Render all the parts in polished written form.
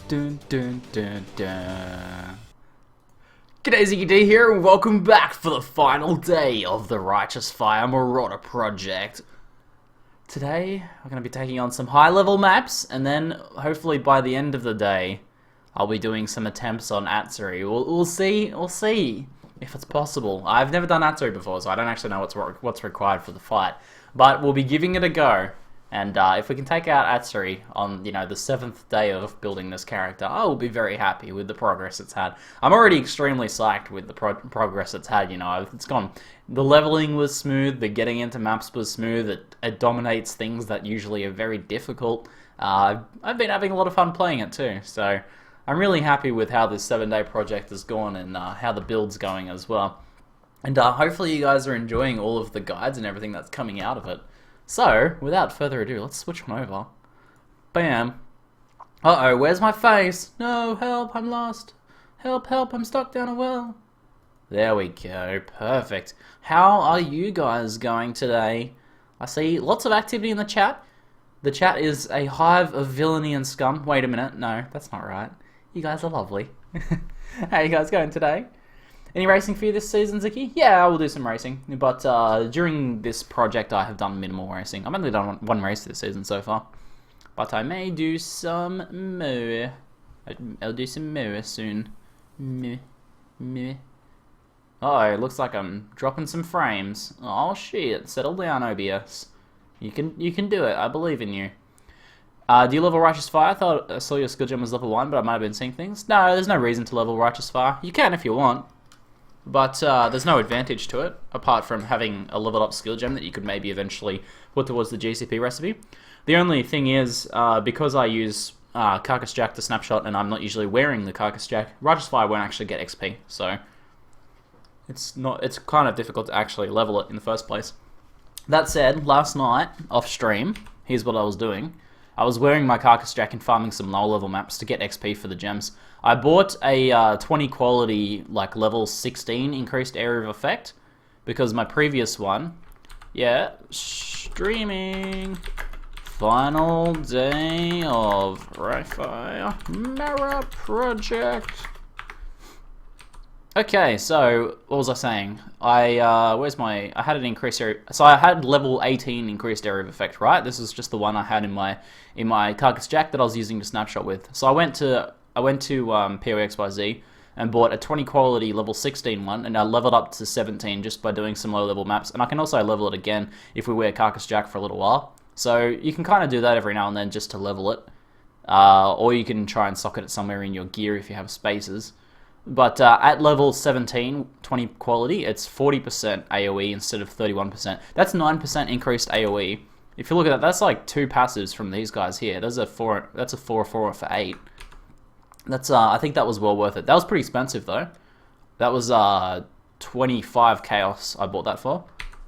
Dun dun dun dun. G'day ZD here, and welcome back for the final day of the Righteous Fire Marauder project. Today, we're going to be taking on some high-level maps, and then, hopefully by the end of the day, I'll be doing some attempts on Atziri. We'll see if it's possible. I've never done Atziri before, so I don't actually know what's required for the fight. But we'll be giving it a go. And if we can take out Atziri on, the 7th day of building this character, I will be very happy with the progress it's had. I'm already extremely psyched with the progress it's had, It's gone. The leveling was smooth, the getting into maps was smooth, it dominates things that usually are very difficult. I've been having a lot of fun playing it too, so I'm really happy with how this 7-day project has gone and how the build's going as well. And hopefully you guys are enjoying all of the guides and everything that's coming out of it. So, without further ado, let's switch on over. Bam. Uh-oh, where's my face? No, help, I'm lost. Help, help, I'm stuck down a well. There we go, perfect. How are you guys going today? I see lots of activity in the chat. The chat is a hive of villainy and scum. Wait a minute, no, that's not right. You guys are lovely. How are you guys going today? Any racing for you this season, Ziki? Yeah, I will do some racing, but during this project I have done minimal racing. I've only done one race this season so far, but I may do some more. I'll do some more soon. Oh, it looks like I'm dropping some frames. Oh shit, settle down OBS. You can do it, I believe in you. Do you level Righteous Fire? I thought I saw your skill gem was level 1, but I might have been seeing things. No, there's no reason to level Righteous Fire. You can if you want. But there's no advantage to it, apart from having a leveled up skill gem that you could maybe eventually put towards the GCP recipe. The only thing is, because I use Carcass Jack to snapshot and I'm not usually wearing the Carcass Jack, Righteous Fire won't actually get XP, so it's kind of difficult to actually level it in the first place. That said, last night, off stream, here's what I was doing. I was wearing my Carcass Jack and farming some low level maps to get XP for the gems. I bought a 20 quality, like level 16 increased area of effect, because my previous one, streaming, final day of Fire Mirror Project. Okay, so what was I saying? I had an increased area. So I had level 18 increased area of effect, right? This is just the one I had in my Carcass Jack that I was using to snapshot with. So I went to POXYZ and bought a 20 quality level 16 one, and I leveled up to 17 just by doing some low level maps. And I can also level it again if we wear Carcass Jack for a little while. So you can kind of do that every now and then just to level it, or you can try and socket it somewhere in your gear if you have spaces. But at level 17, 20 quality, it's 40% AoE instead of 31%. That's 9% increased AoE. If you look at that, that's like 2 passives from these guys here. That's a 4 for 8. That's I think that was well worth it. That was pretty expensive though. That was 25 chaos I bought that for.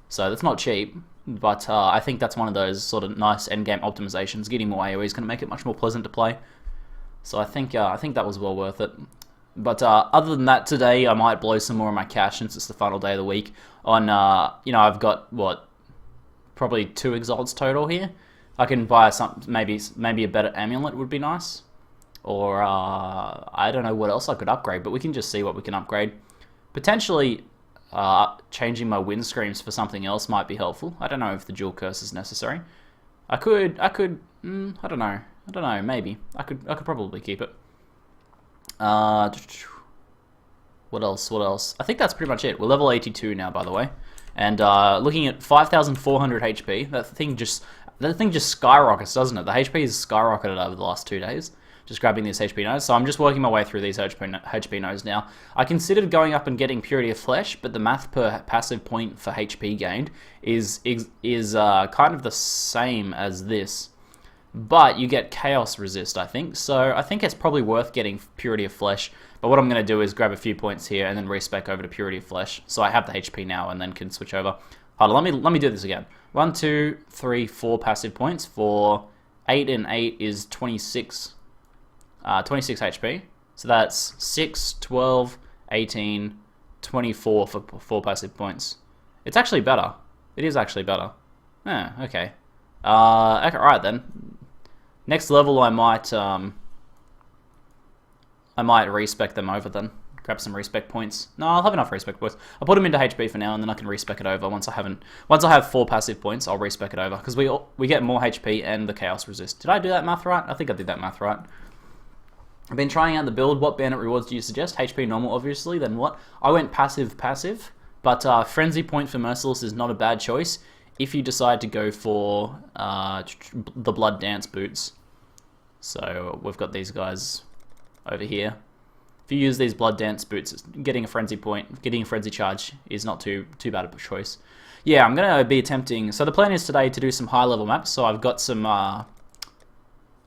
So that's not cheap. But I think that's one of those sort of nice endgame optimizations. Getting more AoE is going to make it much more pleasant to play. So I think that was well worth it. But other than that, today I might blow some more of my cash since it's the final day of the week. On I've got probably 2 exalts total here. I can buy some, maybe a better amulet would be nice, or I don't know what else I could upgrade. But we can just see what we can upgrade. Potentially, changing my wind screams for something else might be helpful. I don't know if the dual curse is necessary. I don't know. Maybe I could probably keep it. What else? I think that's pretty much it. We're level 82 now, by the way, and looking at 5,400 HP. That thing just skyrockets, doesn't it? The HP has skyrocketed over the last 2 days. Just grabbing these HP nodes, so I'm just working my way through these HP nodes now. I considered going up and getting Purity of Flesh, but the math per passive point for HP gained is kind of the same as this. But you get Chaos Resist, I think. So I think it's probably worth getting Purity of Flesh. But what I'm going to do is grab a few points here and then respec over to Purity of Flesh. So I have the HP now and then can switch over. Hold on, let me do this again. 1, 2, 3, 4 passive points. For 8 and 8 is 26 HP. So that's 6, 12, 18, 24 for 4 passive points. It's actually better. It is actually better. Okay. Alright then. Next level I might I might respec them over then. Grab some respec points. No, I'll have enough respec points. I'll put them into HP for now, and then I can respec it over once I have 4 passive points. I'll respec it over because we get more HP and the chaos resist. Did I do that math right? I think I did that math right. I've been trying out the build. What bandit rewards do you suggest? HP normal, obviously. Then what? I went passive, but frenzy point for merciless is not a bad choice if you decide to go for the blood dance boots. So we've got these guys over here. If you use these blood dance boots, getting a frenzy point, getting a frenzy charge is not too bad of a choice. Yeah, I'm gonna be attempting. So the plan is today to do some high level maps. So I've got some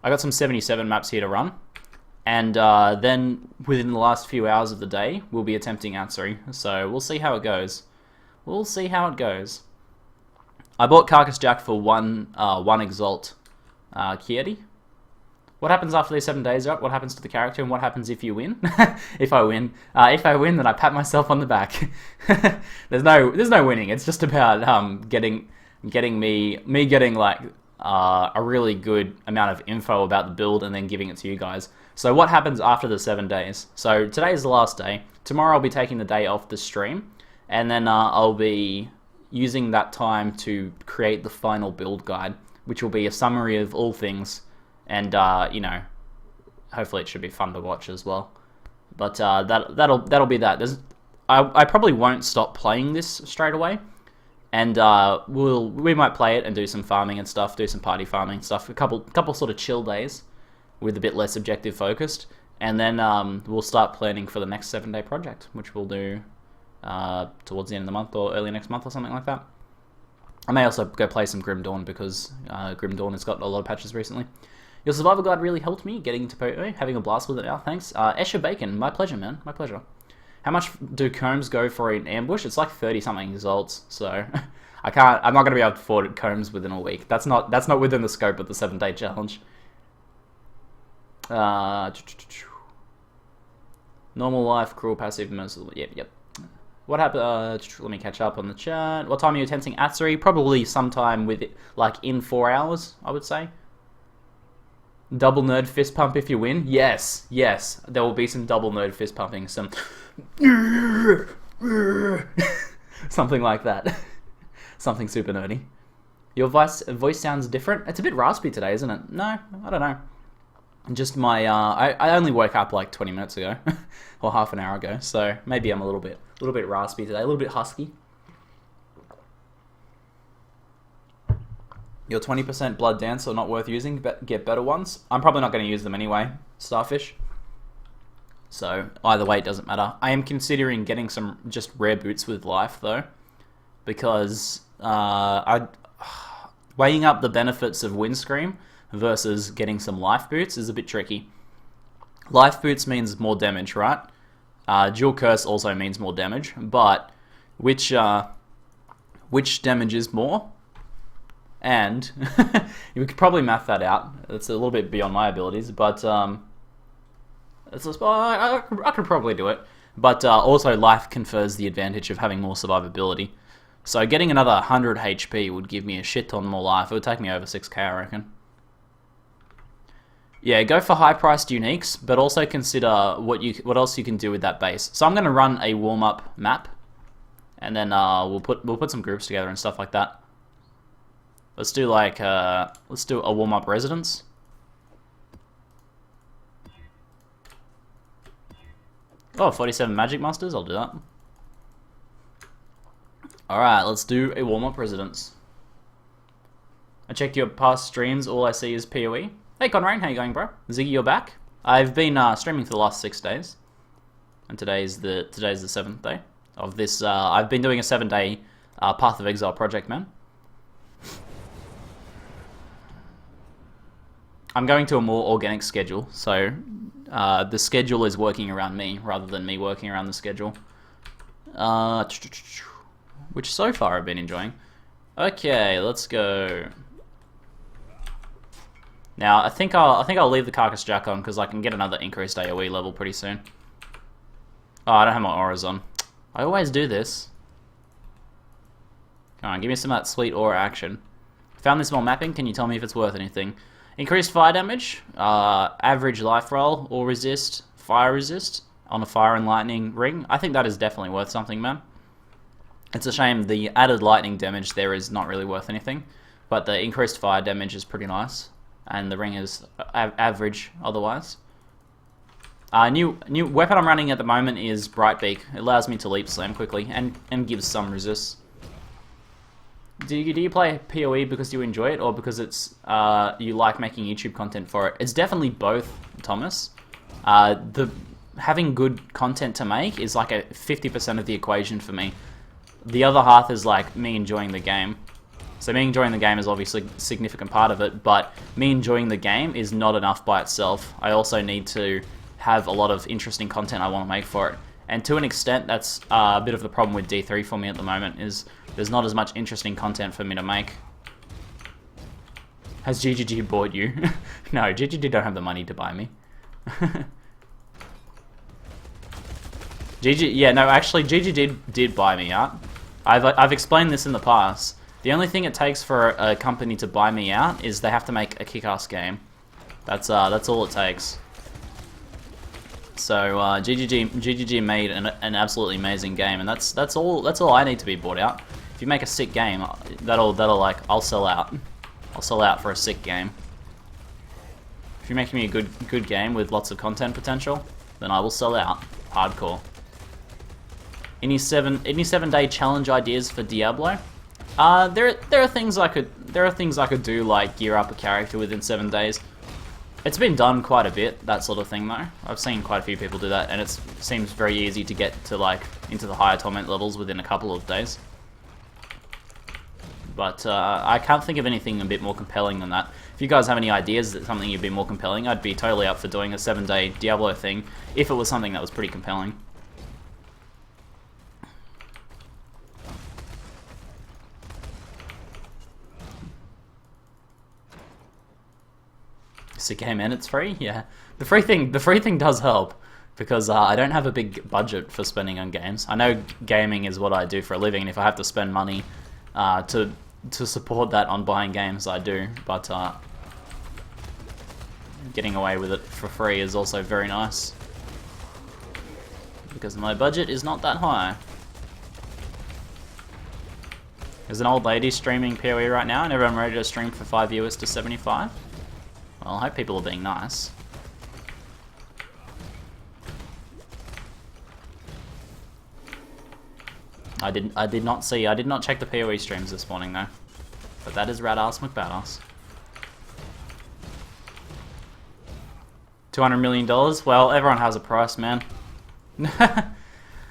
77 maps here to run, and then within the last few hours of the day, we'll be attempting Atziri. So we'll see how it goes. We'll see how it goes. I bought Carcass Jack for one Exalt Kieti. What happens after these 7 days are up? What happens to the character, and what happens if you win? If I win, then I pat myself on the back. There's no winning. It's just about getting like a really good amount of info about the build and then giving it to you guys. So what happens after the 7 days? So today is the last day. Tomorrow I'll be taking the day off the stream, and then I'll be using that time to create the final build guide, which will be a summary of all things. And you know, hopefully it should be fun to watch as well. But that'll be that. I probably won't stop playing this straight away, and we might play it and do some farming and stuff, do some party farming stuff, a couple sort of chill days with a bit less objective focused, and then we'll start planning for the next 7-day project, which we'll do towards the end of the month or early next month or something like that. I may also go play some Grim Dawn because Grim Dawn has got a lot of patches recently. Your survival guide really helped me getting to Poe, having a blast with it now, thanks. Escher Bacon, my pleasure, man, my pleasure. How much do combs go for an ambush? It's like 30-something results, so I'm not going to be able to afford combs within a week. That's not within the scope of the 7-day challenge. Normal life, cruel, passive, merciful, yep. What happened? Let me catch up on the chat. What time are you attempting Atziri? Probably sometime in 4 hours, I would say. Double nerd fist pump if you win. Yes, there will be some double nerd fist pumping, some something like that, something super nerdy. Your voice sounds different. It's a bit raspy today, isn't it? No, I don't know. Just my I only woke up like 20 minutes ago, or half an hour ago, so maybe I'm a little bit raspy today, a little bit husky. Your 20% blood dance are not worth using, but get better ones. I'm probably not going to use them anyway, Starfish. So either way, it doesn't matter. I am considering getting some just rare boots with life though, because weighing up the benefits of Windscream versus getting some life boots is a bit tricky. Life boots means more damage, right? Dual Curse also means more damage, but which damages more? And you could probably math that out. It's a little bit beyond my abilities, but I could probably do it. But also, life confers the advantage of having more survivability. So getting another 100 HP would give me a shit ton more life. It would take me over 6k, I reckon. Yeah, go for high-priced uniques, but also consider what else you can do with that base. So I'm going to run a warm-up map, and then we'll put some groups together and stuff like that. Let's do let's do a warm-up residence. Oh, 47 magic masters, I'll do that. Alright, let's do a warm-up residence. I checked your past streams, all I see is PoE. Hey Conrain, how you going, bro? Ziggy, you're back. I've been streaming for the last 6 days, and today's the 7th day of this. I've been doing a 7-day Path of Exile project, man. I'm going to a more organic schedule, so the schedule is working around me rather than me working around the schedule, which so far I've been enjoying. Okay, let's go. Now I think I'll leave the Carcass Jack on because I can get another increased AoE level pretty soon. Oh, I don't have my auras on. I always do this. Come on, give me some of that sweet aura action. Found this while mapping. Can you tell me if it's worth anything? Increased fire damage, average life roll, or resist, fire resist on a fire and lightning ring, I think that is definitely worth something, man. It's a shame the added lightning damage there is not really worth anything, but the increased fire damage is pretty nice, and the ring is average otherwise. New weapon I'm running at the moment is Brightbeak. It allows me to leap slam quickly and gives some resist. Do you play PoE because you enjoy it, or because it's you like making YouTube content for it? It's definitely both, Thomas. Having good content to make is like a 50% of the equation for me. The other half is like me enjoying the game. So me enjoying the game is obviously a significant part of it, but me enjoying the game is not enough by itself. I also need to have a lot of interesting content I want to make for it. And to an extent, that's a bit of the problem with D3 for me at the moment, is there's not as much interesting content for me to make. Has GGG bought you? No, GGG don't have the money to buy me. Actually, GGG did buy me out. I've explained this in the past. The only thing it takes for a company to buy me out is they have to make a kick-ass game. That's all it takes. So GGG made an absolutely amazing game, and that's all I need to be bought out. If you make a sick game, that'll like I'll sell out. I'll sell out for a sick game. If you're making me a good game with lots of content potential, then I will sell out hardcore. Any 7-day challenge ideas for Diablo? There are things I could do, like gear up a character within 7 days. It's been done quite a bit, that sort of thing, though. I've seen quite a few people do that, and it seems very easy to get to like into the higher torment levels within a couple of days. But I can't think of anything a bit more compelling than that. If you guys have any ideas that something would be more compelling, I'd be totally up for doing a 7-day Diablo thing if it was something that was pretty compelling. It's a game and it's free. Yeah, the free thing does help, because I don't have a big budget for spending on games. I know gaming is what I do for a living, and if I have to spend money to support that on buying games, I do. But getting away with it for free is also very nice, because my budget is not that high. There's an old lady streaming PoE right now, and everyone ready to stream for 5 viewers to 75. Well, I hope people are being nice. I did not check the PoE streams this morning though. But that is Radass McBadass. $200 million? Well, everyone has a price, man.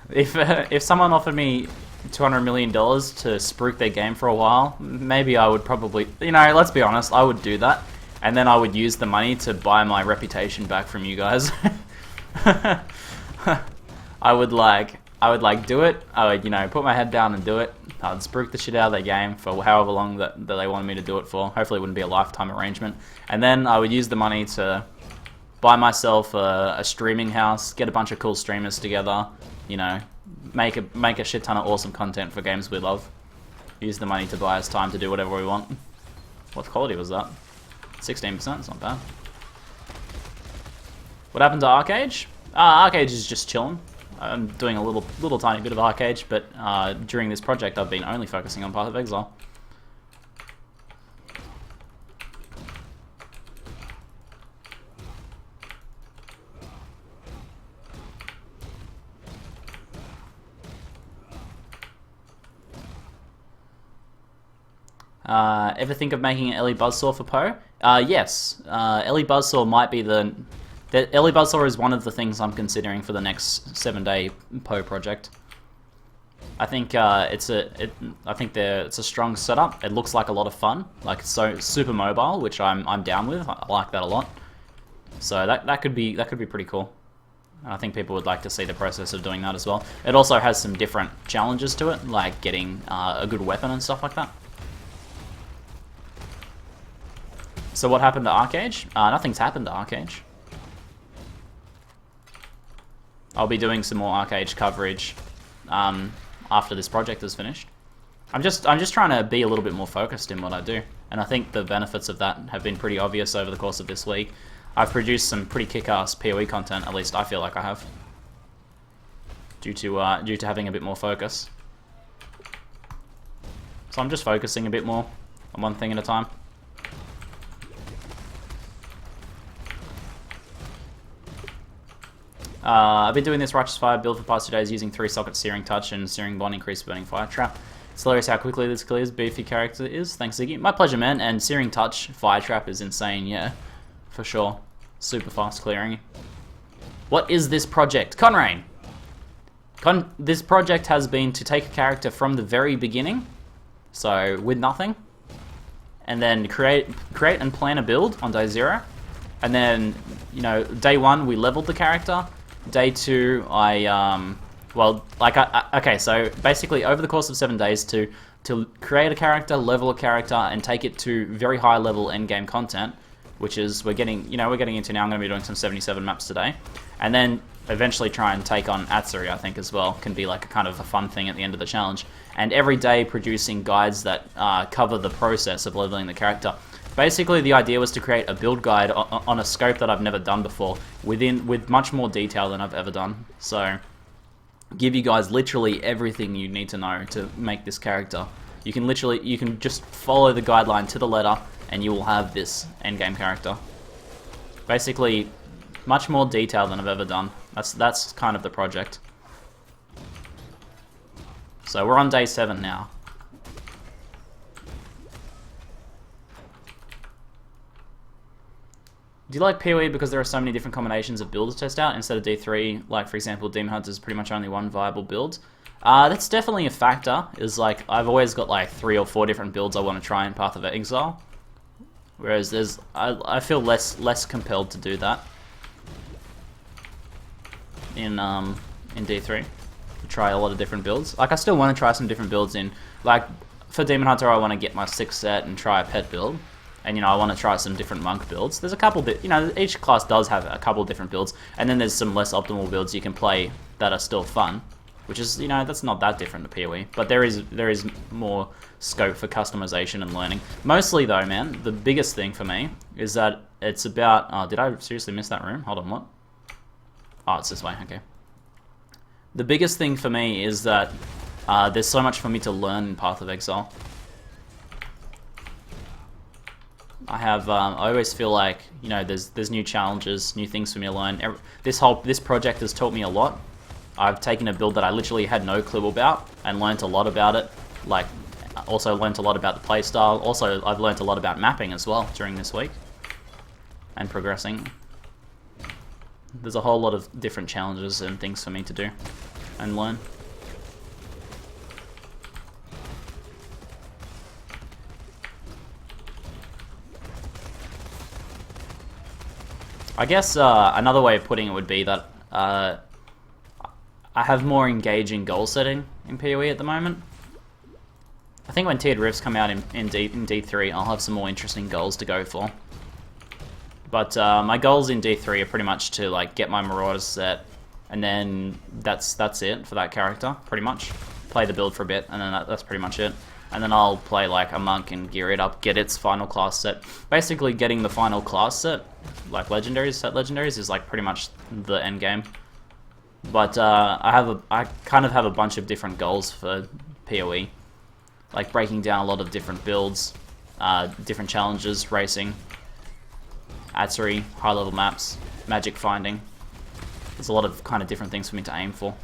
If someone offered me $200 million to spruik their game for a while, maybe I would probably, let's be honest, I would do that. And then I would use the money to buy my reputation back from you guys. I would do it. I would, put my head down and do it. I'd spruik the shit out of their game for however long that they wanted me to do it for. Hopefully it wouldn't be a lifetime arrangement. And then I would use the money to buy myself a streaming house, get a bunch of cool streamers together, make a shit ton of awesome content for games we love. Use the money to buy us time to do whatever we want. What quality was that? 16%, it's not bad. What happened to Arcade? Arcade is just chilling. I'm doing a little tiny bit of Arcade, but during this project I've been only focusing on Path of Exile. Ever think of making an Ellie Buzzsaw for Poe? Yes. Ellie Buzzsaw might be Ellie Buzzsaw is one of the things I'm considering for the next 7-day Poe project. I think it's a strong setup. It looks like a lot of fun. Like, it's so super mobile, which I'm down with. I like that a lot. So that could be pretty cool. And I think people would like to see the process of doing that as well. It also has some different challenges to it, like getting a good weapon and stuff like that. So what happened to Arcade? Nothing's happened to Arcade. I'll be doing some more Arcade coverage after this project is finished. I'm just trying to be a little bit more focused in what I do, and I think the benefits of that have been pretty obvious over the course of this week. I've produced some pretty kick-ass PoE content, at least I feel like I have. Due to having a bit more focus. So I'm just focusing a bit more on one thing at a time. I've been doing this Righteous Fire build for the past 2 days using 3-socket Searing Touch and Searing Bond, increased burning fire trap. It's hilarious how quickly this clears. Beefy character is. Thanks, Ziggy. My pleasure, man. And Searing Touch fire trap is insane, yeah. For sure. Super fast clearing. What is this project? Conrain! This project has been to take a character from the very beginning, so with nothing, and then create and plan a build on day 0. And then, you know, day 1 we leveled the character. Day 2 okay, so basically over the course of 7 days to create a character, level a character, and take it to very high level end game content, which is we're getting into now. I'm going to be doing some 77 maps today, and then eventually try and take on Atziri, I think, as well. Can be like a kind of a fun thing at the end of the challenge. And every day producing guides that cover the process of leveling the character. Basically, the idea was to create a build guide on a scope that I've never done before, with much more detail than I've ever done. So, give you guys literally everything you need to know to make this character. You can just follow the guideline to the letter, and you will have this endgame character. Basically, much more detail than I've ever done. That's kind of the project. So we're on day 7 now. Do you like PoE because there are so many different combinations of builds to test out instead of D3? Like, for example, Demon Hunter is pretty much only one viable build. That's definitely a factor. Is like I've always got like 3 or 4 different builds I want to try in Path of Exile. Whereas I feel less compelled to do that in D3. To try a lot of different builds. Like I still want to try some different builds in, like for Demon Hunter I want to get my 6th set and try a pet build. And, you know, I want to try some different monk builds. There's a couple bit, you know, each class does have a couple different builds, and then there's some less optimal builds you can play that are still fun, which is, you know, that's not that different to PoE, but there is more scope for customization and learning. Mostly though, man, the biggest thing for me is that it's about, oh, did I seriously miss that room? Hold on, what? Oh, it's this way, okay. The biggest thing for me is that there's so much for me to learn in Path of Exile. I always feel like, you know, there's new challenges, new things for me to learn. This project has taught me a lot. I've taken a build that I literally had no clue about and learnt a lot about it. Like, also learnt a lot about the playstyle. Also, I've learnt a lot about mapping as well during this week and progressing. There's a whole lot of different challenges and things for me to do and learn. I guess another way of putting it would be that I have more engaging goal setting in PoE at the moment. I think when Tiered Rifts come out in D3, I'll have some more interesting goals to go for. But my goals in D3 are pretty much to like get my Marauders set, and then that's it for that character, pretty much. Play the build for a bit, and then that's pretty much it. And then I'll play like a monk and gear it up, get its final class set. Basically getting the final class set, like legendaries, is like pretty much the end game. But I kind of have a bunch of different goals for PoE. Like breaking down a lot of different builds, different challenges, racing, Atziri, high level maps, magic finding. There's a lot of kind of different things for me to aim for.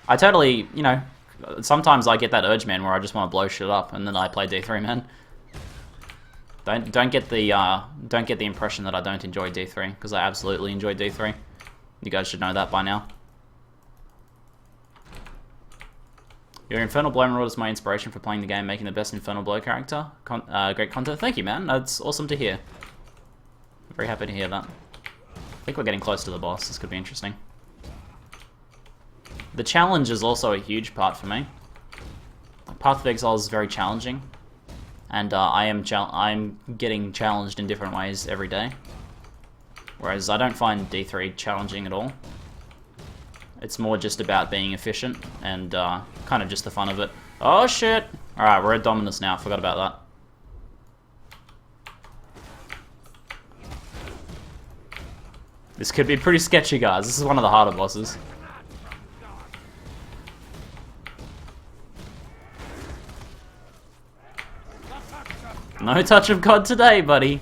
I totally, you know, sometimes I get that urge, man, where I just want to blow shit up, and then I play D3, man. Don't get the impression that I don't enjoy D3, because I absolutely enjoy D3. You guys should know that by now. Your Infernal Blow Marauder is my inspiration for playing the game, making the best Infernal Blow character. Great content. Thank you, man. That's awesome to hear. Very happy to hear that. I think we're getting close to the boss. This could be interesting. The challenge is also a huge part for me. Path of Exile is very challenging, and I'm getting challenged in different ways every day. Whereas I don't find D3 challenging at all. It's more just about being efficient and kind of just the fun of it. Oh shit! Alright, we're at Dominus now. Forgot about that. This could be pretty sketchy, guys. This is one of the harder bosses. No touch of God today, buddy.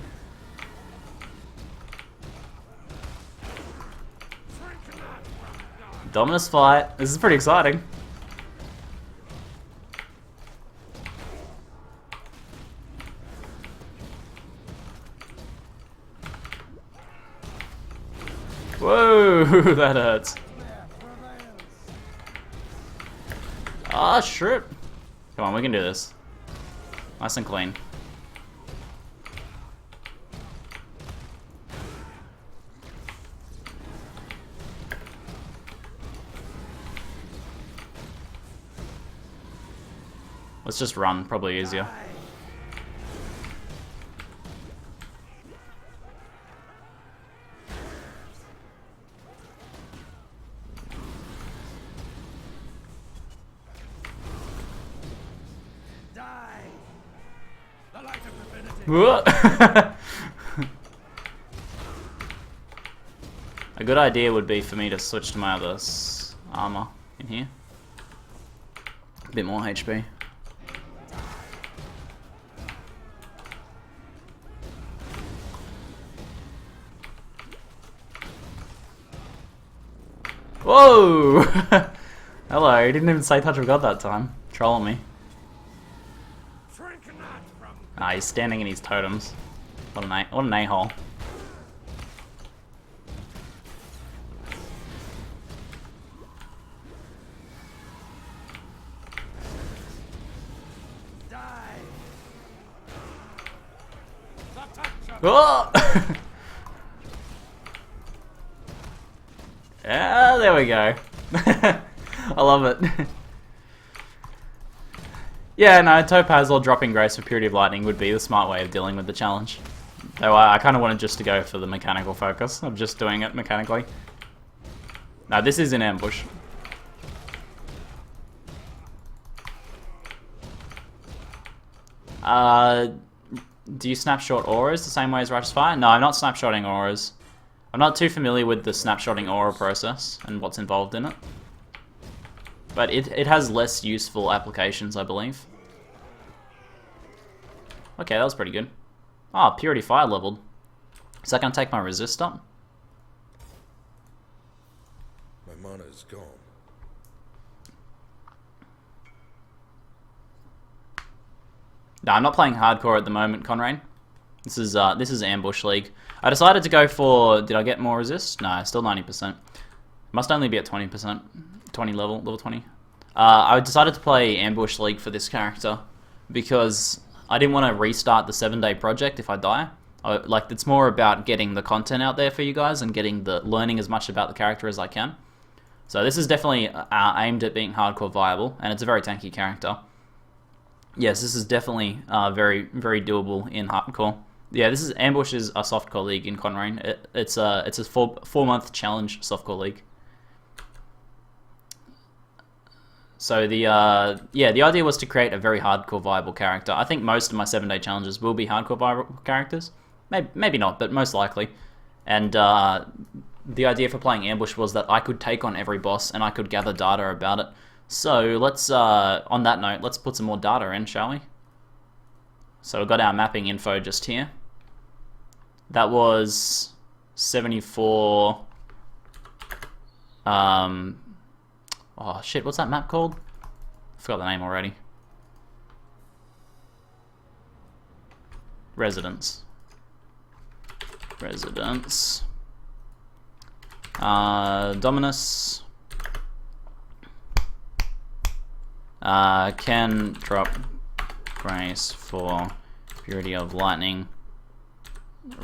Dominus fight. This is pretty exciting. Whoa, that hurts. Ah, shit. Come on, we can do this. Nice and clean. Let's just run, probably easier. A good idea would be for me to switch to my other armor in here. A bit more HP. Whoa! Hello, he didn't even say touch of God that time. Trolling me. Ah, he's standing in his totems. What an a-hole. Oh! Yeah, there we go. I love it. Yeah, no, Topaz or dropping Grace for Purity of Lightning would be the smart way of dealing with the challenge. Though I kind of wanted just to go for the mechanical focus of just doing it mechanically. No, this is an ambush. Do you snapshot auras the same way as Righteous Fire? No, I'm not snapshotting auras. I'm not too familiar with the snapshotting aura process and what's involved in it. But it has less useful applications, I believe. Okay, that was pretty good. Ah, Purity Fire leveled. Is that going to take my resist up? My mana is gone. No, I'm not playing hardcore at the moment, Conrain. This is Ambush League. I decided to go for... Did I get more resist? No, still 90%. Must only be at 20%. 20 level 20. I decided to play Ambush League for this character because I didn't want to restart the 7-day project if I die. Like, it's more about getting the content out there for you guys and learning as much about the character as I can. So this is definitely aimed at being hardcore viable, and it's a very tanky character. Yes, this is definitely very, very doable in hardcore. Yeah, this is Ambush is a softcore league in Conrain. It's a 4-month challenge softcore league. So the idea was to create a very hardcore viable character. I think most of my 7-day challenges will be hardcore viable characters. Maybe not, but most likely. And the idea for playing Ambush was that I could take on every boss and I could gather data about it. So let's, on that note, let's put some more data in, shall we? So we've got our mapping info just here. That was 74... Oh shit, what's that map called? I forgot the name already. Residence. Dominus. Can drop Grace for Purity of Lightning.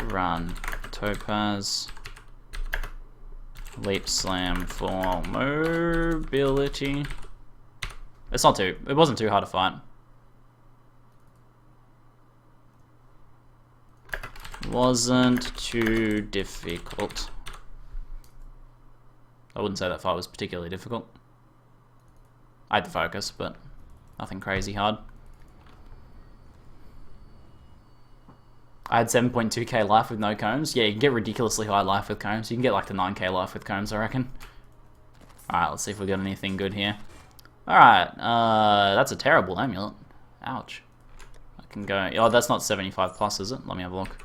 Run Topaz. Leap Slam for mobility. It wasn't too hard to fight. Wasn't too difficult. I wouldn't say that fight was particularly difficult. I had the focus, but nothing crazy hard. I had 7.2k life with no combs. Yeah, you can get ridiculously high life with combs. You can get like to 9k life with combs, I reckon. Alright, let's see if we got anything good here. Alright, that's a terrible amulet. Ouch. I can go... Oh, that's not 75 plus, is it? Let me have a look.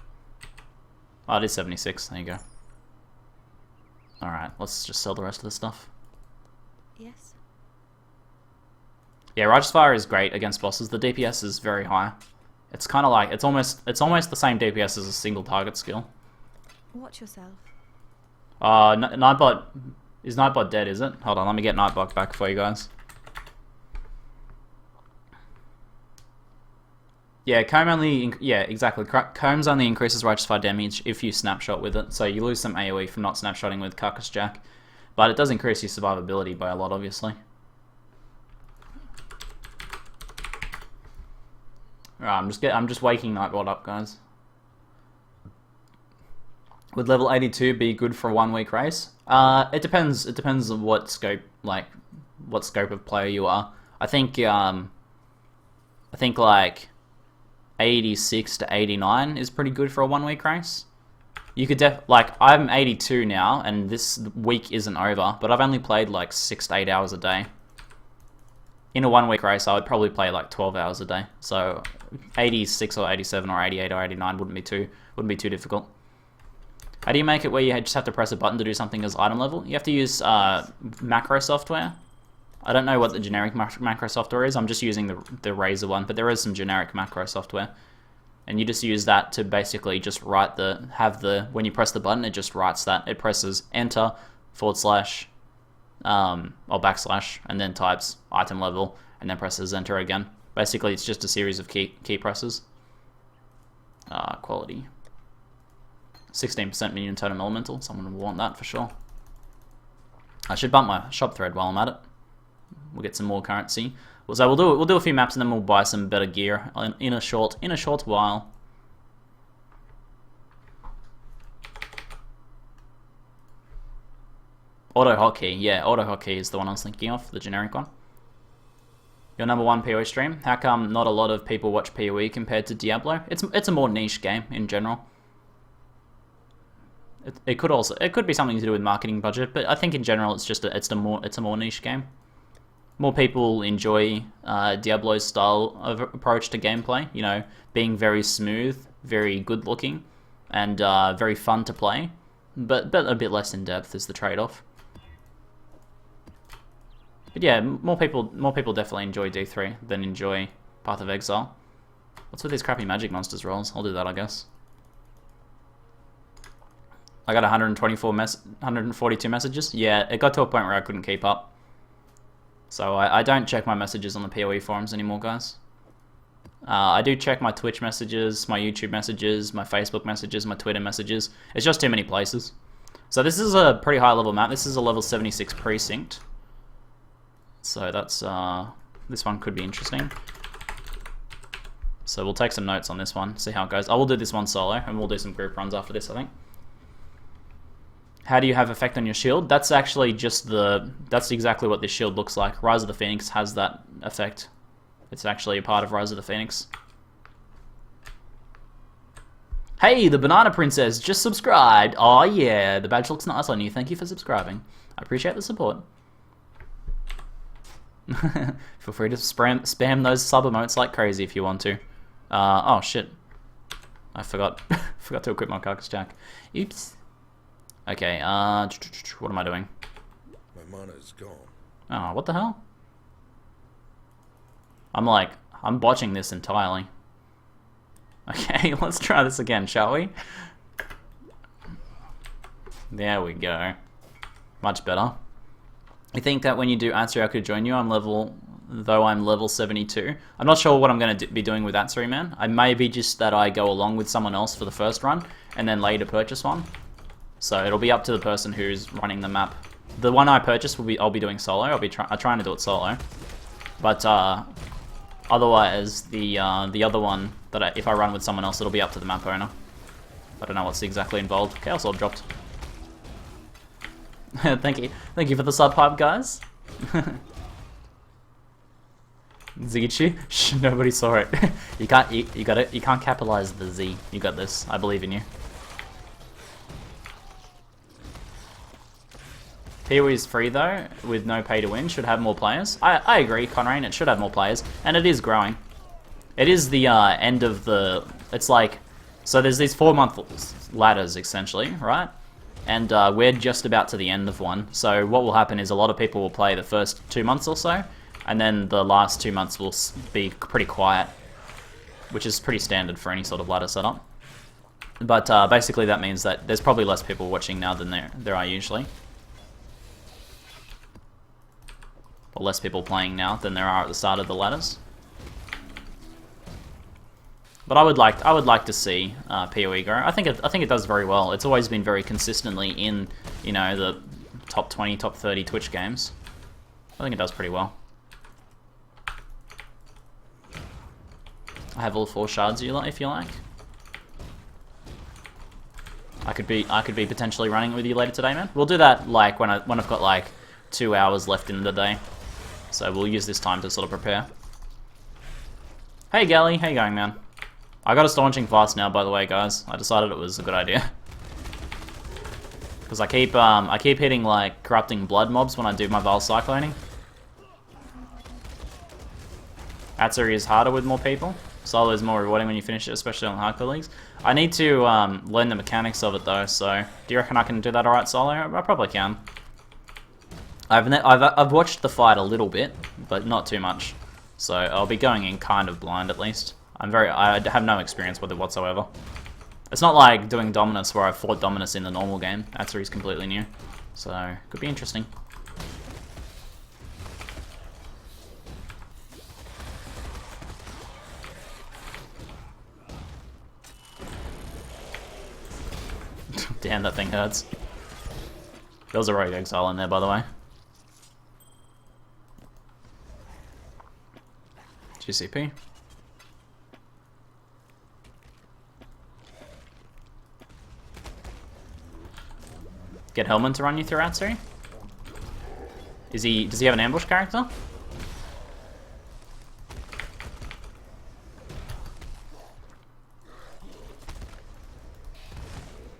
Oh, it is 76. There you go. Alright, let's just sell the rest of the stuff. Yes. Yeah, Righteous Fire is great against bosses. The DPS is very high. It's kind of like... It's almost the same DPS as a single target skill. Watch yourself. Nightbot... Is Nightbot dead, is it? Hold on, let me get Nightbot back for you guys. Yeah, Comb only... Yeah, exactly. Combs only increases Righteous Fire damage if you snapshot with it, so you lose some AoE from not snapshotting with Carcass Jack. But it does increase your survivability by a lot, obviously. Alright, I'm just waking Nightbot up, guys. Would level 82 be good for a 1 week race? It depends. It depends on what scope, what scope of player you are. I think like 86 to 89 is pretty good for a 1 week race. You could like I'm 82 now, and this week isn't over, but I've only played like 6 to 8 hours a day. In a 1 week race, I would probably play like 12 hours a day. So 86 or 87 or 88 or 89 wouldn't be too difficult. How do you make it where you just have to press a button to do something as item level? You have to use macro software. I don't know what the generic macro software is. I'm just using the Razer one, but there is some generic macro software. And you just use that to basically just write when you press the button, it just writes that. It presses enter, / or backslash, and then types item level, and then presses enter again. Basically, it's just a series of key presses. Quality. 16% minion totem elemental. Someone will want that for sure. I should bump my shop thread while I'm at it. We'll get some more currency. So we'll do a few maps and then we'll buy some better gear in a short while. Auto hotkey, yeah, auto hotkey is the one I was thinking of, the generic one. Your #1 PoE stream. How come not a lot of people watch PoE compared to Diablo? It's a more niche game in general. It could be something to do with marketing budget, but I think in general it's a more niche game. More people enjoy Diablo's style of approach to gameplay. You know, being very smooth, very good looking, and very fun to play, but a bit less in depth is the trade-off. But yeah, more people definitely enjoy D3 than enjoy Path of Exile. What's with these crappy magic monsters rolls? I'll do that, I guess. I got 142 messages. Yeah, it got to a point where I couldn't keep up. So I don't check my messages on the PoE forums anymore, guys. I do check my Twitch messages, my YouTube messages, my Facebook messages, my Twitter messages. It's just too many places. So this is a pretty high level map. This is a level 76 precinct. So that's this one could be interesting. So we'll take some notes on this one, see how it goes. I will do this one solo, and we'll do some group runs after this, I think. How do you have effect on your shield? That's actually just that's exactly what this shield looks like. Rise of the Phoenix has that effect. It's actually a part of Rise of the Phoenix. Hey, the Banana Princess just subscribed. Oh yeah, the badge looks nice on you. Thank you for subscribing. I appreciate the support. Feel free to spam those sub emotes like crazy if you want to. Oh shit. I forgot to equip my Carcass Jack. Oops. Okay, what am I doing? My mana is gone. Oh, what the hell? I'm botching this entirely. Okay, let's try this again, shall we? There we go. Much better. I think that when you do Atziri, I could join you. I'm level 72. I'm not sure what I'm going to be doing with Atziri, man. I may be just that I go along with someone else for the first run, and then later purchase one. So it'll be up to the person who's running the map. The one I purchased I'll be doing solo. I'm trying to do it solo, but otherwise the other one that if I run with someone else, it'll be up to the map owner. I don't know what's exactly involved. Chaos Orb dropped. Thank you for the sub pipe, guys. Zigichi? Shh, nobody saw it. You can't, you got it. You can't capitalize the Z. You got this. I believe in you. PoE is free though, with no pay to win. Should have more players. I agree, Conrain. It should have more players, and it is growing. It is the end of the. It's like, so there's these 4-month ladders essentially, right? And we're just about to the end of one. So what will happen is a lot of people will play the first 2 months or so, and then the last 2 months will be pretty quiet, which is pretty standard for any sort of ladder setup. But basically that means that there's probably less people watching now than there are usually. Or less people playing now than there are at the start of the ladders. But I would like to see PoE grow. I think it does very well. It's always been very consistently in, you know, the top 20, top 30 Twitch games. I think it does pretty well. I have all 4 shards if you like. I could be potentially running with you later today, man. We'll do that like when I've got like 2 hours left in the day. So we'll use this time to sort of prepare. Hey Gally, how you going, man? I got a staunching fast now, by the way, guys. I decided it was a good idea. Because I keep hitting like corrupting blood mobs when I do my Val cycloning. Atziri is harder with more people. Solo is more rewarding when you finish it, especially on hardcore leagues. I need to learn the mechanics of it though, so do you reckon I can do that alright solo? I probably can. I've watched the fight a little bit, but not too much. So I'll be going in kind of blind at least. I have no experience with it whatsoever. It's not like doing Dominus where I fought Dominus in the normal game. Atziri's completely new. So, could be interesting. Damn, that thing hurts. There was a Rogue Exile in there, by the way. GCP. Get Hellman to run you through Atziri? Does he have an ambush character?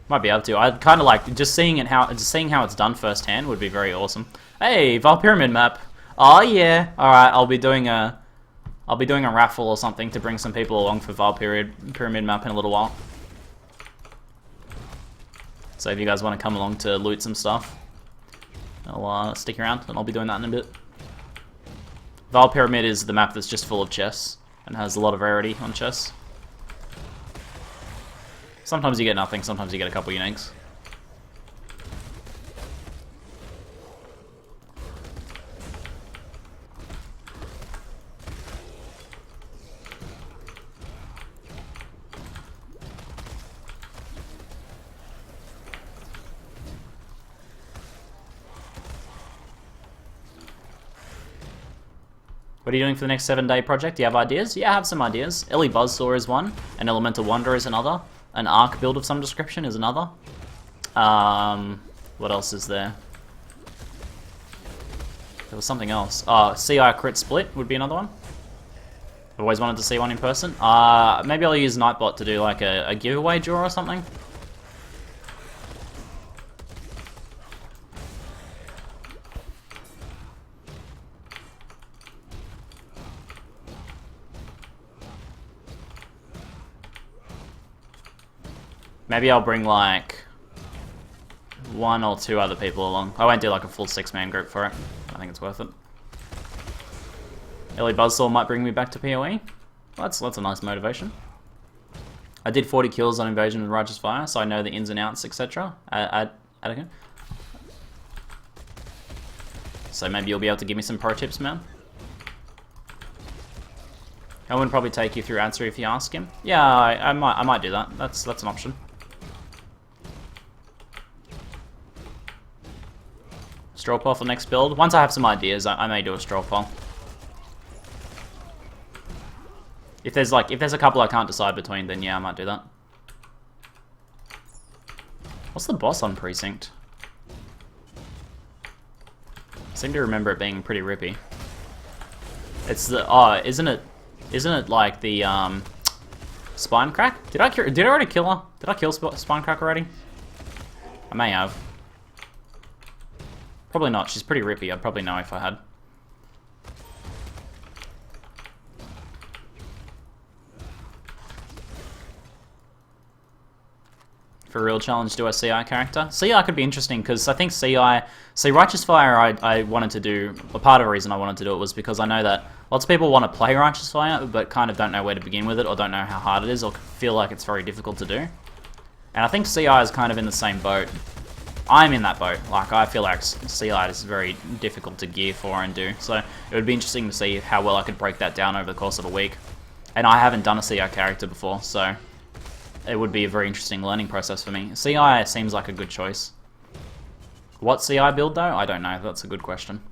Might be able to. I'd kind of like just seeing how it's done firsthand would be very awesome. Hey, Val Pyramid map. Oh yeah. All right, I'll be doing a raffle or something to bring some people along for Val Pyramid map in a little while. So if you guys want to come along to loot some stuff, I'll stick around and I'll be doing that in a bit. Val Pyramid is the map that's just full of chests and has a lot of rarity on chests. Sometimes you get nothing, sometimes you get a couple uniques. What are you doing for the next 7-day project? Do you have ideas? Yeah, I have some ideas. Ellie Buzzsaw is one. An Elemental Wonder is another. An Arc build of some description is another. What else is there? There was something else. CI Crit Split would be another one. I've always wanted to see one in person. Maybe I'll use Nightbot to do like a giveaway draw or something. Maybe I'll bring like 1 or 2 other people along. I won't do like a full 6-man group for it. I think it's worth it. Ellie Buzzsaw might bring me back to PoE. Well, that's a nice motivation. I did 40 kills on Invasion with Righteous Fire, so I know the ins and outs, etc. So maybe you'll be able to give me some pro tips, man. I would probably take you through Atziri if you ask him. Yeah, I might do that. That's an option. Straw poll for next build. Once I have some ideas, I may do a straw poll. If there's a couple I can't decide between, then yeah, I might do that. What's the boss on Precinct? I seem to remember it being pretty rippy. It's the isn't it like the spine crack? Did I already kill her? Did I kill spine crack already? I may have. Probably not. She's pretty rippy. I'd probably know if I had. For real challenge, do a CI character? CI could be interesting because I think CI... See, Righteous Fire I wanted to do... A part of the reason I wanted to do it was because I know that lots of people want to play Righteous Fire but kind of don't know where to begin with it or don't know how hard it is or feel like it's very difficult to do. And I think CI is kind of in the same boat. I'm in that boat. Like, I feel like CI is very difficult to gear for and do. So it would be interesting to see how well I could break that down over the course of a week. And I haven't done a CI character before, so... It would be a very interesting learning process for me. CI seems like a good choice. What CI build though? I don't know. That's a good question.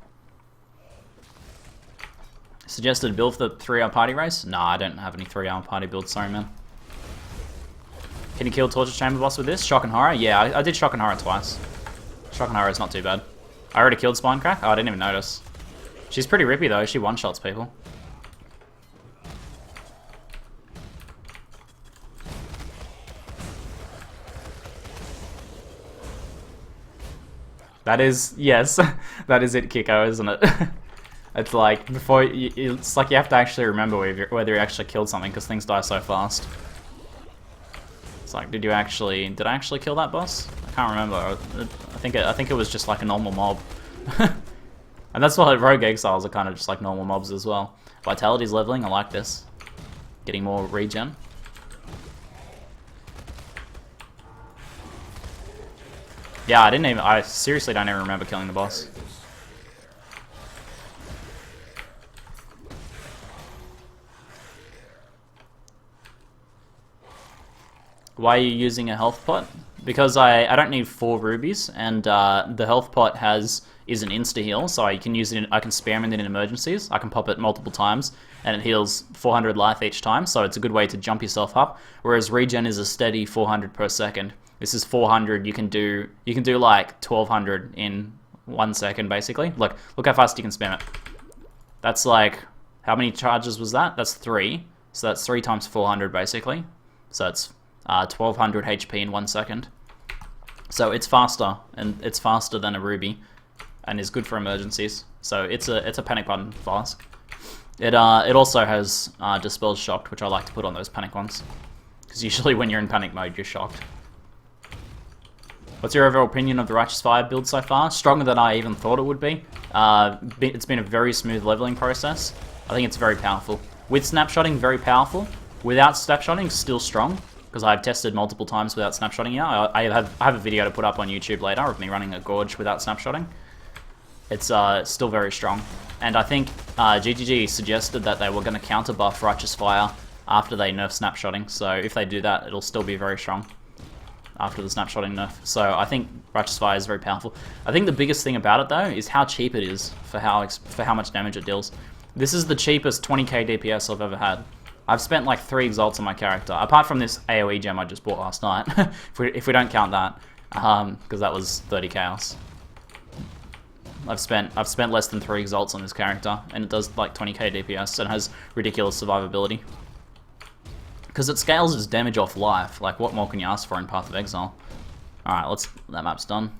Suggested build for the 3-hour party race? Nah, I don't have any 3-hour party builds. Sorry, man. Can you kill Torture Chamber boss with this? Shock and Horror? Yeah, I did Shock and Horror twice. Shock and Horror is not too bad. I already killed Spinecrack? Oh, I didn't even notice. She's pretty rippy though. She one-shots people. That is, yes, that is it, Kiko, isn't it? It's like, before, it's like you have to actually remember whether you actually killed something, because things die so fast. It's like, did I actually kill that boss? I can't remember. I think it was just like a normal mob. And that's why Rogue Exiles are kind of just like normal mobs as well. Vitality's leveling, I like this. Getting more regen. Yeah, I seriously don't even remember killing the boss. Why are you using a health pot? Because I don't need 4 rubies, and the health pot is an insta heal, so I can use it. I can spam it in emergencies. I can pop it multiple times, and it heals 400 life each time. So it's a good way to jump yourself up. Whereas regen is a steady 400 per second. This is 400. You can do like 1200 in 1 second, basically. Look how fast you can spam it. That's like, how many charges was that? That's 3. So that's 3 times 400, basically. So it's 1200 HP in 1 second. So it's faster, and it's faster than a ruby, and is good for emergencies. So it's a panic button flask. It also has Dispels Shocked, which I like to put on those panic ones, because usually when you're in panic mode, you're shocked. What's your overall opinion of the Righteous Fire build so far? Stronger than I even thought it would be. It's been a very smooth leveling process. I think it's very powerful. With snapshotting, very powerful. Without snapshotting, still strong. Because I've tested multiple times without snapshotting now. I have a video to put up on YouTube later of me running a Gorge without snapshotting. It's still very strong. And I think GGG suggested that they were going to counter buff Righteous Fire after they nerf snapshotting. So if they do that, it'll still be very strong after the snapshotting nerf. So I think Righteous Fire is very powerful. I think the biggest thing about it though is how cheap it is for how much damage it deals. This is the cheapest 20k DPS I've ever had. I've spent like 3 exalts on my character, apart from this AoE gem I just bought last night. if we don't count that, because that was 30 chaos. I've spent less than 3 exalts on this character, and it does like 20k DPS and has ridiculous survivability. Because it scales its damage off life. Like, what more can you ask for in Path of Exile? Alright, that map's done.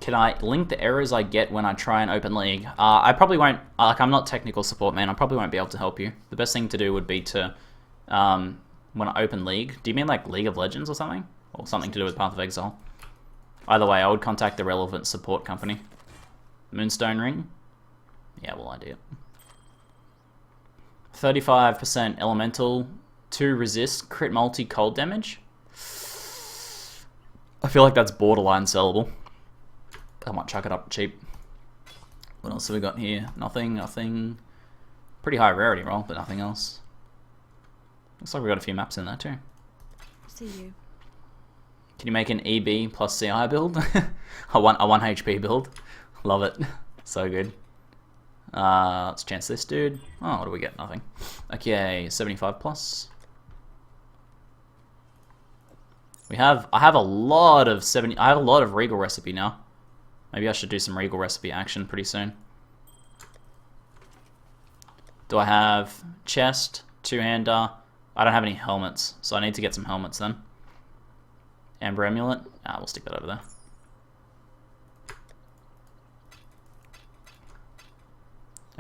Can I link the errors I get when I try and open League? I probably won't, like, I'm not technical support, man. I probably won't be able to help you. The best thing to do would be to, when I open League, do you mean like League of Legends or something? Or something to do with Path of Exile? Either way, I would contact the relevant support company. Moonstone Ring? Yeah, well, I do. 35% elemental, 2 resist, crit multi, cold damage. I feel like that's borderline sellable. I might chuck it up cheap. What else have we got here? Nothing. Pretty high rarity roll, but nothing else. Looks like we got a few maps in there too. See you. Can you make an EB plus CI build? a 1 HP build. Love it. So good. Let's chance this dude. Oh, what do we get? Nothing. Okay, 75 plus. I have a lot of Regal recipe now. Maybe I should do some Regal recipe action pretty soon. Do I have chest, two-hander? I don't have any helmets, so I need to get some helmets then. Amber amulet? Ah, we'll stick that over there.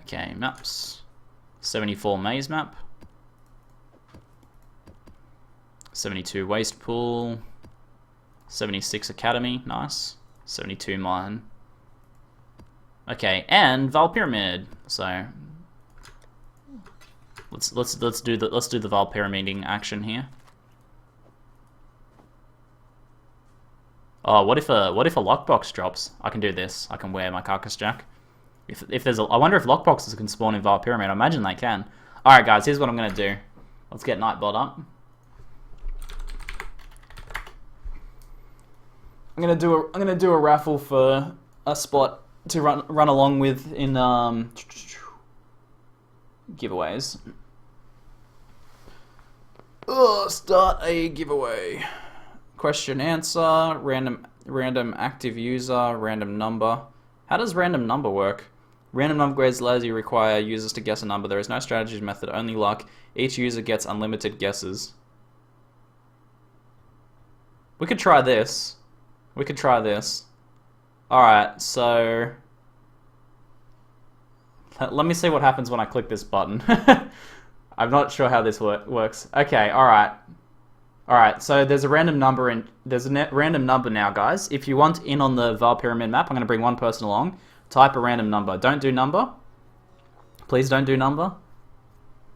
Okay, maps. 74 maze map. 72 waste pool. 76 academy, nice. 72 mine. Okay, and Val Pyramid. So let's do the Val Pyramiding action here. Oh, what if a lockbox drops? I can do this. I can wear my carcass jack. If there's I wonder if lockboxes can spawn in Val Pyramid. I imagine they can. All right, guys. Here's what I'm gonna do. Let's get Nightbot up. I'm gonna do a raffle for a spot to run along with in giveaways. Start a giveaway. Question answer, random active user, random number. How does random number work? Random number grades allows you to require users to guess a number. There is no strategy method, only luck. Each user gets unlimited guesses. We could try this. Alright, so let me see what happens when I click this button. I'm not sure how this works. Okay, alright, so there's a random number random number now, guys. If you want in on the Val Pyramid map, I'm going to bring one person along. Type a random number. Don't do number. Please don't do number.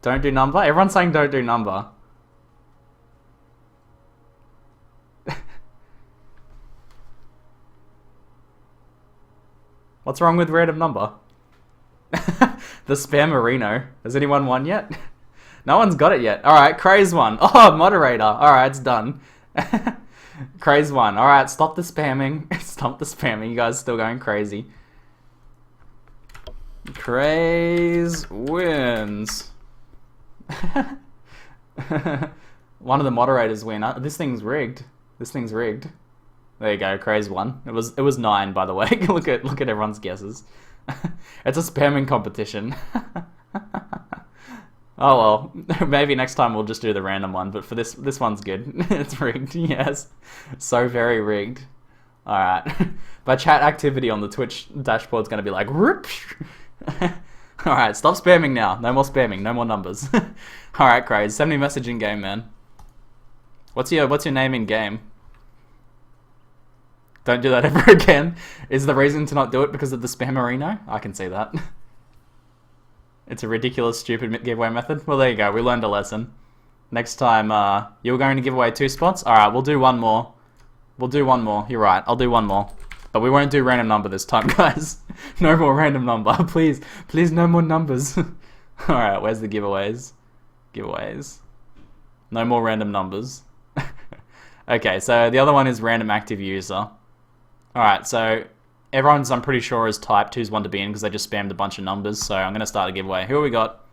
Don't do number. Everyone's saying don't do number. What's wrong with random number? The spam merino. Has anyone won yet? No one's got it yet. Alright, Craze won. Oh, moderator. Alright, it's done. Craze won. Alright, stop the spamming. Stop the spamming. You guys are still going crazy. Craze wins. One of the moderators win. This thing's rigged. There you go, Craze won. It was 9, by the way. look at everyone's guesses. It's a spamming competition. Oh well, maybe next time we'll just do the random one, but for this one's good. It's rigged, yes. So very rigged. Alright. My chat activity on the Twitch dashboard's gonna be like, whoop. Alright, stop spamming now. No more spamming, no more numbers. Alright, Craze, send me a message in game, man. What's your name in game? Don't do that ever again. Is the reason to not do it because of the spammerino? I can see that. It's a ridiculous, stupid giveaway method. Well, there you go. We learned a lesson. Next time, you were going to give away 2 spots? Alright, we'll do one more. You're right. I'll do one more. But we won't do random number this time, guys. No more random number. Please, no more numbers. Alright, where's the giveaways? No more random numbers. Okay, so the other one is random active user. Alright, so everyone's, I'm pretty sure, has typed who's one to be in because they just spammed a bunch of numbers. So I'm going to start a giveaway. Who have we got?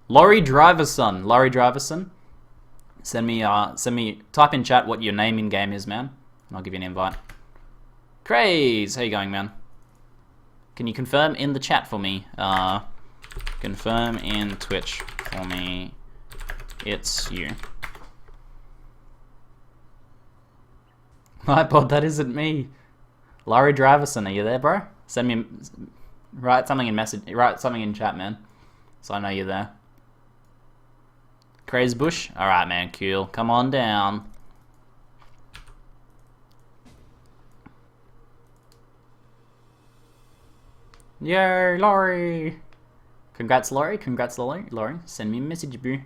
Laurie Driverson. Send me, type in chat what your name in game is, man. And I'll give you an invite. Craze, how you going, man? Can you confirm in the chat for me? Confirm in Twitch for me. It's you. iPod, that isn't me. Laurie Driverson, are you there, bro? Send me, write something in chat, man, so I know you're there. Craze Bush, all right, man, cool. Come on down. Yay, Laurie! Congrats, Laurie. Laurie, send me a message, boo.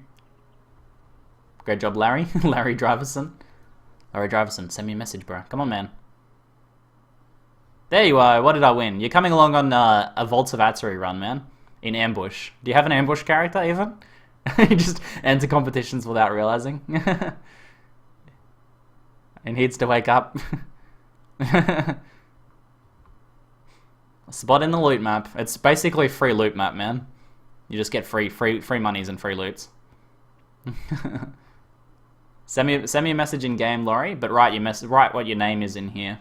Great job, Larry. Larry Driverson, send me a message, bro. Come on, man. There you are. What did I win? You're coming along on a Vaults of Atziri run, man. In ambush. Do you have an ambush character, even? You just enter competitions without realizing. And needs to wake up. Spot in the loot map. It's basically a free loot map, man. You just get free monies and free loots. Send me a message in game, Laurie, but write what your name is in here.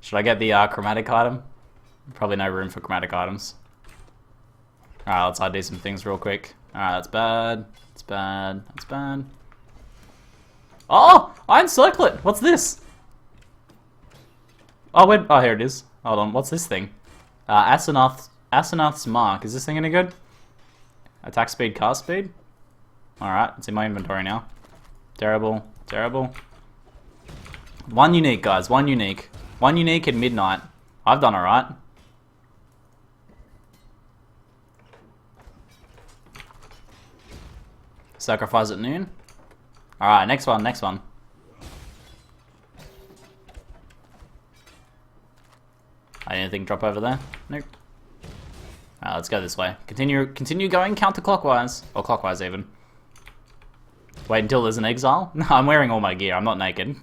Should I get the chromatic item? Probably no room for chromatic items. Alright, let's ID some things real quick. Alright, that's bad. That's bad. That's bad. Oh! Iron Circlet! What's this? Oh, wait. Oh, here it is. Hold on. What's this thing? Asenath's Mark. Is this thing any good? Attack speed, cast speed? Alright, it's in my inventory now. Terrible. Terrible. One unique, guys. One unique. One unique at midnight. I've done alright. Sacrifice at noon. Alright, next one, next one. Anything drop over there? Nope. Alright, let's go this way. Continue going counterclockwise. Or clockwise even. Wait until there's an exile? No, I'm wearing all my gear. I'm not naked.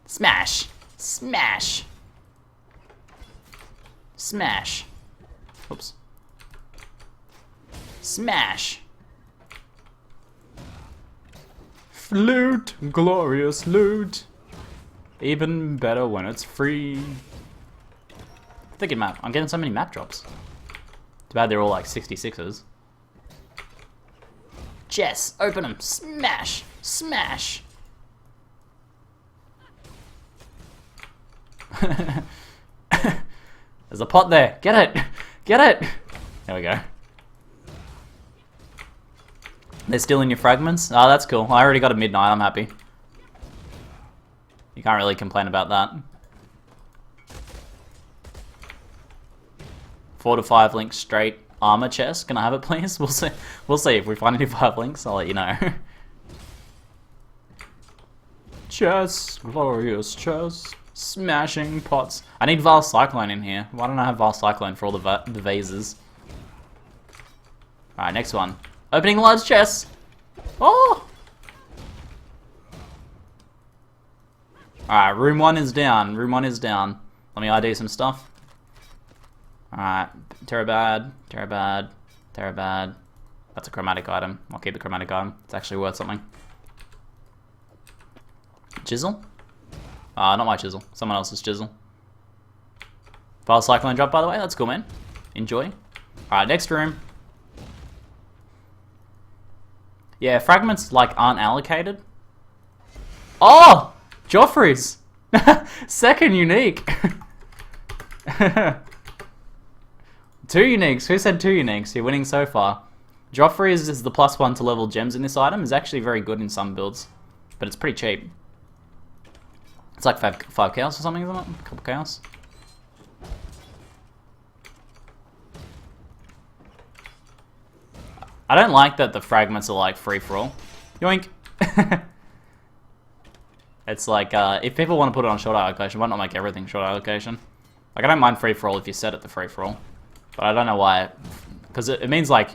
Smash! Smash! Smash! Oops. Smash! Loot! Glorious loot! Even better when it's free. Thinking map. I'm getting so many map drops. Too bad they're all like 66s. Jess, open them. Smash! Smash! There's a pot there. Get it! Get it! There we go. They're still in your fragments? Oh, that's cool. I already got a midnight. I'm happy. You can't really complain about that. 4 to 5 links straight armor chest. Can I have it, please? We'll see. We'll see if we find any 5 links. I'll let you know. Chest, glorious chest, smashing pots. I need Vile Cyclone in here. Why don't I have Vile Cyclone for all the vases? All right, next one. Opening large chest. Oh. Alright, room 1 is down. Room 1 is down. Let me ID some stuff. Alright, Terabad, Terabad, Terabad. That's a chromatic item. I'll keep the chromatic item. It's actually worth something. Chisel? Not my chisel. Someone else's chisel. Vile Cyclone drop, by the way. That's cool, man. Enjoy. Alright, next room. Yeah, fragments, like, aren't allocated. Oh! Joffrey's! Second unique! 2 uniques. Who said 2 uniques? You're winning so far. Joffrey's is the +1 to level gems in this item. Is actually very good in some builds. But it's pretty cheap. It's like 5 chaos or something, isn't it? A couple chaos. I don't like that the fragments are like free-for-all. Yoink! It's like, if people want to put it on short allocation, why not make everything short allocation? Like, I don't mind free-for-all if you set it to free-for-all. But I don't know why. Because it means, like,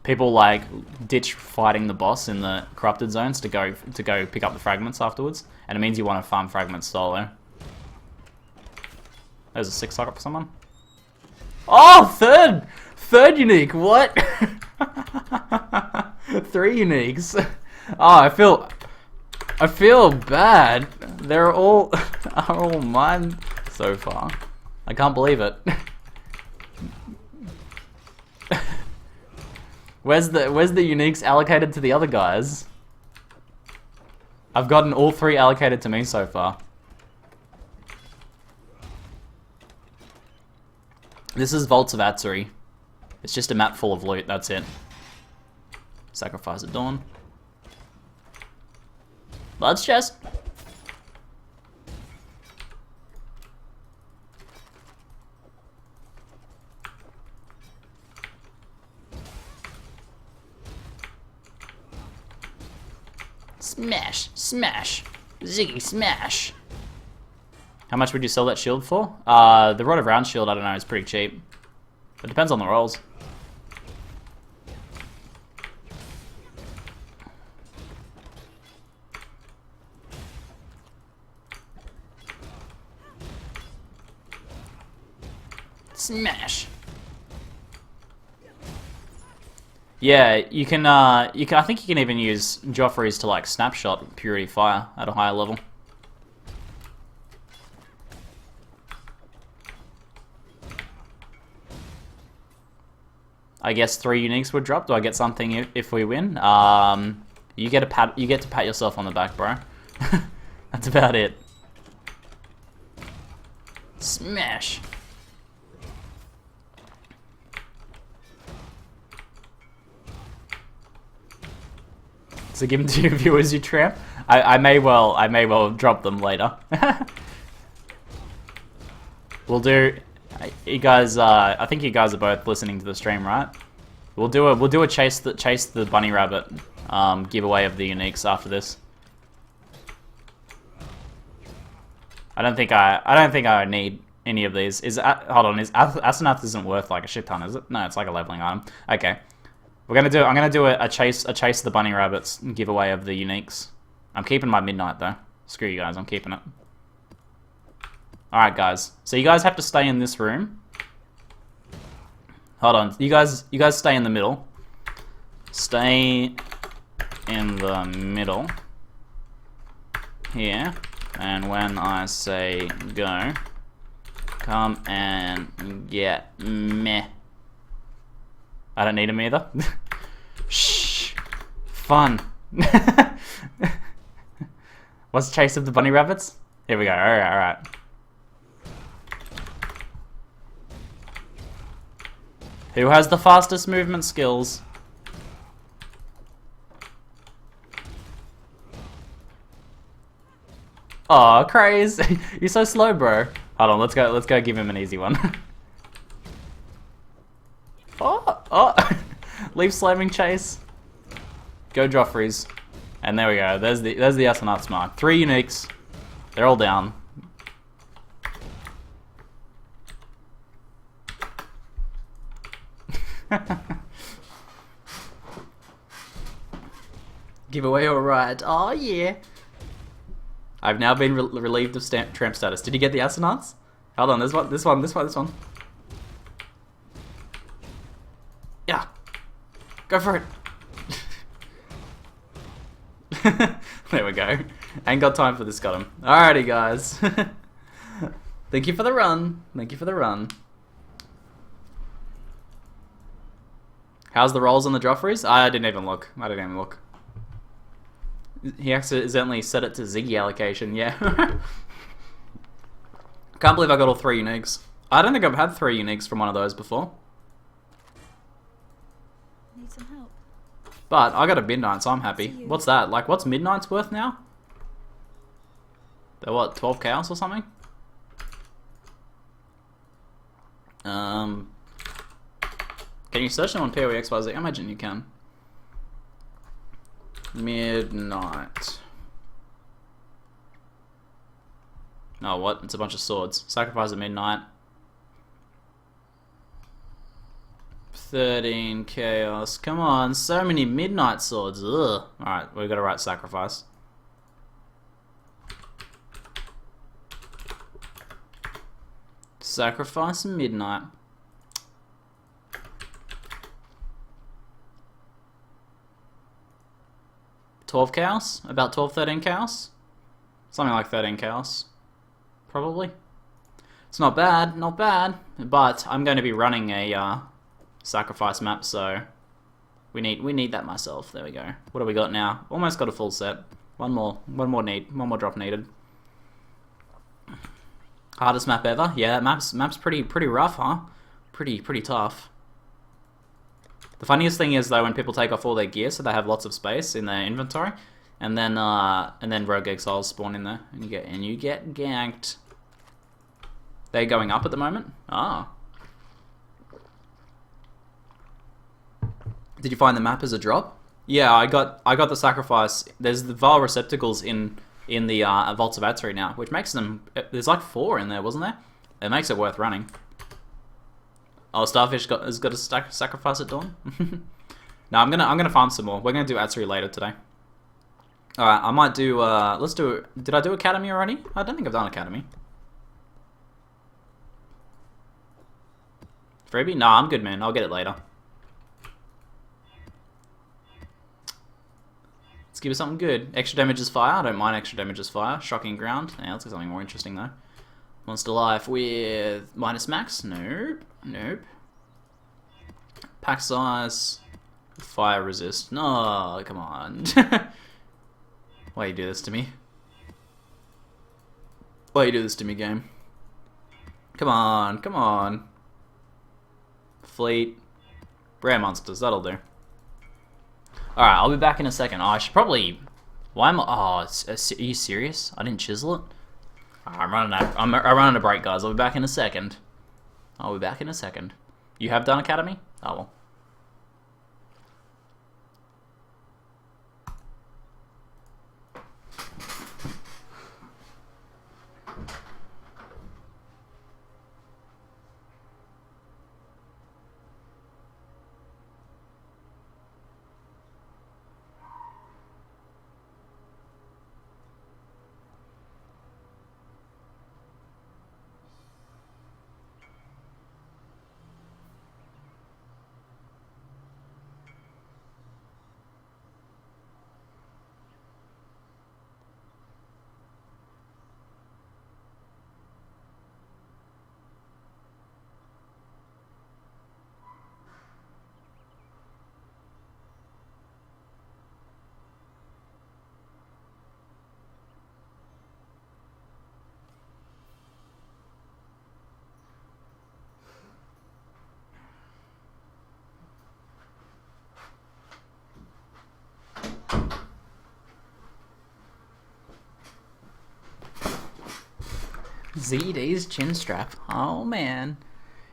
people, like, ditch fighting the boss in the corrupted zones to go pick up the fragments afterwards. And it means you want to farm fragments solo. There's a 6-socket for someone. Oh, third unique, what? 3 uniques. Oh, I feel bad. They're all are all mine so far. I can't believe it. Where's the uniques allocated to the other guys? I've gotten all 3 allocated to me so far. This is Vaults of Atziri. It's just a map full of loot, that's it. Sacrifice at dawn. Blood's chest. Smash, smash, Ziggy smash. How much would you sell that shield for? The Rod of Round shield, I don't know, is pretty cheap. It depends on the rolls. Smash. Yeah, you can. I think you can even use Joffrey's to like snapshot purity fire at a higher level. I guess 3 uniques would drop. Do I get something if we win? You get to pat yourself on the back, bro. That's about it. Smash. So give them to your viewers, you tramp. I may well drop them later. We'll do. You guys, I think you guys are both listening to the stream, right? We'll do a chase the bunny rabbit giveaway of the uniques after this. I don't think I need any of these. Hold on, Asenath isn't worth like a shit ton, is it? No, it's like a leveling item. Okay. I'm gonna do a chase the bunny rabbits giveaway of the uniques. I'm keeping my midnight though. Screw you guys, I'm keeping it. Alright guys. So you guys have to stay in this room. Hold on. You guys stay in the middle. Stay in the middle. Here. And when I say go, come and get me. I don't need him either. Shh. Fun. What's Chase of the Bunny Rabbits? Here we go. Alright. Who has the fastest movement skills? Aw, Craze. You're so slow, bro. Hold on, let's go give him an easy one. Oh. Leave slamming Chase. Go Joffrey's. And there we go. There's the Asenath's mark. 3 uniques. They're all down. Giveaway alright. Oh yeah. I've now been relieved of tramp status. Did you get the Asenauts? Hold on, this one. Yeah. Go for it. There we go. Ain't got time for this, got him. Alrighty guys. Thank you for the run. How's the rolls on the Joffreys? I didn't even look. He accidentally set it to Ziggy allocation, yeah. Can't believe I got all 3 uniques. I don't think I've had 3 uniques from one of those before. Need some help. But I got a midnight, so I'm happy. See you. What's that? Like, what's midnight's worth now? They're what, 12 chaos or something? Can you search them on PoE XYZ? I imagine you can. Midnight. Oh, what? It's a bunch of swords. Sacrifice at midnight. 13 chaos. Come on, so many midnight swords. Ugh. Alright, we've got to write sacrifice. Sacrifice midnight. $12 chaos? About 12, 13 chaos? Something like 13 chaos. Probably. It's not bad, but I'm going to be running a sacrifice map, so we need that myself. There we go. What do we got now? Almost got a full set. One more drop needed. Hardest map ever? Yeah, map's pretty rough, huh? Pretty tough. The funniest thing is though when people take off all their gear, so they have lots of space in their inventory, and then rogue exiles spawn in there, and you get ganked. They're going up at the moment. Ah. Did you find the map as a drop? Yeah, I got the sacrifice. There's the vile receptacles in the vaults of Atziri now, which makes them. There's like 4 in there, wasn't there? It makes it worth running. Oh, Starfish has got to sacrifice at dawn. No, I'm gonna farm some more. We're gonna do Atziri later today. All right, I might do. Let's do. Did I do Academy already? I don't think I've done Academy. Freebie? No, I'm good, man. I'll get it later. Let's give it something good. Extra damage is fire. I don't mind extra damage is fire. Shocking ground. Yeah, let's get something more interesting though. Monster life with minus max. Nope. Nope. Pack size. Fire resist. No, come on. Why you do this to me? Why you do this to me, game? Come on, come on. Fleet. Rare monsters, that'll do. Alright, I'll be back in a second. Oh, I should probably... Why am I... Oh, are you serious? I didn't chisel it? I'm running out of break, guys. I'll be back in a second. I'll be back in a second. You have done Academy? Oh, well. ZD's chin strap. Oh man.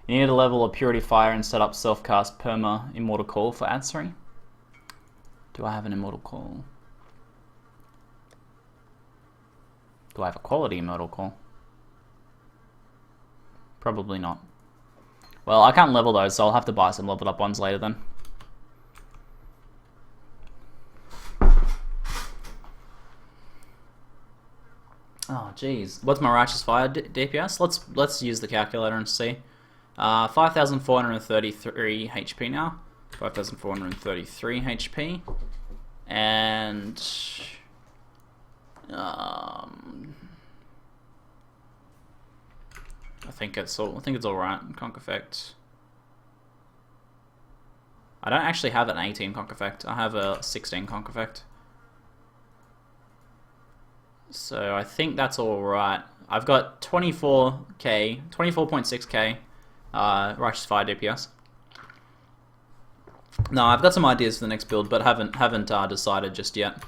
You need to level a Purity Fire and set up self-cast Perma Immortal Call for Atziri. Do I have an Immortal Call? Do I have a quality Immortal Call? Probably not. Well, I can't level those, so I'll have to buy some leveled up ones later then. Oh jeez, what's my Righteous Fire DPS? Let's use the calculator and see. 5,433 HP now. 5,433 HP, and I think it's all right. Conk effect. I don't actually have an 18 conk effect. I have a 16 conk effect. So I think that's all right. I've got 24k, 24.6k Righteous Fire DPS. No, I've got some ideas for the next build, but haven't decided just yet.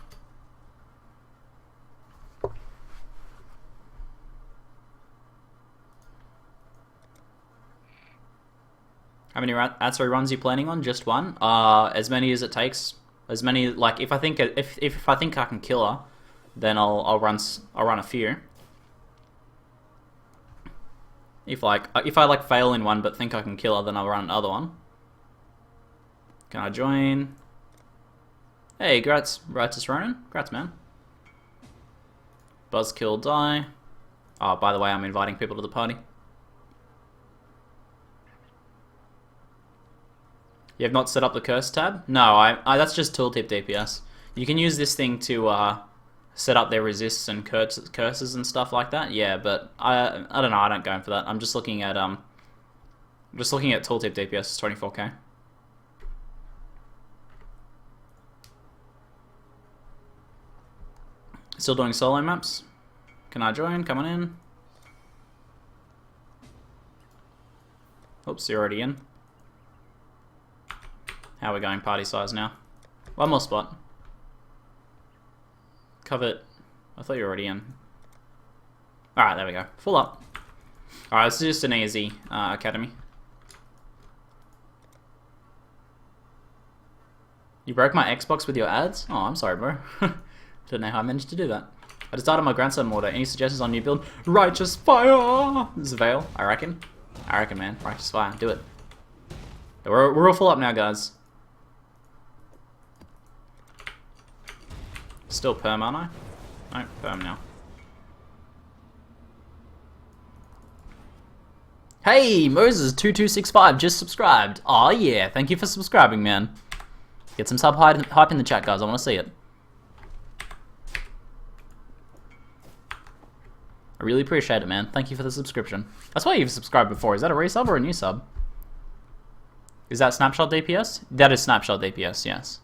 How many Atziri runs are you planning on? Just one? As many as it takes. As many, like, if I think I can kill her, then I'll run a few. If I fail in one but think I can kill her, then I'll run another one. Can I join? Hey, grats, Righteous Ronin. Grats, man. Buzzkill die. Oh, by the way, I'm inviting people to the party. You have not set up the curse tab? No, that's just tooltip DPS. You can use this thing to set up their resists and curses and stuff like that. Yeah, but I don't know. I don't go for that. I'm just looking at tooltip DPS 24k. Still doing solo maps. Can I join? Come on in. Oops, you're already in. How are we going party size now? One more spot. Covet. I thought you were already in. Alright, there we go. Full up. Alright, this is just an easy academy. You broke my Xbox with your ads? Oh, I'm sorry, bro. Don't know how I managed to do that. I just started my grandson order. Any suggestions on new build? Righteous Fire! This is Veil, I reckon. I reckon, man. Righteous Fire. Do it. We're all full up now, guys. Still perm, aren't I? No, perm now. Hey, Moses2265 just subscribed. Oh yeah, thank you for subscribing, man. Get some sub hype in the chat, guys. I want to see it. I really appreciate it, man. Thank you for the subscription. That's why you've subscribed before. Is that a resub or a new sub? Is that snapshot DPS? That is snapshot DPS, yes.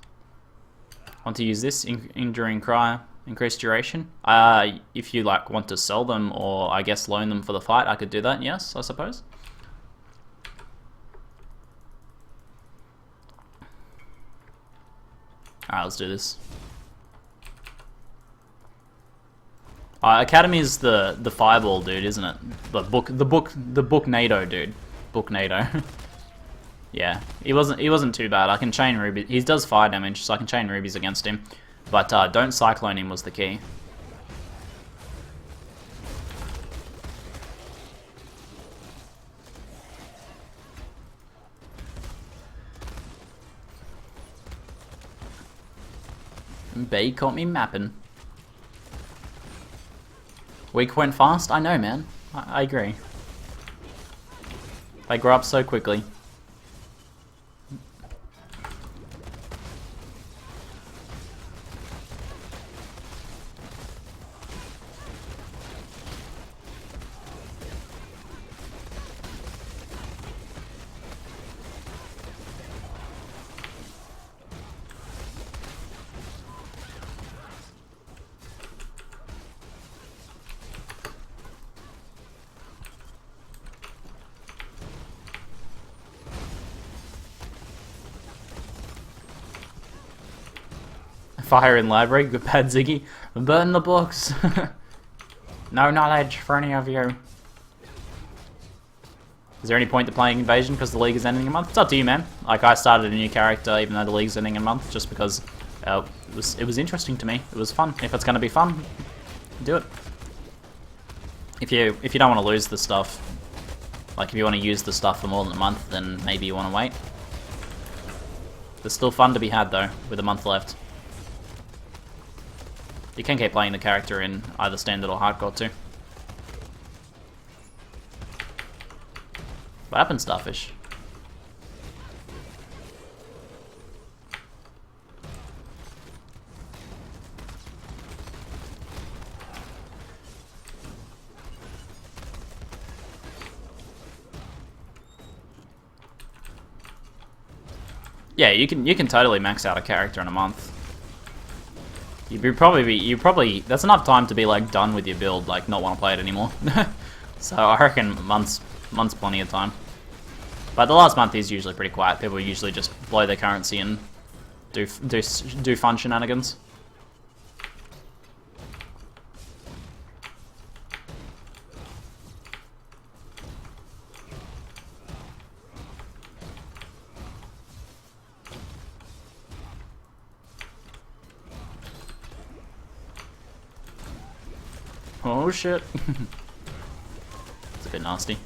Want to use this? Enduring Cry, increased duration? If you like want to sell them or I guess loan them for the fight, I could do that, yes, I suppose. Alright, let's do this. Academy is the fireball dude, isn't it? The book NATO dude. Book NATO. Yeah, he wasn't too bad. I can chain rubies. He does fire damage, so I can chain rubies against him. But don't cyclone him was the key. B caught me mapping. Week went fast? I know, man. I agree. They grow up so quickly. Fire in library, good bad Ziggy. Burn the books. No knowledge for any of you. Is there any point to playing Invasion because the league is ending in a month? It's up to you, man. Like, I started a new character even though the league's ending in a month just because it was interesting to me. It was fun. If it's going to be fun, do it. If you don't want to lose the stuff, like if you want to use the stuff for more than a month, then maybe you want to wait. There's still fun to be had though, with a month left. You can keep playing the character in either standard or hardcore too. What happened, Starfish? Yeah, you can totally max out a character in a month. You'd probably that's enough time to be like done with your build, like not want to play it anymore. So I reckon months plenty of time. But the last month is usually pretty quiet. People usually just blow their currency and do fun shenanigans. Oh shit. It's a bit nasty.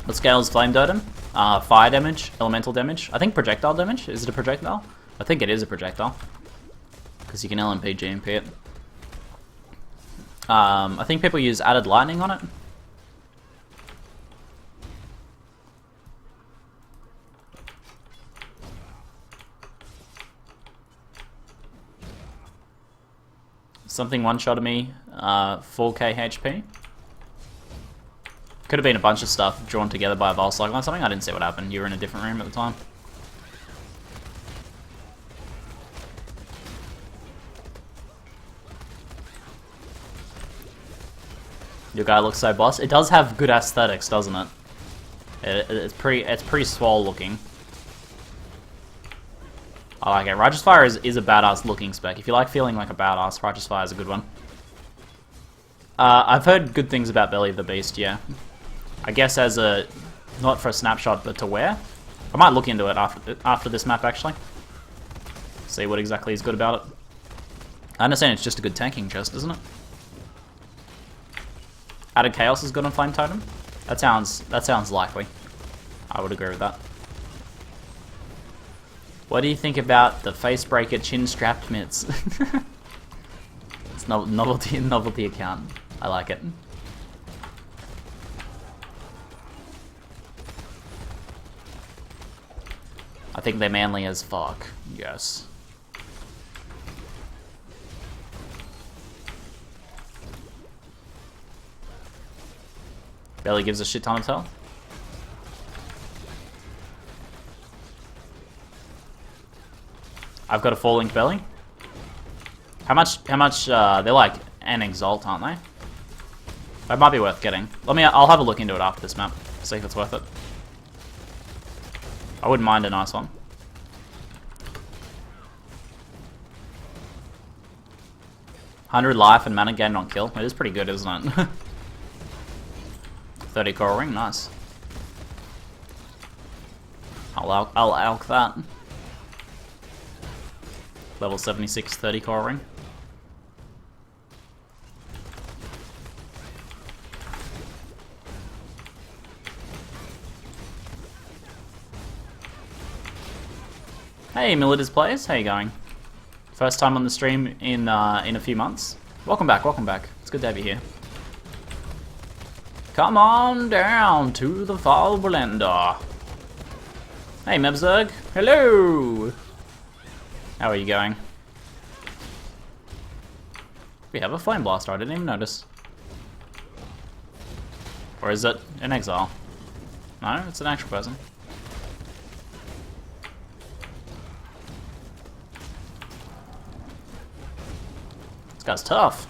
What scale is Flame Totem? Fire damage, elemental damage. I think projectile damage. Is it a projectile? I think it is a projectile. Because you can LMP, GMP it. I think people use added lightning on it. Something one-shotted me, 4k HP. Could have been a bunch of stuff drawn together by a Vol Cycle or something. I didn't see what happened. You were in a different room at the time. Your guy looks so boss. It does have good aesthetics, doesn't it? It's pretty swole looking. I like it. Righteous Fire is a badass looking spec. If you like feeling like a badass, Righteous Fire is a good one. I've heard good things about Belly of the Beast, yeah. I guess as a, not for a snapshot, but to wear. I might look into it after this map, actually. See what exactly is good about it. I understand it's just a good tanking chest, isn't it? Added Chaos is good on Flame Totem? That sounds likely. I would agree with that. What do you think about the Facebreaker chin strapped mitts? It's novelty account. I like it. think they're manly as fuck. Yes. Barely gives a shit ton of health. I've got a falling belly. How much, they're like an exalt, aren't they? That might be worth getting. I'll have a look into it after this map, see if it's worth it. I wouldn't mind a nice one. $100 life and mana gained on kill. It is pretty good, isn't it? 30 coral ring, nice. I'll alk that. Level 76, 30 coral ring. Hey, Militars Players, how you going? First time on the stream in a few months. Welcome back, welcome back. It's good to have you here. Come on down to the Fall Blender. Hey, Mebzerg. Hello. How are you going? We have a Flame Blaster, I didn't even notice. Or is it an exile? No, it's an actual person. This guy's tough.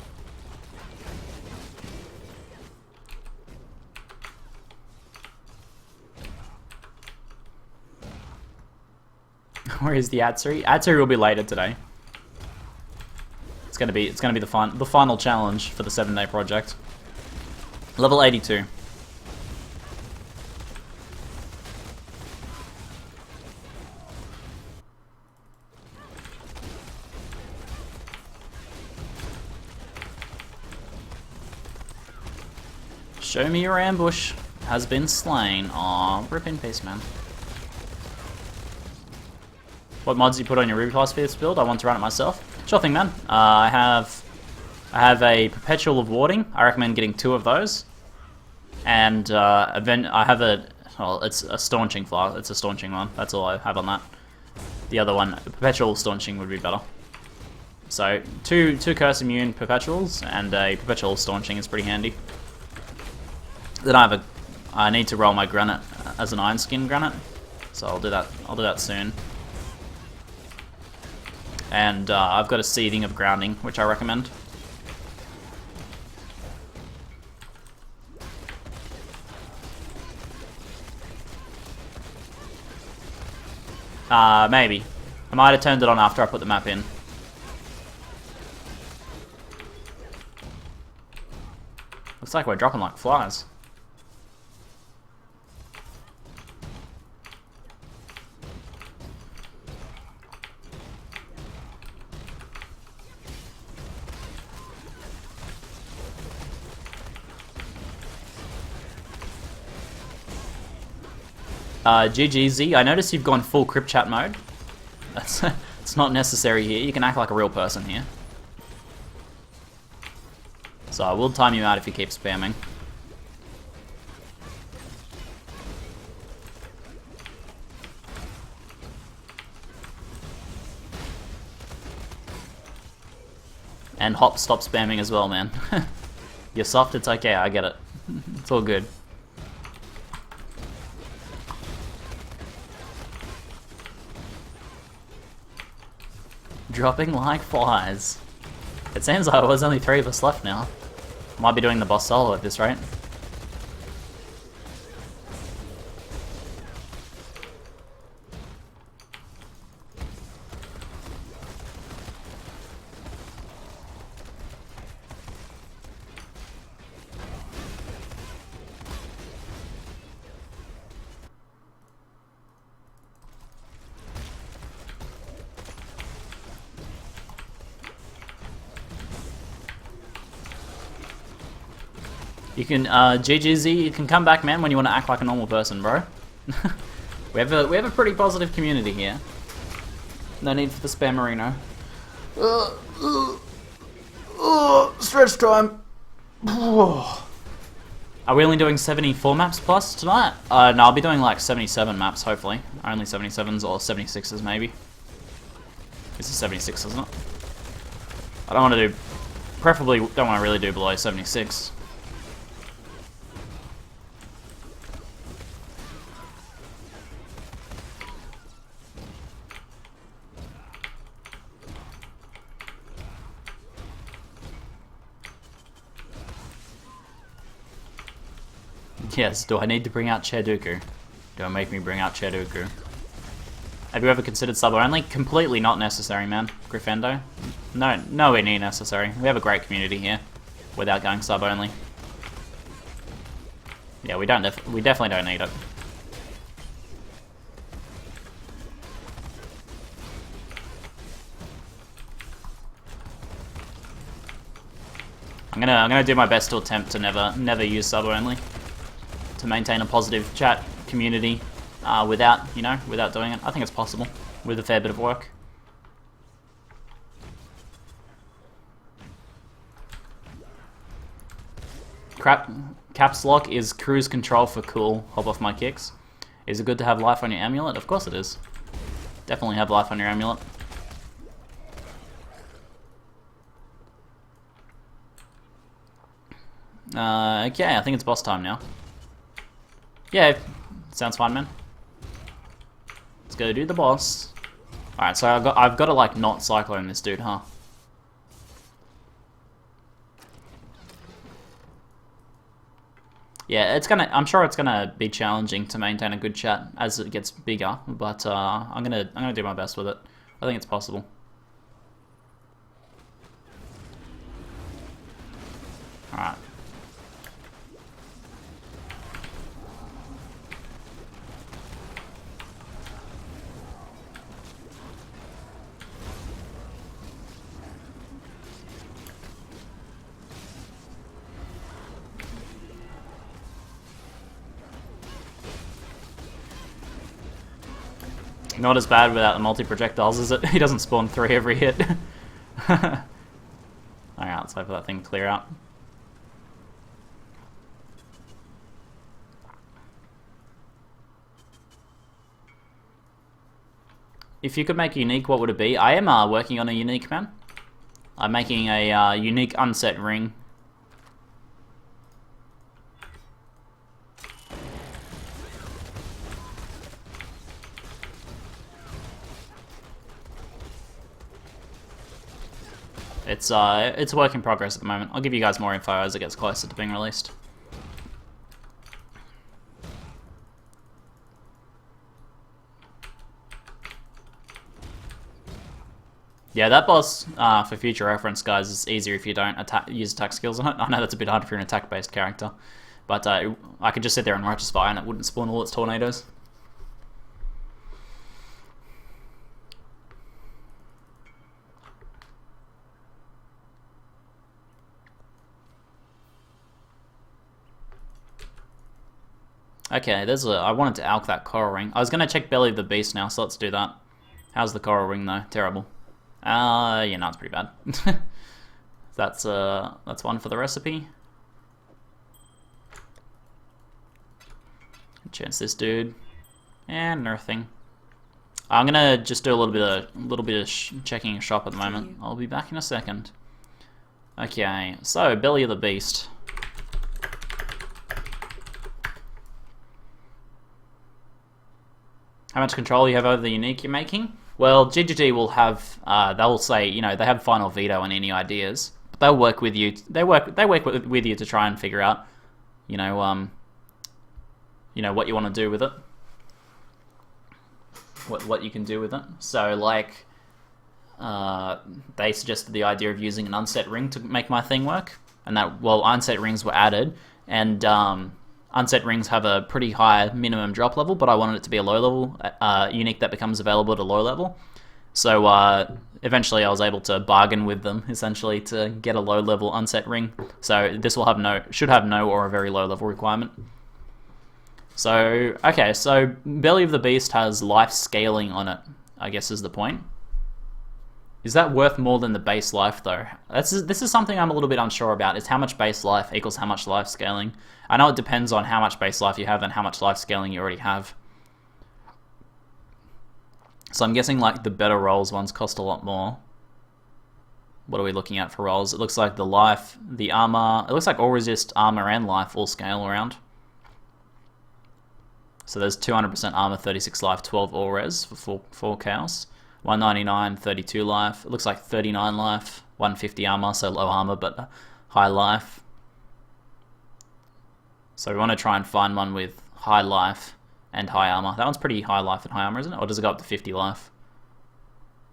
Where is the Atziri? Atziri will be later today. It's gonna be the final challenge for the 7-day project. Level 82. Show me your ambush. Has been slain. Aw, rip in peace, man. What mods do you put on your Ruby class for this build? I want to run it myself. Sure thing, man. I have a Perpetual of Warding. I recommend getting 2 of those. And I have it's a Staunching flask. It's a Staunching one. That's all I have on that. The other one, Perpetual Staunching, would be better. So 2 Curse Immune Perpetuals and a Perpetual Staunching is pretty handy. Then I need to roll my Granite as an Iron Skin Granite, so I'll do that soon. And I've got a Seething of Grounding, which I recommend. Maybe. I might have turned it on after I put the map in. Looks like we're dropping like flies. GGZ, I noticed you've gone full crypt chat mode. That's it's not necessary here. You can act like a real person here. So I will time you out if you keep spamming. And Hop, stop spamming as well, man. You're soft, it's okay, I get it. It's all good. Dropping like flies. It seems like there's only 3 of us left now. Might be doing the boss solo at this rate. You can, GGZ, you can come back, man, when you want to act like a normal person, bro. we have a pretty positive community here. No need for the spammerino. Stretch time. Are we only doing 74 maps plus tonight? No, I'll be doing like 77 maps, hopefully. Only 77s or 76s, maybe. This is 76, isn't it? I don't want to do... Preferably, don't want to really do below 76. Yes, do I need to bring out Cheduku? Don't make me bring out Cheduku. Have you ever considered sub only? Completely not necessary, man. Griffendo? No, nowhere near necessary. We have a great community here without going sub only. Yeah, we definitely don't need it. I'm gonna do my best to attempt to never use sub only, to maintain a positive chat community without doing it. I think it's possible with a fair bit of work. Caps lock is cruise control for cool. Hop off my kicks. Is it good to have life on your amulet? Of course it is. Definitely have life on your amulet. Okay, I think it's boss time now. Yeah, sounds fine, man. Let's go do the boss. Alright, so I've got to like not cyclone this dude, huh? Yeah, I'm sure it's gonna be challenging to maintain a good chat as it gets bigger, but I'm gonna do my best with it. I think it's possible. Alright. Not as bad without the multi-projectiles, is it? He doesn't spawn 3 every hit. Alright, let's wait for that thing to clear out. If you could make a unique, what would it be? I am working on a unique, man. I'm making a unique unset ring. It's a work in progress at the moment. I'll give you guys more info as it gets closer to being released. Yeah, that boss, for future reference, guys, is easier if you don't use attack skills on it. I know that's a bit hard if you're an attack-based character, but I could just sit there and Righteous Fire and it wouldn't spawn all its tornadoes. Okay, I wanted to alch that coral ring. I was going to check Belly of the Beast now, so let's do that. How's the coral ring, though? Terrible. Yeah, no, it's pretty bad. That's one for the recipe. Chance this dude. And nothing. I'm going to just do a little bit of checking shop at the moment. I'll be back in a second. Okay, so Belly of the Beast. How much control you have over the unique you're making? Well, GGG will have, they'll say, they have final veto on any ideas. But they'll work with you. They work with you to try and figure out, what you want to do with it. What you can do with it. So, like, they suggested the idea of using an unset ring to make my thing work. And that, well, unset rings were added. And, unset rings have a pretty high minimum drop level, but I wanted it to be a low level unique that becomes available at a low level. So eventually I was able to bargain with them, essentially, to get a low level unset ring. So this should have no or a very low level requirement. So, okay, so Belly of the Beast has life scaling on it, I guess is the point. Is that worth more than the base life, though? This is something I'm a little bit unsure about, is how much base life equals how much life scaling. I know it depends on how much base life you have and how much life scaling you already have. So I'm guessing like the better rolls ones cost a lot more. What are we looking at for rolls? It looks like the life, the armor, it looks like all resist, armor, and life all scale around. So there's 200% armor, 36 life, 12 all res for 4 chaos. 199, 32 life. It looks like 39 life, 150 armor, so low armor but high life. So we want to try and find one with high life and high armor. That one's pretty high life and high armor, isn't it? Or does it go up to 50 life?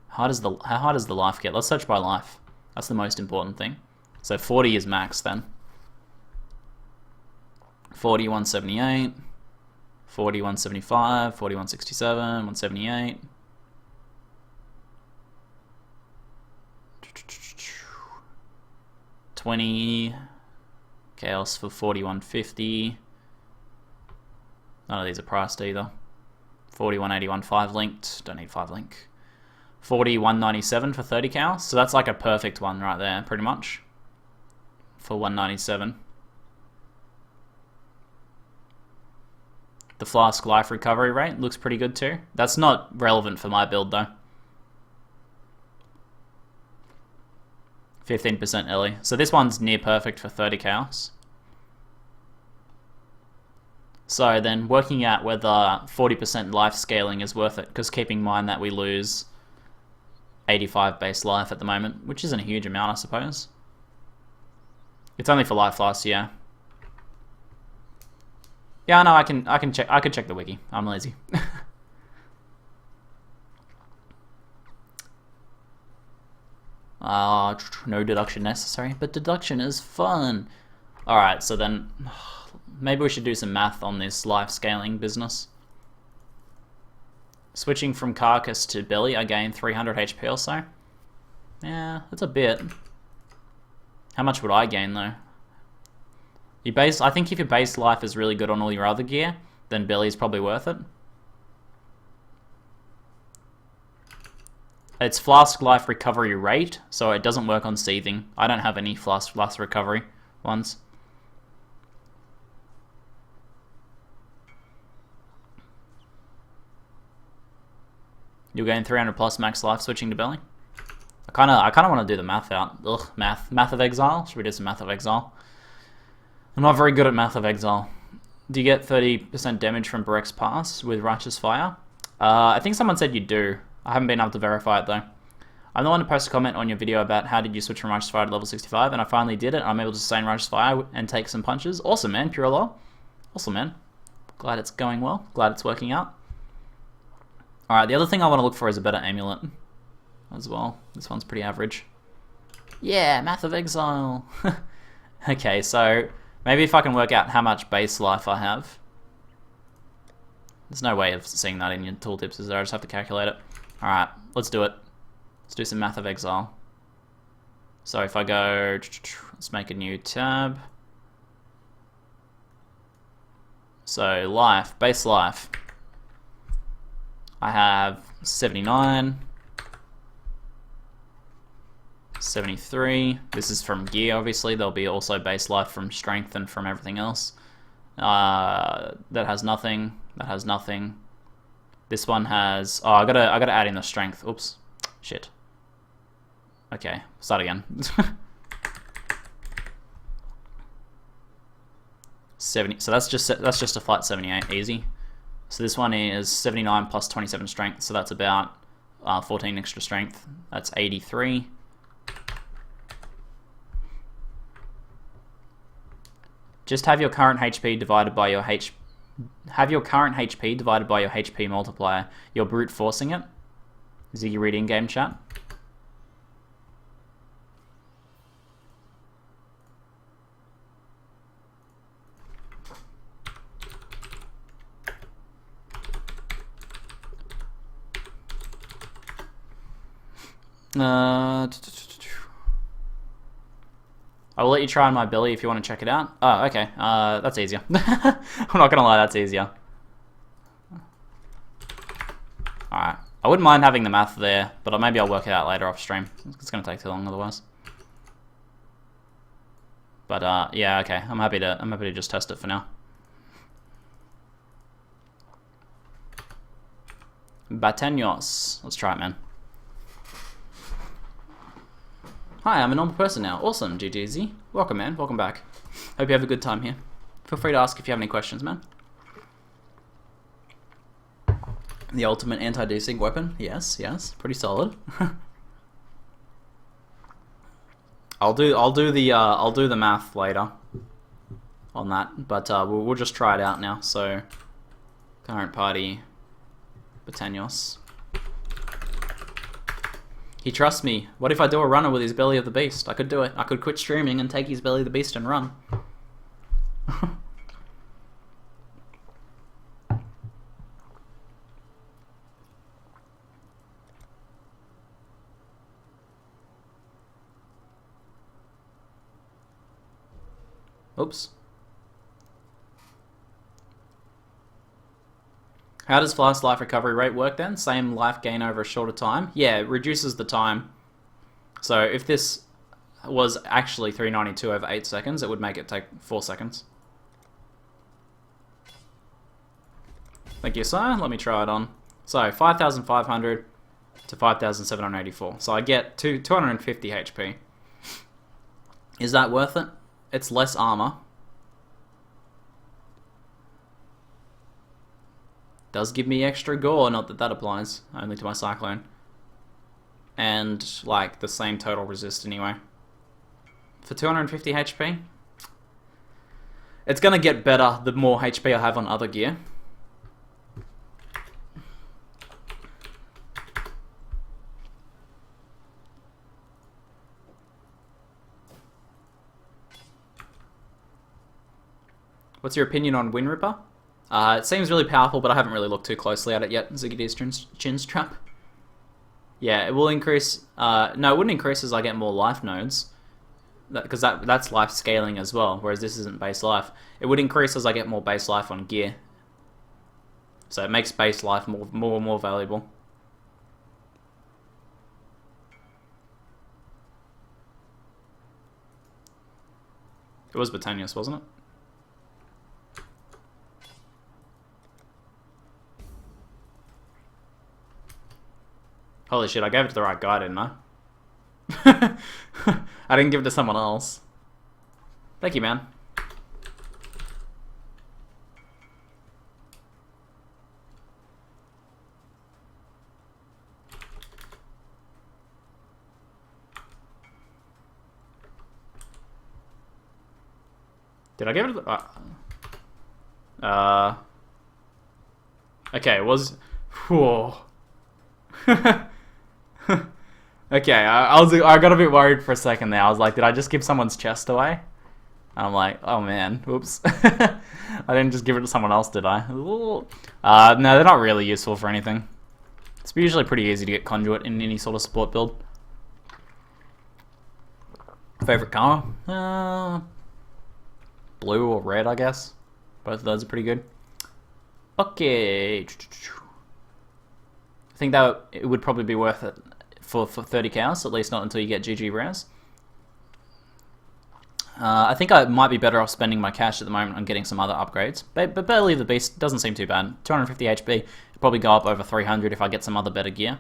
How high does the life get? Let's search by life. That's the most important thing. So 40 is max then. 40, 178. 40, 175. 40, 167. 178. 20 chaos for 4150. None of these are priced either. 4181 5 linked. Don't need 5 link. 4197 for 30 chaos. So that's like a perfect one right there, pretty much. For 197. The flask life recovery rate looks pretty good too. That's not relevant for my build though. 15% Ellie. So this one's near perfect for 30 chaos. So then working out whether 40% life scaling is worth it, because keeping in mind that we lose 85 base life at the moment, which isn't a huge amount, I suppose. It's only for life loss, yeah. Yeah, no, I can check the wiki. I'm lazy. No deduction necessary, but deduction is fun. Alright, so then maybe we should do some math on this life scaling business. Switching from carcass to belly, I gain 300 HP or so. Yeah, that's a bit. How much would I gain though? I think if your base life is really good on all your other gear, then belly is probably worth it. It's flask life recovery rate, so it doesn't work on seething. I don't have any flask recovery ones. You'll gain 300 plus max life switching to belly. I kind of want to do the math out. Ugh, math of exile. Should we do some math of exile? I'm not very good at math of exile. Do you get 30% damage from Barek's Pass with Righteous Fire? I think someone said you do. I haven't been able to verify it though. I'm the one to post a comment on your video about how did you switch from Righteous Fire to level 65, and I finally did it. I'm able to sustain Righteous Fire and take some punches. Awesome, man. Pure lore. Awesome, man. Glad it's going well. Glad it's working out. Alright, the other thing I want to look for is a better amulet as well. This one's pretty average. Yeah, Math of Exile. Okay, so maybe if I can work out how much base life I have. There's no way of seeing that in your tooltips, is there? I just have to calculate it. Alright, let's do it. Let's do some Math of Exile. So if I go, let's make a new tab. So life, base life. I have 79, 73. This is from gear, obviously. There'll be also base life from strength and from everything else. That has nothing. That has nothing. This one has. Oh, I gotta add in the strength. Oops, shit. Okay, start again. 70. So that's just a flat 78, easy. So this one is 79 plus 27 strength, so that's about 14 extra strength. That's 83. Just have your current HP divided by your HP multiplier. You're brute forcing it. Ziggy read in-game chat. I will let you try on my belly if you want to check it out. Oh, okay. That's easier. I'm not gonna lie, that's easier. Alright. I wouldn't mind having the math there, but maybe I'll work it out later off stream. It's going to take too long otherwise. But yeah, okay. I'm happy to just test it for now. Bateños. Let's try it, man. Hi, I'm a normal person now. Awesome, GGZ. Welcome, man. Welcome back. Hope you have a good time here. Feel free to ask if you have any questions, man. The ultimate anti-desync weapon. Yes, yes. Pretty solid. I'll do the math later on that, but we'll just try it out now. So, current party, Bateños. He trusts me. What if I do a runner with his Belly of the Beast? I could do it. I could quit streaming and take his Belly of the Beast and run. Oops. How does fast life recovery rate work then? Same life gain over a shorter time? Yeah, it reduces the time. So if this was actually 392 over 8 seconds, it would make it take 4 seconds. Thank you, sir. Let me try it on. So 5,500 to 5,784. So I get 250 HP. Is that worth it? It's less armor. Does give me extra gore, not that that applies, only to my Cyclone. And, like, the same total resist anyway. For 250 HP, it's gonna get better the more HP I have on other gear. What's your opinion on Wind Ripper? It seems really powerful, but I haven't really looked too closely at it yet. Ziggy's Chin's Trap. Yeah, it will increase... no, it wouldn't increase as I get more life nodes. Because that's life scaling as well, whereas this isn't base life. It would increase as I get more base life on gear. So it makes base life more valuable. It was Bateños, wasn't it? Holy shit, I gave it to the right guy, didn't I? I didn't give it to someone else. Thank you, man. Did I give it to the... Okay, it was... Whoa. Okay, I got a bit worried for a second there. I was like, did I just give someone's chest away? And I'm like, oh man, whoops. I didn't just give it to someone else, did I? No, they're not really useful for anything. It's usually pretty easy to get conduit in any sort of support build. Favorite color? Blue or red, I guess. Both of those are pretty good. Okay. I think that it would probably be worth it for 30 cows, at least not until you get GG rares. I think I might be better off spending my cash at the moment on getting some other upgrades. But Belly of the Beast doesn't seem too bad. 250 HP, it'll probably go up over 300 if I get some other better gear.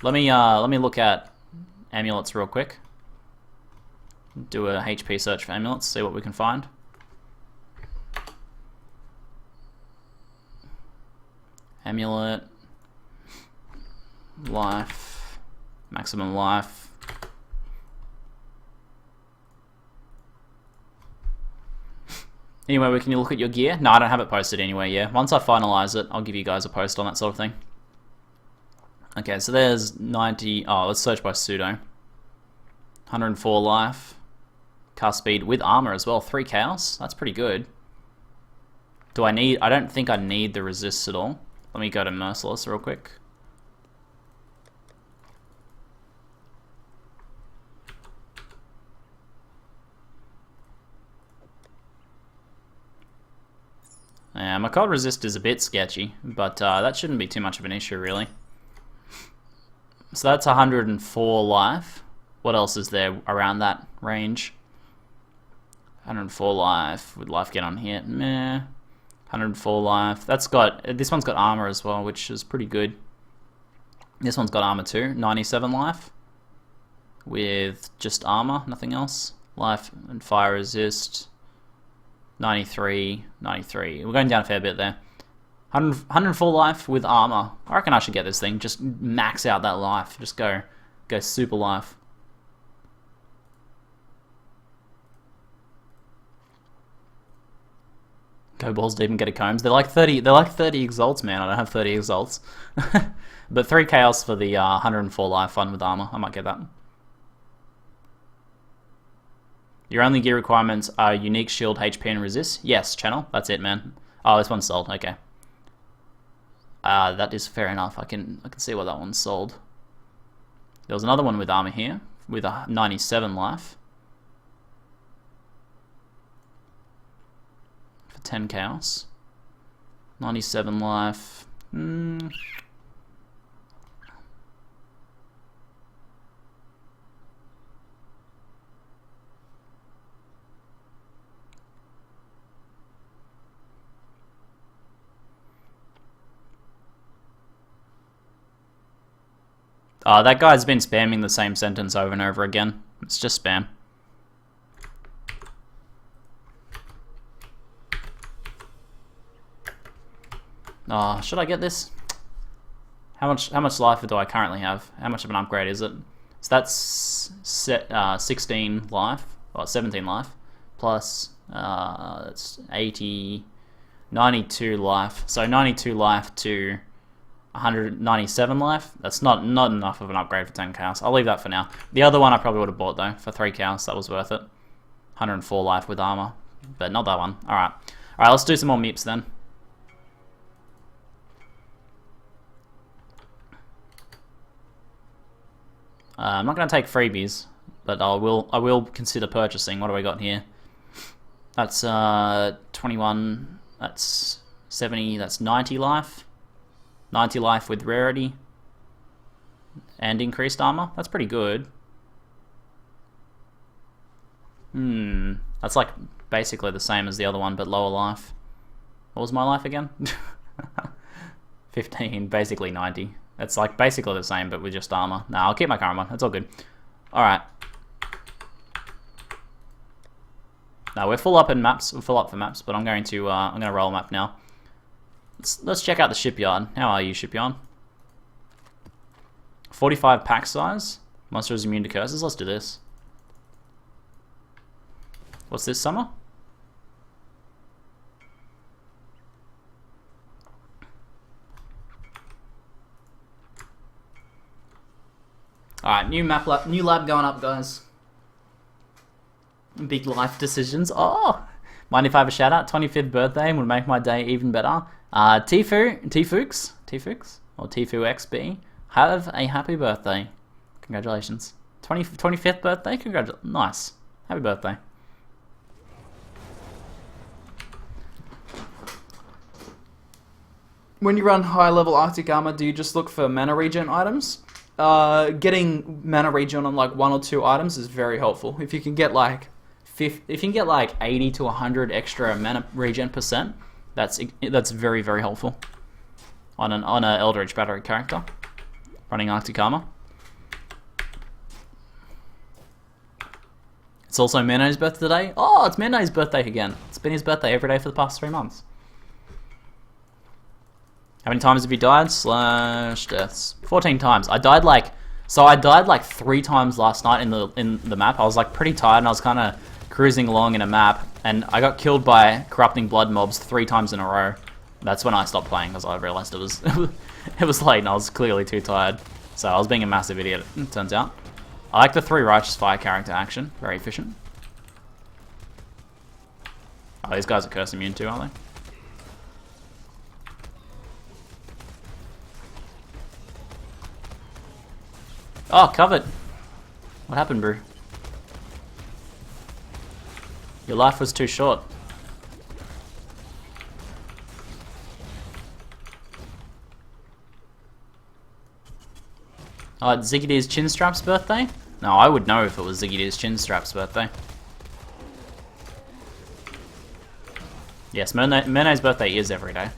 Let me look at amulets real quick. Do a HP search for amulets, see what we can find. Amulet, life, maximum life. Anyway, can you look at your gear? No, I don't have it posted anywhere, yeah. Once I finalize it, I'll give you guys a post on that sort of thing. Okay, so there's 90... Oh, let's search by pseudo. 104 life. Cast speed with armor as well. 3 cows. That's pretty good. Do I need... I don't think I need the resist at all. Let me go to Merciless real quick. Yeah, my cold resist is a bit sketchy, but that shouldn't be too much of an issue, really. So that's 104 life. What else is there around that range? 104 life. Would life get on here? Meh. 104 life. That's got... This one's got armor as well, which is pretty good. This one's got armor too. 97 life. With just armor, nothing else. Life and fire resist. 93. 93. We're going down a fair bit there. 104 life with armor. I reckon I should get this thing. Just max out that life. Just go super life. Go balls deep and get a combs. They're like 30. They're like 30 exalts, man. I don't have 30 exalts, but 3 chaos for the 104 life one with armor. I might get that. Your only gear requirements are unique shield, HP, and resist. Yes, channel. That's it, man. Oh, this one's sold. Okay. That is fair enough. I can see why that one's sold. There was another one with armor here with a 97 life. 10 chaos. 97 life. That guy's been spamming the same sentence over and over again. It's just spam. Oh, should I get this? How much life do I currently have? How much of an upgrade is it? So that's 16 life, or 17 life, plus that's 80, 92 life. So 92 life to 197 life. That's not enough of an upgrade for 10 chaos. I'll leave that for now. The other one I probably would have bought though for 3 chaos. That was worth it. 104 life with armor, but not that one. All right, let's do some more meeps then. I'm not going to take freebies, but I will consider purchasing. What do I got here? That's 21. That's 70. That's 90 life. 90 life with rarity and increased armor. That's pretty good. That's like basically the same as the other one, but lower life. What was my life again? 15. Basically 90. It's like basically the same, but with just armor. Nah, I'll keep my current one. It's all good. All right. Now we're full up in maps. We're full up for maps, but I'm going to roll a map now. Let's check out the shipyard. How are you, shipyard? 45 pack size. Monster is immune to curses. Let's do this. What's this, summer? Alright, new lab going up, guys. Big life decisions. Oh! Mind if I have a shout out? 25th birthday would make my day even better. Tfooks, or Tfooxb, have a happy birthday. Congratulations. 25th birthday? Congratulations. Nice. Happy birthday. When you run high level Arctic armor, do you just look for mana regen items? Getting mana regen on like 1 or 2 items is very helpful. If you can get like 80 to 100 extra mana regen percent, that's very, very helpful on a Eldritch Battery character running Arctic armor. It's also Menno's birthday today. Oh, it's Menno's birthday again. It's been his birthday every day for the past 3 months. How many times have you died? / deaths. 14 times. I died like 3 times last night in the map. I was like pretty tired and I was kind of cruising along in a map and I got killed by corrupting blood mobs 3 times in a row. That's when I stopped playing because I realized it was late and I was clearly too tired. So I was being a massive idiot, it turns out. I like the 3 Righteous Fire character action. Very efficient. Oh, these guys are curse immune too, aren't they? Oh, covered. What happened, bro? Your life was too short. Ziggy D's Chinstrap's birthday? No, I would know if it was Ziggy D's Chinstrap's birthday. Yes, Merne's birthday is every day.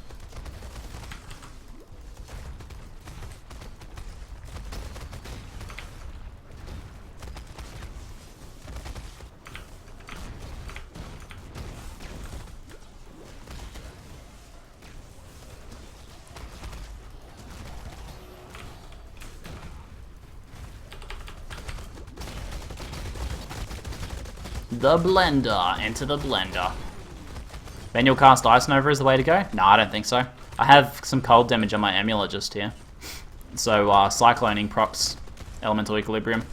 The blender. Enter the blender. Then you'll cast Ice Nova is the way to go? No, I don't think so. I have some cold damage on my amulet just here. So, Cycloning procs Elemental Equilibrium.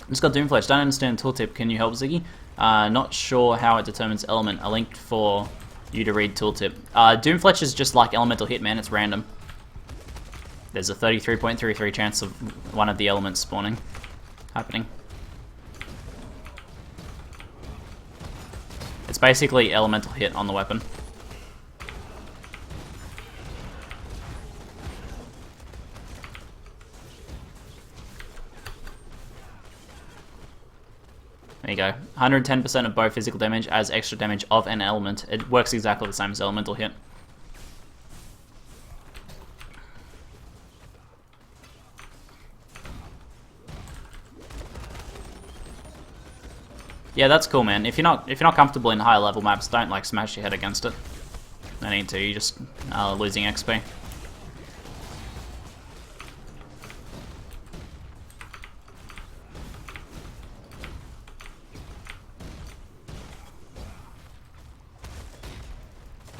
Just got Doomfletch. Don't understand tooltip. Can you help, Ziggy? Not sure how it determines element. A link for you to read tooltip. Doomfletch is just like Elemental Hit, man. It's random. There's a 33.33 chance of one of the elements spawning. Happening. It's basically Elemental Hit on the weapon. There you go. 110% of both physical damage as extra damage of an element. It works exactly the same as Elemental Hit. Yeah, that's cool, man. If you're not comfortable in higher level maps, don't like smash your head against it. No need to. You're just losing XP.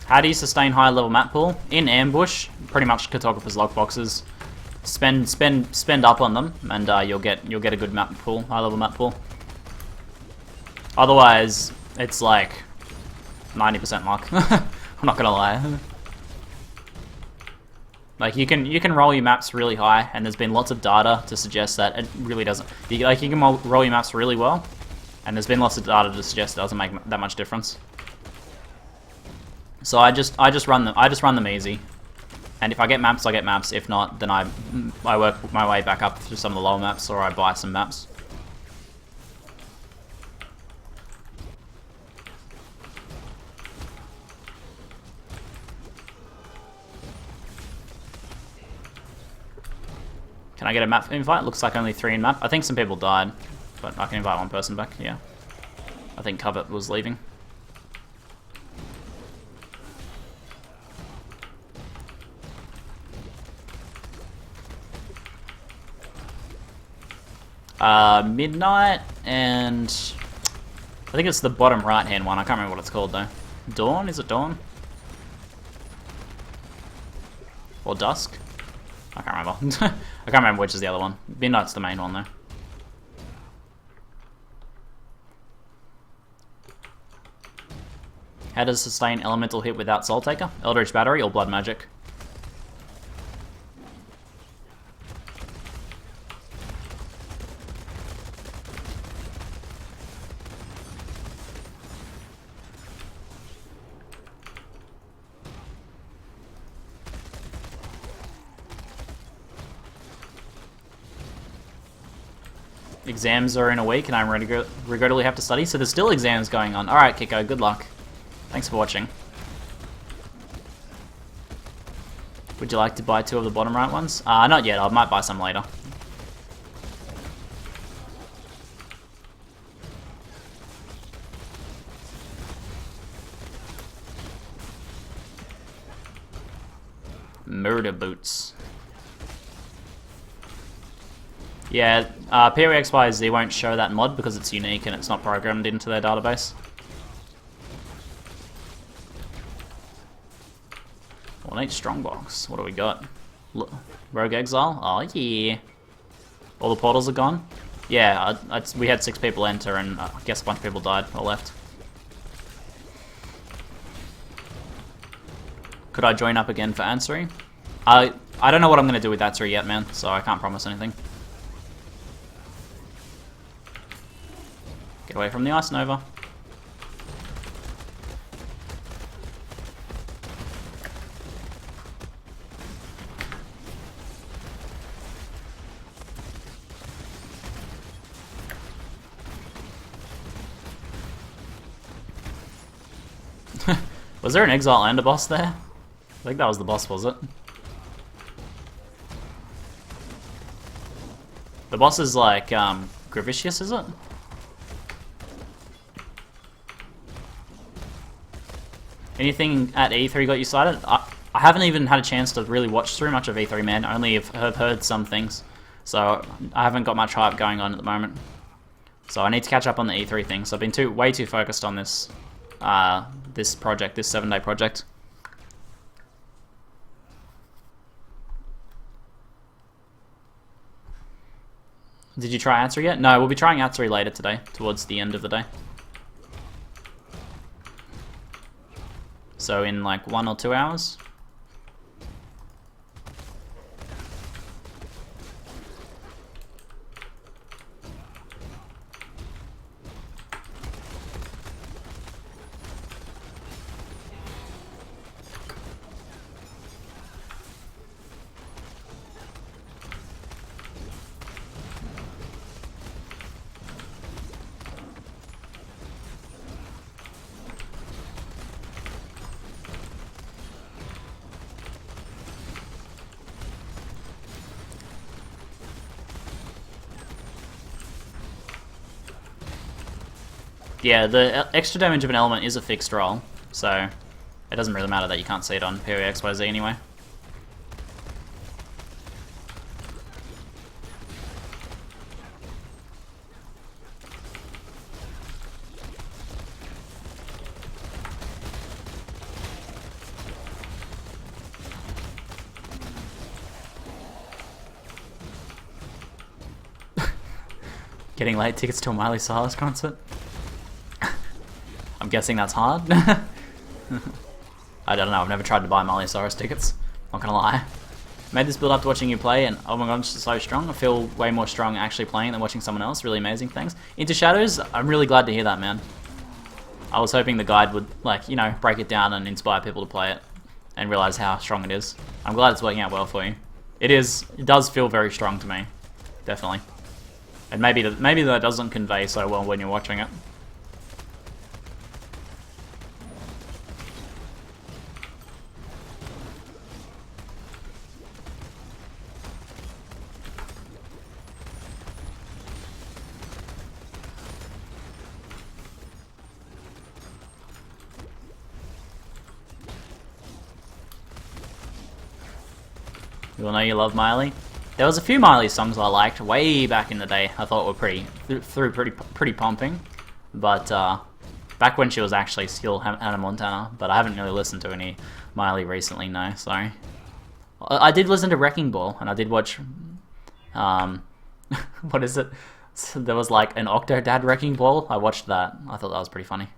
How do you sustain higher level map pool? In ambush, pretty much cartographer's lockboxes. Spend up on them, and you'll get a good map pool, high level map pool. Otherwise, it's like 90% luck. I'm not gonna lie. Like you can roll your maps really high, and there's been lots of data to suggest that it really doesn't. You can roll your maps really well, and there's been lots of data to suggest it doesn't make that much difference. So I just run them easy, and if I get maps, I get maps. If not, then I work my way back up through some of the lower maps, or I buy some maps. Can I get a map invite? Looks like only 3 in map. I think some people died, but I can invite one person back, yeah. I think Covet was leaving. Midnight, and I think it's the bottom right hand one. I can't remember what it's called though. Dawn? Is it Dawn? Or Dusk? I can't remember. I can't remember which is the other one. Midnight's the main one though. How does sustain elemental hit without Soul Taker? Eldritch Battery or Blood Magic? Exams are in a week and I regrettably have to study, so there's still exams going on. Alright, Kiko, good luck. Thanks for watching. Would you like to buy 2 of the bottom right ones? Not yet, I might buy some later. Murder boots. Yeah, POEXYZ won't show that mod because it's unique and it's not programmed into their database. Ornate Strongbox. What do we got? Rogue Exile? Oh yeah. All the portals are gone? Yeah, we had 6 people enter and I guess a bunch of people died or left. Could I join up again for Atziri? I don't know what I'm going to do with Atziri yet, man, so I can't promise anything. Get away from the Ice Nova. Was there an Exile and a boss there? I think that was the boss, was it? The boss is like, Gravicious, is it? Anything at E3 got you excited? I haven't even had a chance to really watch through much of E3, man. I only have heard some things. So I haven't got much hype going on at the moment. So I need to catch up on the E3 things. I've been way too focused on this this project, this 7-day project. Did you try Atziri yet? No, we'll be trying Atziri later today, towards the end of the day. So in like 1 or 2 hours. Yeah, the extra damage of an element is a fixed roll, so it doesn't really matter that you can't see it on PoEXYZ anyway. Getting late tickets to a Miley Cyrus concert? I'm guessing that's hard. I don't know, I've never tried to buy Miley Cyrus tickets, not gonna lie. Made this build up to watching you play and oh my god, it's just so strong. I feel way more strong actually playing than watching someone else. Really amazing, thanks. Into Shadows, I'm really glad to hear that, man. I was hoping the guide would, like, you know, break it down and inspire people to play it and realize how strong it is. I'm glad it's working out well for you. It does feel very strong to me, definitely. And maybe that doesn't convey so well when you're watching it. You all know you love Miley. There was a few Miley songs I liked way back in the day. I thought were pretty pumping, but back when she was actually still Hannah Montana. But I haven't really listened to any Miley recently. No, sorry. I did listen to Wrecking Ball, and I did watch. What is it? There was like an Octodad Wrecking Ball. I watched that. I thought that was pretty funny.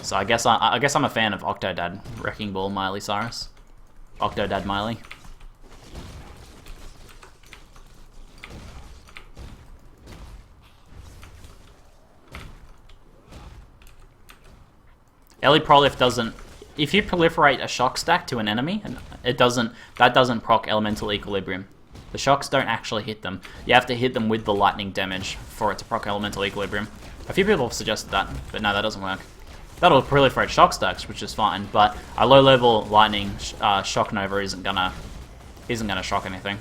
So I guess I'm a fan of Octodad Wrecking Ball Miley Cyrus. Octodad Miley. Ellie Prolif doesn't. If you proliferate a shock stack to an enemy, and that doesn't proc elemental equilibrium. The shocks don't actually hit them. You have to hit them with the lightning damage for it to proc elemental equilibrium. A few people have suggested that, but no, that doesn't work. That'll proliferate shock stacks, which is fine, but a low-level lightning shock nova isn't gonna shock anything.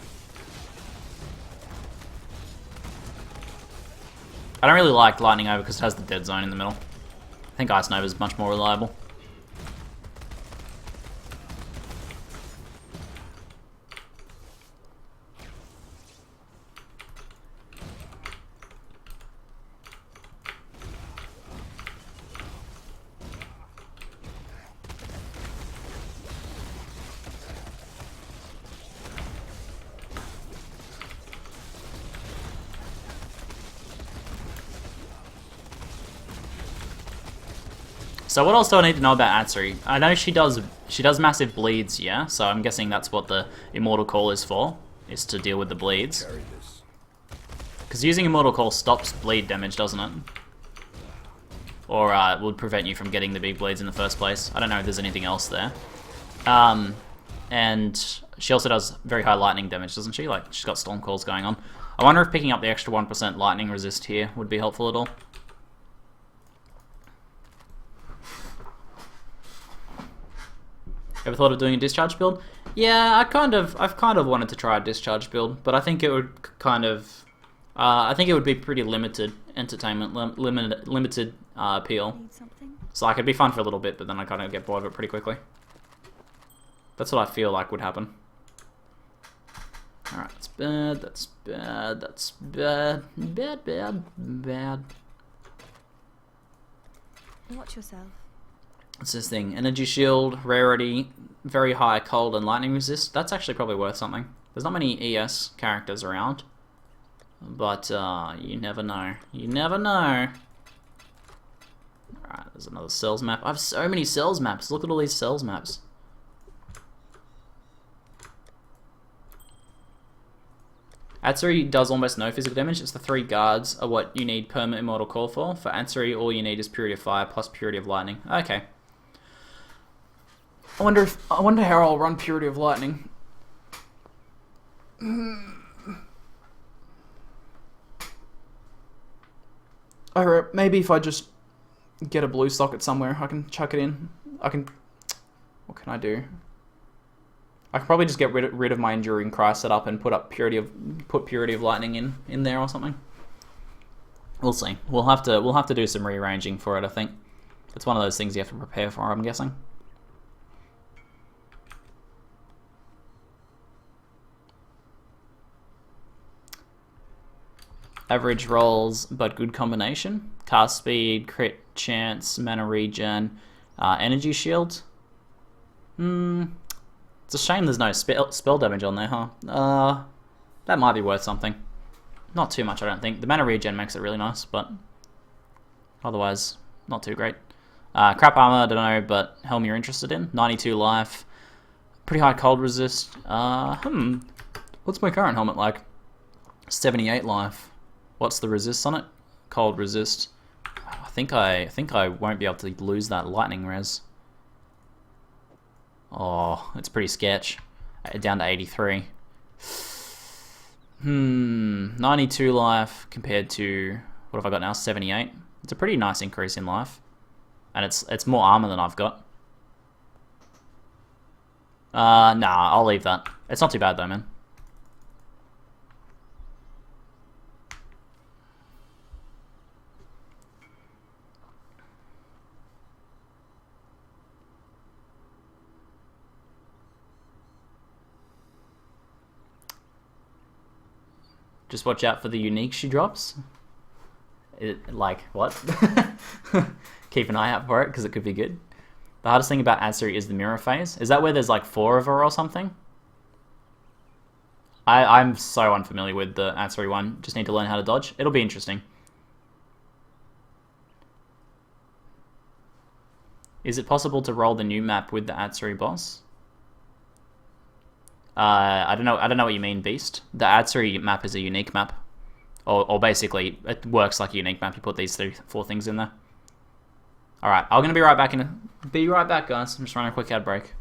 I don't really like lightning over because it has the dead zone in the middle. I think ice nova is much more reliable. So what else do I need to know about Atziri? I know she does massive bleeds, yeah? So I'm guessing that's what the Immortal Call is for, is to deal with the bleeds. Because using Immortal Call stops bleed damage, doesn't it? Or it would prevent you from getting the big bleeds in the first place. I don't know if there's anything else there. And she also does very high lightning damage, doesn't she? Like, she's got Storm Calls going on. I wonder if picking up the extra 1% lightning resist here would be helpful at all. Ever thought of doing a discharge build? Yeah, I've kind of wanted to try a discharge build, but I think it would kind of, I think it would be pretty limited entertainment, limited appeal. Need something? So like it'd be fun for a little bit, but then I kind of get bored of it pretty quickly. That's what I feel like would happen. Alright, that's bad, that's bad, that's bad, bad. Watch yourself. What's this thing? Energy shield, rarity, very high cold and lightning resist. That's actually probably worth something. There's not many ES characters around. But you never know. You never know. Alright, there's another cells map. I have so many cells maps. Look at all these cells maps. Atziri does almost no physical damage. It's the 3 guards are what you need permanent immortal core for. For Atziri, all you need is purity of fire plus purity of lightning. Okay. I wonder how I'll run purity of lightning. Alright, maybe if I just get a blue socket somewhere, I can chuck it in. What can I do? I can probably just get rid of my enduring cry setup and put purity of lightning in there or something. We'll see. We'll have to do some rearranging for it. I think it's one of those things you have to prepare for. I'm guessing. Average rolls, but good combination. Cast speed, crit chance, mana regen, energy shield. It's a shame there's no spell damage on there, huh? That might be worth something. Not too much, I don't think. The mana regen makes it really nice, but otherwise, not too great. Crap armor, I don't know, but helm you're interested in. 92 life. Pretty high cold resist. What's my current helmet like? 78 life. What's the resist on it? Cold resist. I think I won't be able to lose that lightning res. Oh, it's pretty sketch. Down to 83. 92 life compared to, what have I got now? 78. It's a pretty nice increase in life. And it's more armor than I've got. Nah, I'll leave that. It's not too bad though, man. Just watch out for the unique she drops. Like, what? Keep an eye out for it, because it could be good. The hardest thing about Atziri is the mirror phase. Is that where there's like 4 of her or something? I'm so unfamiliar with the Atziri one. Just need to learn how to dodge. It'll be interesting. Is it possible to roll the new map with the Atziri boss? I don't know what you mean, Beast. The Atziri map is a unique map. Or basically, it works like a unique map. You put these 4 things in there. Alright, I'm gonna be right back Be right back, guys. I'm just running a quick ad break.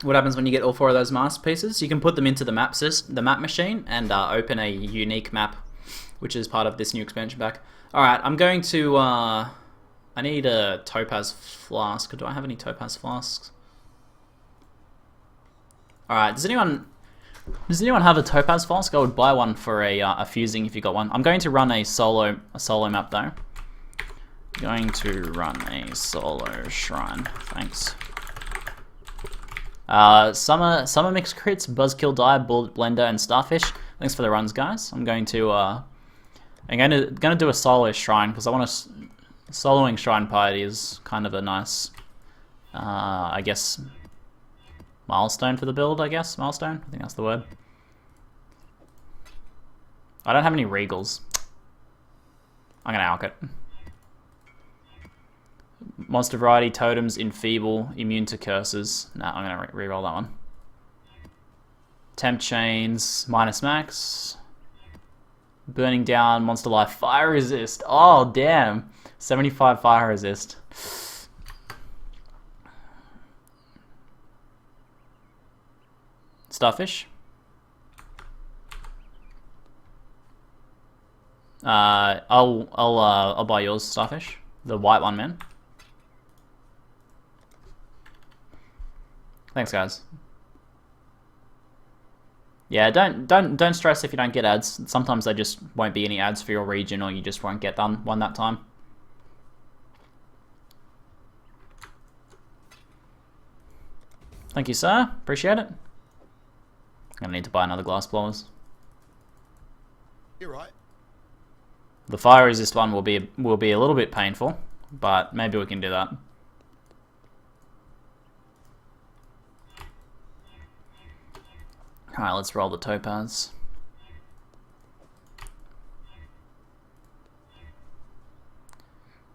what happens when you get all 4 of those masterpieces? You can put them into the map machine and open a unique map, which is part of this new expansion pack. Alright, I'm going to... I need a topaz flask. Do I have any topaz flasks? Alright, does anyone have a topaz flask? I would buy one for a fusing if you got one. I'm going to run a solo map though. Going to run a solo shrine. Thanks. Summer mix crits, buzzkill die, bullet blender, and starfish. Thanks for the runs, guys. I'm going to do a solo shrine because I want to. Soloing shrine party is kind of a nice, I guess, milestone for the build. Milestone. I think that's the word. I don't have any regals. I'm gonna alk it. Monster variety, totems, enfeeble, immune to curses. Nah, I'm gonna reroll that one. Temp chains, minus max. Burning down, monster life, fire resist. Oh, damn. 75 fire resist. Starfish. I'll buy yours, Starfish. The white one, man. Thanks, guys. Yeah, don't stress if you don't get ads. Sometimes there just won't be any ads for your region, or you just won't get one that time. Thank you, sir. Appreciate it. I'm gonna need to buy another glass blowers. You're right. The fire resist one will be a little bit painful, but maybe we can do that. Alright, let's roll the topaz.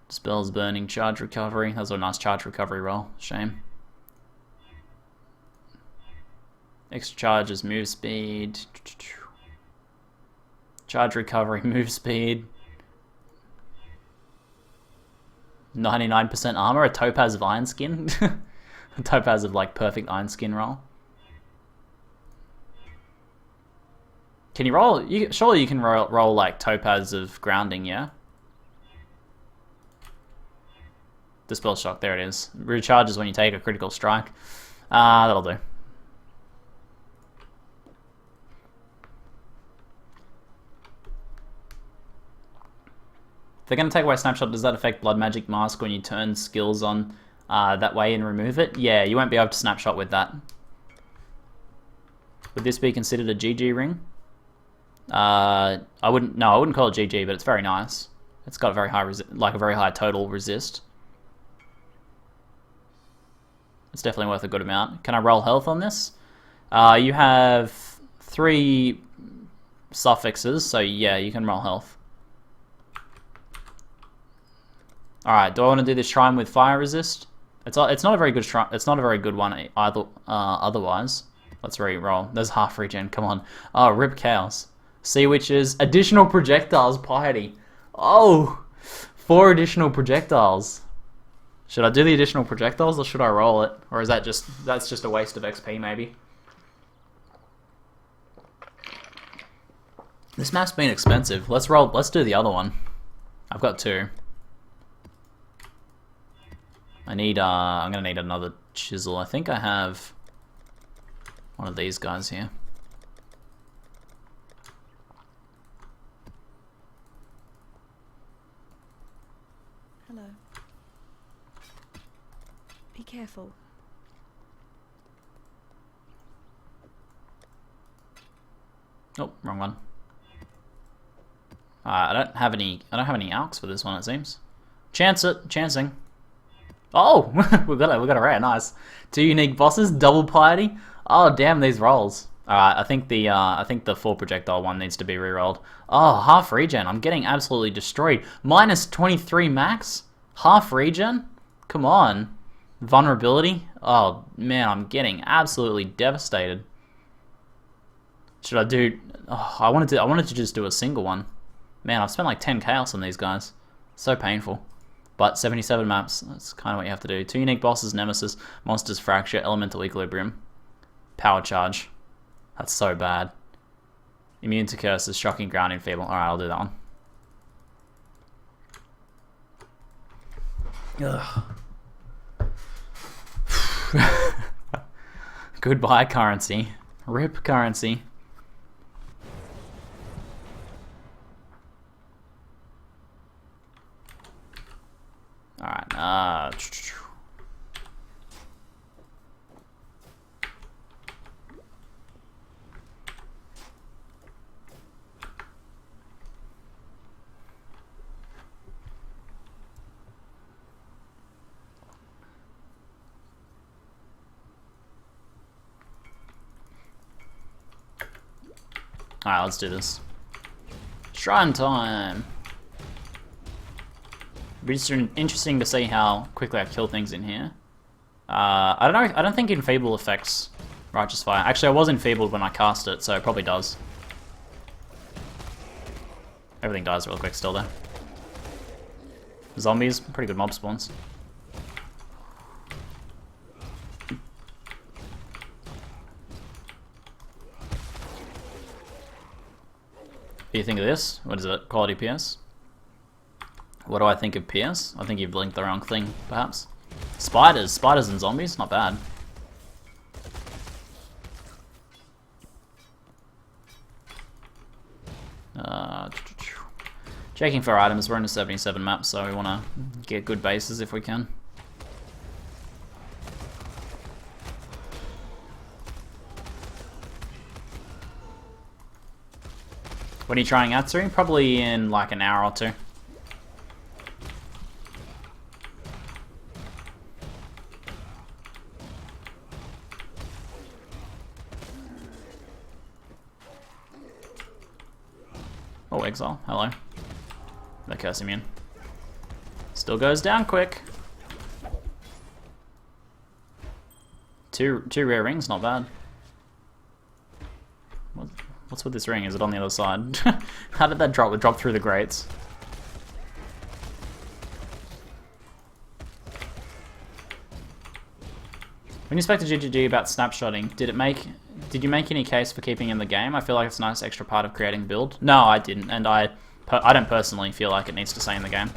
Dispels burning, charge recovery. That was a nice charge recovery roll. Shame. Extra charges, move speed. Charge recovery, move speed. 99% armor, a topaz of iron skin. A topaz of like perfect iron skin roll. Can you roll? Surely you can roll like topaz of grounding, yeah? Dispel shock, there it is. Recharges when you take a critical strike. That'll do. If they're going to take away snapshot, does that affect blood magic mask when you turn skills on that way and remove it? Yeah, you won't be able to snapshot with that. Would this be considered a GG ring? I wouldn't call it GG, but it's very nice. It's got a very high a very high total resist. It's definitely worth a good amount. Can I roll health on this? You have 3 suffixes, so yeah, you can roll health. Alright, do I want to do this shrine with fire resist? It's not a very good shrine. It's not a very good one either. Otherwise, let's re-roll. There's half regen. Come on. Oh, rip cows. Sea witches. Additional projectiles. Piety. Oh, 4 additional projectiles. Should I do the additional projectiles or should I roll it? Or is that's just a waste of XP maybe? This map's been expensive. Let's do the other one. I've got 2. I'm gonna need another chisel. I think I have one of these guys here. Hello. Be careful. Oh, wrong one. I don't have any alks for this one. It seems. Chancing. Oh, we got a rare. Nice. 2 unique bosses, double piety. Oh, damn these rolls. All right, I think the 4 projectile one needs to be rerolled. Oh, half regen. I'm getting absolutely destroyed. Minus 23 max. Half regen. Come on. Vulnerability. Oh man, I'm getting absolutely devastated. Should I do? Oh, I wanted to just do a single one. Man, I've spent like 10 chaos on these guys. So painful. But 77 maps, that's kind of what you have to do. 2 unique bosses, Nemesis, Monsters Fracture, Elemental Equilibrium. Power charge. That's so bad. Immune to curses, shocking ground enfeeble. Alright, I'll do that one. Ugh. Goodbye, currency. RIP currency. Alright, Alright, let's do this. Shrine time! It'd be just interesting to see how quickly I kill things in here. I don't know, I don't think Enfeeble affects Righteous Fire. Actually, I was enfeebled when I cast it, so it probably does. Everything dies real quick still, though. Zombies, pretty good mob spawns. What do you think of this? What is it? Quality PS? What do I think of PS? I think you've linked the wrong thing, perhaps. Spiders. Spiders and zombies? Not bad. Checking for items. We're in a 77 map, so we want to get good bases if we can. When are you trying Atziri? Probably in like an hour or two. Oh, Exile. Hello. The curse immune. Still goes down quick. Two rare rings, not bad. What's with this ring? Is it on the other side? How did that drop? It dropped through the grates. When you spoke to GGG about snapshotting, did you make any case for keeping in the game? I feel like it's a nice extra part of creating build. No, I didn't, and I don't personally feel like it needs to stay in the game.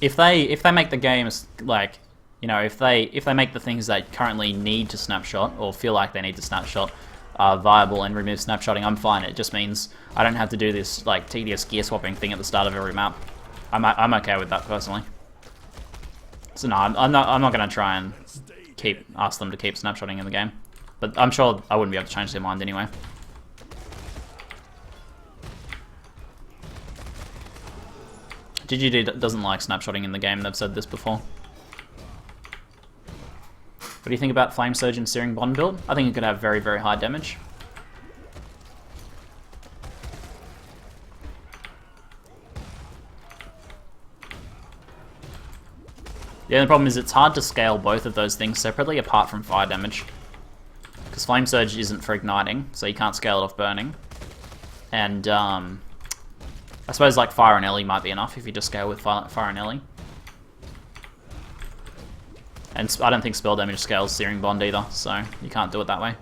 If they make the games like, you know, if they make the things that currently need to snapshot or feel like they need to snapshot viable and remove snapshotting, I'm fine. It just means I don't have to do this like tedious gear swapping thing at the start of every map. I'm okay with that personally. So no, I'm not gonna try and ask them to keep snapshotting in the game, but I'm sure I wouldn't be able to change their mind anyway. GGD doesn't like snapshotting in the game. They've said this before. What do you think about Flame Surge and Searing Bond build? I think it could have very, very high damage. The only problem is it's hard to scale both of those things separately apart from fire damage. Because Flame Surge isn't for igniting, so you can't scale it off burning. And I suppose like Fire and Ellie might be enough if you just scale with Fire and Ellie. And I don't think spell damage scales Searing Bond either, so you can't do it that way.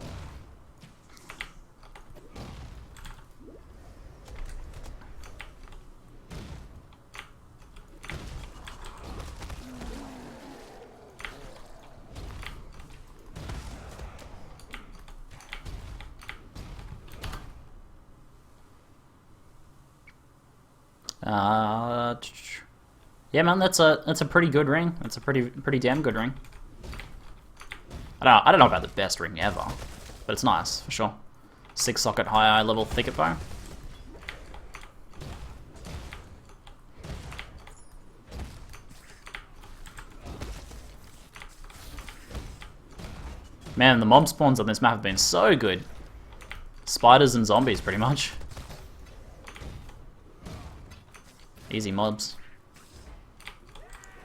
Yeah, man, that's a pretty good ring. That's a pretty damn good ring. I don't know about the best ring ever, but it's nice for sure. 6-socket high eye level thicket bow. Man, the mob spawns on this map have been so good. Spiders and zombies, pretty much. Easy mobs.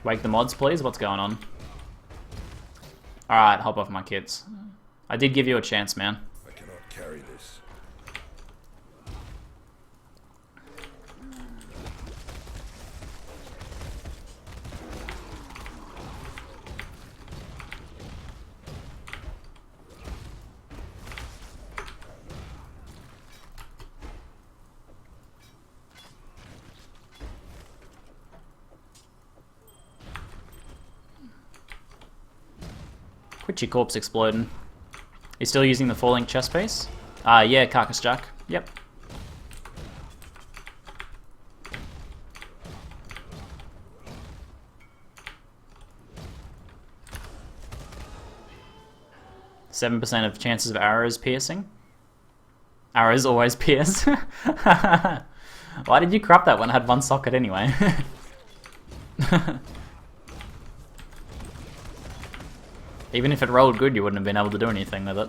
Wake the mods, please. What's going on? Alright, hop off my kits. I did give you a chance, man. I cannot carry this. Witchy corpse exploding. You still using the 4-link chest piece? Yeah, Carcass Jack. Yep. %7 of chances of arrows piercing. Arrows always pierce. Why did you crop that when I had one socket anyway? Even if it rolled good, you wouldn't have been able to do anything with it.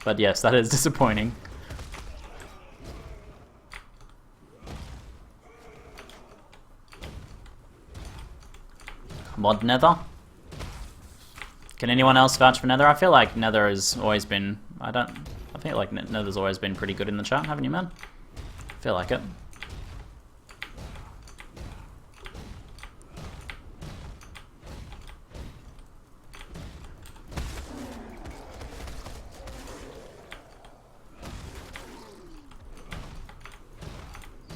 But yes, that is disappointing. Mod Nether? Can anyone else vouch for Nether? I feel like Nether has always been... I feel like Nether's always been pretty good in the chat, haven't you, man? I feel like it.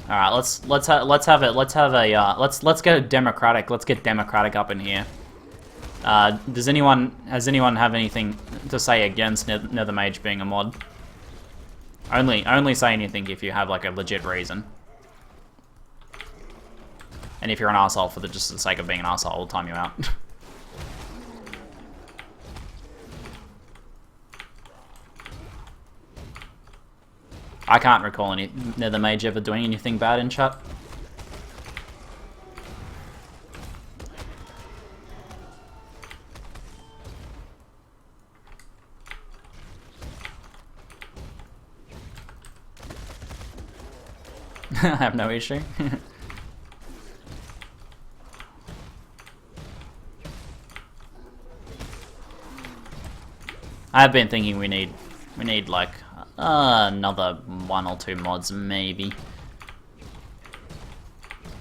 All right, let's go democratic. Let's get democratic up in here. Has anyone have anything to say against Nether Mage being a mod? Only say anything if you have like a legit reason. And if you're an asshole for just the sake of being an asshole, we'll time you out. I can't recall any Nether Mage ever doing anything bad in chat. I have no issue. I have been thinking we need like another 1 or 2 mods maybe.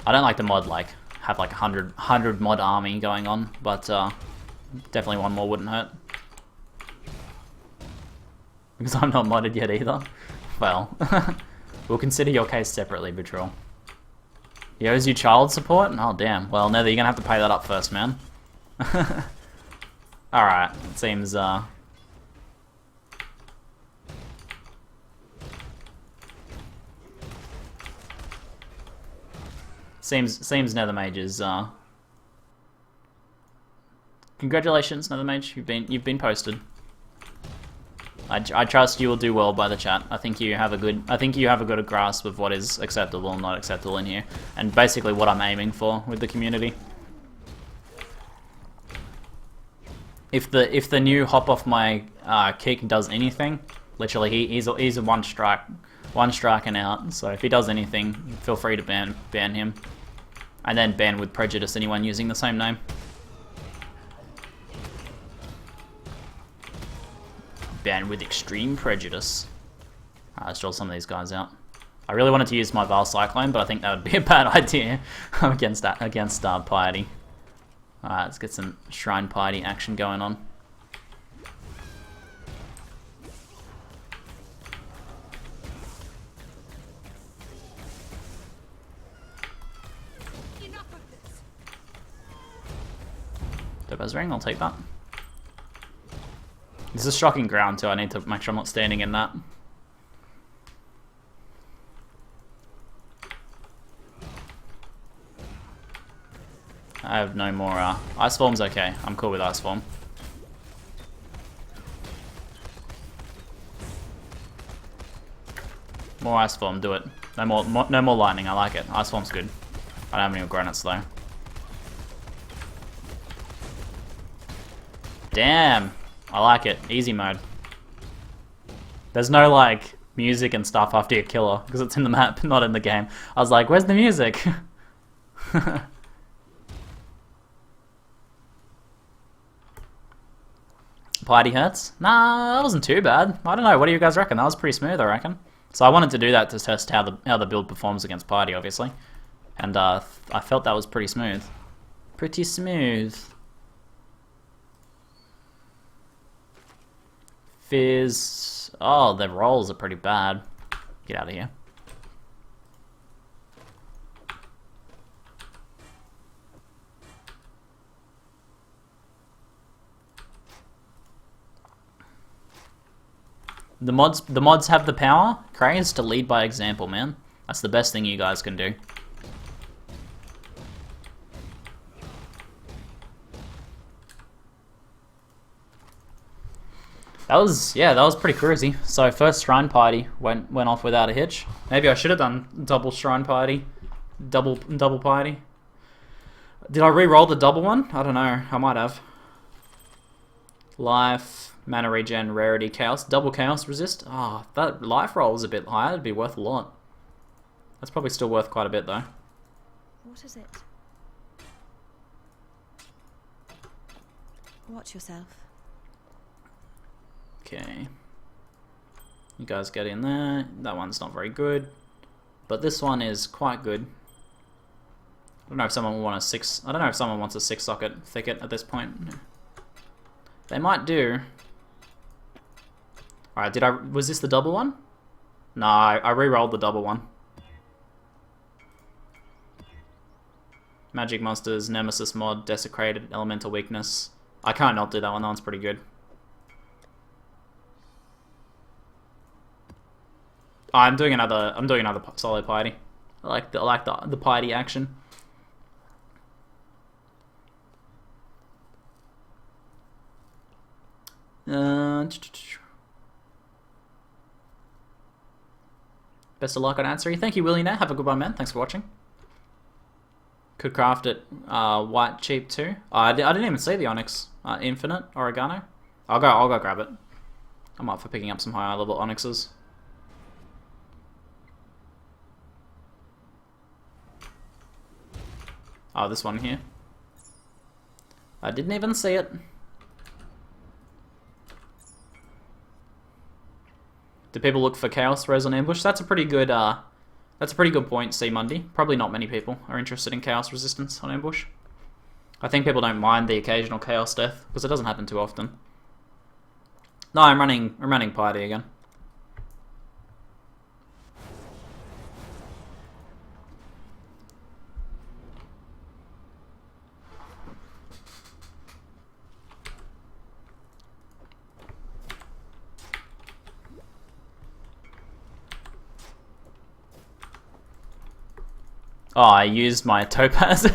I don't like the mod like have like 100 mod army going on, but definitely one more wouldn't hurt. Because I'm not modded yet either. Well, we'll consider your case separately, Betrol. He owes you child support? Oh damn. Well, Nether, you're gonna have to pay that up first, man. Alright, it seems Seems Nether Mage is congratulations, Nether Mage, you've been posted. I trust you will do well by the chat. I think you have a good grasp of what is acceptable and not acceptable in here, and basically what I'm aiming for with the community. If the new hop off my kick does anything, literally he's a one strike and out. So if he does anything, feel free to ban him, and then ban with prejudice anyone using the same name. Ban with extreme prejudice. Alright, let's draw some of these guys out. I really wanted to use my Vile Cyclone, but I think that would be a bad idea against Piety. Alright, let's get some Shrine Piety action going on. Topaz Ring, I'll take that. This is shocking ground too, I need to make sure I'm not standing in that. I have no more, Ice Form's okay, I'm cool with Ice Form. More Ice Form, do it. No more lightning, I like it. Ice Form's good. I don't have any granites though. Damn! I like it. Easy mode. There's no, like, music and stuff after your killer, because it's in the map, not in the game. I was like, where's the music? Piety hurts? Nah, that wasn't too bad. I don't know, what do you guys reckon? That was pretty smooth, I reckon. So I wanted to do that to test how the build performs against Piety, obviously. And I felt that was pretty smooth. Pretty smooth. Fizz. Oh, the rolls are pretty bad. Get out of here. The mods have the power, Craze, to lead by example, man. That's the best thing you guys can do. That was pretty crazy. So first shrine party went off without a hitch. Maybe I should have done double shrine party, double party. Did I re-roll the double one? I don't know. I might have. Life, mana regen, rarity, chaos, double chaos resist. Ah, that life roll was a bit higher. It'd be worth a lot. That's probably still worth quite a bit though. What is it? Watch yourself. Okay. You guys get in there. That one's not very good. But this one is quite good. I don't know if someone wants a 6-socket thicket at this point. They might do. Alright, was this the double one? No, I re-rolled the double one. Magic monsters, nemesis mod, desecrated, elemental weakness. I can't not do that one. That one's pretty good. Oh, I'm doing another solo piety. I like the piety action. Best of luck on Atziri. Thank you, Willie. Now have a good one, man. Thanks for watching. Could craft it white cheap too. I didn't even see the Onyx Infinite Oregano. I'll go grab it. I'm up for picking up some higher level Onyxes. Oh, this one here. I didn't even see it. Do people look for Chaos Res on Ambush? That's a pretty good point, C Mundy. Probably not many people are interested in Chaos Resistance on Ambush. I think people don't mind the occasional Chaos Death, because it doesn't happen too often. No, I'm running Piety again. Oh, I used my topaz.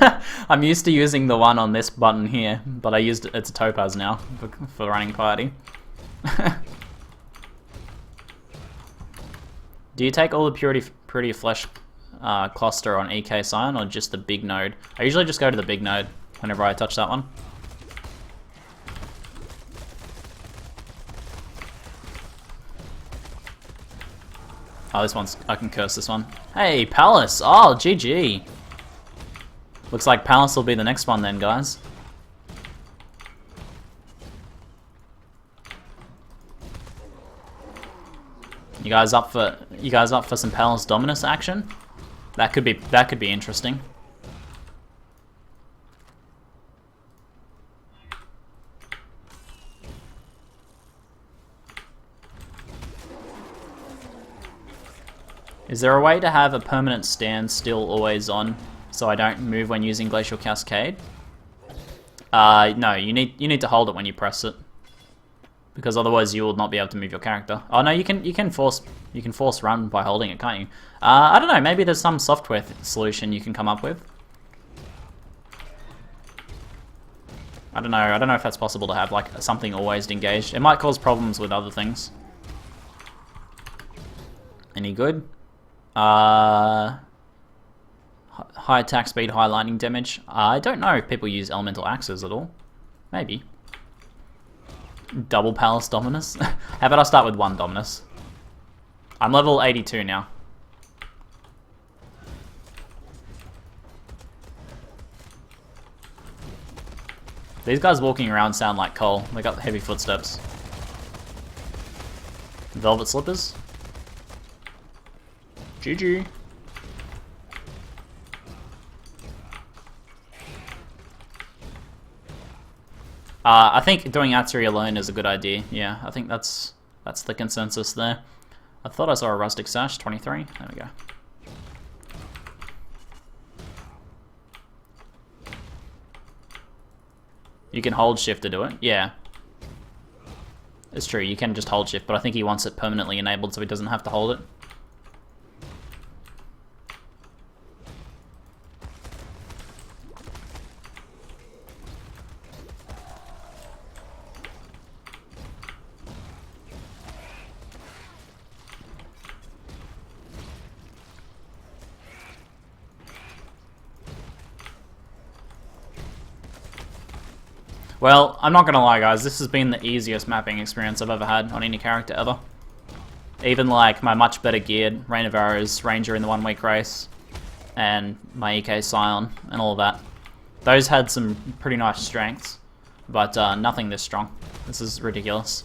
I'm used to using the one on this button here, but it's a topaz now for running party. Do you take all the purity flesh cluster on EK Scion or just the big node? I usually just go to the big node whenever I touch that one. Oh, this one's... I can curse this one. Hey, Palace! Oh, GG! Looks like Palace will be the next one then, guys. You guys up for some Palace Dominus action? That could be interesting. Is there a way to have a permanent stand still always on so I don't move when using Glacial Cascade? No, you need to hold it when you press it. Because otherwise you will not be able to move your character. Oh no, you can force run by holding it, can't you? I don't know, maybe there's some software solution you can come up with. I don't know if that's possible to have like something always engaged. It might cause problems with other things. Any good? High attack speed, high lightning damage. I don't know if people use elemental axes at all. Maybe. Double Palace Dominus. How about I start with one Dominus? I'm level 82 now. These guys walking around sound like Cole. They got heavy footsteps. Velvet slippers. GG. I think doing Atziri alone is a good idea. Yeah, I think that's the consensus there. I thought I saw a rustic sash, 23. There we go. You can hold shift to do it. Yeah. It's true, you can just hold shift, but I think he wants it permanently enabled so he doesn't have to hold it. Well, I'm not gonna lie guys, this has been the easiest mapping experience I've ever had on any character ever. Even like my much better geared Rain of Arrows Ranger in the 1 week race, and my EK Scion, and all of that. Those had some pretty nice strengths, but nothing this strong. This is ridiculous.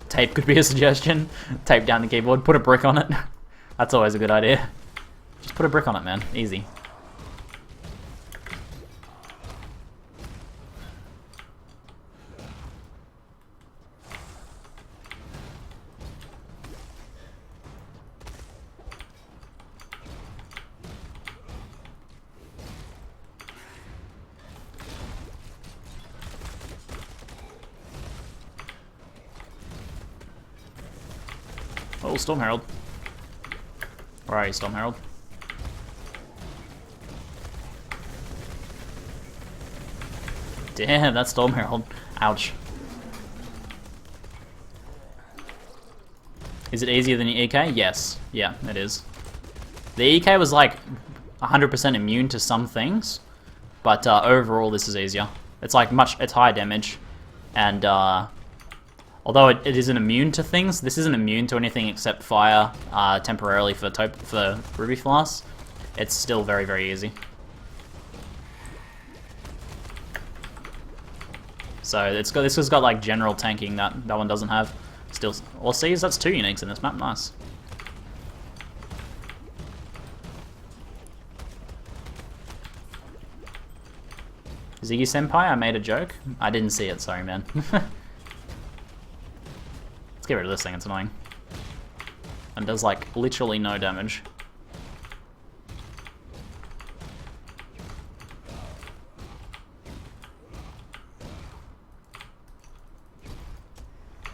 Tape could be a suggestion. Tape down the keyboard, put a brick on it. That's always a good idea. Just put a brick on it, man. Easy. Oh, Storm Herald. Where are you, Storm Herald? Damn, that's Storm Herald. Ouch. Is it easier than your EK? Yes. Yeah, it is. The EK was like 100% immune to some things, but overall this is easier. It's like it's high damage, and although it isn't immune to things, this isn't immune to anything except fire temporarily for Ruby Floss. It's still very, very easy. So this has got like general tanking that one doesn't have. Still, or sees, that's 2 uniques in this map. Nice. Ziggy Senpai, I made a joke. I didn't see it. Sorry, man. Let's get rid of this thing. It's annoying. And does like literally no damage.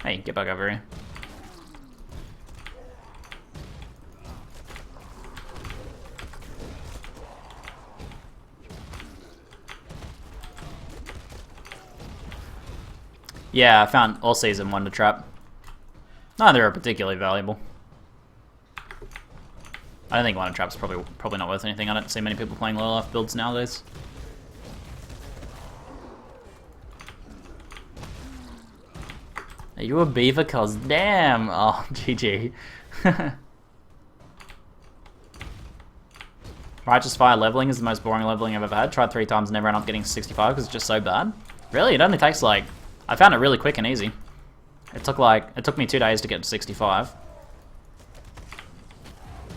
Hey, get back over here. Yeah, I found all season Wonder Trap. Neither are particularly valuable. I don't think Wonder Trap's probably not worth anything. I don't see many people playing low life builds nowadays. Are you a beaver? Cause damn! Oh, GG. Righteous Fire leveling is the most boring leveling I've ever had. Tried 3 times, never ended up getting 65 because it's just so bad. Really? It only takes like... I found it really quick and easy. It took me 2 days to get to 65.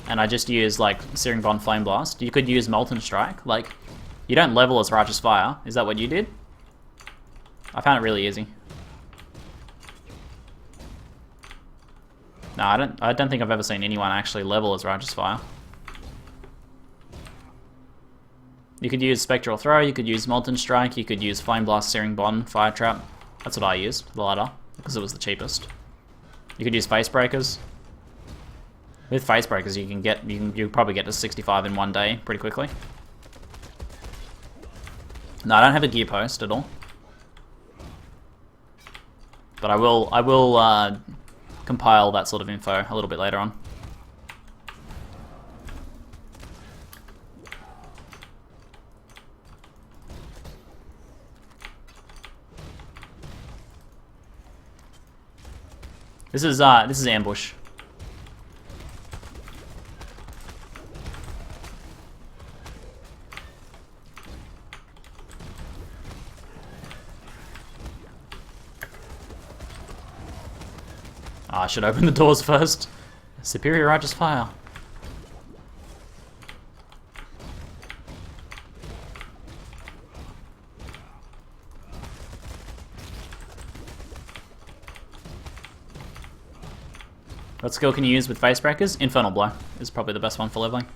And I just used like Searing Bond Flame Blast. You could use Molten Strike. Like, you don't level as Righteous Fire. Is that what you did? I found it really easy. No, I don't think I've ever seen anyone actually level as Righteous Fire. You could use Spectral Throw, you could use Molten Strike, you could use Flame Blast, Searing Bond, Fire Trap. That's what I used, the latter, because it was the cheapest. You could use Face Breakers. With Face Breakers, you'll probably get to 65 in 1 day pretty quickly. No, I don't have a gear post at all. But I will compile that sort of info a little bit later on. This is ambush. I should open the doors first. Superior Righteous Fire. What skill can you use with Face Breakers? Infernal Blow is probably the best one for leveling.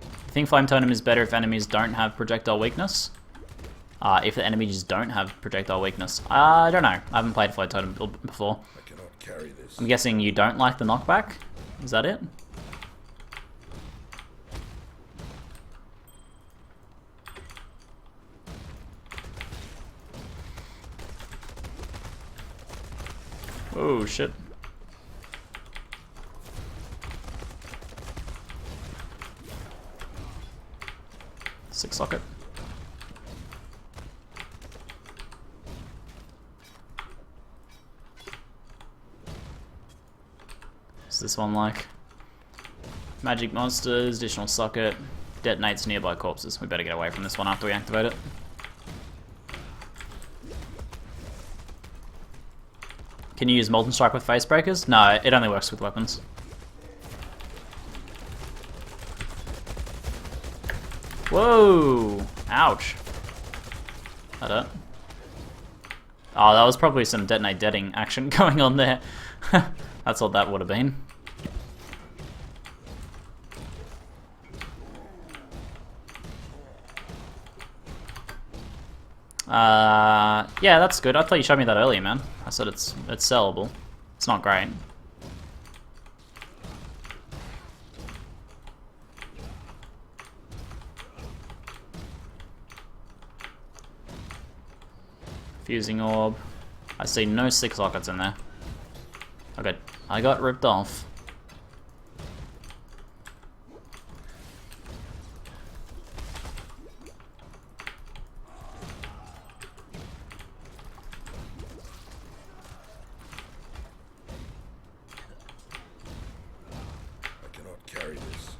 I think Flame Totem is better if enemies don't have projectile weakness. if the enemies don't have projectile weakness. I don't know. I haven't played Float Totem build before. I cannot carry this. I'm guessing you don't like the knockback? Is that it? Oh shit. Six socket. What's this one like? Magic monsters, additional socket, detonates nearby corpses. We better get away from this one after we activate it. Can you use Molten Strike with face breakers? No, it only works with weapons. Whoa! Ouch. That hurt. Oh, that was probably some detonate deading action going on there. That's what that would have been. Yeah, that's good. I thought you showed me that earlier, man. I said it's sellable. It's not great. Fusing orb. I see no six sockets in there. Okay, I got ripped off. I cannot carry this.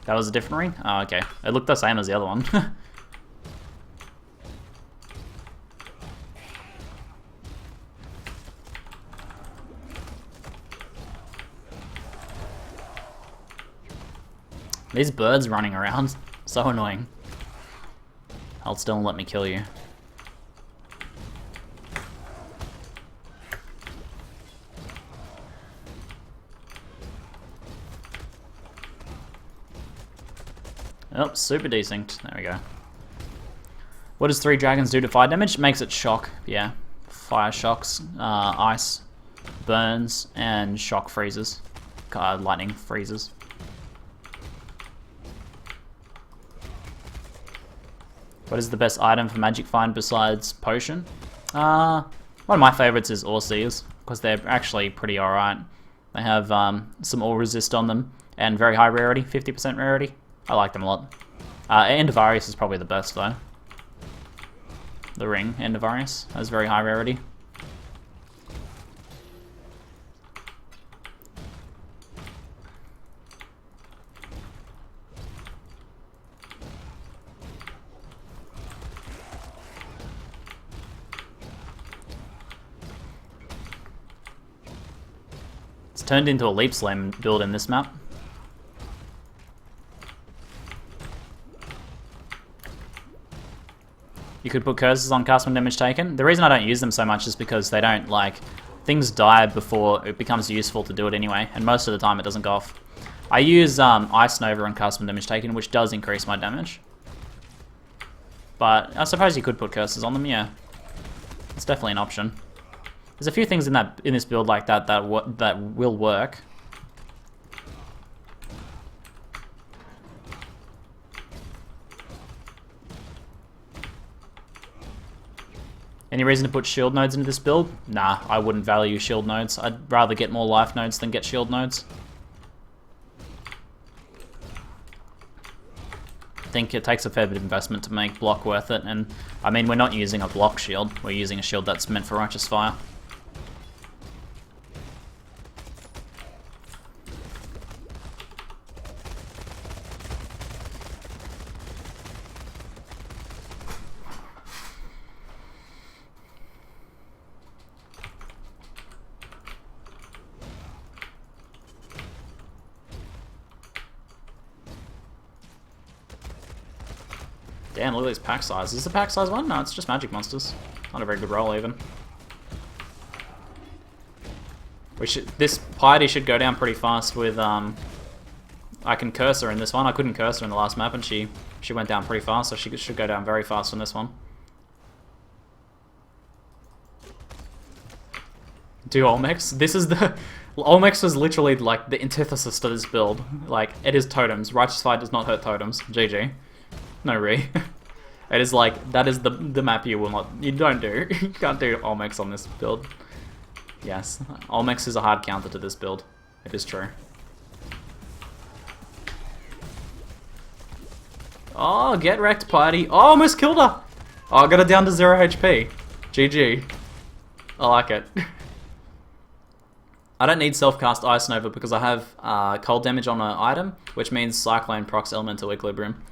That was a different ring? Oh, okay. It looked the same as the other one. These birds running around, so annoying. Hold still and let me kill you. Oh, super desynced. There we go. What does 3 dragons do to fire damage? Makes it shock, yeah. Fire shocks, ice, burns, and shock freezes. Lightning freezes. What is the best item for Magic Find besides Potion? One of my favorites is Ore Seers, because they're actually pretty alright. They have some Ore Resist on them, and very high rarity, 50% rarity. I like them a lot. Endivarius is probably the best though. The ring, Endivarius, has very high rarity. It's turned into a Leap Slam build in this map. You could put curses on cast when damage taken. The reason I don't use them so much is because they don't, like, things die before it becomes useful to do it anyway, and most of the time it doesn't go off. I use Ice Nova on cast when damage taken, which does increase my damage. But I suppose you could put curses on them, yeah. It's definitely an option. There's a few things in this build like that will work. Any reason to put shield nodes into this build? Nah, I wouldn't value shield nodes. I'd rather get more life nodes than get shield nodes. I think it takes a fair bit of investment to make block worth it, and I mean, we're not using a block shield, we're using a shield that's meant for Righteous Fire. Damn, look at these pack size. Is this a pack size one? No, it's just magic monsters. Not a very good roll even. This piety should go down pretty fast with I can curse her in this one. I couldn't curse her in the last map, and she went down pretty fast, so she should go down very fast on this one. Do Olmecs? This is the... Olmecs was literally, like, the antithesis to this build. Like, it is totems. Righteous Fight does not hurt totems. GG. No re. It is like, that is the map you will not... You don't do. You can't do Olmecs on this build. Yes. Olmecs is a hard counter to this build. It is true. Oh, get wrecked, party. Oh, almost killed her. Oh, I got her down to 0 HP. GG. I like it. I don't need self-cast Ice Nova because I have cold damage on an item, which means Cyclone procs Elemental Equilibrium.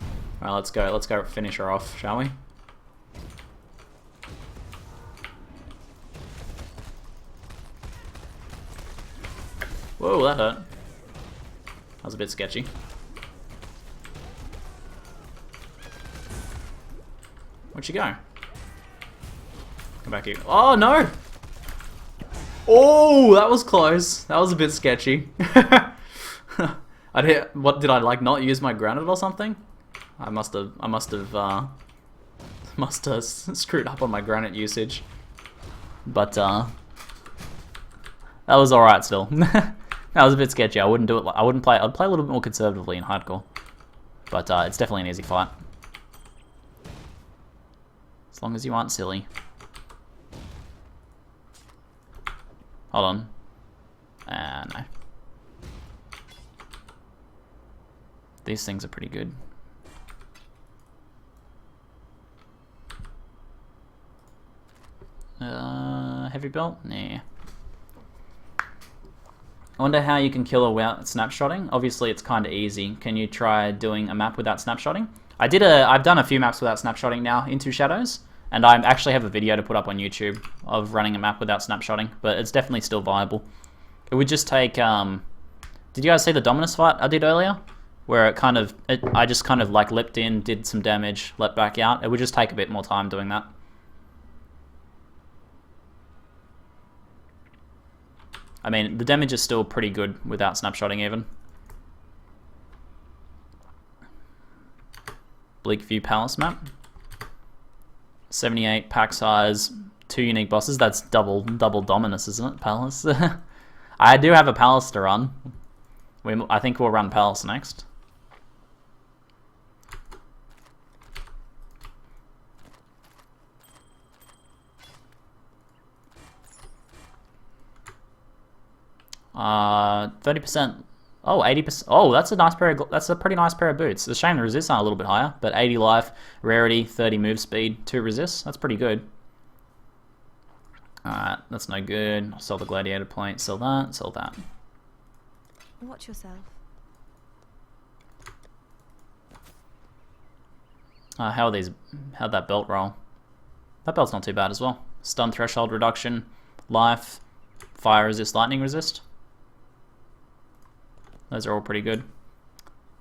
Alright, let's go. Let's go finish her off, shall we? Whoa, that hurt. That was a bit sketchy. Where'd she go? Come back here. Oh, no! Oh, that was close. That was a bit sketchy. What did I like? Not use my granite or something? I must have screwed up on my granite usage. But that was all right still. That was a bit sketchy. I wouldn't do it. I wouldn't play. I'd play a little bit more conservatively in hardcore. But it's definitely an easy fight. As long as you aren't silly. Hold on. No. These things are pretty good. Heavy belt? Nah. I wonder how you can kill her without snapshotting. Obviously, it's kind of easy. Can you try doing a map without snapshotting? I've done a few maps without snapshotting now into Shadows, and I actually have a video to put up on YouTube of running a map without snapshotting, but it's definitely still viable. It would just take, did you guys see the Dominus fight I did earlier? Where I just kind of like leapt in, did some damage, leapt back out. It would just take a bit more time doing that. I mean, the damage is still pretty good without snapshotting even. Bleak View Palace map. 78 pack size, 2 unique bosses. That's double Dominus, isn't it? Palace. I do have a Palace to run. I think we'll run Palace next. Uh, 30%. Oh, 80%. Oh, that's a nice pair of, that's a pretty nice pair of boots. It's a shame the resists aren't a little bit higher, but 80 life, rarity, 30 move speed, 2 resists. That's pretty good. Alright, that's no good. I'll sell the gladiator point, sell that, sell that. Watch yourself. How'd that belt roll? That belt's not too bad as well. Stun threshold reduction, life, fire resist, lightning resist. Those are all pretty good.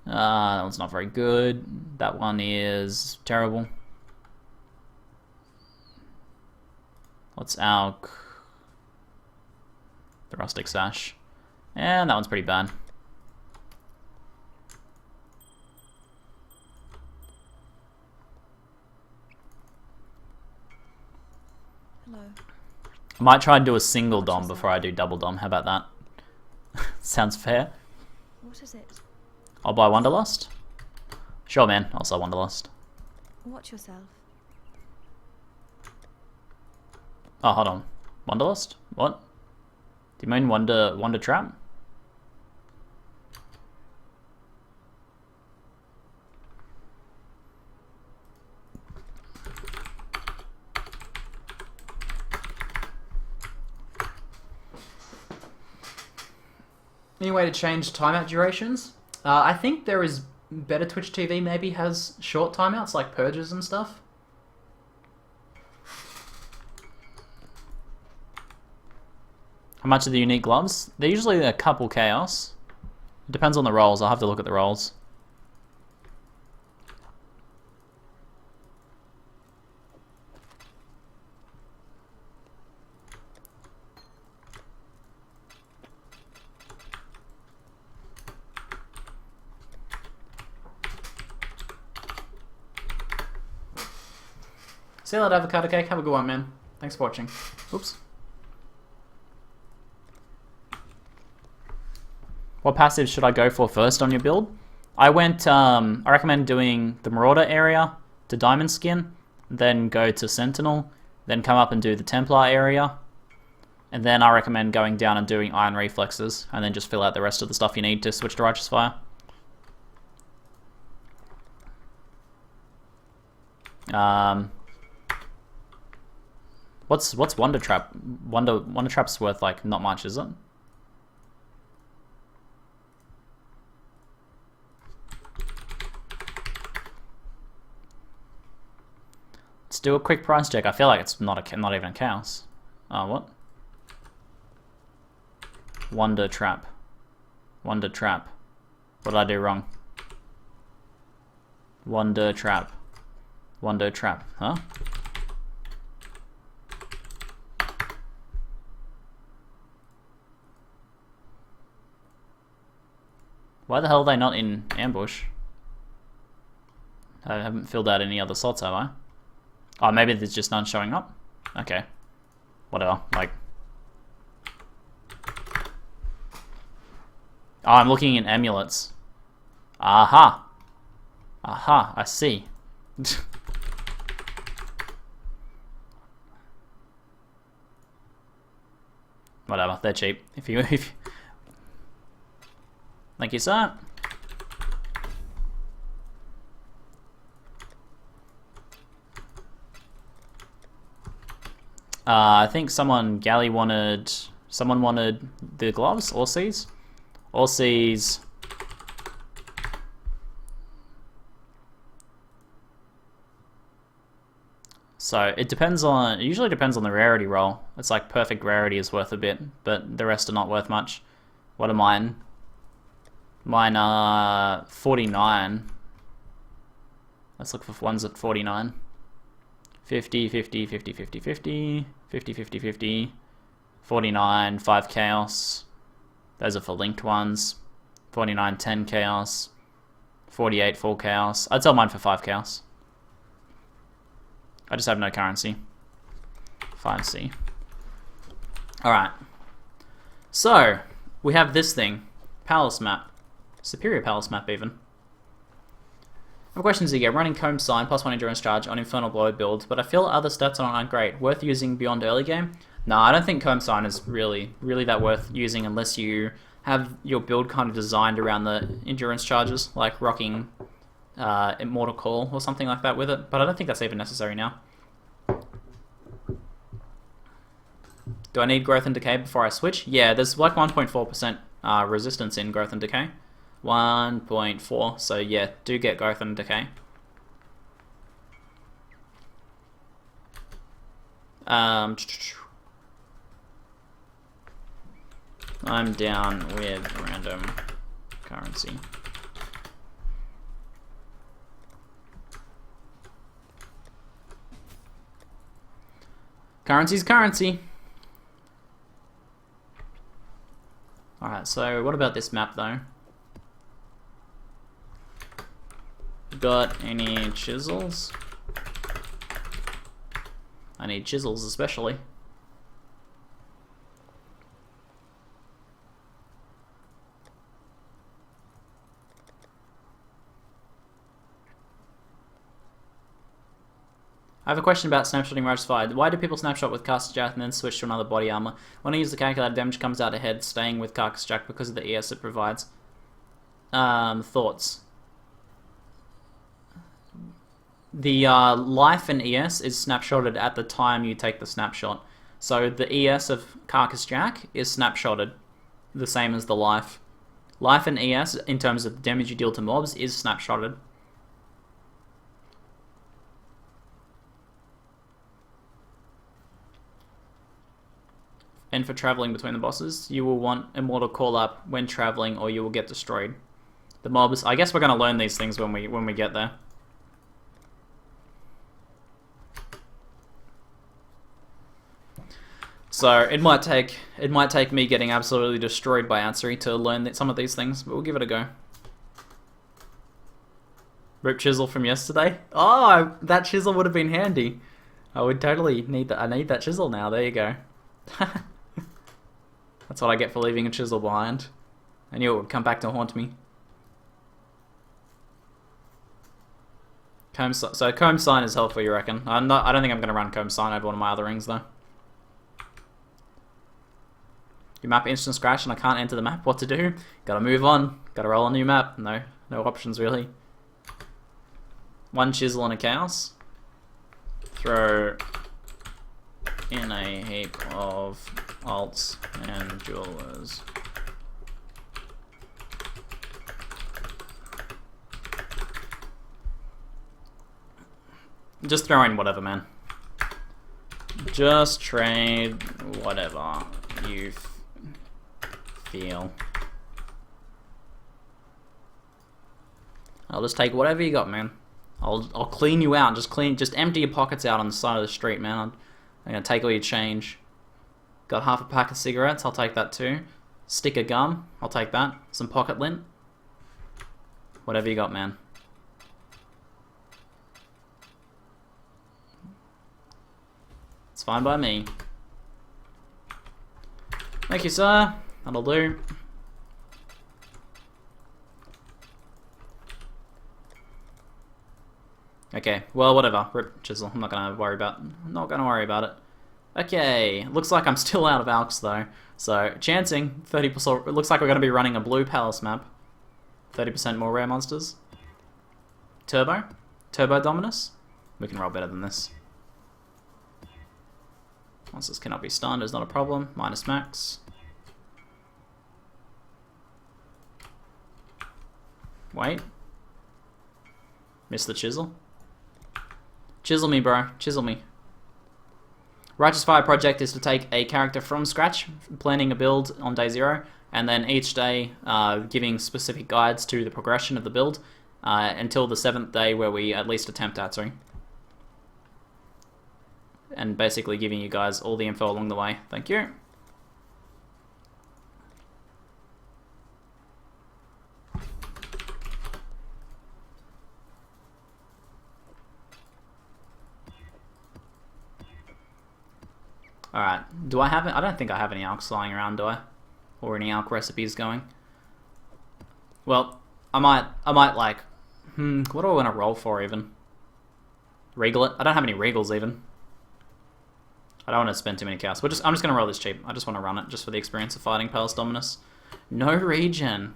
That one's not very good. That one is terrible. What's our... The rustic sash. And that one's pretty bad. Hello. I might try and do a single dom before I do double dom. How about that? Sounds fair. What is it? I'll buy Wanderlust. Sure, man. I'll sell Wanderlust. Watch yourself. Oh, hold on. Wanderlust? What? Do you mean Wonder Trap? Any way to change timeout durations? I think there is better Twitch TV maybe has short timeouts like purges and stuff. How much are the unique gloves? They're usually a couple chaos. It depends on the rolls. I'll have to look at the rolls. See you later, avocado cake. Have a good one, man. Thanks for watching. Oops. What passive should I go for first on your build? I recommend doing the Marauder area to Diamond Skin, then go to Sentinel, then come up and do the Templar area, and then I recommend going down and doing Iron Reflexes, and then just fill out the rest of the stuff you need to switch to Righteous Fire. What's Wonder Trap? Wonder Trap's worth like not much, is it? Let's do a quick price check. I feel like it's not even a chaos. What? Wonder Trap. Wonder Trap. What did I do wrong? Wonder Trap. Wonder Trap. Huh? Why the hell are they not in ambush? I haven't filled out any other slots, have I? Oh, maybe there's just none showing up? Okay. Whatever, like... Oh, I'm looking in amulets. Aha! Aha, I see. Whatever, they're cheap. Thank you, sir. I think someone wanted the gloves, Aussies. Aussies. So it usually depends on the rarity roll. It's like perfect rarity is worth a bit, but the rest are not worth much. What are mine? Mine are 49. Let's look for ones at 49. 50, 50, 50, 50, 50, 50, 50, 50, 49, 5 chaos. Those are for linked ones. 49, 10 chaos. 48, 4 chaos. I'd sell mine for 5 chaos. I just have no currency. 5C. Alright. So, we have this thing. Palace map. Superior Palace map, even. What questions do you get? Running Comb Sign, +1 endurance charge on Infernal Blow build, but I feel other stats aren't great. Worth using beyond early game? No, I don't think Comb Sign is really that worth using unless you have your build kind of designed around the endurance charges, like rocking Immortal Call or something like that with it, but I don't think that's even necessary now. Do I need Growth and Decay before I switch? Yeah, there's like 1.4% resistance in Growth and Decay. 1.4, so yeah, do get Growth and Decay. I'm down with random currency. Currency's currency. Alright, so what about this map though? Got any chisels? I need chisels especially. I have a question about snapshotting Righteous Fire. Why do people snapshot with Carcass Jack and then switch to another body armor? When I use the calculator, damage comes out ahead, staying with Carcass Jack because of the ES it provides. Thoughts? The life in ES is snapshotted at the time you take the snapshot. So the ES of Carcass Jack is snapshotted the same as the life. Life in ES, in terms of the damage you deal to mobs, is snapshotted. And for traveling between the bosses, you will want Immortal Call up when traveling or you will get destroyed. The mobs, I guess we're going to learn these things when we get there. So it might take me getting absolutely destroyed by Atziri to learn some of these things, but we'll give it a go. Rip chisel from yesterday? Oh, that chisel would have been handy. I would totally need that. I need that chisel now. There you go. That's what I get for leaving a chisel behind. I knew it would come back to haunt me. So comb sign is helpful, you reckon? I don't think I'm going to run comb sign over one of my other rings though. Your map instant scratch and I can't enter the map. What to do? Gotta move on. Gotta roll a new map. No options really. One chisel and a chaos. Throw in a heap of alts and jewelers. Just throw in whatever, man. Just trade whatever you feel. I'll just take whatever you got, man. I'll clean you out. Just empty your pockets out on the side of the street, man. I'm gonna take all your change. Got half a pack of cigarettes. I'll take that too. Stick of gum. I'll take that. Some pocket lint. Whatever you got, man. It's fine by me. Thank you, sir. That'll do. Okay, well, whatever. Rip chisel. I'm not gonna worry about it. Okay, looks like I'm still out of alks though. So, chancing, 30%. It looks like we're gonna be running a blue palace map. 30% more rare monsters. Turbo Dominus. We can roll better than this. Monsters cannot be stunned is not a problem. Minus max. Wait. Missed the chisel. Chisel me, bro. Chisel me. Righteous Fire project is to take a character from scratch, planning a build on day 0, and then each day giving specific guides to the progression of the build until the 7th day where we at least attempt Atziri. And basically giving you guys all the info along the way. Thank you. Alright, do I have it? I don't think I have any alks lying around, do I? Or any alk recipes going? Well, I might like, what do I want to roll for even? Regal it? I don't have any regals even. I don't want to spend too many chaos. I'm just going to roll this cheap. I just want to run it just for the experience of fighting Palace Dominus. No regen.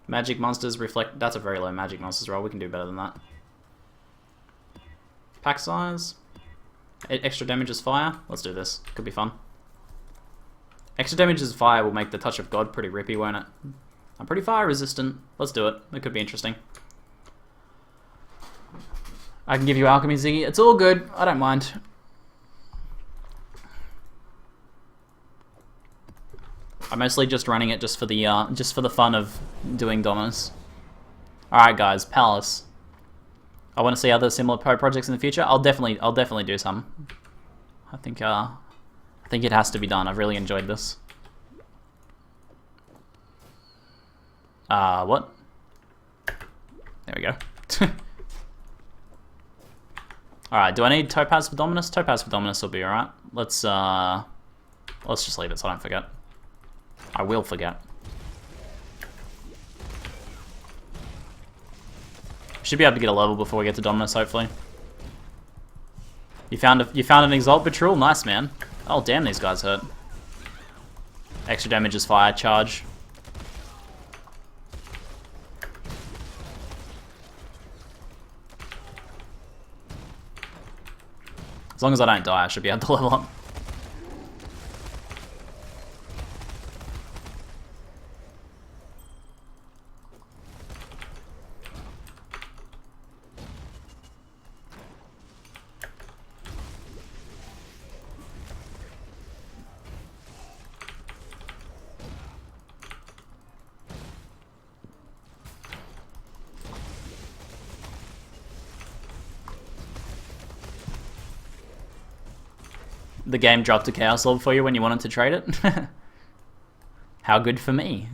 Magic monsters reflect. That's a very low magic monsters roll. We can do better than that. Pack size. Extra damage is fire. Let's do this. Could be fun. Extra damage is fire will make the Touch of God pretty rippy, won't it? I'm pretty fire resistant. Let's do it. It could be interesting. I can give you alchemy, Ziggy. It's all good. I don't mind. I'm mostly just running it just for the fun of doing Dominus. All right, guys. Palace. I want to see other similar projects in the future. I'll definitely do some. I think it has to be done. I've really enjoyed this. What? There we go. Alright, do I need Topaz for Dominus? Topaz for Dominus will be alright. Let's just leave it so I don't forget. I will forget. Should be able to get a level before we get to Dominus, hopefully. You found an Exalt Betrayal? Nice, man. Oh, damn, these guys hurt. Extra damage is fire charge. As long as I don't die, I should be able to level up. The game dropped a Chaos Orb for you when you wanted to trade it? How good for me.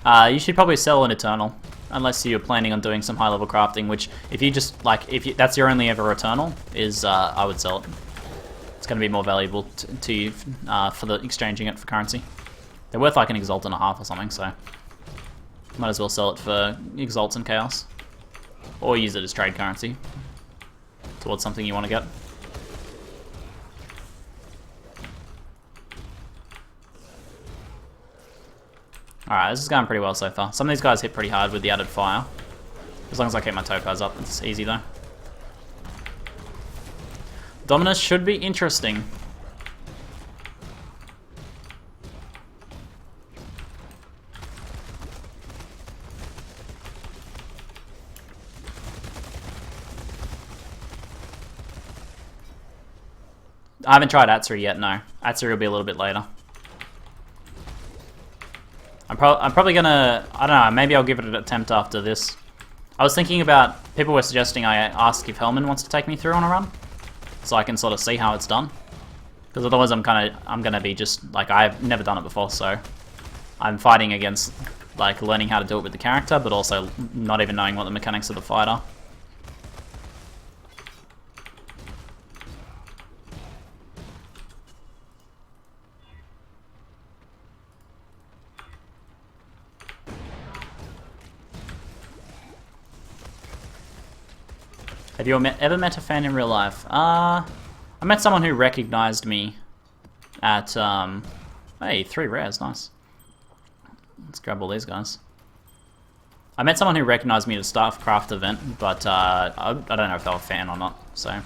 You should probably sell an Eternal. unless you're planning on doing some high level crafting. Which, if you just like, that's your only ever eternal, is I would sell it. It's going to be more valuable to you for the exchanging it for currency. They're worth like an exalt and a half or something, so might as well sell it for exalts and chaos, or use it as trade currency towards something you want to get. Alright, this is going pretty well so far. Some of these guys hit pretty hard with the added fire. As long as I keep my topaz up, it's easy though. Dominus should be interesting. I haven't tried Atziri yet, no. Atziri will be a little bit later. I'm probably gonna, I don't know, maybe I'll give it an attempt after this. I was thinking about, people were suggesting I ask if Hellman wants to take me through on a run, so I can sort of see how it's done. Because otherwise I'm gonna be just, like, I've never done it before, so I'm fighting against, like, learning how to do it with the character, but also not even knowing what the mechanics of the fight are. Have you ever met a fan in real life? I met someone who recognized me at, hey, 3 rares, nice. Let's grab all these guys. I met someone who recognized me at a StarCraft event, but I don't know if they were a fan or not, so.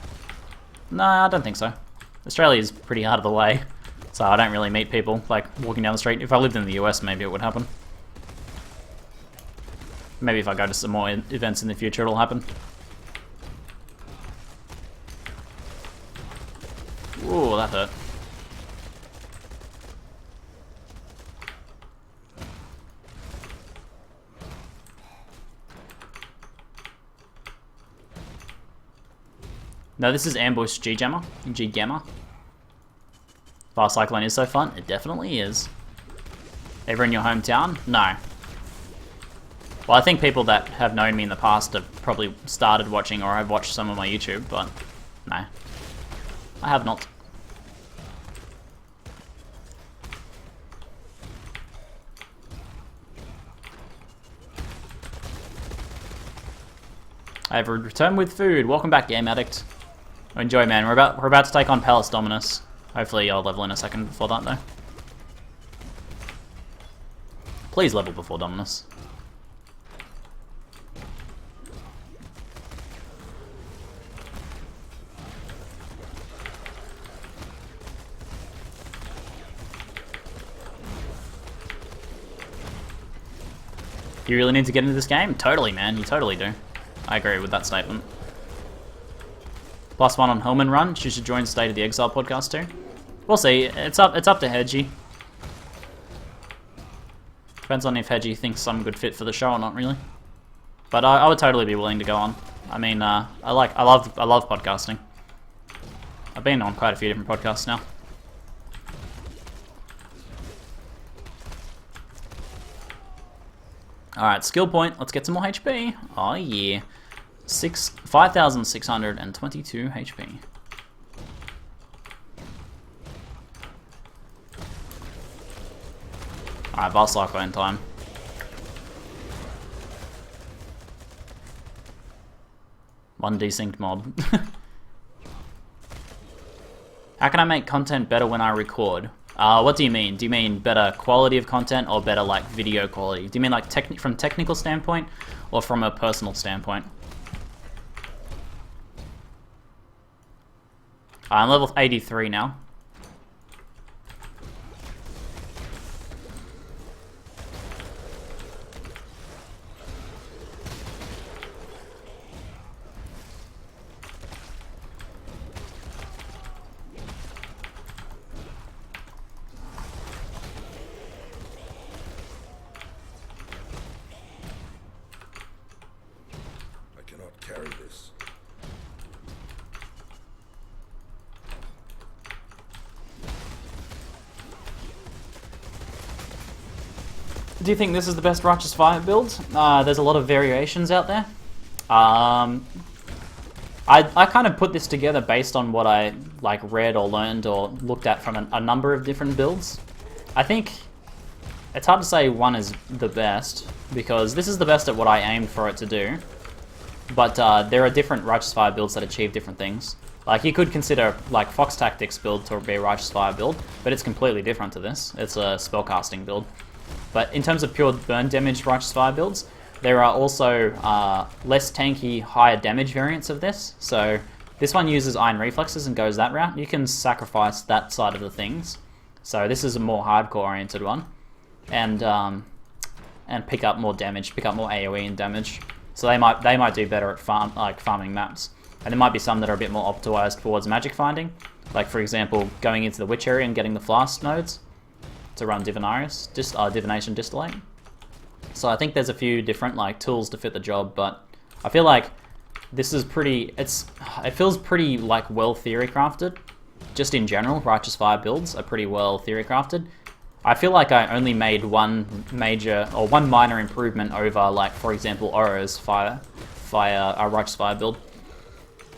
No, I don't think so. Australia is pretty out of the way, so I don't really meet people, like, walking down the street. If I lived in the US, maybe it would happen. Maybe if I go to some more events in the future, it'll happen. Ooh, that hurt. No, this is Ambush G-Gamma. G-Gamma. Fast Cyclone is so fun. It definitely is. Ever in your hometown? No. Well, I think people that have known me in the past have probably started watching, or have watched some of my YouTube, but no. I have not. I have returned with food. Welcome back, Game Addict. Enjoy, man. We're about to take on Palace Dominus. Hopefully I'll level in a second before that, though. Please level before Dominus. You really need to get into this game? Totally, man. You totally do. I agree with that statement. +1 on Hellman run. She should join State of the Exile podcast too. We'll see. It's up to Hedgie. Depends on if Hedgie thinks I'm a good fit for the show or not, really. But I would totally be willing to go on. I mean, I love podcasting. I've been on quite a few different podcasts now. Alright, skill point. Let's get some more HP. Oh yeah. 5,622 HP. Alright, Vast Cyclone time. One desynced mob. How can I make content better when I record? What do you mean? Do you mean better quality of content or better like video quality? Do you mean like from technical standpoint or from a personal standpoint? I'm level 83 now. do you think this is the best Righteous Fire build? There's a lot of variations out there. I kind of put this together based on what I like read or learned or looked at from a number of different builds. I think it's hard to say one is the best, because this is the best at what I aimed for it to do. But there are different Righteous Fire builds that achieve different things. Like, you could consider like Fox Tactics build to be a Righteous Fire build, but it's completely different to this. It's a spellcasting build. But in terms of pure burn damage Righteous Fire builds, there are also less tanky, higher damage variants of this. So this one uses Iron Reflexes and goes that route. You can sacrifice that side of the things. So this is a more hardcore oriented one, and pick up more damage, pick up more AoE and damage. So they might do better at farming maps. And there might be some that are a bit more optimized towards magic finding, like for example going into the Witch area and getting the flask nodes to run Divination Distillate. So I think there's a few different like tools to fit the job, but I feel like this is it feels pretty like well theory crafted. Just in general, Righteous Fire builds are pretty well theory crafted. I feel like I only made one minor improvement over, like for example, Oro's Righteous Fire build.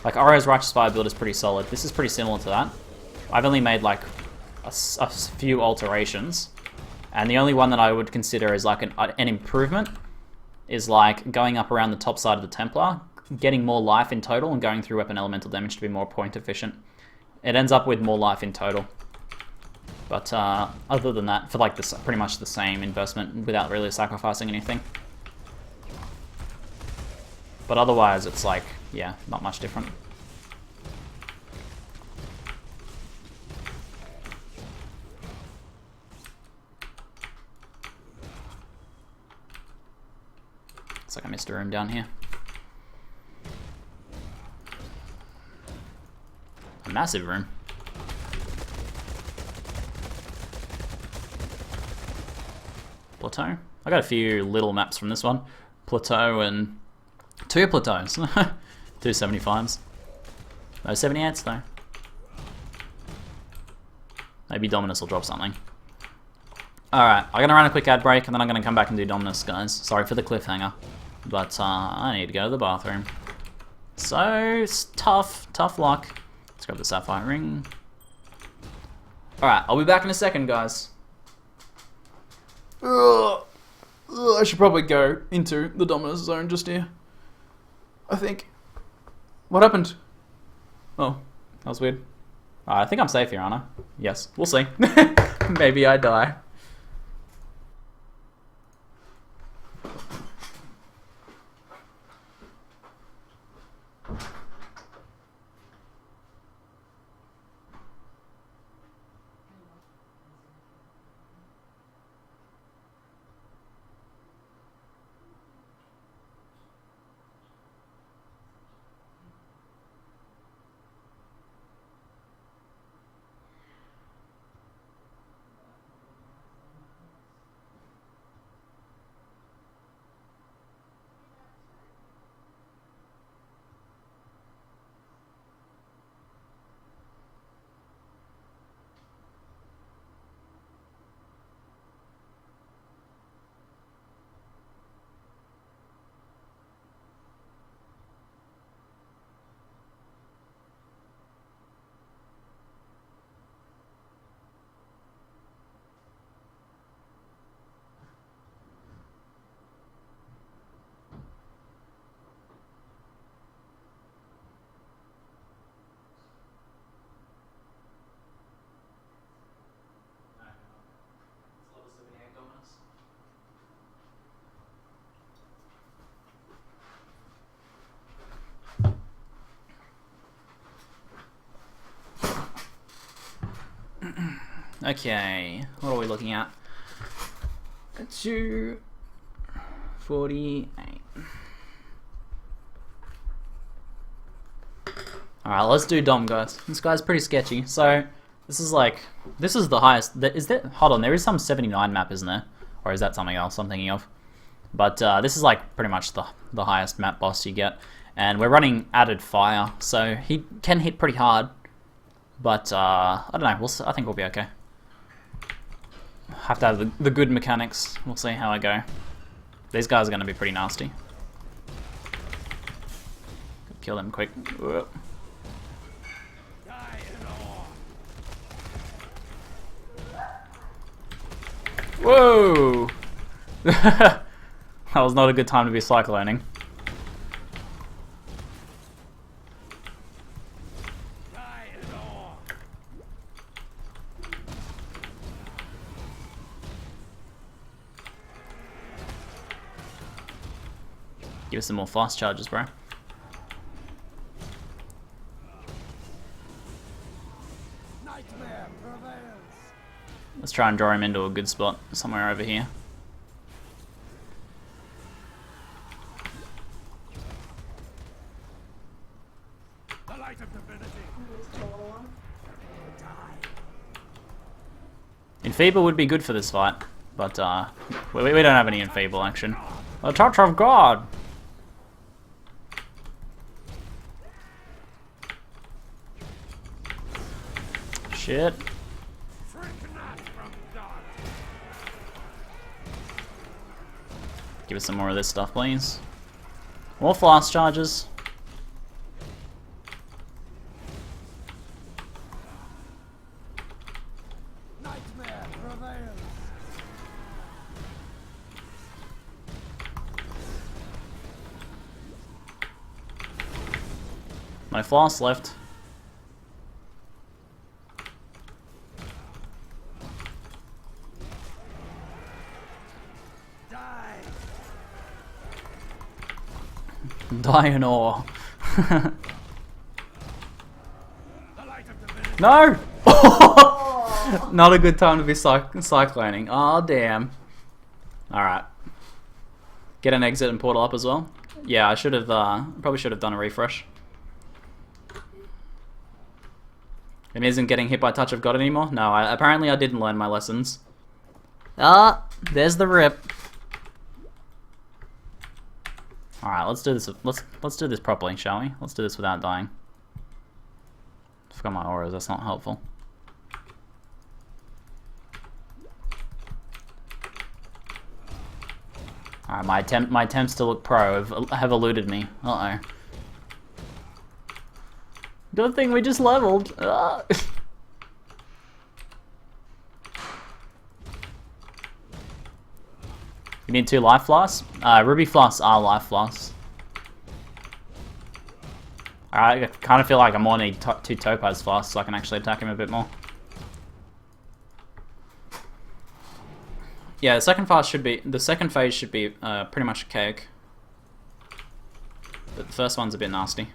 Like Oro's Righteous Fire build is pretty solid. This is pretty similar to that. I've only made like a few alterations, and the only one that I would consider as like an improvement is like going up around the top side of the Templar, getting more life in total, and going through weapon elemental damage to be more point efficient. It ends up with more life in total. But other than that, for like this, pretty much the same investment without really sacrificing anything. But otherwise, it's like, yeah, not much different. It's like I missed a room down here. A massive room. Plateau. I got a few little maps from this one. Plateau and two plateaus. 275s. No 78s though. Maybe Dominus will drop something. Alright, I'm gonna run a quick ad break and then I'm gonna come back and do Dominus, guys. Sorry for the cliffhanger. But I need to go to the bathroom. So, it's tough luck. Let's grab the Sapphire Ring. Alright, I'll be back in a second, guys. I should probably go into the Dominus zone just here. I think. What happened? Oh, that was weird. I think I'm safe here, aren't I? Yes, we'll see. Maybe I die. Okay, what are we looking at? 248. Alright, let's do Dom, guys. This guy's pretty sketchy. So, this is the highest. Hold on, there is some 79 map, isn't there? Or is that something else I'm thinking of? But this is like pretty much the highest map boss you get. And we're running added fire, so he can hit pretty hard. But, I don't know, I think we'll be okay. have to have the good mechanics. We'll see how I go. These guys are going to be pretty nasty. Kill them quick. Whoa. Whoa! That was not a good time to be cycloning. Give us some more fast charges, bro. Let's try and draw him into a good spot somewhere over here. Enfeeble would be good for this fight, but we don't have any Enfeeble action. The Touch of God! Shit. Give us some more of this stuff, please. More fast charges. No flask left. Die in awe. No! Not a good time to be cycloning. Oh damn. Alright. Get an exit and portal up as well. Yeah, I should have, probably should have done a refresh. And isn't getting hit by Touch of God anymore? No, apparently I didn't learn my lessons. Ah, there's the rip. All right, let's do this. Let's do this properly, shall we? Let's do this without dying. Forgot my auras. That's not helpful. All right, my attempts to look pro have eluded me. Uh oh. Good thing we just leveled. Ah. You need 2 life flasks? Ruby flasks are life flasks. Alright, I kind of feel like I more need 2 topaz flasks so I can actually attack him a bit more. Yeah, the second phase should be pretty much cake. But the first one's a bit nasty.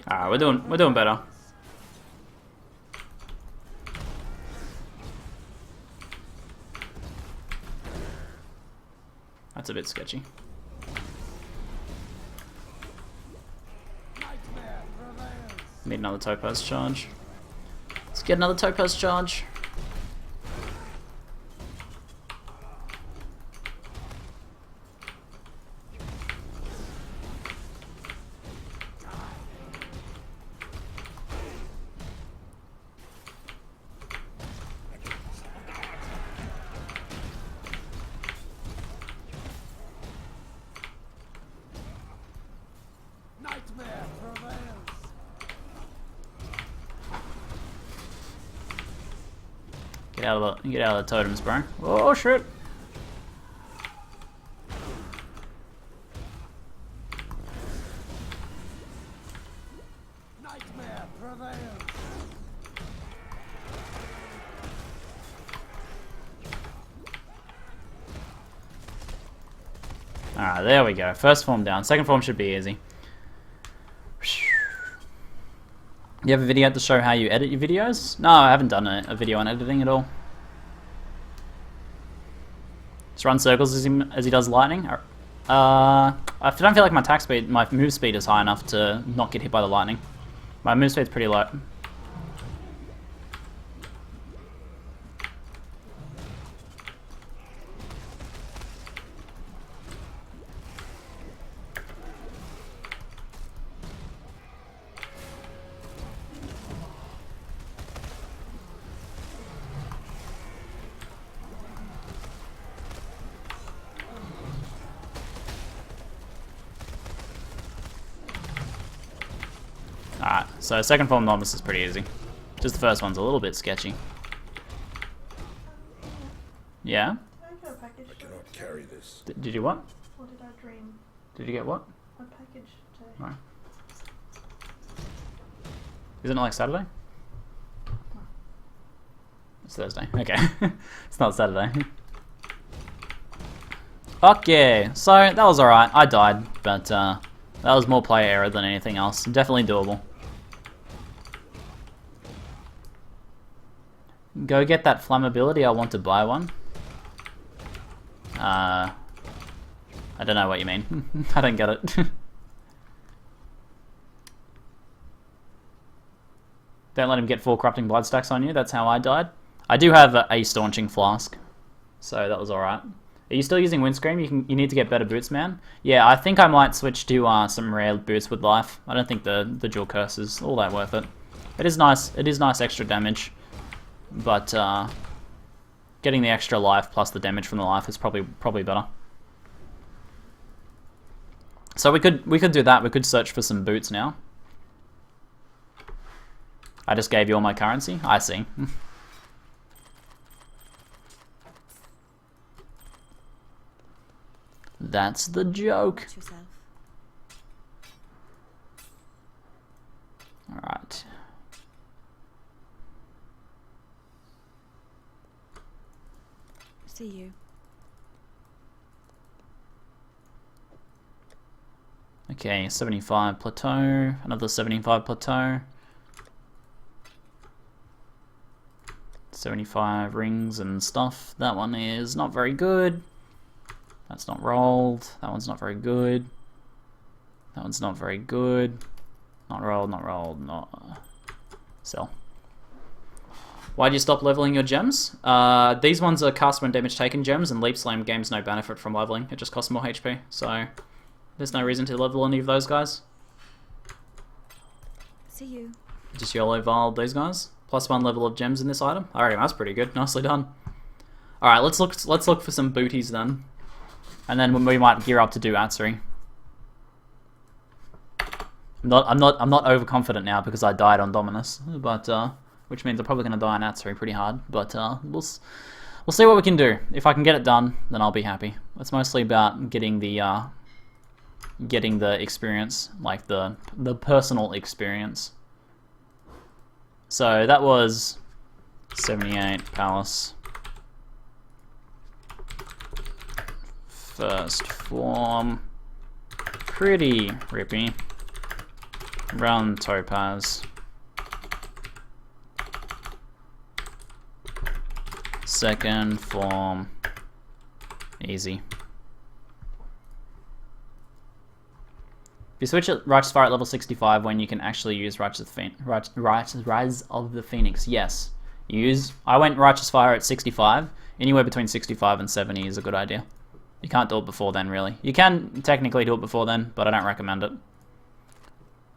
Alright, we're doing better. That's a bit sketchy. Need another topaz charge. Let's get another topaz charge. Get out of the totems, bro. Oh shit! Nightmare prevails. Alright, there we go. First form down. Second form should be easy. You have a video to show how you edit your videos? No, I haven't done a video on editing at all. Just run circles as he does lightning. I don't feel like my move speed is high enough to not get hit by the lightning. My move speed's pretty low. Alright, so second form Novice is pretty easy. Just the first one's a little bit sketchy. Yeah? I cannot carry this. Did you what? What did I dream? Did you get what? A package today. Right. Isn't it like Saturday? It's Thursday. Okay. It's not Saturday. Okay, so that was alright. I died, but that was more player error than anything else. Definitely doable. Go get that flammability. I want to buy one. I don't know what you mean. I don't get it. Don't let him get 4 corrupting blood stacks on you. That's how I died. I do have a staunching flask, so that was alright. Are you still using windscreen? You need to get better boots, man. Yeah, I think I might switch to some rare boots with life. I don't think the dual curse is all that worth it. It is nice. It is nice extra damage, but getting the extra life plus the damage from the life is probably better. So we could do that. We could search for some boots now. I just gave you all my currency. I see. That's the joke. Watch yourself. Alright. See you. Okay, 75 plateau, another 75 plateau. 75 rings and stuff. That one is not very good. That's not rolled. That one's not very good. That one's not very good. Not rolled, not rolled, not... Sell. Why do you stop leveling your gems? These ones are cast when damage taken gems, and Leap Slam games no benefit from leveling. It just costs more HP, so there's no reason to level any of those guys. See you. Just YOLO Vial these guys. +1 level of gems in this item. Alright, that's pretty good. Nicely done. Alright, let's look for some booties then. And then we might gear up to do Atziri. I'm not overconfident now because I died on Dominus, but which means I'm probably gonna die on Atziri pretty hard. But we'll see what we can do. If I can get it done, then I'll be happy. It's mostly about getting the experience, like the personal experience. So that was 78 Palace. First form. Pretty rippy. Run Topaz. Second form. Easy. You switch at Righteous Fire at level 65 when you can actually use Rise of the Phoenix. Yes. I went Righteous Fire at 65. Anywhere between 65 and 70 is a good idea. You can't do it before then, really. You can technically do it before then, but I don't recommend it.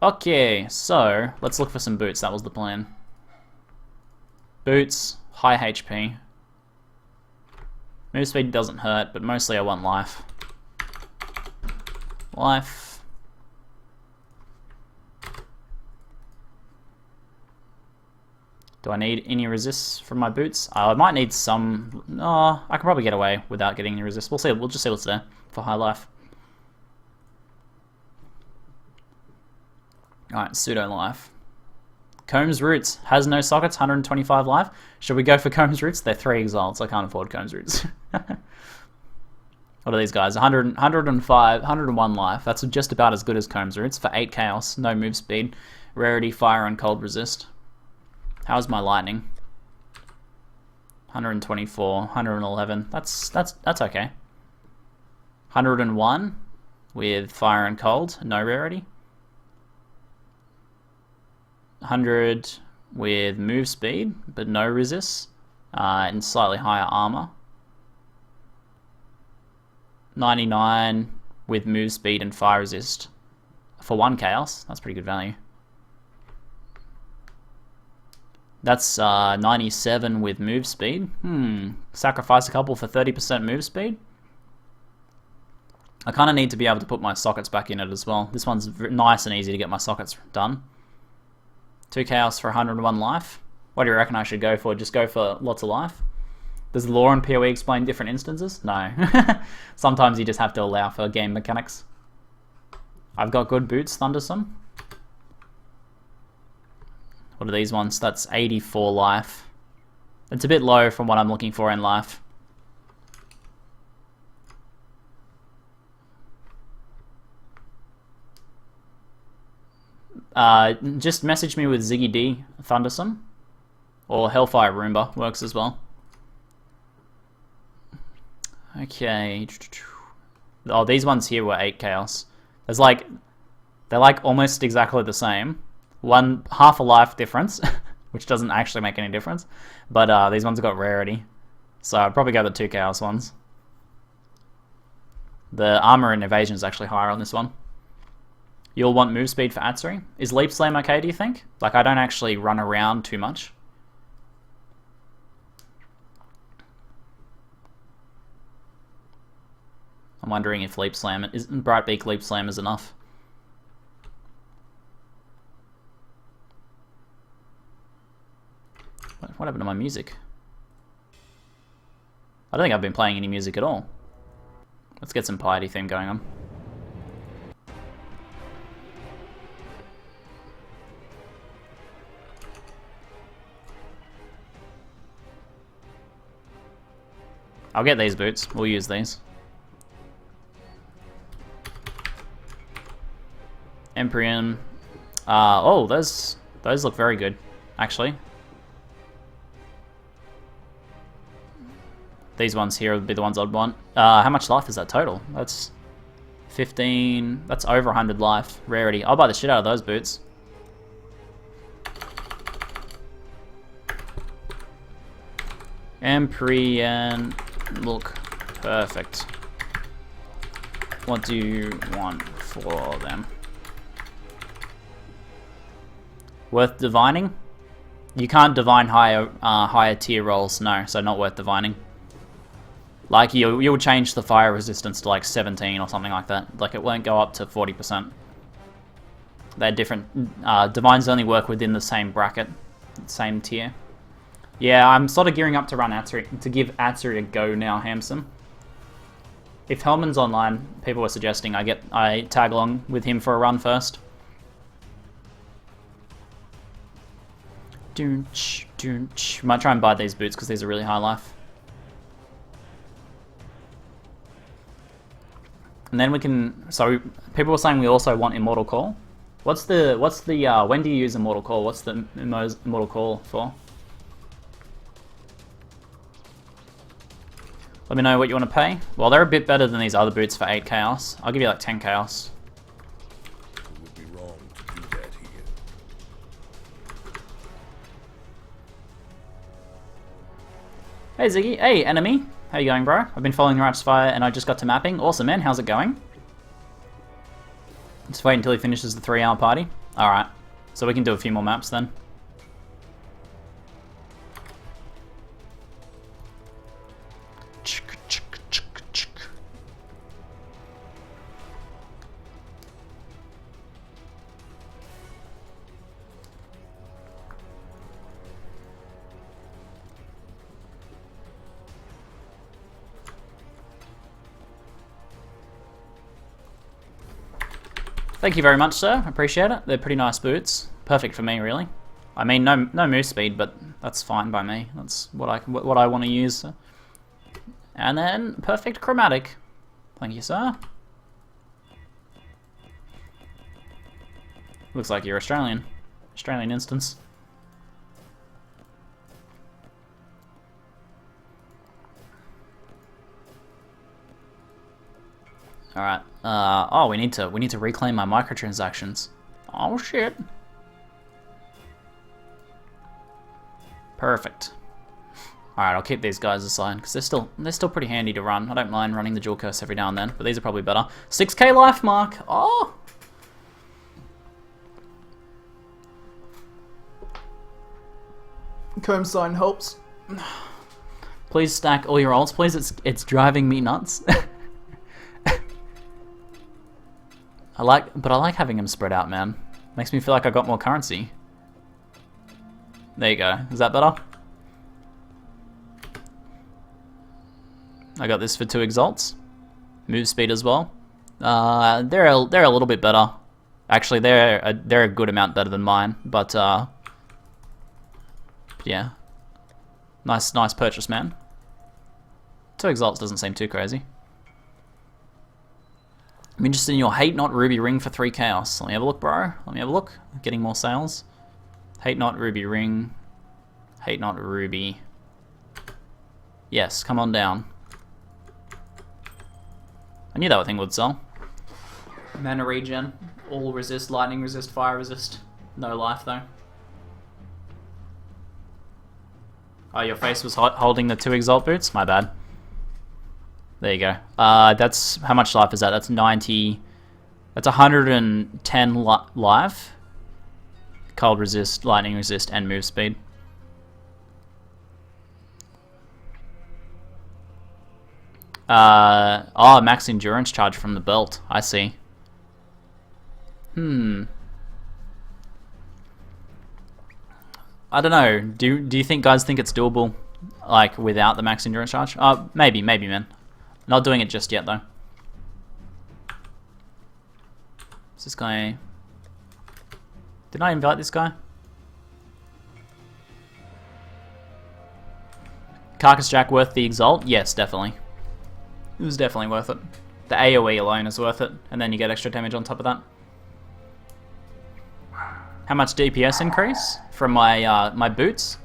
Okay, so let's look for some boots. That was the plan. Boots, high HP. Move speed doesn't hurt, but mostly I want life. Life. Do I need any resists from my boots? I might need some. No, I can probably get away without getting any resists. We'll see. We'll just see what's there for high life. Alright, pseudo life. Combs Roots has no sockets, 125 life. Should we go for Combs Roots? They're 3 exiles. I can't afford Combs Roots. What are these guys? 100, 105, 101 life. That's just about as good as Combs Roots for 8 chaos, no move speed, rarity, fire, and cold resist. How's my lightning? 124, 111. That's okay. 101 with fire and cold, no rarity. 100 with move speed, but no resist, and slightly higher armor. 99 with move speed and fire resist for 1 chaos. That's pretty good value. That's 97 with move speed. Sacrifice a couple for 30% move speed. I kind of need to be able to put my sockets back in it as well. This one's nice and easy to get my sockets done. 2 chaos for 101 life. What do you reckon I should go for? Just go for lots of life? Does the lore in PoE explain different instances? No. Sometimes you just have to allow for game mechanics. I've got good boots, Thundersome. What are these ones? That's 84 life. It's a bit low from what I'm looking for in life. Just message me with Ziggy D, Thundersome. Or Hellfire Roomba works as well. Okay. Oh, these ones here were 8 chaos. They're like almost exactly the same. Half a life difference, which doesn't actually make any difference. But these ones have got rarity. So I'd probably go the 2 chaos ones. The armor and evasion is actually higher on this one. You'll want move speed for Atziri. Is Leap Slam okay, do you think? Like, I don't actually run around too much. I'm wondering if Leap Slam, Brightbeak Leap Slam is enough. What happened to my music? I don't think I've been playing any music at all. Let's get some piety theme going on. I'll get these boots. We'll use these. Empyrean. Oh, those look very good, actually. These ones here would be the ones I'd want. How much life is that total? That's 15. That's over 100 life. Rarity. I'll buy the shit out of those boots. Empyrean. Look perfect. What do you want for them? Worth divining? You can't divine higher tier rolls, no, so not worth divining. Like, you'll change the fire resistance to like 17 or something like that. Like, it won't go up to 40%. They're different. Divines only work within the same bracket, same tier. Yeah, I'm sort of gearing up to run Atziri, to give Atziri a go now, Hamson. If Hellman's online, people were suggesting I tag along with him for a run first. Might try and buy these boots because these are really high life. And then we can. So people were saying we also want Immortal Call. What's the when do you use Immortal Call? What's the Immortal Call for? Let me know what you want to pay. Well, they're a bit better than these other boots for 8 chaos. I'll give you like 10 chaos. It would be wrong to do that here. Hey Ziggy, hey enemy. How you going, bro? I've been following Righteous Fire and I just got to mapping. Awesome, man. How's it going? Just wait until he finishes the 3-hour party. Alright. So we can do a few more maps then. Thank you very much, sir. Appreciate it. They're pretty nice boots. Perfect for me, really. I mean, no move speed, but that's fine by me. That's what I want to use. And then perfect chromatic. Thank you, sir. Looks like you're Australian. Australian instance. Alright. Oh, we need to reclaim my microtransactions. Oh shit. Perfect. Alright, I'll keep these guys aside, because they're still pretty handy to run. I don't mind running the dual curse every now and then, but these are probably better. 6k life mark! Oh! Comb sign helps. Please stack all your ults, please. It's driving me nuts. I like having them spread out, man. Makes me feel like I got more currency. There you go. Is that better? I got this for 2 exalts. Move speed as well. They're a little bit better. Actually, they're a good amount better than mine. But yeah, nice purchase, man. 2 exalts doesn't seem too crazy. I'm interested in your Hate Not Ruby Ring for 3 chaos. Let me have a look, bro. Let me have a look. Getting more sales. Hate Not Ruby Ring. Hate Not Ruby. Yes, come on down. I knew that thing would sell. Mana regen. All resist, lightning resist, fire resist. No life though. Oh, your face was holding the 2 exalt boots? My bad. There you go. That's how much life is that? That's 90. That's 110 life. Cold resist, lightning resist, and move speed. Max endurance charge from the belt. I see. I don't know. Do you think guys think it's doable, like without the max endurance charge? Maybe, man. Not doing it just yet though. Is this guy? Did I invite this guy? Carcass Jack worth the exalt? Yes, definitely. It was definitely worth it. The AoE alone is worth it, and then you get extra damage on top of that. How much DPS increase from my my boots?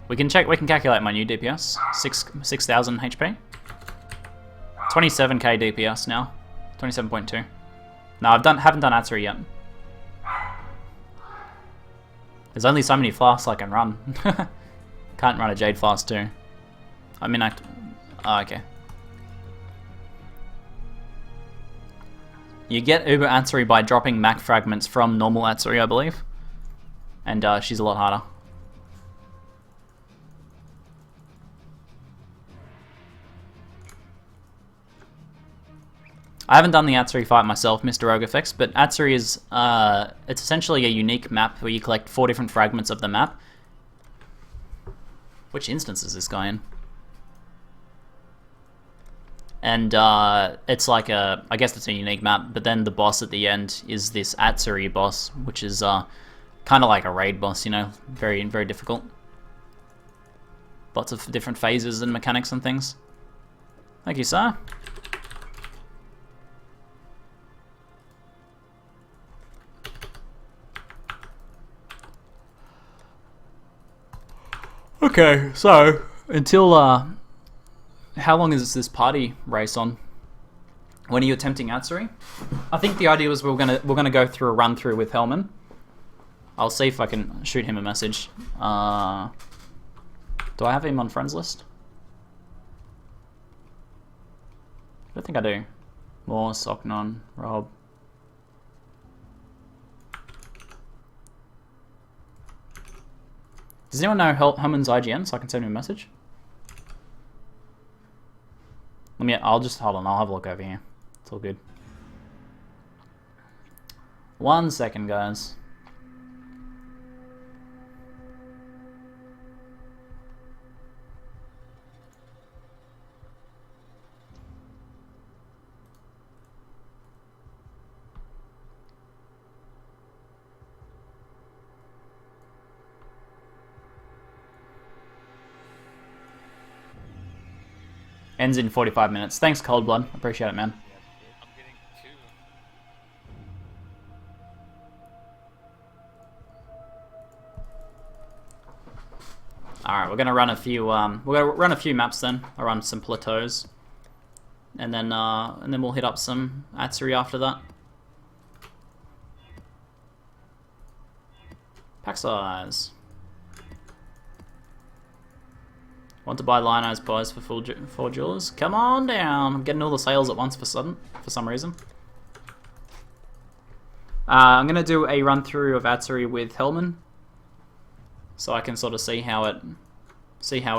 We can calculate my new DPS. 6,000 HP. 27k DPS now. 27.2. No, haven't done Atziri yet. There's only so many flasks I can run. Can't run a Jade flask too. I mean, oh, okay. You get Uber Atziri by dropping Mac fragments from normal Atziri, I believe. And she's a lot harder. I haven't done the Atziri fight myself, Mr. Ogafix, but Atziri is, it's essentially a unique map where you collect 4 different fragments of the map. Which instance is this guy in? And it's like I guess it's a unique map, but then the boss at the end is this Atziri boss, which is kind of like a raid boss, you know, very, very difficult. Lots of different phases and mechanics and things. Thank you, sir. Okay, so until how long is this party race on? When are you attempting Atziri? I think the idea was we're gonna go through a run through with Hellman. I'll see if I can shoot him a message. Do I have him on friends list? I don't think I do. Morse, Oknon, Rob. Does anyone know Hellman's IGN so I can send him a message? I'll just hold on. I'll have a look over here. It's all good. 1 second, guys. Ends in 45 minutes. Thanks, Cold Blood. Appreciate it, man. Alright, we're gonna run a few maps then. I'll run some plateaus. And then we'll hit up some Atziri after that. Pack size. Want to buy Lionized Pies for 4 jewelers? Come on down! I'm getting all the sales at once for some reason. I'm gonna do a run through of Atziri with Hellman, so I can sort of see how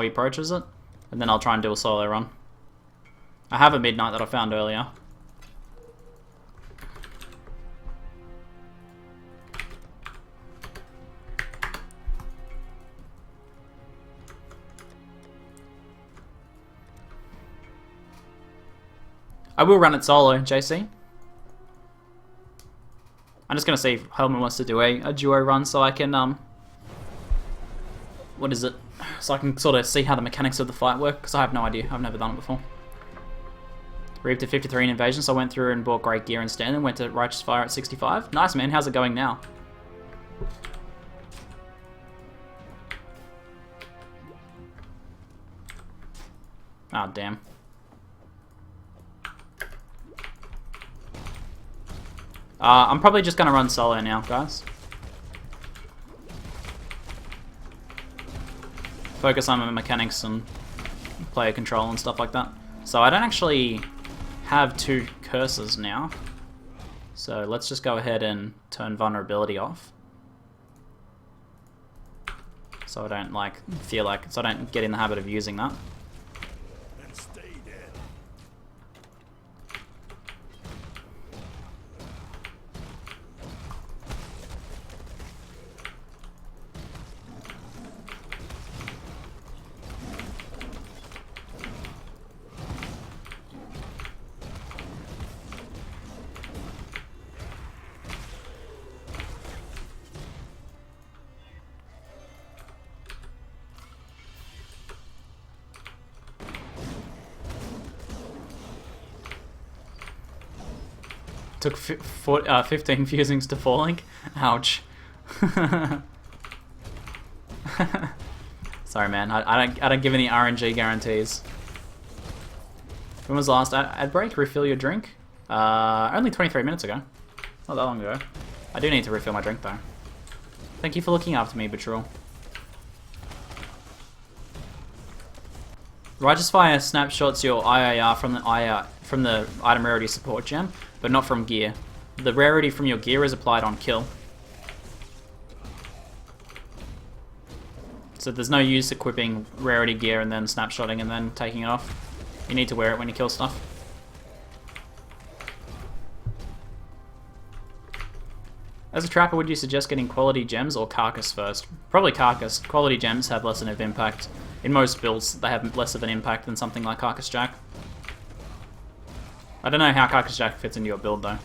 he approaches it, and then I'll try and do a solo run. I have a midnight that I found earlier. I will run it solo, JC. I'm just gonna see if Hellman wants to do a duo run, so I can what is it? So I can sort of see how the mechanics of the fight work, because I have no idea. I've never done it before. Reaped at 53 in invasion, so I went through and bought great gear instead, and went to Righteous Fire at 65. Nice, man. How's it going now? Oh, damn. I'm probably just gonna run solo now, guys. Focus on the mechanics and player control and stuff like that. So I don't actually have 2 curses now. So let's just go ahead and turn vulnerability off. So I don't so I don't get in the habit of using that. And stay dead. Took 15 fusings to falling. Ouch. Sorry, man. I don't give any RNG guarantees. When was the last ad break? Refill your drink? Only 23 minutes ago. Not that long ago. I do need to refill my drink though. Thank you for looking after me, Betrul. Righteous Fire snapshots your IIR from the item rarity support gem, but not from gear. The rarity from your gear is applied on kill. So there's no use equipping rarity gear and then snapshotting and then taking it off. You need to wear it when you kill stuff. As a trapper, would you suggest getting quality gems or carcass first? Probably carcass. Quality gems have less of an impact. In most builds, they have less of an impact than something like Carcass Jack. I don't know how Carcass Jack fits into your build though.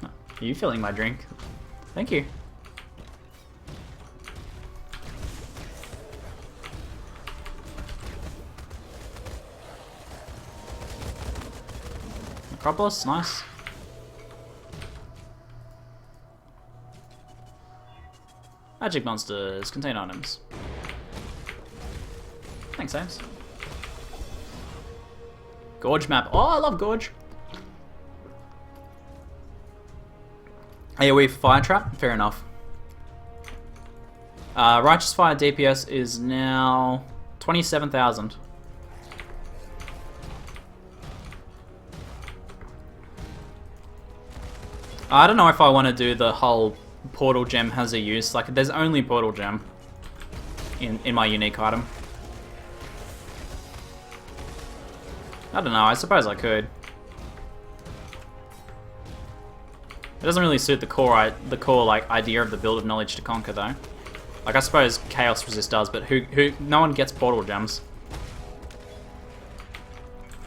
Are you filling my drink? Thank you. Necropolis, nice. Magic monsters, contain items. Thanks, Ames. Gorge map. Oh, I love Gorge. AoE fire trap, fair enough. Righteous Fire DPS is now 27,000. I don't know if I want to do the whole portal gem has a use. Like, there's only portal gem in my unique item. I don't know. I suppose I could. It doesn't really suit the core like idea of the build of knowledge to conquer though. Like, I suppose chaos resist does, but no one gets portal gems.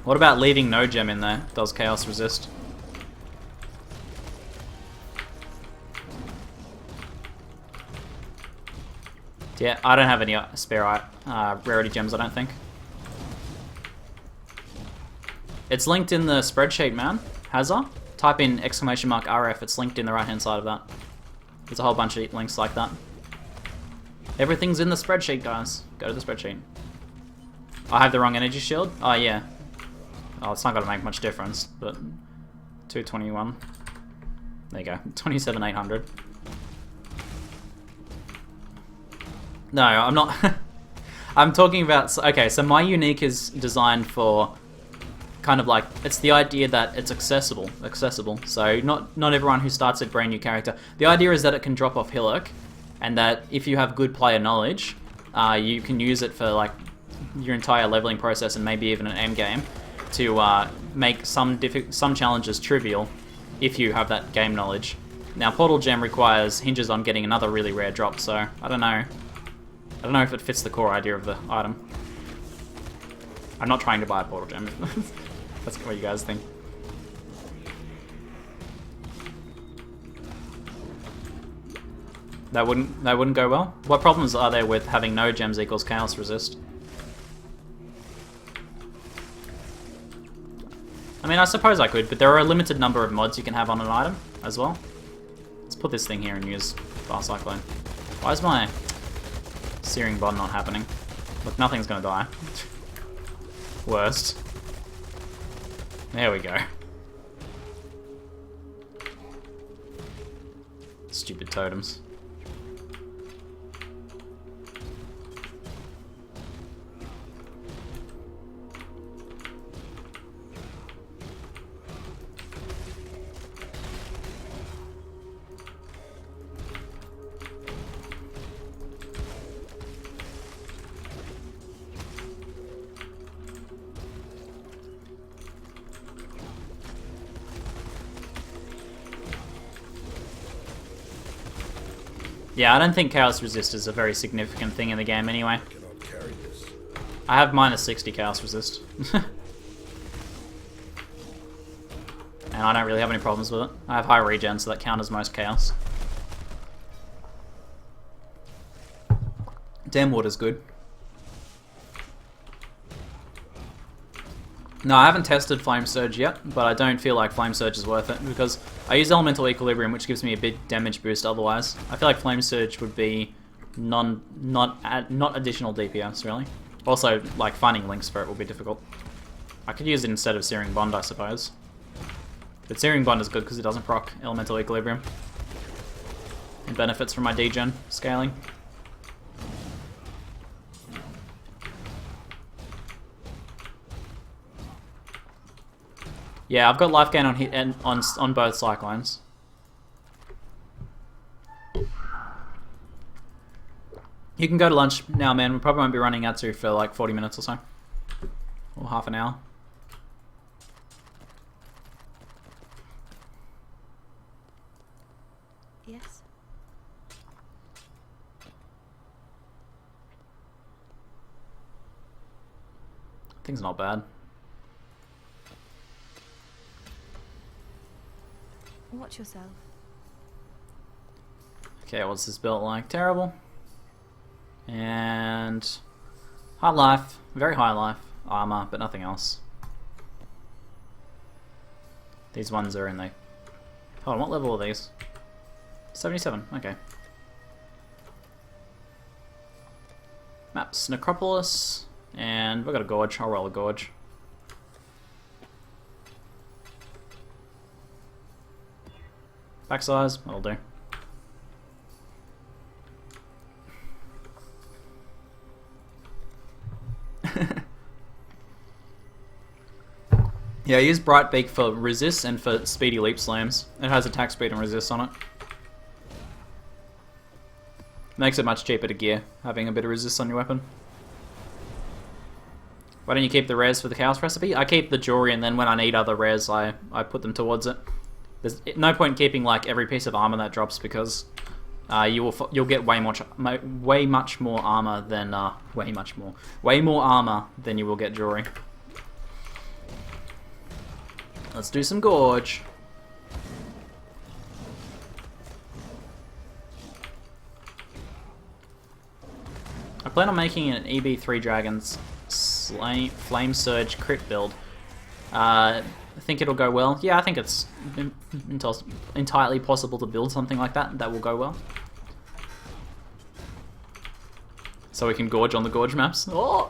What about leaving no gem in there? Does chaos resist? Yeah, I don't have any spare rarity gems, I don't think. It's linked in the spreadsheet, man. Hazza. Type in !RF. It's linked in the right hand side of that. There's a whole bunch of links like that. Everything's in the spreadsheet, guys. Go to the spreadsheet. I have the wrong energy shield? Oh, yeah. Oh, it's not going to make much difference, but 221. There you go. 27,800. No, I'm not. I'm talking about... Okay, so my unique is designed for kind of like... It's the idea that it's accessible. So not everyone who starts a brand new character. The idea is that it can drop off hillock, and that if you have good player knowledge, you can use it for like your entire leveling process and maybe even an end game to make some challenges trivial if you have that game knowledge. Now, Portal Gem hinges on getting another really rare drop, so I don't know. I don't know if it fits the core idea of the item. I'm not trying to buy a Portal Gem. That's what you guys think. That wouldn't go well? What problems are there with having no gems equals chaos resist? I mean, I suppose I could, but there are a limited number of mods you can have on an item as well. Let's put this thing here and use Fast Cyclone. Why is my Searing Bond not happening? Look, nothing's gonna die. Worst. There we go. Stupid totems. Yeah, I don't think Chaos Resist is a very significant thing in the game anyway. Cannot carry this. I have minus 60 Chaos Resist. And I don't really have any problems with it. I have high regen, so that counters most Chaos. Damn Water's good. No, I haven't tested Flame Surge yet, but I don't feel like Flame Surge is worth it because I use Elemental Equilibrium, which gives me a big damage boost otherwise. I feel like Flame Surge would be not additional DPS, really. Also, like, finding links for it will be difficult. I could use it instead of Searing Bond, I suppose. But Searing Bond is good because it doesn't proc Elemental Equilibrium. It benefits from my degen scaling. Yeah, I've got life gain on hit and on both Cyclones. You can go to lunch now, man. We probably won't be running Atziri for like 40 minutes or so. Or half an hour. Yes. Thing's not bad. Watch yourself. Okay, what's this built like? Terrible. And high life, very high life, armor, but nothing else. These ones are in the... Hold on, what level are these? 77, okay. Maps, Necropolis, and we've got a Gorge. I'll roll a Gorge. Back size, that'll do. Yeah, I use Brightbeak for resist and for speedy leap slams. It has attack speed and resist on it. Makes it much cheaper to gear, having a bit of resist on your weapon. Why don't you keep the rares for the Chaos recipe? I keep the jewelry, and then when I need other rares, I put them towards it. There's no point keeping like every piece of armor that drops because you'll get way much more armor than way more armor than you will get jewelry. Let's do some Gorge. I plan on making an EB3 Dragons Flame Surge crit build. I think it'll go well. Yeah, I think it's entirely possible to build something like that that will go well. So we can gorge on the gorge maps. Oh!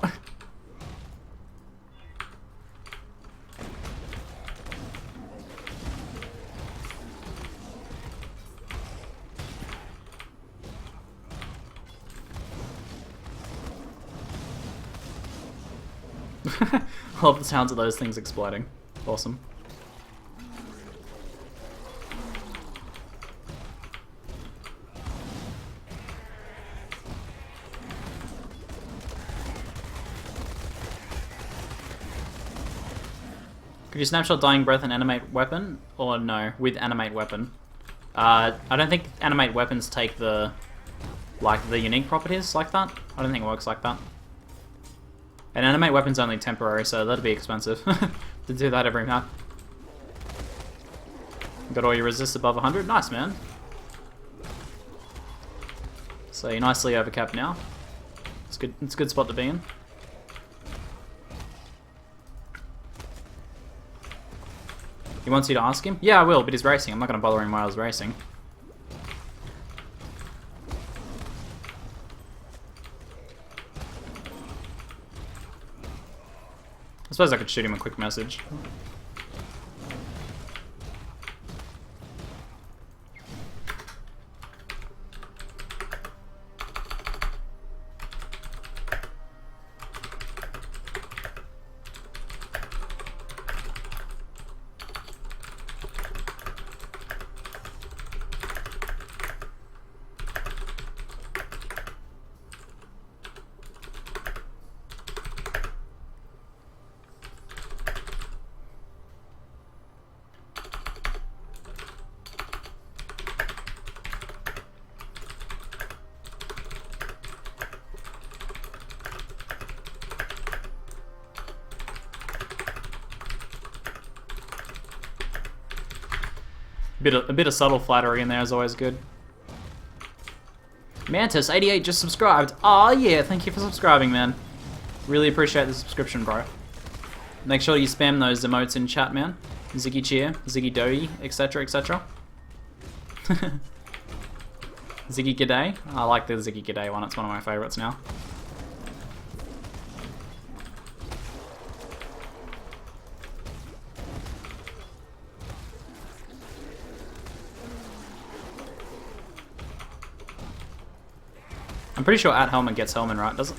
I love the sounds of those things exploding. Awesome. Could you snapshot Dying Breath and animate weapon? Or no, with animate weapon? I don't think animate weapons take the unique properties like that. I don't think it works like that. And animate weapon's only temporary, so that'd be expensive to do that every map. Got all your resist above 100? Nice, man. So you're nicely overcapped now. It's good. It's a good spot to be in. He wants you to ask him? Yeah, I will, but he's racing. I'm not going to bother him while he's racing. I suppose I could shoot him a quick message. A bit of subtle flattery in there is always good. Mantis88 just subscribed. Aw, yeah, thank you for subscribing, man. Really appreciate the subscription, bro. Make sure you spam those emotes in chat, man. Ziggy Cheer, Ziggy Doey, etc, etc. Ziggy G'day. I like the Ziggy G'day one, it's one of my favorites now. I'm pretty sure at Helmet gets Helmet, right? Does it?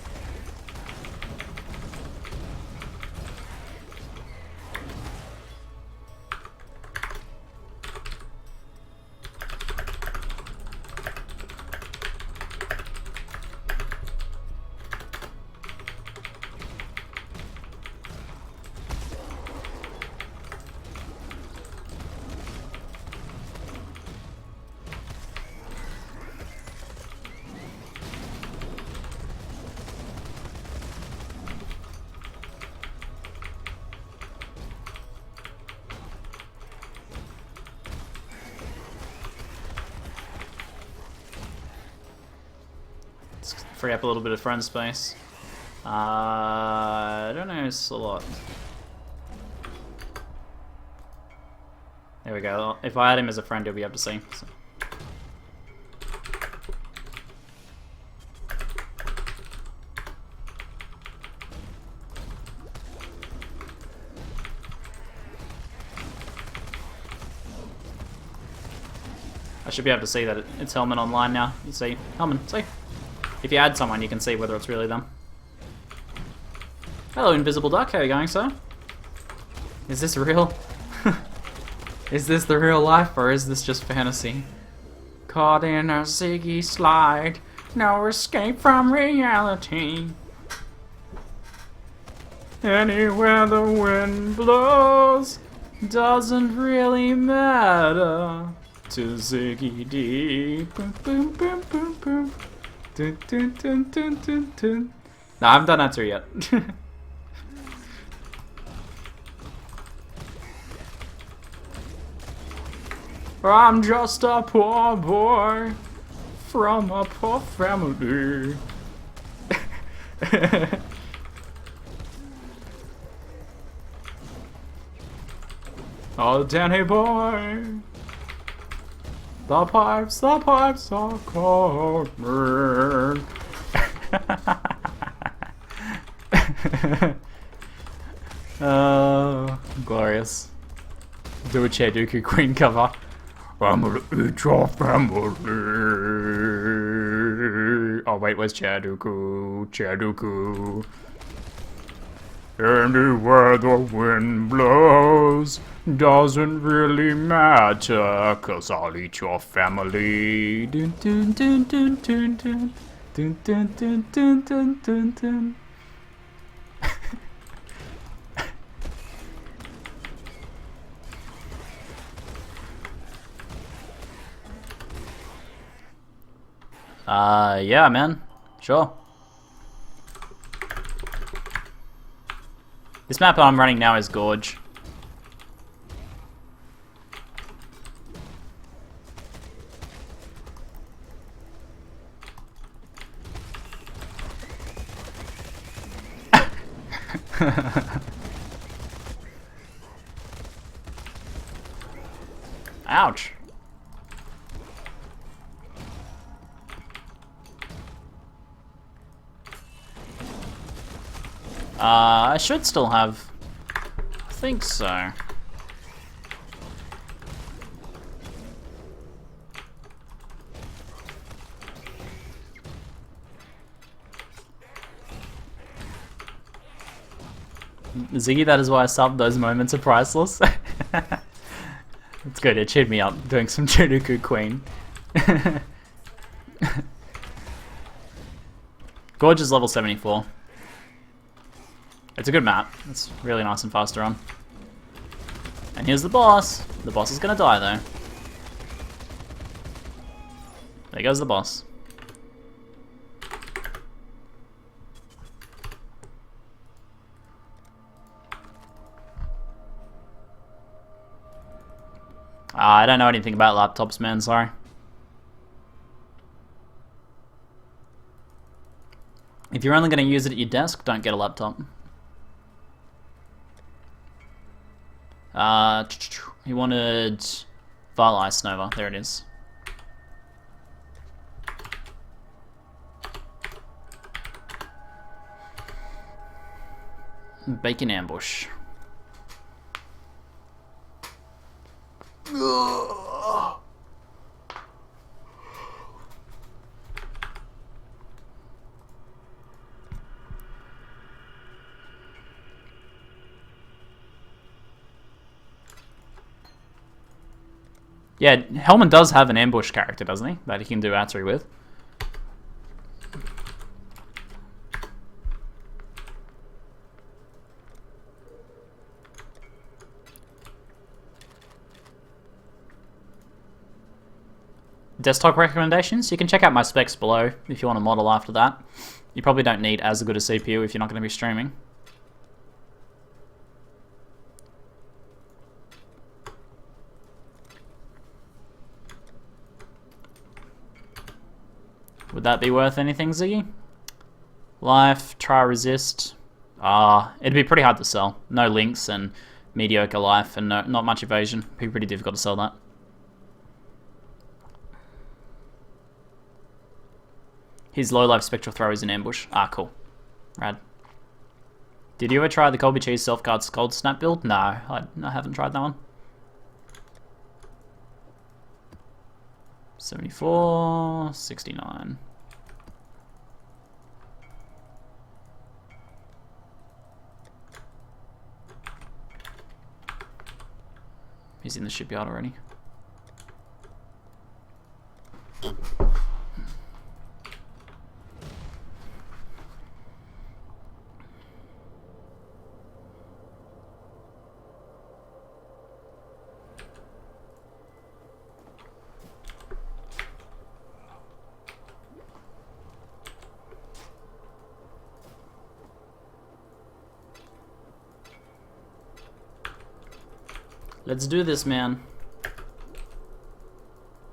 Free up a little bit of friend space. I don't know, it's a lot. There we go. If I add him as a friend, he'll be able to see. So. I should be able to see that it's Helmet online now. You see, Helmet, see? If you add someone, you can see whether it's really them. Hello, Invisible Duck. How are you going, sir? Is this real? Is this the real life, or is this just fantasy? Caught in a Ziggy slide, no escape from reality. Anywhere the wind blows doesn't really matter to Ziggy D. Boom, boom, boom, boom, boom. Dun, dun, dun, dun, dun, dun. No, I haven't done Atziri yet. I'm just a poor boy from a poor family. Oh, Danny boy. The pipes are calling. Oh, glorious. Do a Chaduku Queen cover. I'm gonna eat your family. Oh wait, where's Chaduku? Chaduku. Anywhere the wind blows doesn't really matter, 'cause I'll eat your family. Dun dun dun dun dun dun. Dun dun dun dun dun dun dun. Yeah, man. Sure. This map I'm running now is Gorge. Ouch. I should still have... I think so. Ziggy, that is why I subbed. Those moments are priceless. It's good, it cheered me up doing some Chunuku Queen. Gorge is level 74. It's a good map. It's really nice and fast to run. And here's the boss. The boss is gonna die though. There goes the boss. I don't know anything about laptops, man, sorry. If you're only going to use it at your desk, don't get a laptop. He wanted Vile Ice Nova. There it is. Bacon ambush. Yeah, Hellman does have an ambush character, doesn't he? That he can do Atziri with. Desktop recommendations? You can check out my specs below if you want to model after that. You probably don't need as good a CPU if you're not going to be streaming. Would that be worth anything, Ziggy? Life, try resist. It'd be pretty hard to sell. No links and mediocre life and not much evasion. It'd be pretty difficult to sell that. His low life spectral throw is an ambush. Cool. Rad. Did you ever try the Colby Cheese self-guard cold snap build? No, I haven't tried that one. 74, 69. He's in the shipyard already. Let's do this, man.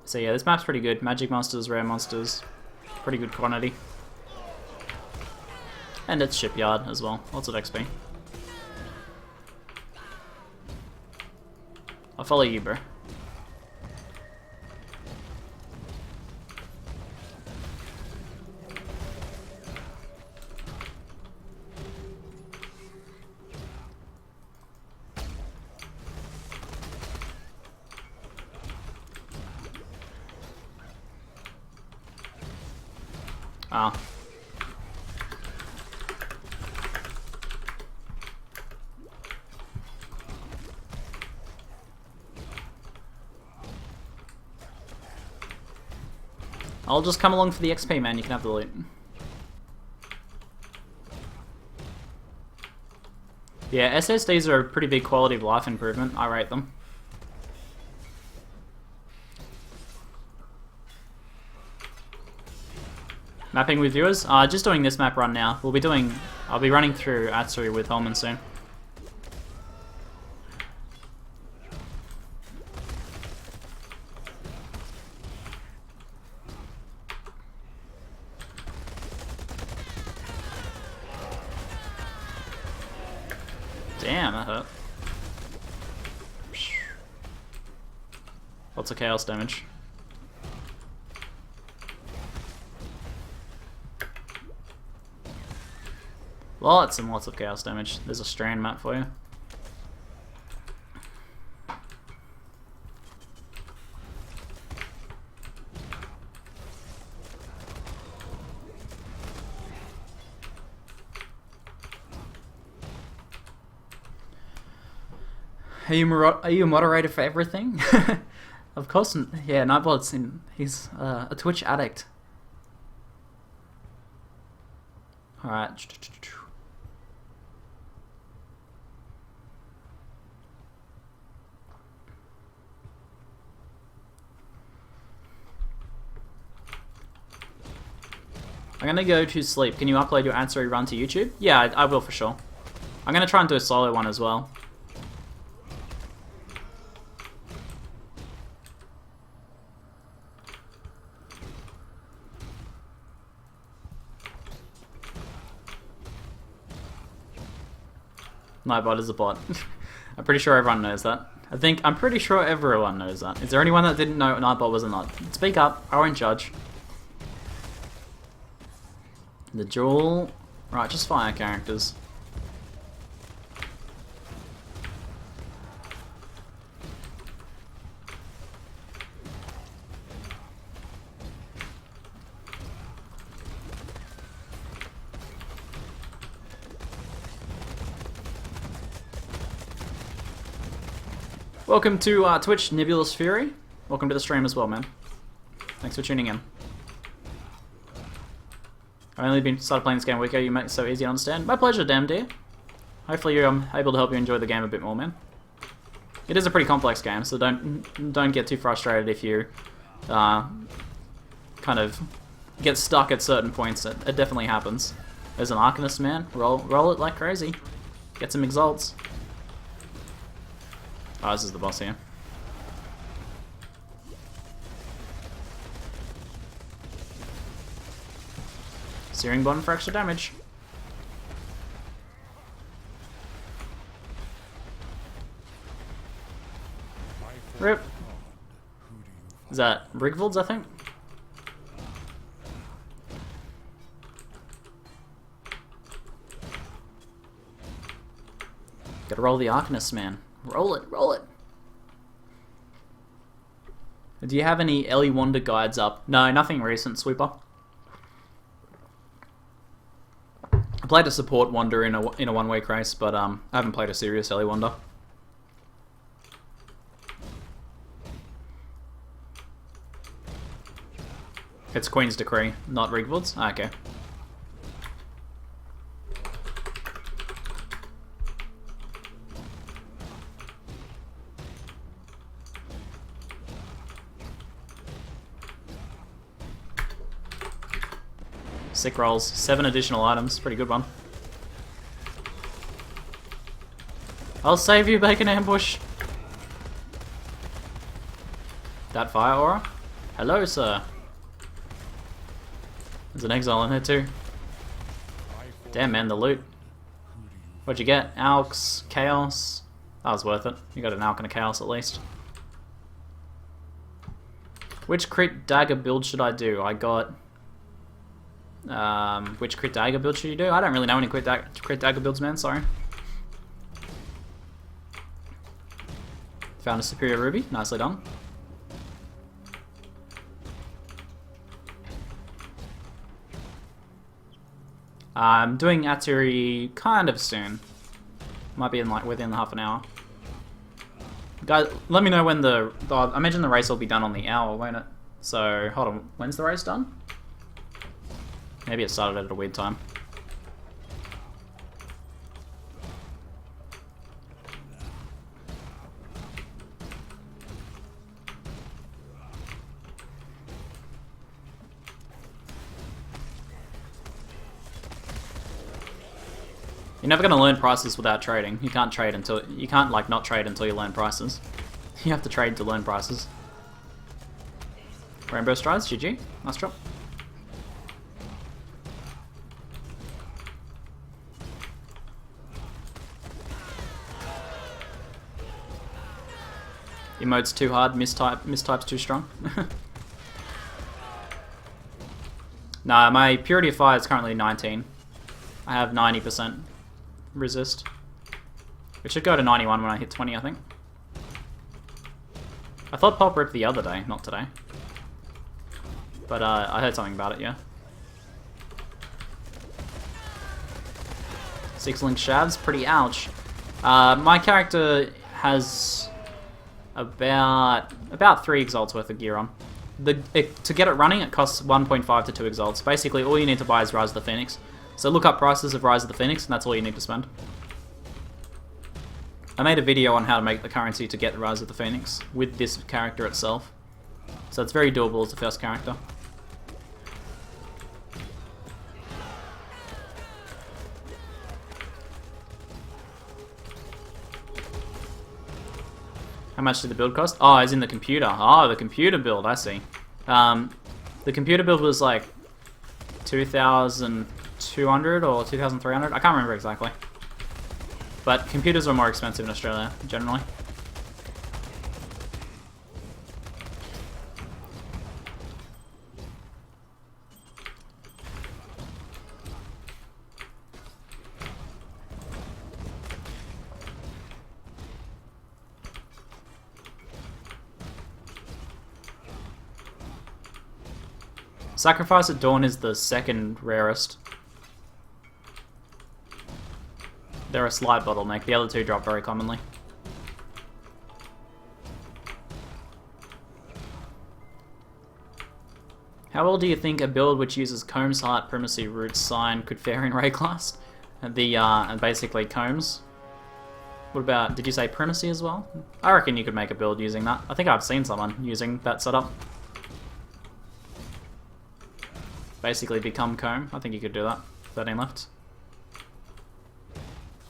So yeah, this map's pretty good. Magic monsters, rare monsters, pretty good quantity. And it's shipyard as well. Lots of XP. I'll follow you, bro. Ah. I'll just come along for the XP, man. You can have the loot. Yeah, SSDs are a pretty big quality of life improvement. I rate them. Mapping with viewers? Just doing this map run now. I'll be running through Atziri with Holman soon. Damn, that hurt. Lots of chaos damage. Lots and lots of chaos damage. There's a strand map for you. Are you a moderator for everything? Of course, yeah. Nightbot's he's a Twitch addict. All right. I'm gonna go to sleep. Can you upload your Atziri run to YouTube? Yeah, I will for sure. I'm gonna try and do a solo one as well. Nightbot is a bot. I'm pretty sure everyone knows that. I'm pretty sure everyone knows that. Is there anyone that didn't know Nightbot was a nut? Speak up, I won't judge. The dual righteous fire characters. Welcome to Twitch, Nebulous Fury. Welcome to the stream as well, man. Thanks for tuning in. I've only started playing this game a week ago. You make it so easy to understand. My pleasure, damn dear. Hopefully I'm able to help you enjoy the game a bit more, man. It is a pretty complex game, so don't get too frustrated if you kind of get stuck at certain points. It definitely happens. There's an Arcanist, man. Roll it like crazy. Get some exalts. Oh, this is the boss here. Searing Bond for extra damage. Rip. Is that Rigvold's, I think? Gotta roll the Arcanist, man. Roll it, roll it. Do you have any Ellie Wanda guides up? No, nothing recent, Sweeper. I played a support Wanda in a one-week race, but I haven't played a serious Ellie Wanda. It's Queen's Decree, not Rigvold's? Ah, okay. Sick rolls. 7 additional items. Pretty good one. I'll save you, Bacon Ambush. That fire aura? Hello, sir. There's an exile in there too. Damn, man, the loot. What'd you get? Alks, Chaos, That was worth it. You got an Alchemy Chaos at least. Which crit dagger build should I do? I got... which crit dagger build should you do? I don't really know any crit dagger builds, man. Sorry. Found a superior ruby. Nicely done. I'm doing Atziri kind of soon. Might be in like within half an hour. Guys, let me know when I imagine the race will be done on the hour, won't it? So, hold on. When's the race done? Maybe it started at a weird time. You're never going to learn prices without trading. You can't trade until... You can't, like, not trade until you learn prices. You have to trade to learn prices. Rainbow Strides, GG. Nice drop. Emote's too hard, mistype's too strong. Nah, my Purity of Fire is currently 19. I have 90% resist. It should go to 91 when I hit 20, I think. I thought Pop ripped the other day, not today. But I heard something about it, yeah. 6-link shavs, pretty ouch. My character has about 3 exalts worth of gear on. To get it running, it costs 1.5 to 2 exalts. Basically, all you need to buy is Rise of the Phoenix. So look up prices of Rise of the Phoenix, and that's all you need to spend. I made a video on how to make the currency to get the Rise of the Phoenix with this character itself. So it's very doable as the first character. How much did the build cost? Oh, it's in the computer. Oh, the computer build, I see. The computer build was like 2,200 or 2,300. I can't remember exactly. But computers are more expensive in Australia, generally. Sacrifice at Dawn is the second rarest. They're a slight bottleneck. The other two drop very commonly. How well do you think a build which uses Combs, Heart, Primacy, Roots, Sign could fare in Ray class? And basically Combs. What about, did you say Primacy as well? I reckon you could make a build using that. I think I've seen someone using that setup. Basically become Comb. I think you could do that. 13 left.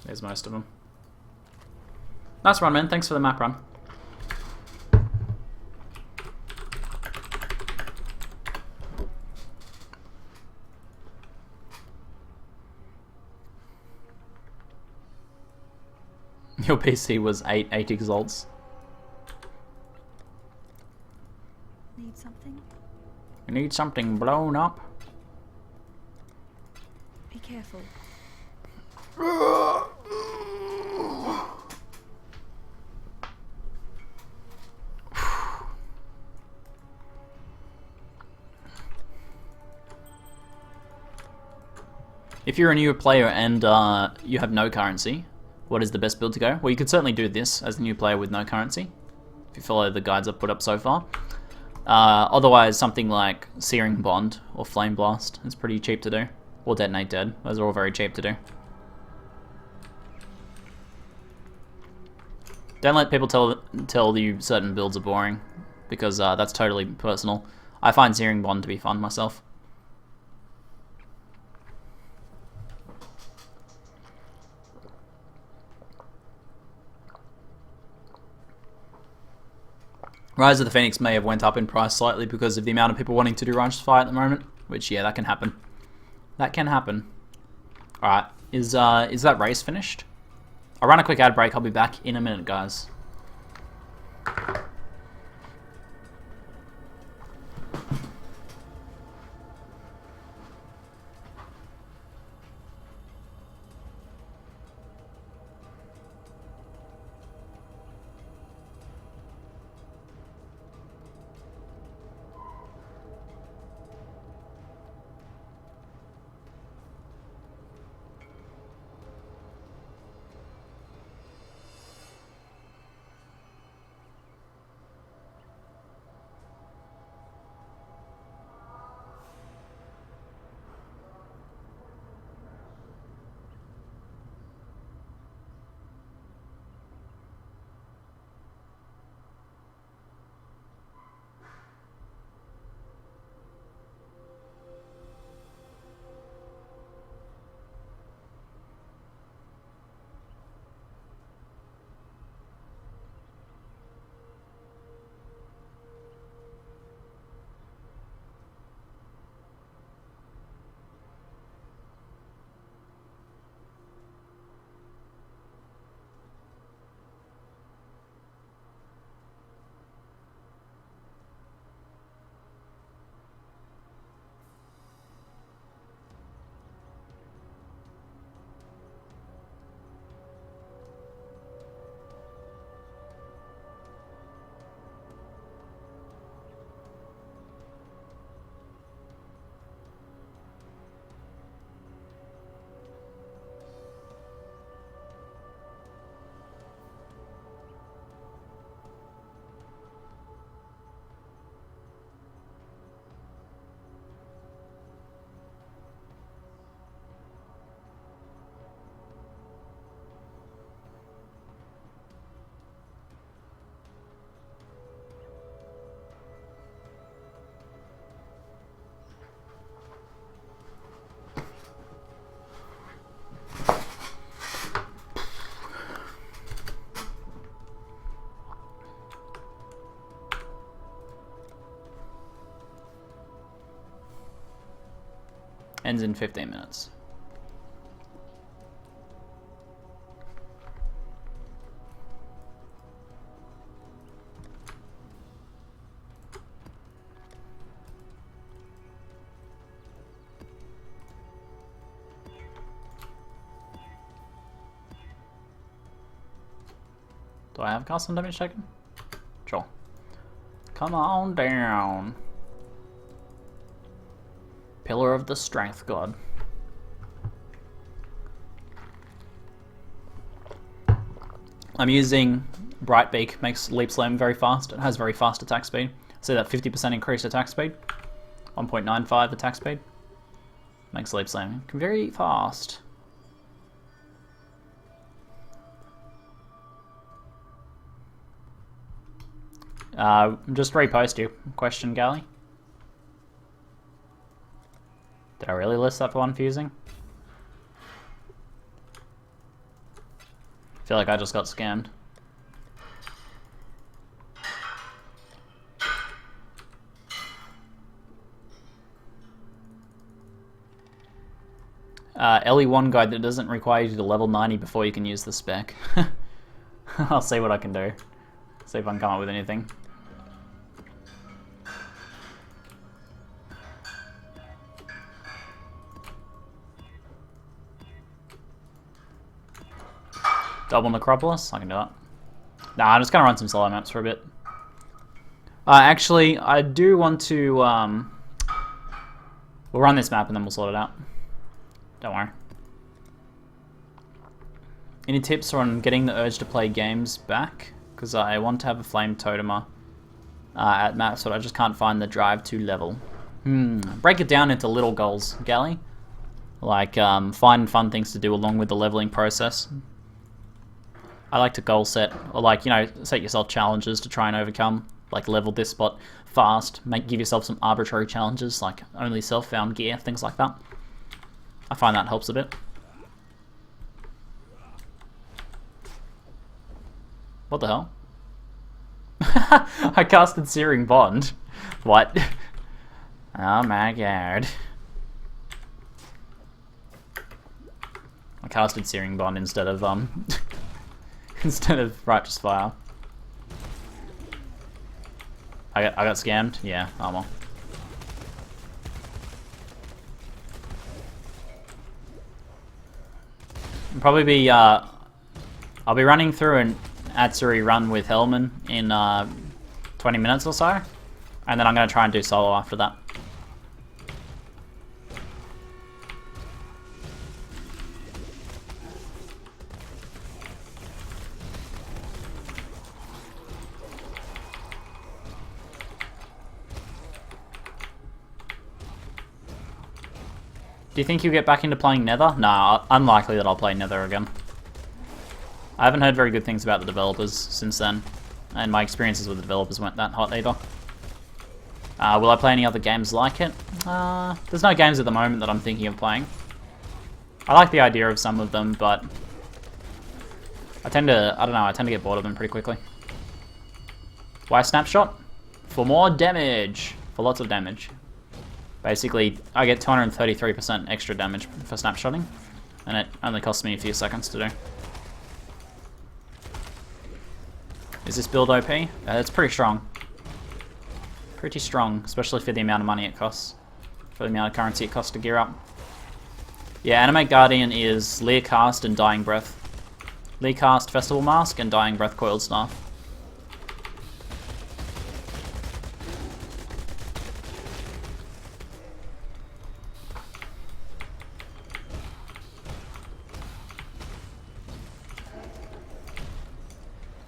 There's most of them. Nice run, man. Thanks for the map run. Your PC was 8 exalts. Need something? You need something blown up? Be careful. If you're a new player and you have no currency, what is the best build to go? Well, you could certainly do this as a new player with no currency, if you follow the guides I've put up so far. Otherwise, something like Searing Bond or Flame Blast is pretty cheap to do. Or Detonate Dead. Those are all very cheap to do. Don't let people tell you certain builds are boring, because that's totally personal. I find Searing Bond to be fun myself. Rise of the Phoenix may have went up in price slightly because of the amount of people wanting to do Righteous Fire at the moment, which, yeah, that can happen. That can happen. Alright, is that race finished? I'll run a quick ad break. I'll be back in a minute, guys. Ends in 15 minutes. Do I have custom damage taken? Sure. Come on down. Pillar of the Strength God. I'm using Brightbeak, makes Leap Slam very fast. It has very fast attack speed. So that 50% increased attack speed. 1.95 attack speed. Makes Leap Slam very fast. Just repost your question, Gally. Did I really list that for one fusing? I feel like I just got scammed. LE1 guide that doesn't require you to level 90 before you can use the spec. I'll see what I can do. See if I can come up with anything. Double Necropolis? I can do that. Nah, I'm just gonna run some solo maps for a bit. Actually, I do want to, we'll run this map and then we'll sort it out. Don't worry. Any tips on getting the urge to play games back? Because I want to have a Flame Totemer at maps, but I just can't find the drive to level. Break it down into little goals, Gally. Like, find fun things to do along with the leveling process. I like to goal set, or like, you know, set yourself challenges to try and overcome. Like level this spot fast, give yourself some arbitrary challenges, like only self-found gear, things like that. I find that helps a bit. What the hell? I casted Searing Bond. What? Oh my god. I casted Searing Bond instead of instead of Righteous Fire. I got scammed? Yeah, oh well. Probably be I'll be running through an Atziri run with Hellman in 20 minutes or so, and then I'm going to try and do solo after that. Do you think you'll get back into playing Nether? Nah, unlikely that I'll play Nether again. I haven't heard very good things about the developers since then, and my experiences with the developers weren't that hot either. Will I play any other games like it? There's no games at the moment that I'm thinking of playing. I like the idea of some of them, but I don't know, I tend to get bored of them pretty quickly. Why Snapshot? For more damage. For lots of damage. Basically, I get 233% extra damage for snapshotting, and it only costs me a few seconds to do. Is this build OP? It's pretty strong. Pretty strong, especially for the amount of money it costs. For the amount of currency it costs to gear up. Yeah, Animate Guardian is Leer Cast and Dying Breath. Leer Cast Festival Mask and Dying Breath Coiled Staff.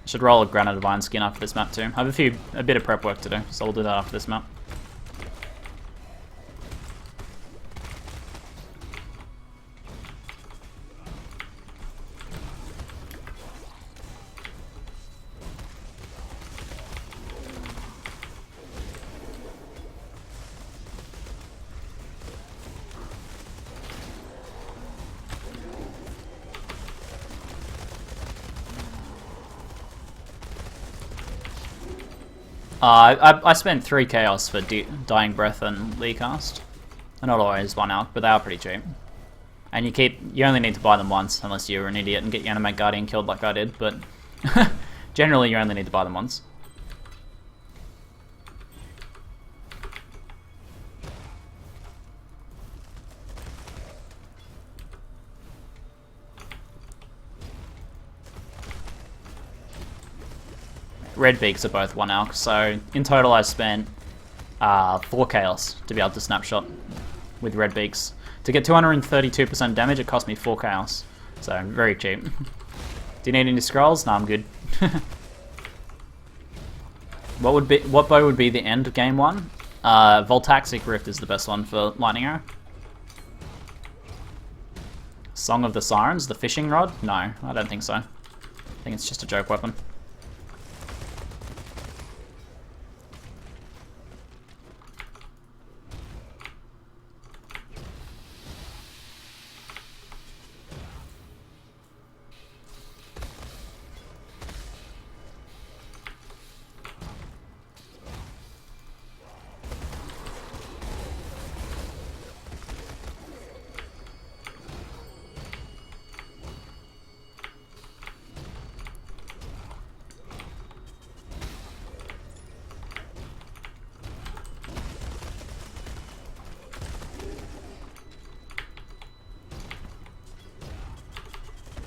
Should roll a Granite Divine skin after this map too. I have a bit of prep work to do, so I'll do that after this map. I spent 3 chaos for Dying Breath and Leer Cast. They're not always 1 alch, but they are pretty cheap. And you only need to buy them once, unless you're an idiot and get your Animate Guardian killed like I did, but generally you only need to buy them once. Red Beaks are both 1 alch, so in total I spent 4 chaos to be able to snapshot with Red Beaks. To get 232% damage, it cost me 4 chaos, so very cheap. Do you need any scrolls? No, I'm good. What bow would be the end of game 1? Voltaxic Rift is the best one for Lightning Arrow. Song of the Sirens, the fishing rod? No, I don't think so. I think it's just a joke weapon.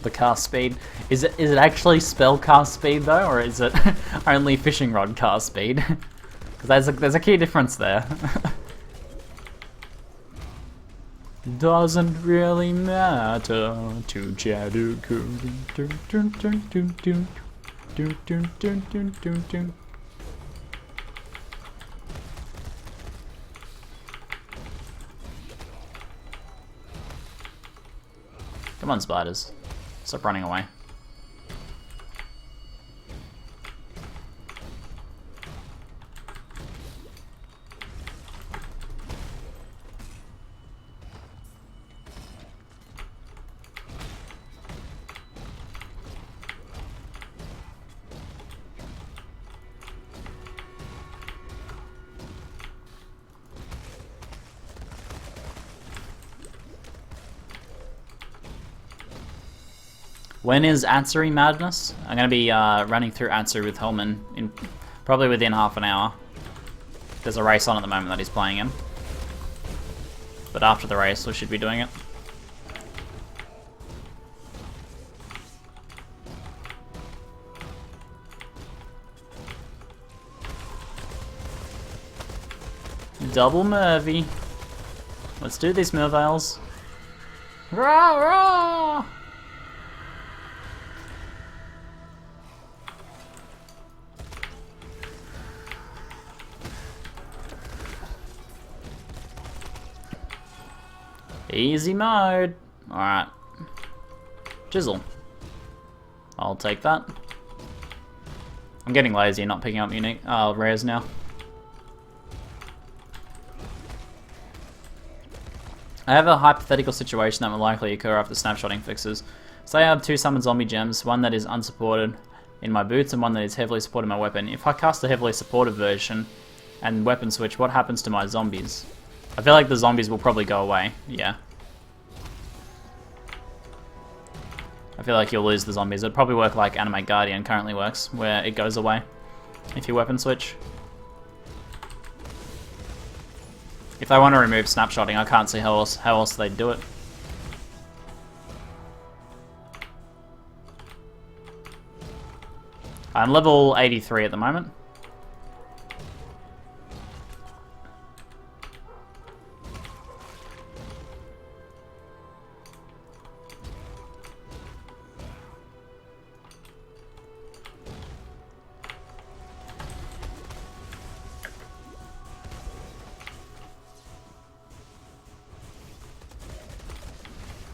The cast speed. Is it actually spell cast speed though, or is it only fishing rod cast speed? Because there's a key difference there. Doesn't really matter to Jaduku. Come on, spiders. Stop running away. When is Atziri Madness? I'm going to be running through Atziri with Hellman in probably within half an hour. There's a race on at the moment that he's playing in. But after the race, we should be doing it. Double Murphy. Let's do these Mervales. Rah, rah! Easy mode. Alright. Chisel. I'll take that. I'm getting lazy and not picking up unique rares now. I have a hypothetical situation that will likely occur after snapshotting fixes. Say I have 2 summon zombie gems, one that is unsupported in my boots and one that is heavily supported in my weapon. If I cast the heavily supported version and weapon switch, what happens to my zombies? I feel like the zombies will probably go away, yeah. I feel like you'll lose the zombies. It'd probably work like Animate Guardian currently works, where it goes away if you weapon switch. If they want to remove snapshotting, I can't see how else they'd do it. I'm level 83 at the moment.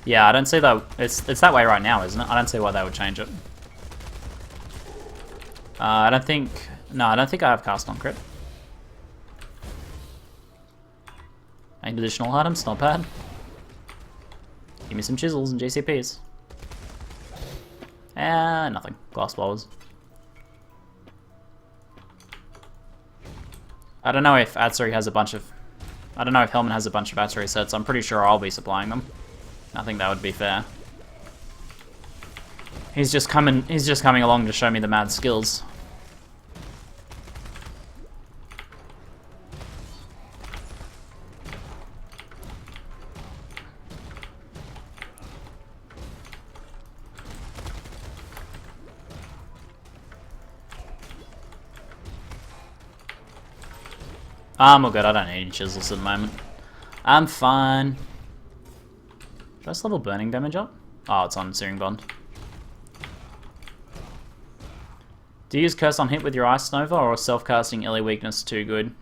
Yeah, I don't see that. It's that way right now, isn't it? I don't see why they would change it. I don't think. No, I don't think I have cast on crit. 8 additional items, not bad. Give me some chisels and GCPs. Nothing. Glass blowers. I don't know if Atziri has a bunch of. I don't know if Hellman has a bunch of Atziri sets. I'm pretty sure I'll be supplying them. I think that would be fair. He's just coming along to show me the mad skills. I'm all good, I don't need any chisels at the moment. I'm fine. Should I just level burning damage up? Oh, it's on Searing Bond. Do you use Curse on Hit with your Ice Nova, or is self-casting Illy Weakness too good?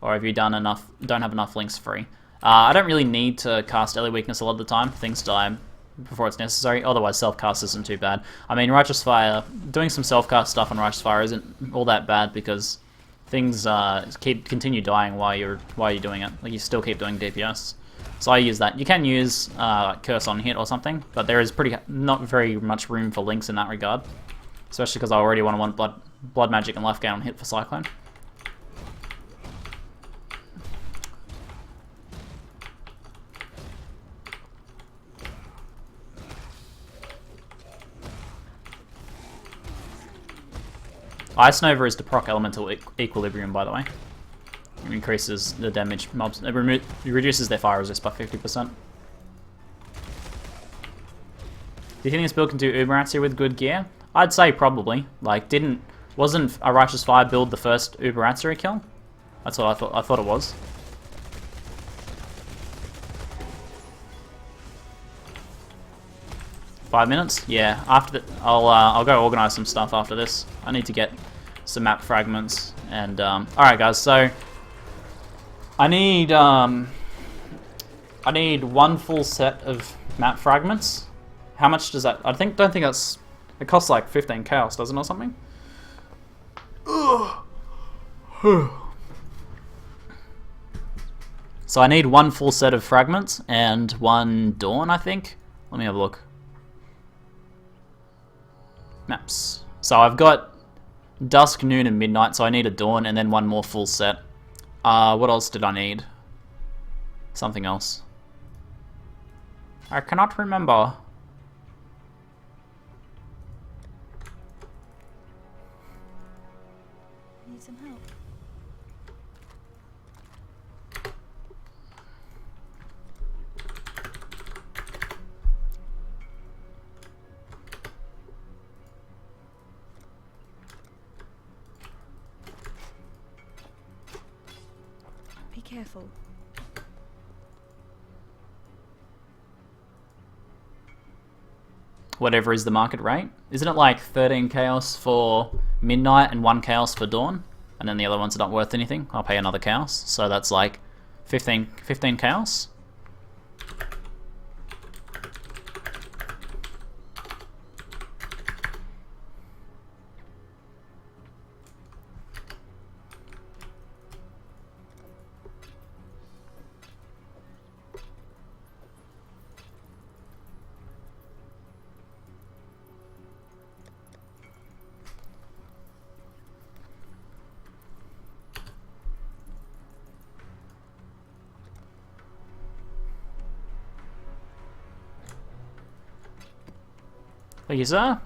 Or have you don't have enough links free? I don't really need to cast Illy Weakness a lot of the time. Things die before it's necessary. Otherwise, self-cast isn't too bad. I mean, Righteous Fire, doing some self-cast stuff on Righteous Fire isn't all that bad because things continue dying while you're doing it. Like, you still keep doing DPS. So I use that. You can use Curse on Hit or something, but there is not very much room for links in that regard. Especially because I already want Blood Magic and Life Gain on Hit for Cyclone. Ice Nova is to proc Elemental Equilibrium, by the way. It increases the damage mobs. It reduces their fire resist by 50%. Do you think this build can do Uber Atziri with good gear? I'd say probably. Like, wasn't a Righteous Fire build the first Uber Atziri kill? That's what I thought. I thought it was. Five minutes? Yeah. After I'll go organize some stuff after this. I need to get some map fragments and all right, guys. So I need one full set of map fragments. How much does that? Don't think that's. It costs like 15 chaos, doesn't it, or something? So I need one full set of fragments and one dawn, I think. Let me have a look. Maps. So I've got dusk, noon, and midnight, so I need a dawn and then one more full set. What else did I need? Something else. I cannot remember. careful. Whatever is the market rate. Isn't it like 13 chaos for midnight and 1 chaos for dawn? And then the other ones are not worth anything. I'll pay another chaos. So that's like 15 chaos. Thank you, sir.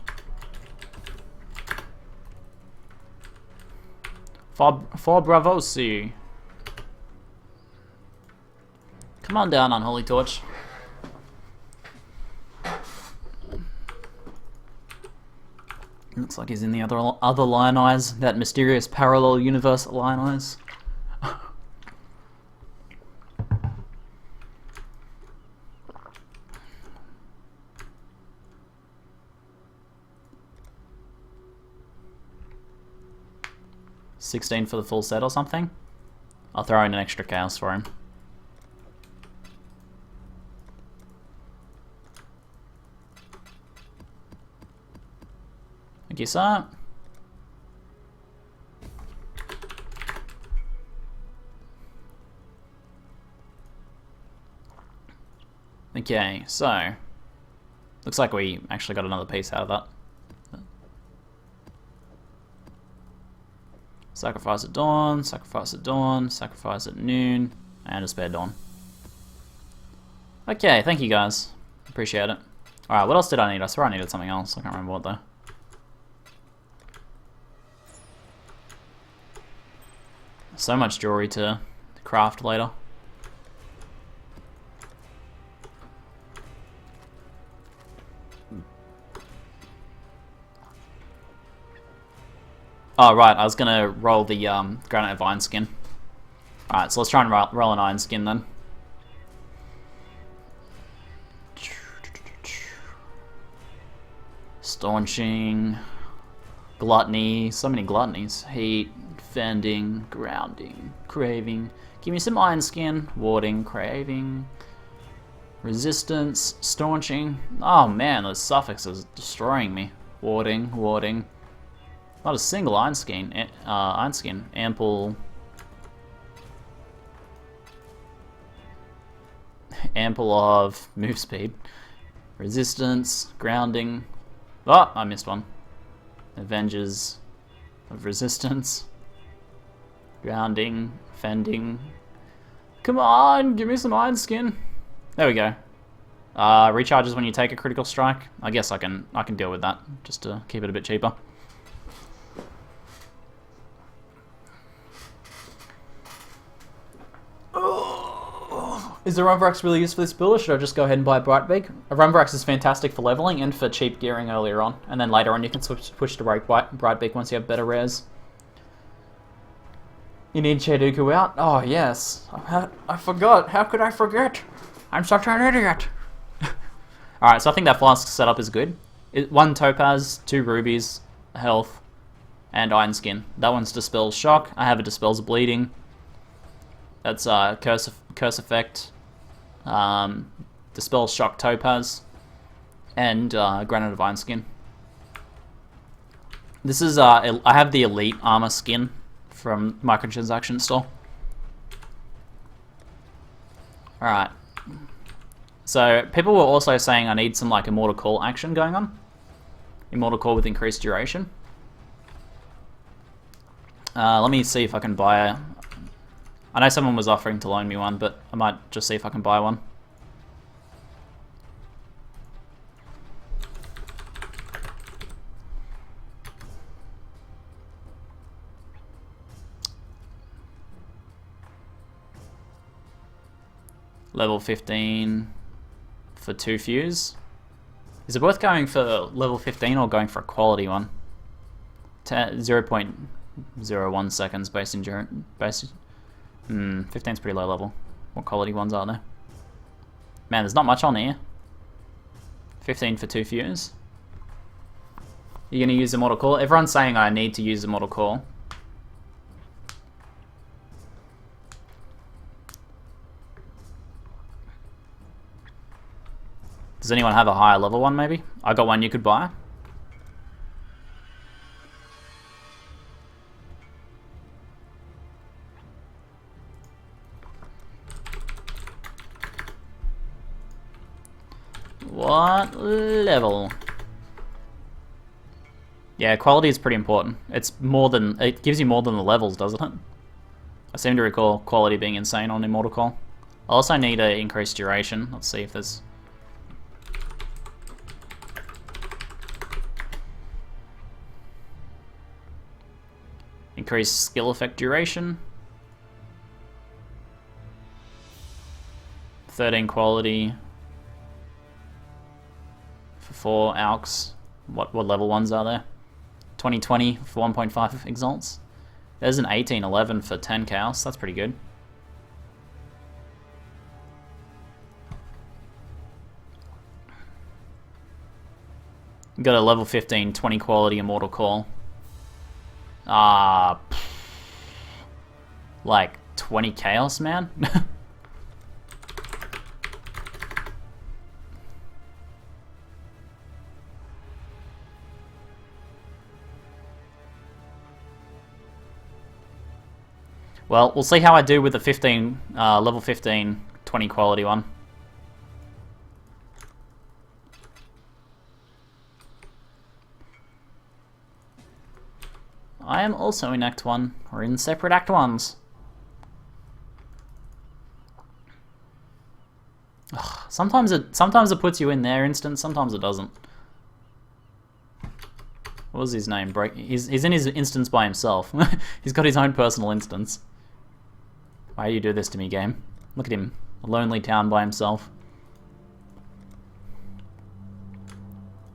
For Bravosi. Come on down, Unholy Torch. Looks like he's in the other Lion Eyes, that mysterious parallel universe Lion Eyes. $16 for the full set or something. I'll throw in an extra chaos for him. Thank you, sir. Okay, so looks like we actually got another piece out of that. Sacrifice at dawn, sacrifice at dawn, sacrifice at noon, and a spare dawn. Okay, thank you guys. Appreciate it. Alright, what else did I need? I swear I needed something else. I can't remember what though. So much jewelry to craft later. Oh, right, I was gonna roll the granite vine skin. Alright, so let's try and roll an iron skin then. Staunching, gluttony, so many gluttonies. Heat, fending, grounding, craving. Give me some iron skin, warding, craving, resistance, staunching. Oh man, those suffixes are destroying me. Warding, warding. Not a single iron skin. Ample of move speed, resistance, grounding. Oh, I missed one. Avengers of resistance, grounding, fending. Come on, give me some iron skin. There we go. Recharges when you take a critical strike. I guess I can deal with that just to keep it a bit cheaper. Is the Rumbrax really used for this build, or should I just go ahead and buy Brightbeak? A Rumbrax is fantastic for leveling and for cheap gearing earlier on, and then later on you can switch to Brightbeak once you have better rares. You need Cheduku out? Oh yes. I forgot. How could I forget? I'm such an idiot. Alright, so I think that flask setup is good. 1 topaz, 2 rubies, health, and iron skin. That one's Dispels Shock. I have a Dispels Bleeding. That's curse effect. Dispels Shock Topaz, and Granite of Iron Skin. This is I have the Elite Armor skin from Microtransaction Store. Alright. So people were also saying I need some like Immortal Call action going on. Immortal Call with increased duration. Let me see if I can buy a... I know someone was offering to loan me one, but I might just see if I can buy one. Level 15 for 2 fuse. Is it worth going for level 15 or going for a quality one? 0.01 seconds base endurance. 15's pretty low level. What quality ones are there? Man, there's not much on here. 15 for 2 fuse. You're gonna use the Immortal Call? Everyone's saying I need to use the Immortal Call. Does anyone have a higher level one maybe? I got one you could buy. What level? Yeah, quality is pretty important. It's more than, it gives you more than the levels, doesn't it? I seem to recall quality being insane on Immortal Call. I also need an increased duration. Let's see if there's... Increased skill effect duration. 13 quality. For 4 AUX. What level ones are there? 2020 for 1.5 exalts. There's an 1811 for 10 chaos. That's pretty good. Got a level 15 20 quality Immortal Call. Like 20 chaos, man. Well, we'll see how I do with the 15, level 15, 20 quality one. I am also in Act 1. We're in separate Act 1s. Ugh, sometimes it puts you in their instance, sometimes it doesn't. What was his name? He's in his instance by himself. He's got his own personal instance. Why do you do this to me, game? Look at him. A lonely town by himself.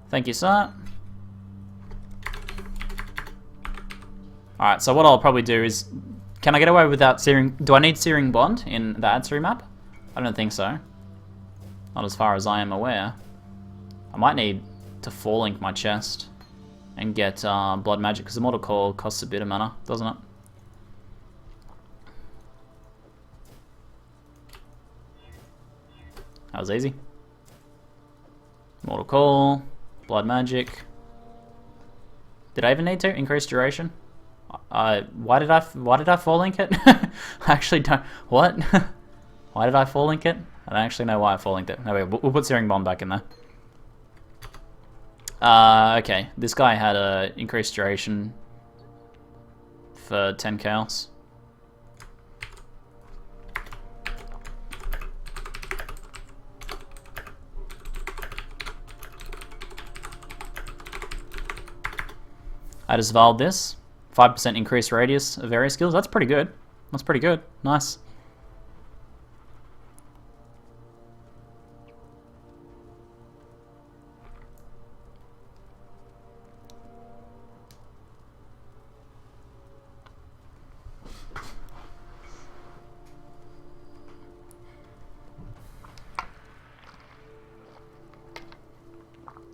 Thank you, sir. Alright, so what I'll probably do is... Can I get away without Searing... Do I need Searing Bond in the Atziri map? I don't think so. Not as far as I am aware. I might need to 4-link my chest and get Blood Magic, because Immortal Call costs a bit of mana, doesn't it? That was easy. Immortal Call, Blood Magic. Did I even need to increase duration? Why did I 4-link it? I actually don't. What? Why did I 4-link it? I don't actually know why I 4-linked it. No, wait, we'll put Searing Bond back in there. Okay, this guy had a increased duration for 10 chaos. I just valved this. 5% increased radius of area skills. That's pretty good. That's pretty good. Nice.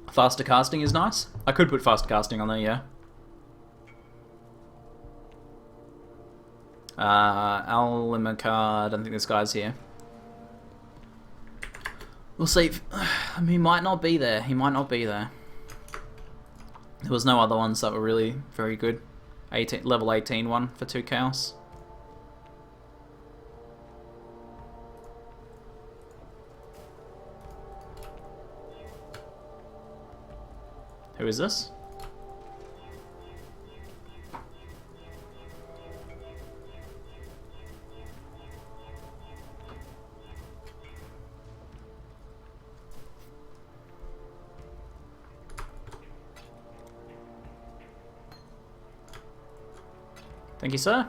Faster casting is nice. I could put faster casting on there, yeah. Alimacard, I don't think this guy's here. We'll see. He might not be there. He might not be there. There was no other ones that were really very good. Level 18 one for 2 chaos. Who is this? Thank you, sir.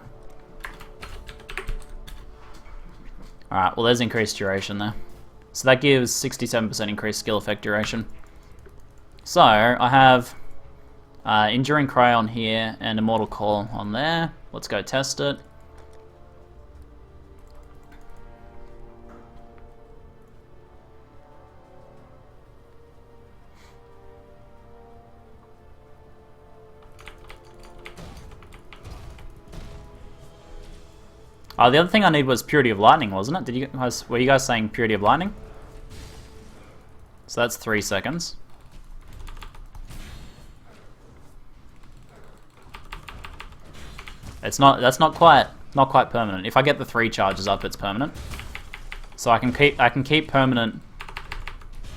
Alright, well there's increased duration there. So that gives 67% increased skill effect duration. So, I have Enduring Cry on here and Immortal Call on there. Let's go test it. Oh, the other thing I need was Purity of Lightning, wasn't it? Were you guys saying Purity of Lightning? So that's 3 seconds. That's not quite permanent. If I get the 3 charges up, it's permanent. So I can keep permanent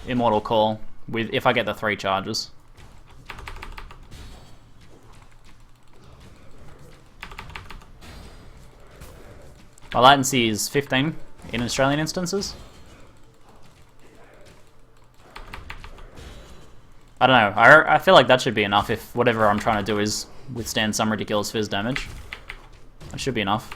Immortal Call with if I get the 3 charges. My latency is 15 in Australian instances. I don't know. I feel like that should be enough if whatever I'm trying to do is withstand some ridiculous fizz damage. That should be enough.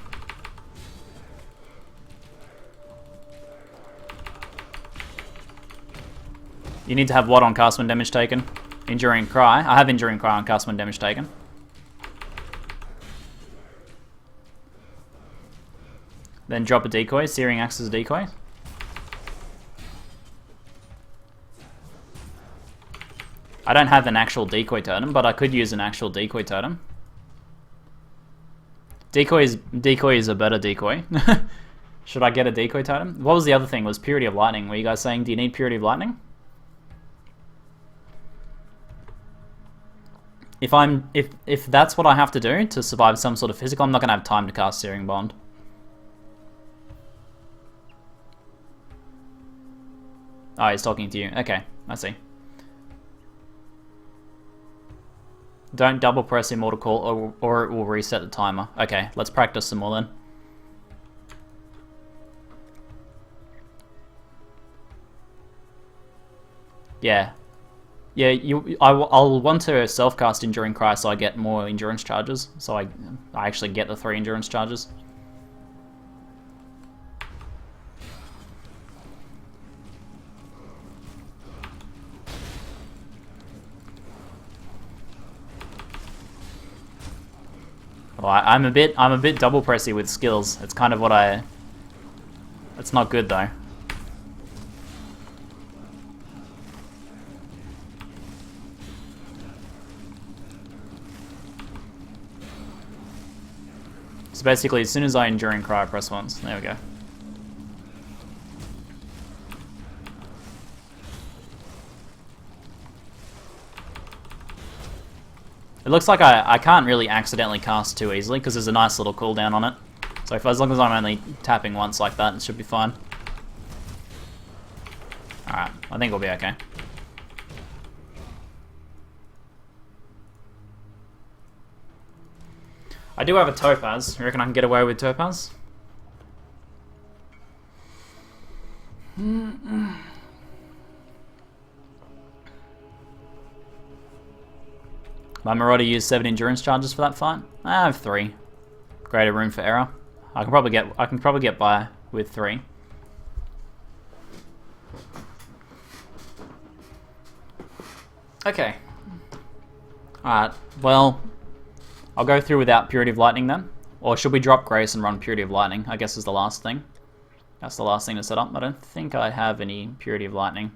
You need to have what on cast when damage taken? Enduring Cry. I have Enduring Cry on cast when damage taken. Then drop a decoy. Searing Axe as a decoy. I don't have an actual decoy totem, but I could use an actual decoy totem. Decoy is a better decoy. Should I get a decoy totem? What was the other thing? Was Purity of Lightning. Were you guys saying, do you need Purity of Lightning? If that's what I have to do to survive some sort of physical, I'm not gonna have time to cast Searing Bond. Oh, he's talking to you. Okay, I see. Don't double press Immortal Call or it will reset the timer. Okay, let's practice some more then. Yeah. Yeah, I'll want to self-cast Enduring Cry so I get more endurance charges. So I actually get the 3 endurance charges. Well, I'm a bit double pressy with skills. It's kind of what it's not good though. So basically, as soon as I Enduring Cry, I press once. There we go. It looks like I can't really accidentally cast too easily because there's a nice little cooldown on it. So as long as I'm only tapping once like that, it should be fine. Alright, I think we'll be okay. I do have a Topaz. You reckon I can get away with Topaz? My Marauder used 7 endurance charges for that fight. I have 3. Greater room for error. I can probably get by with 3. Okay. Alright, well, I'll go through without Purity of Lightning then. Or should we drop Grace and run Purity of Lightning? I guess is the last thing. That's the last thing to set up. I don't think I have any Purity of Lightning.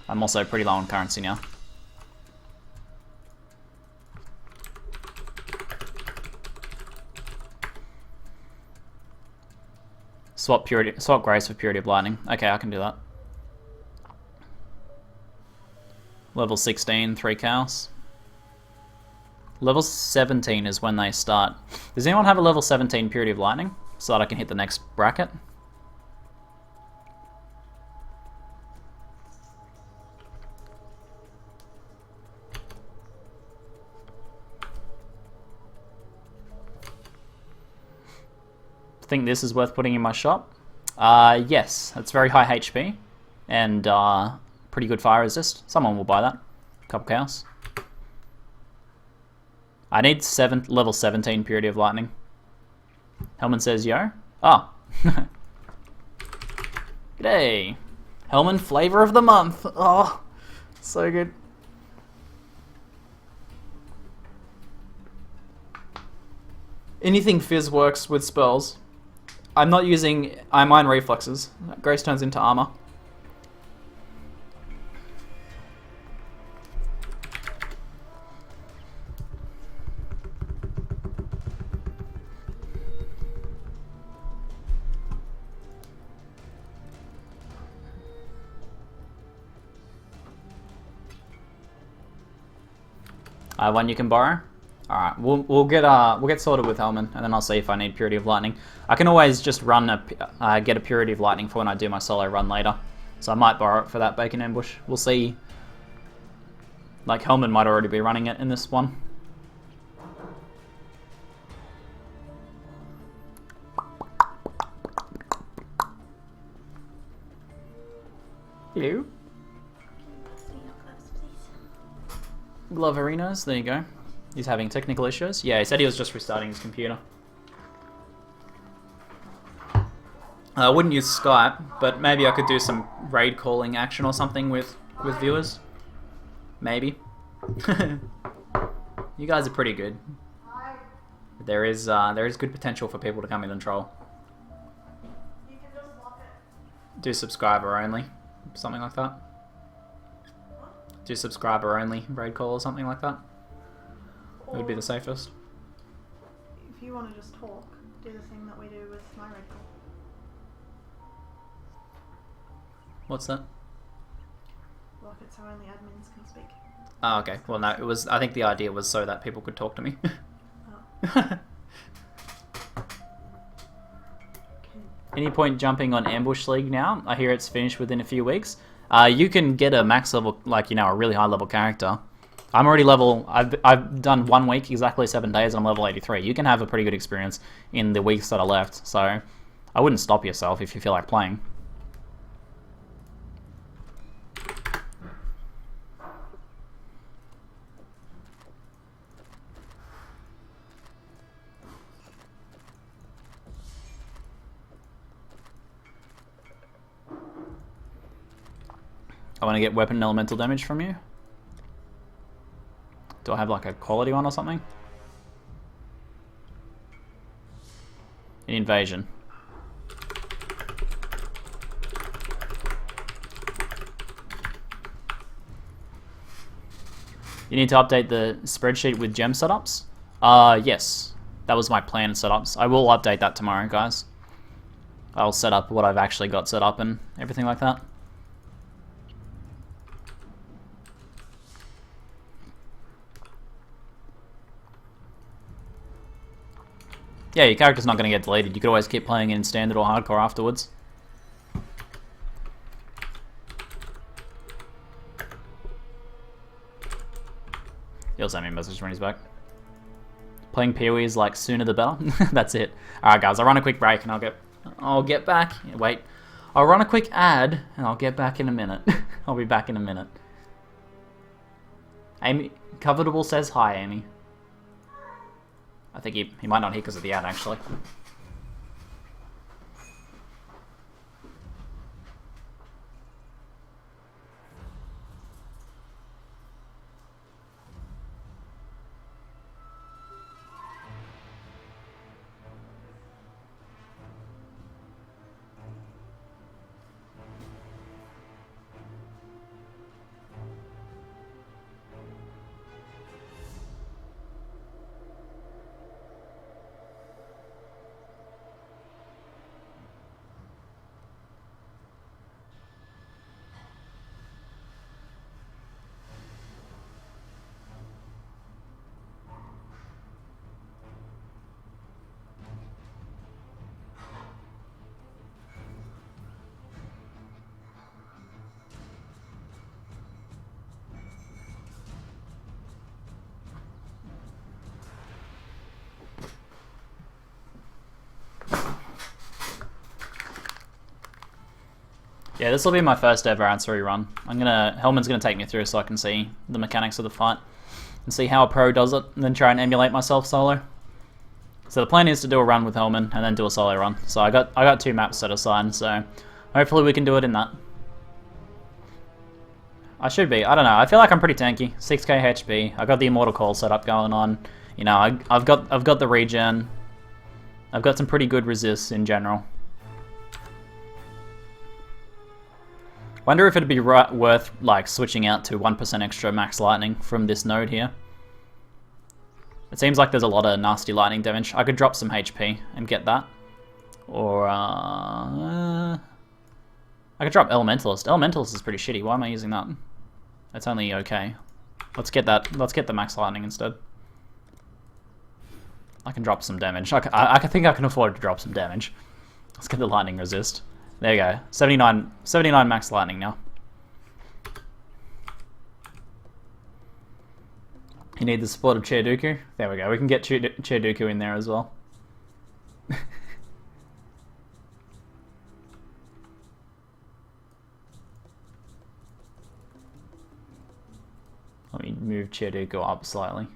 I'm also pretty low on currency now. Swap Grace for Purity of Lightning. Okay, I can do that. Level 16, 3 cows. Level 17 is when they start. Does anyone have a level 17 Purity of Lightning? So that I can hit the next bracket? Think this is worth putting in my shop? Yes, it's very high HP and pretty good fire resist. Someone will buy that. Couple cows. I need level 17 Purity of Lightning. Hellman says yo. Oh. G'day. Hellman flavor of the month. Oh, so good. Anything fizz works with spells. I'm not using Mine Reflexes. Grace turns into armor. One you can borrow. All right, we'll get sorted with Hellman, and then I'll see if I need Purity of Lightning. I can always just run get a Purity of Lightning for when I do my solo run later. So I might borrow it for that Bacon Ambush. We'll see. Like Hellman might already be running it in this one. Hello. Gloverinos, there you go. He's having technical issues. Yeah, he said he was just restarting his computer. I wouldn't use Skype, but maybe I could do some raid calling action or something with viewers. Maybe. You guys are pretty good. There is good potential for people to come in and troll. Do subscriber only, something like that. Do subscriber only raid call or something like that. It would be the safest. If you want to just talk, do the thing that we do with my red call. What's that? Lock it so only admins can speak. Oh, okay. Well, no, it was. I think the idea was so that people could talk to me. Oh. Any point jumping on Ambush League now? I hear it's finished within a few weeks. You can get a max level, like, you know, a really high level character. I'm already level. I've done 1 week, exactly 7 days, and I'm level 83. You can have a pretty good experience in the weeks that are left. So I wouldn't stop yourself if you feel like playing. I want to get weapon and elemental damage from you. Do I have like a quality one or something? An invasion. You need to update the spreadsheet with gem setups? Yes. That was my plan setups. I will update that tomorrow, guys. I'll set up what I've actually got set up and everything like that. Yeah, your character's not going to get deleted. You could always keep playing in standard or hardcore afterwards. He'll send me a message when he's back. Playing PoE is like sooner the better. That's it. Alright guys, I'll run a quick break and I'll get back. Wait. I'll run a quick ad and I'll get back in a minute. I'll be back in a minute. Amy, Covetable says hi, Amy. I think he might not hear because of the ad, actually. Yeah, this will be my first ever Atziri run. Hellman's gonna take me through so I can see the mechanics of the fight and see how a pro does it, and then try and emulate myself solo. So the plan is to do a run with Hellman and then do a solo run. So I got 2 maps set aside, so hopefully we can do it in that. I should be. I don't know. I feel like I'm pretty tanky. 6k HP. I got the Immortal Call setup going on. You know, I've got the regen. I've got some pretty good resists in general. Wonder if it'd be worth like switching out to 1% extra max lightning from this node here. It seems like there's a lot of nasty lightning damage. I could drop some HP and get that. Or I could drop Elementalist. Elementalist is pretty shitty. Why am I using that? It's only okay. Let's get that. Let's get the max lightning instead. I can drop some damage. I think I can afford to drop some damage. Let's get the lightning resist. There you go. 79 max lightning now. You need the support of Chiaduku? There we go. We can get Chiaduku in there as well. Let me move Chiaduku up slightly.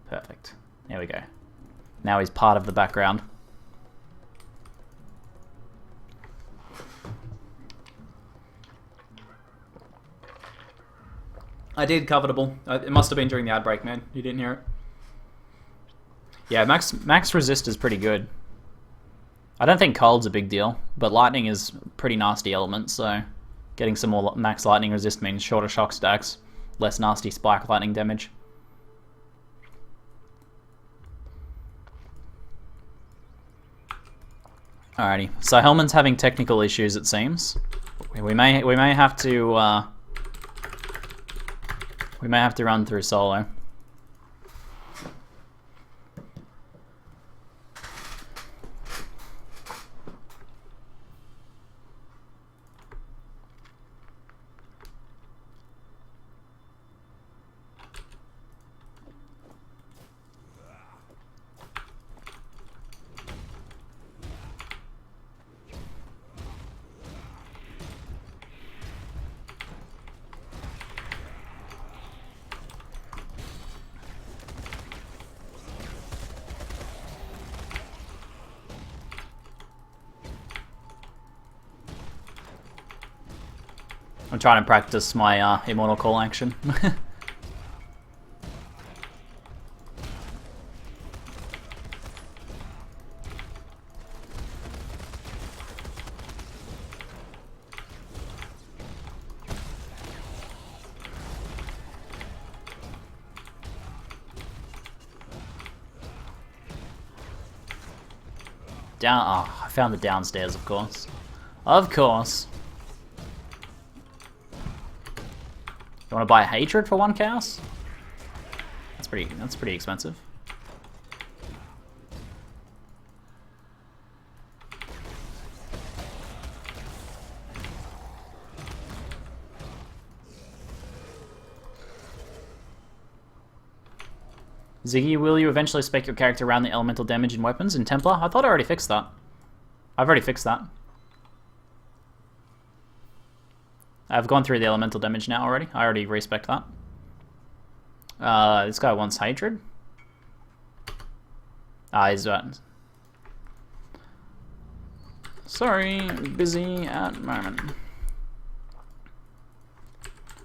Perfect. There we go. Now he's part of the background. I did Covetable. It must have been during the ad break, man. You didn't hear it. Yeah, max resist is pretty good. I don't think cold's a big deal, but lightning is a pretty nasty element, so getting some more max lightning resist means shorter shock stacks, less nasty spike lightning damage. Alrighty, so Hellman's having technical issues, it seems. We may have to run through solo. I'm trying to practice my Immortal Call action. Oh, I found the downstairs, of course. Of course. You want to buy Hatred for 1 chaos? That's pretty expensive. Ziggy, will you eventually spec your character around the elemental damage in weapons in Templar? I thought I already fixed that. I've already fixed that. I've gone through the elemental damage now already. I already respect that. This guy wants Hatred. He's right. Sorry, busy at the moment.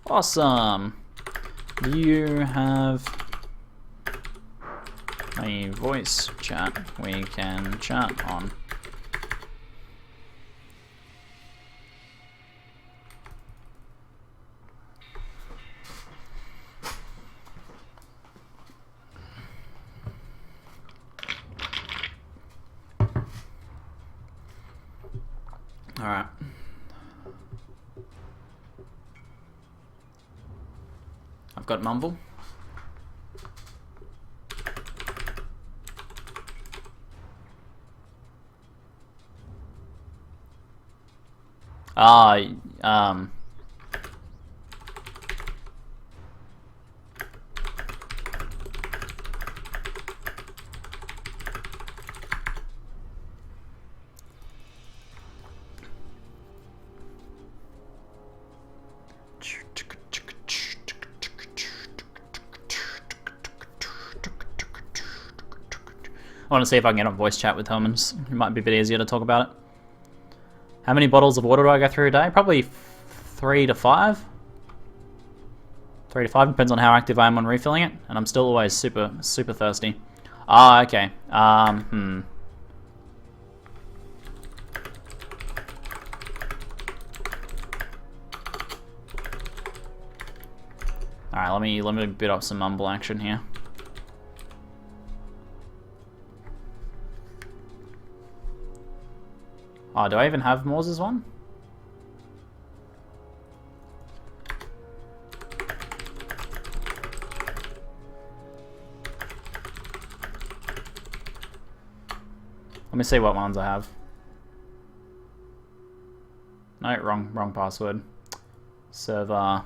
Awesome. Do you have a voice chat we can chat on? Alright. I've got Mumble. I want to see if I can get a voice chat with Hellmans. It might be a bit easier to talk about it. How many bottles of water do I go through a day? Probably 3 to 5. 3 to 5, depends on how active I am on refilling it. And I'm still always super thirsty. Okay. Alright, let me bit up some mumble action here. Oh, do I even have Moore's one? Let me see what ones I have. No, wrong password. Server.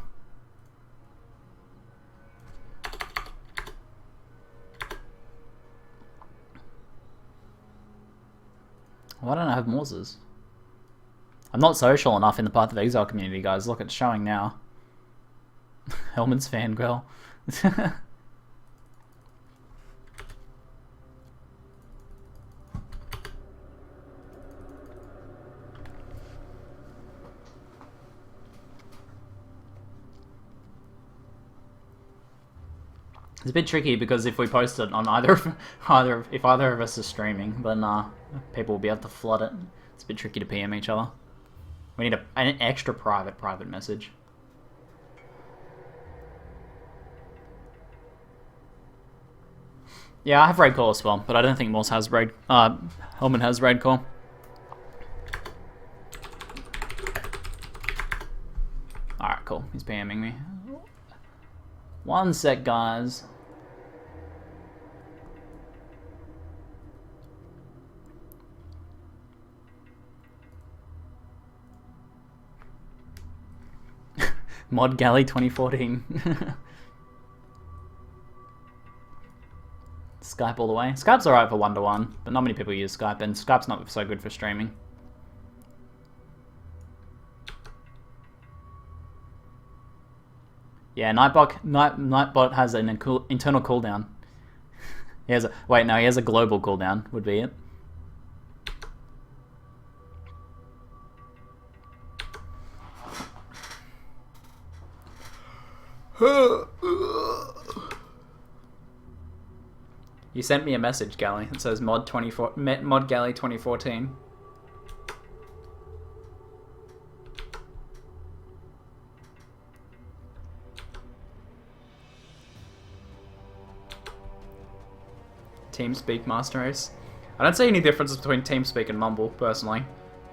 Why don't I have Morses? I'm not social enough in the Path of Exile community, guys. Look, it's showing now. Hellman's fangirl. It's a bit tricky because if we post it on if either of us is streaming, then people will be able to flood it. It's a bit tricky to PM each other. We need an extra private message. Yeah, I have raid call as well, but I don't think Morse has raid. Hellman has raid call. Alright, cool. He's PMing me. One sec, guys. Mod Galley 2014. Skype all the way. Skype's alright for one-to-one, but not many people use Skype, and Skype's not so good for streaming. Yeah, Nightbot has an internal cooldown. He has a global cooldown, would be it. You sent me a message, Galley. It says Mod Galley 2014. TeamSpeak Master Race. I don't see any differences between TeamSpeak and Mumble personally,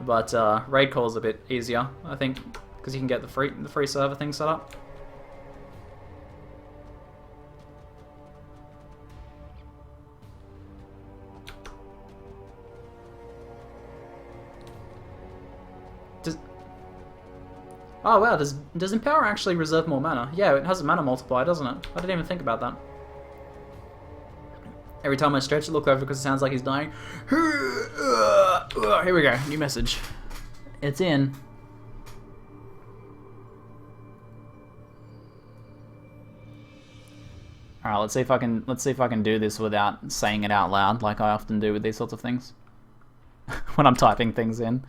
but raid call is a bit easier, I think, because you can get the free server thing set up. Oh wow, does Empower actually reserve more mana? Yeah, it has a mana multiplier, doesn't it? I didn't even think about that. Every time I stretch it, look over because it sounds like he's dying. Here we go, new message. It's in. Alright, let's see if I can do this without saying it out loud like I often do with these sorts of things. When I'm typing things in.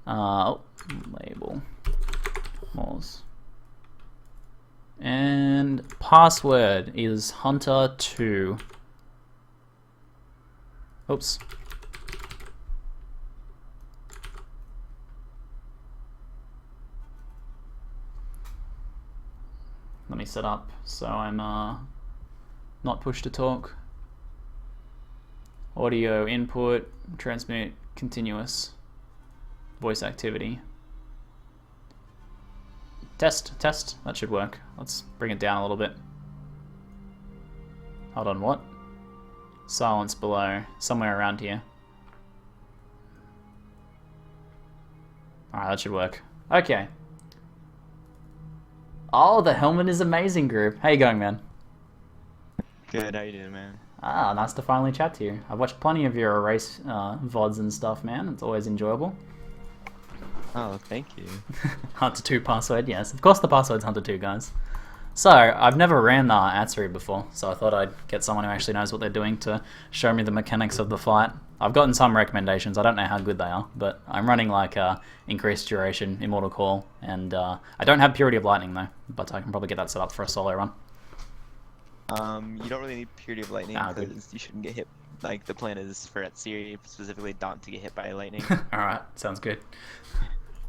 Label. Morse. And password is Hunter2. Oops. Let me set up so I'm not push to talk. Audio input, transmit continuous. Voice activity. Test, that should work. Let's bring it down a little bit. Hold on, what? Silence below, somewhere around here. Alright, that should work. Okay. Oh, the Helmet is Amazing group. How you going, man? Good, how you doing, man? Ah, nice to finally chat to you. I've watched plenty of your race VODs and stuff, man. It's always enjoyable. Oh, thank you. Hunter 2 password, yes. Of course the password's Hunter 2, guys. So, I've never ran Atziri before, so I thought I'd get someone who actually knows what they're doing to show me the mechanics of the fight. I've gotten some recommendations, I don't know how good they are, but I'm running like increased duration, Immortal Call, and I don't have Purity of Lightning though, but I can probably get that set up for a solo run. You don't really need Purity of Lightning because you shouldn't get hit. Like, the plan is for Atziri, specifically not to get hit by lightning. Alright, sounds good.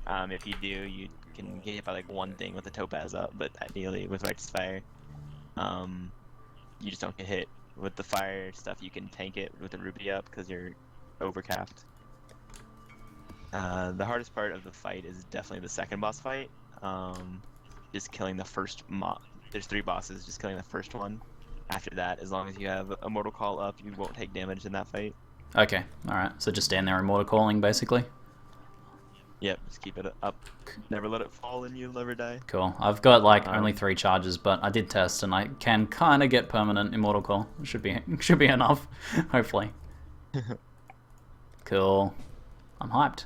If you do, you can get hit by like one thing with the Topaz up, but ideally with Righteous Fire, you just don't get hit. With the fire stuff, you can tank it with the Ruby up because you're overcapped. The hardest part of the fight is definitely the second boss fight. Just killing the first there's 3 bosses, just killing the first one. After that, as long as you have a Mortal Call up, you won't take damage in that fight. Okay, alright. So just stand there and mortar calling, basically. Yep, just keep it up. Never let it fall and you'll never die. Cool. I've got like only 3 charges, but I did test and I can kind of get permanent immortal call. Should be enough, hopefully. Cool. I'm hyped.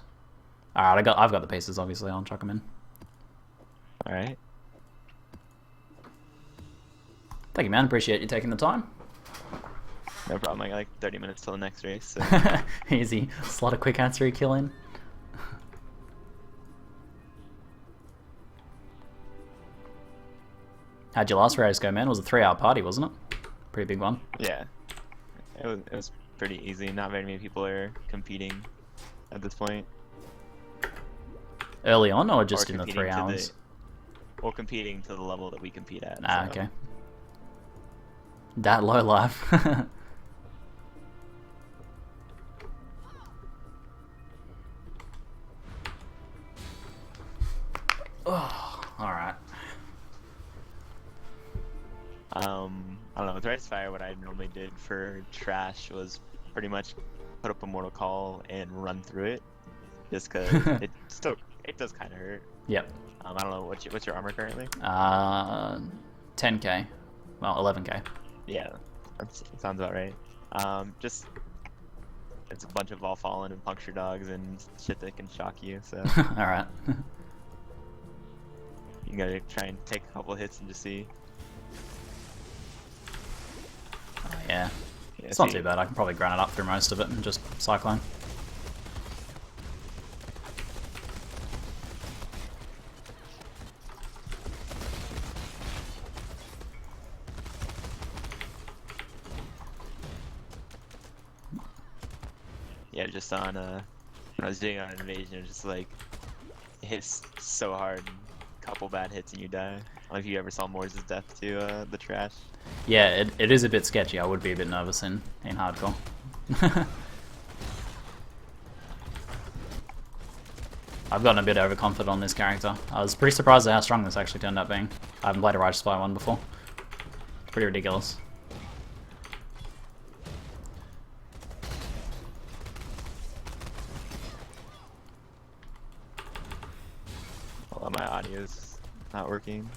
Alright, I've got the pieces. Obviously, I'll chuck them in. All right. Thank you, man. Appreciate you taking the time. No problem. I got like 30 minutes till the next race. So. Easy. Slot a quick Atziri kill in. How'd your last race go, man? It was a 3-hour party, wasn't it? Pretty big one. Yeah. It was pretty easy. Not very many people are competing at this point. Early on, or just in the competing 3 hours? Well, competing to the level that we compete at. Ah, so. okay. That low life. Oh, alright. I don't know, with Rise Fire, what I normally did for trash was pretty much put up a mortal call and run through it, just because it does kind of hurt. Yep. I don't know, what's your armor currently? 10k. Well, 11k. Yeah, that sounds about right. Just it's a bunch of all fallen and puncture dogs and shit that can shock you. So Alright. you gotta try and take a couple hits and just see. Yeah. Yeah, It's not too bad. I can probably grind it up through most of it and just cyclone. Yeah, just on when I was doing on invasion, it was just like it hits so hard, couple bad hits and you die. I don't know if you ever saw Moore's death to the trash. Yeah, it is a bit sketchy. I would be a bit nervous in hardcore. I've gotten a bit overconfident on this character. I was pretty surprised at how strong this actually turned out being. I haven't played a Righteous Spy one before. It's pretty ridiculous. Well, my audio's not working.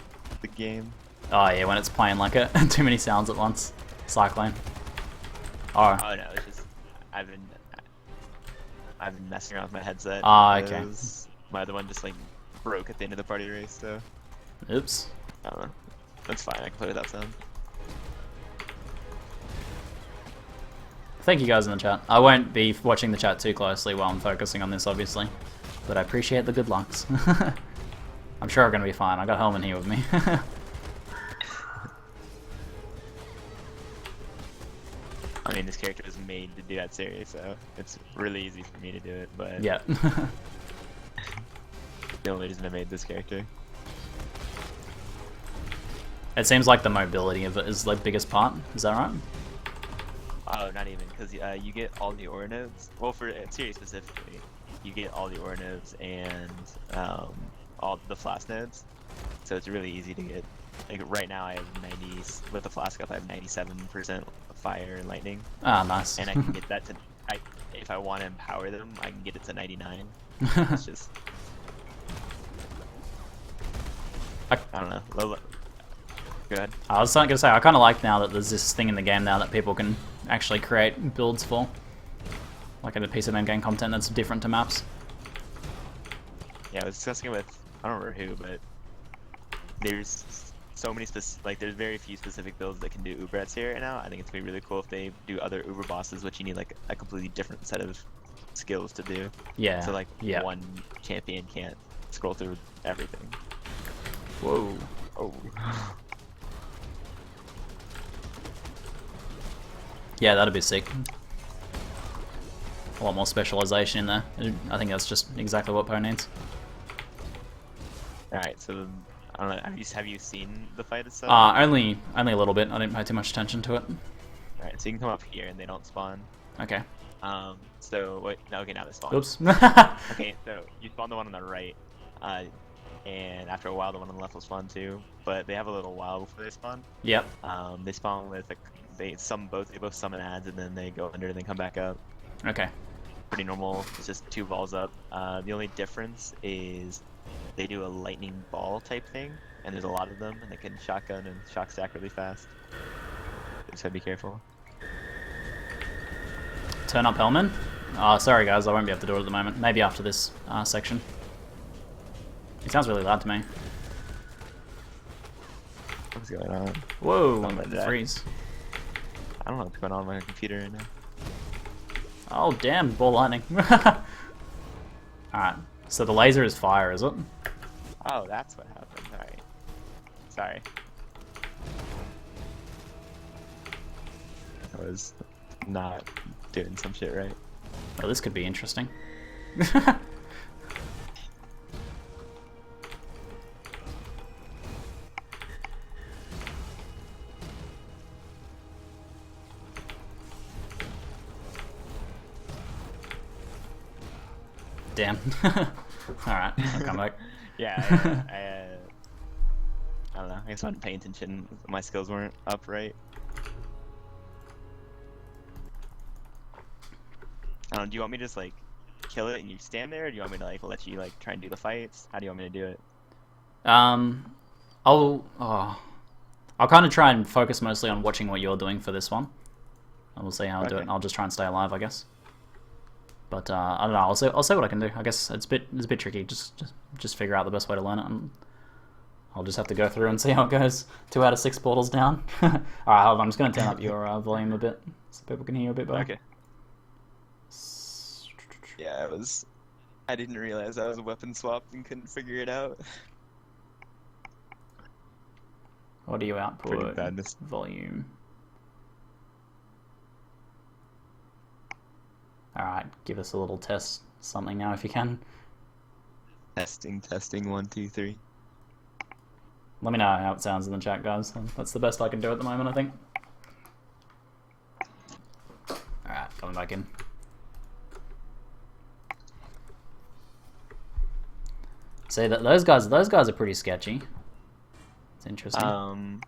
The game. Oh yeah, when it's playing like it, too many sounds at once. Cyclone. Oh. Oh no, it's just I've been messing around with my headset. Ah, okay. because my other one just like broke at the end of the party race, so Oops. I don't know. That's fine. I can play without sound. Thank you guys in the chat. I won't be watching the chat too closely while I'm focusing on this, obviously. But I appreciate the good lucks. I'm sure I'm going to be fine. I got Helman here with me. I mean, this character was made to do that series, so it's really easy for me to do it, but Yeah. the only reason I made this character. It seems like the mobility of it is the biggest part. Is that right? Oh, not even, because you get all the aura nodes. Well, for Atziri specifically, you get all the aura nodes and all the flask nodes. So it's really easy to get. Like right now, I have 90. With the flask up, I have 97% fire and lightning. Ah, nice. And I can get that to. If I want to empower them, I can get it to 99. It's just. I don't know. Go ahead. I was going to say, I kind of like now that there's this thing in the game now that people can actually create builds for. Like a piece of in-game content that's different to maps. Yeah, I was discussing it with, I don't remember who, but there's so many there's very few specific builds that can do Ubrats here right now. I think it's gonna be really cool if they do other Uber bosses, which you need like a completely different set of skills to do. Yeah. So like yeah. one champion can't scroll through everything. Whoa. Oh. Yeah, that'd be sick. A lot more specialization in there. I think that's just exactly what Poe needs. Alright, so I don't know. Have you seen the fight itself? Only a little bit. I didn't pay too much attention to it. Alright, so you can come up here and they don't spawn. Okay. So wait, no, okay, now they spawn. Oops. Okay, so you spawn the one on the right, and after a while the one on the left will spawn too. But they have a little while before they spawn. Yep. They spawn with they both summon ads and then they go under and then come back up. Okay. Pretty normal. It's just 2 balls up. The only difference is they do a lightning ball type thing, and there's a lot of them, and they can shotgun and shock stack really fast. So be careful. Turn up Hellman. Sorry guys, I won't be able to do it at the moment. Maybe after this section. It sounds really loud to me. What's going on? Whoa, Something like that. freeze. I don't know what's going on with my computer right now. Oh damn, ball lightning. Alright, so the laser is fire, is it? Oh, that's what happened. Alright. Sorry. I was not doing some shit right. Oh, this could be interesting. Damn. Alright, I'll come back. Yeah, I don't know. I guess I wasn't paying attention. My skills weren't up right. I don't know, do you want me to just like kill it and you stand there, or do you want me to like let you like try and do the fights? How do you want me to do it? I'll kind of try and focus mostly on watching what you're doing for this one. And we'll see how I do it. Okay. I'll just try and stay alive, I guess. But I don't know. I'll see what I can do. I guess it's a bit tricky. Just figure out the best way to learn it, and I'll just have to go through and see how it goes. 2 out of 6 portals down. All right, hold on. I'm just gonna turn up your volume a bit so people can hear you a bit better. Okay. Yeah, I didn't realize I was a weapon swap and couldn't figure it out. What do you Pretty output? badness. Volume. Alright, give us a little test something now if you can. Testing, 1, 2, 3. Let me know how it sounds in the chat, guys. That's the best I can do at the moment, I think. Alright, coming back in. See, those guys are pretty sketchy. It's interesting.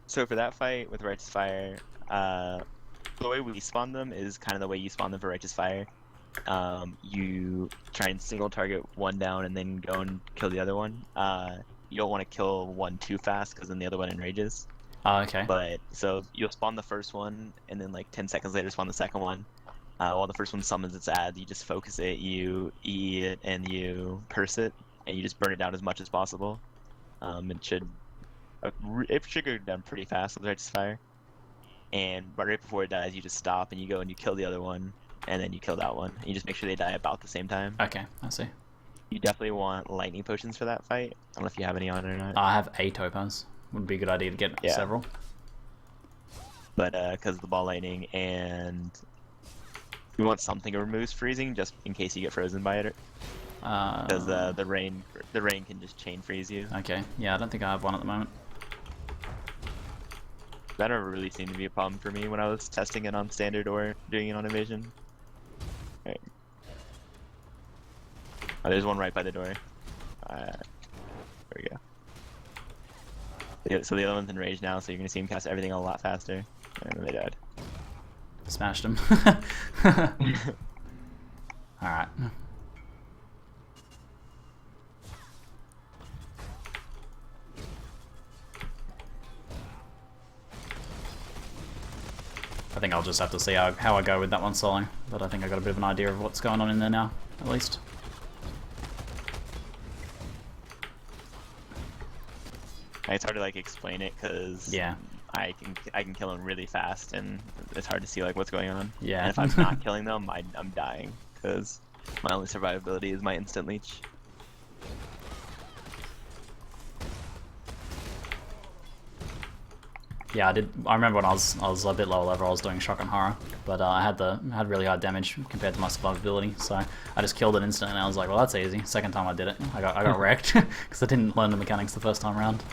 So for that fight with Righteous Fire, the way we spawn them is kind of the way you spawn them for Righteous Fire. You try and single target one down and then go and kill the other one. You don't want to kill one too fast because then the other one enrages. Oh, okay. But so you'll spawn the first one and then like 10 seconds later spawn the second one. While the first one summons its ad, you just focus it, you E it, and you curse it, and you just burn it down as much as possible. It should go down pretty fast with Righteous Fire. And right before it dies, you just stop and you go and you kill the other one, and then you kill that one. And you just make sure they die about the same time. Okay, I see. You definitely want lightning potions for that fight. I don't know if you have any on it or not. I have 8 topaz. Would be a good idea to get several. But because of the ball lightning, and we want something that removes freezing just in case you get frozen by it. Because the rain can just chain freeze you. Okay, yeah, I don't think I have one at the moment. That never really seemed to be a problem for me when I was testing it on standard or doing it on invasion. Right. Oh, there's one right by the door. There we go. Yeah, so the other one's enraged now, so you're gonna see him cast everything a lot faster. And then they died. Smashed him. Alright. I think I'll just have to see how I go with that one solo, but I think I got a bit of an idea of what's going on in there now, at least. It's hard to like explain it because Yeah. I can kill them really fast, and it's hard to see like what's going on. Yeah. And if I'm not killing them, I'm dying because my only survivability is my instant leech. Yeah, I remember when I was a bit lower level, I was doing shock and horror, but I had really high damage compared to my survivability, so I just killed it instantly, and I was like, well, that's easy. Second time I did it, I got wrecked because I didn't learn the mechanics the first time around.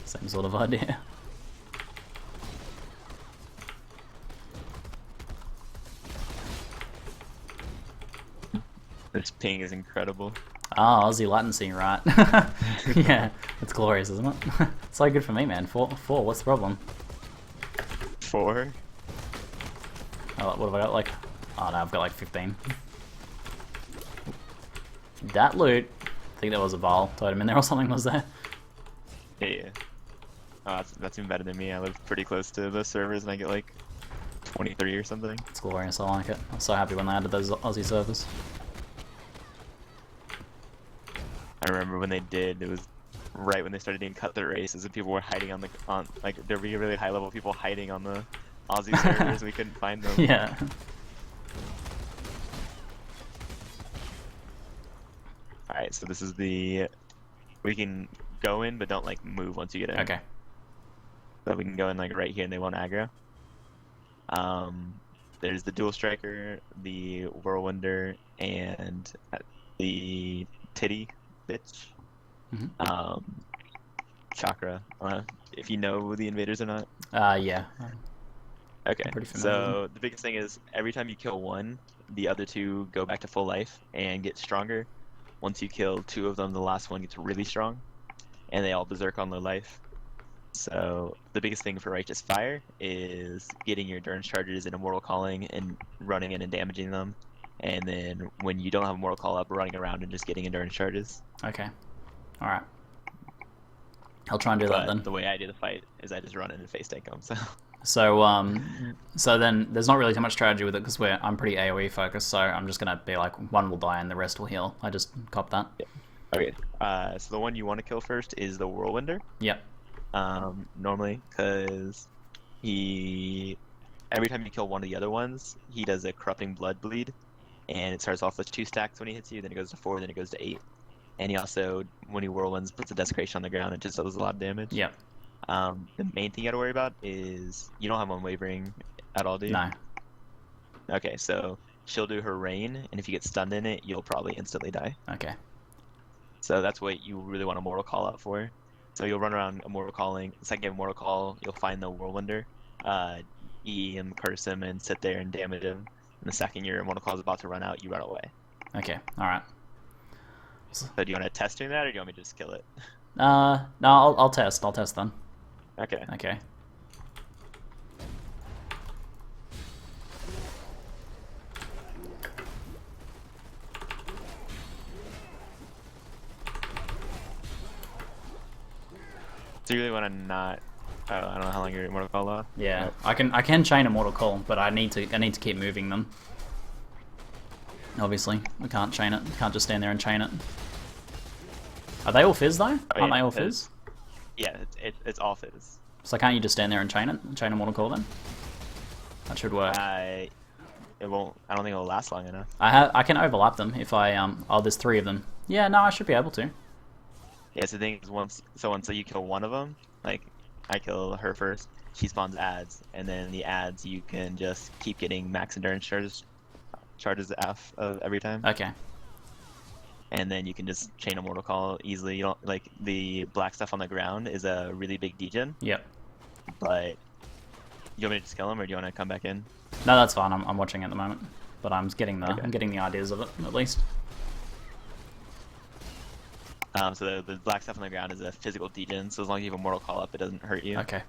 Same sort of idea. This ping is incredible. Ah, Aussie latency, right? Yeah, it's glorious, isn't it? It's so good for me, man. 4, what's the problem? 4. Oh, what have I got? Like, oh no, I've got like 15. That loot. I think there was a Val totem in there or something. Was there? Yeah. Oh, that's even better than me. I live pretty close to the servers and I get like 23 or something. It's glorious. I like it. I was so happy when they added those Aussie servers. I remember when they did. It was right when they started doing cut-through races and people were hiding on like there were really high level people hiding on the Aussie servers. We couldn't find them. Yeah. All right, so this is the. We can go in, but don't like move once you get in. Okay. So we can go in like right here, and they won't aggro. There's the dual striker, the whirlwinder, and the titty bitch. Mhm. Chakra. If you know who the invaders or not. Yeah. Okay. Pretty familiar with So the biggest thing is every time you kill one, the other two go back to full life and get stronger. Once you kill 2 of them, the last one gets really strong, and they all berserk on their life. So the biggest thing for Righteous Fire is getting your endurance charges in Immortal Calling and running in and damaging them. And then when you don't have Immortal Call up, running around and just getting endurance charges. Okay. Alright. I'll try and do that But then. the way I do the fight is I just run in and face tank them. So then there's not really too much strategy with it because I'm pretty AoE focused, so I'm just gonna be like one will die and the rest will heal. I just cop that. Yeah. Okay. So the one you want to kill first is the Whirlwinder. Yep. Normally, because every time you kill one of the other ones, he does a corrupting blood bleed, and it starts off with 2 stacks when he hits you, then it goes to 4, then it goes to 8. And he also, when he whirlwinds, puts a desecration on the ground. It just does a lot of damage. Yep. The main thing you gotta worry about is you don't have unwavering at all, do you? No. Okay, so she'll do her rain, and if you get stunned in it, you'll probably instantly die. Okay. So that's what you really want a Mortal Call out for. So you'll run around Immortal Calling. The second you have Mortal Call, you'll find the Whirlwinder, E him, curse him, and sit there and damage him. And the second your Immortal Call is about to run out, you run away. Okay. Alright. So do you want to test doing that, or do you want me to just kill it? No, I'll test. I'll test then. Okay. Okay. So you really want to not... I don't know how long your Immortal Call lasts. Yeah, I can chain a Mortal Call, but I need to keep moving them. Obviously, we can't chain it. Can't just stand there and chain it. Are they all fizz though? Aren't they all fizz? Yeah, it's all fizz. So can't you just stand there and chain it? Chain a Mortal Call then? That should work. It won't. I don't think it'll last long enough. I can overlap them if I Oh, there's 3 of them. Yeah, no, I should be able to. Yeah, so the thing is once you kill one of them, like I kill her first, she spawns ads, and then the ads you can just keep getting max endurance charges F of every time. Okay. And then you can just chain a Mortal Call easily. You don't like the black stuff on the ground is a really big degen. Yep. But you want me to just kill him, or do you want to come back in? No, that's fine. I'm watching at the moment, but I'm getting Okay. I'm getting the ideas of it at least. So the black stuff on the ground is a physical degen. So as long as you have a Mortal Call up, it doesn't hurt you. Okay.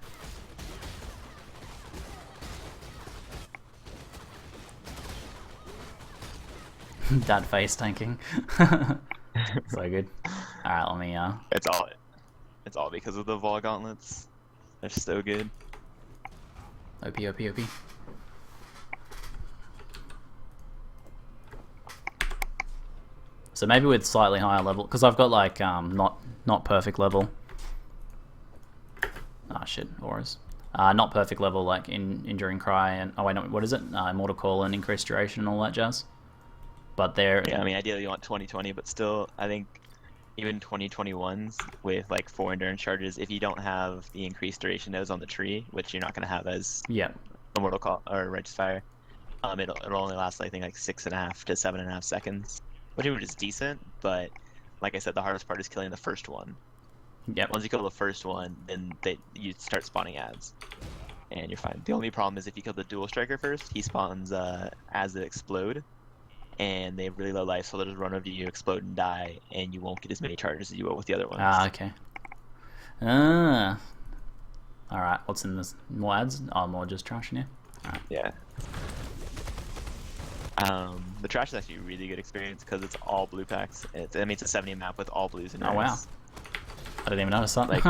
Dad face tanking. So good. Alright, let me It's all because of the Vol gauntlets. They're so good. OP, OP, OP. So maybe with slightly higher level, because I've got like not perfect level. Ah shit, auras. Not perfect level like in Enduring Cry and oh wait no, what is it? Immortal Call and increased duration and all that jazz. But they're Yeah, I mean ideally you want 2020, but still I think even 2021s with like 4 endurance charges, if you don't have the increased duration nodes on the tree, which you're not gonna have as yeah. Immortal Call or Righteous Fire, it'll only last I think like 6.5 to 7.5 seconds, which is decent. But like I said, the hardest part is killing the first one. Yep. Once you kill the first one, then you start spawning ads, and you're fine. The only problem is if you kill the dual striker first, he spawns ads that explode, and they have really low life, so they'll just run over you, explode, and die, and you won't get as many charges as you will with the other ones. Ah, okay. Ah. Alright, what's in this? More ads? Oh, more just trash in here? Alright. Yeah. The trash is actually a really good experience because it's all blue packs. I mean, it's a 70 map with all blues and Oh, reds. wow. I didn't even notice that. Like,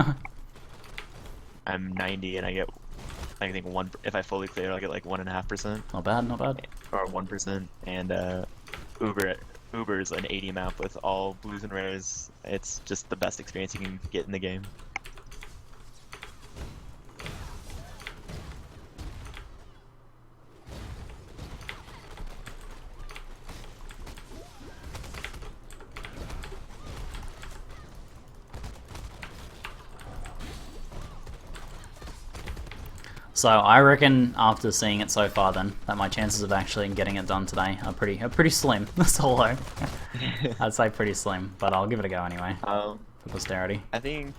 I'm 90 and I get, I think one. If I fully clear, I get like 1.5%. Not bad, not bad. Or 1%. And Uber's an 80 map with all blues and rares. It's just the best experience you can get in the game. So I reckon after seeing it so far, then that my chances of actually getting it done today are pretty slim. Solo, I'd say pretty slim, but I'll give it a go anyway for posterity. I think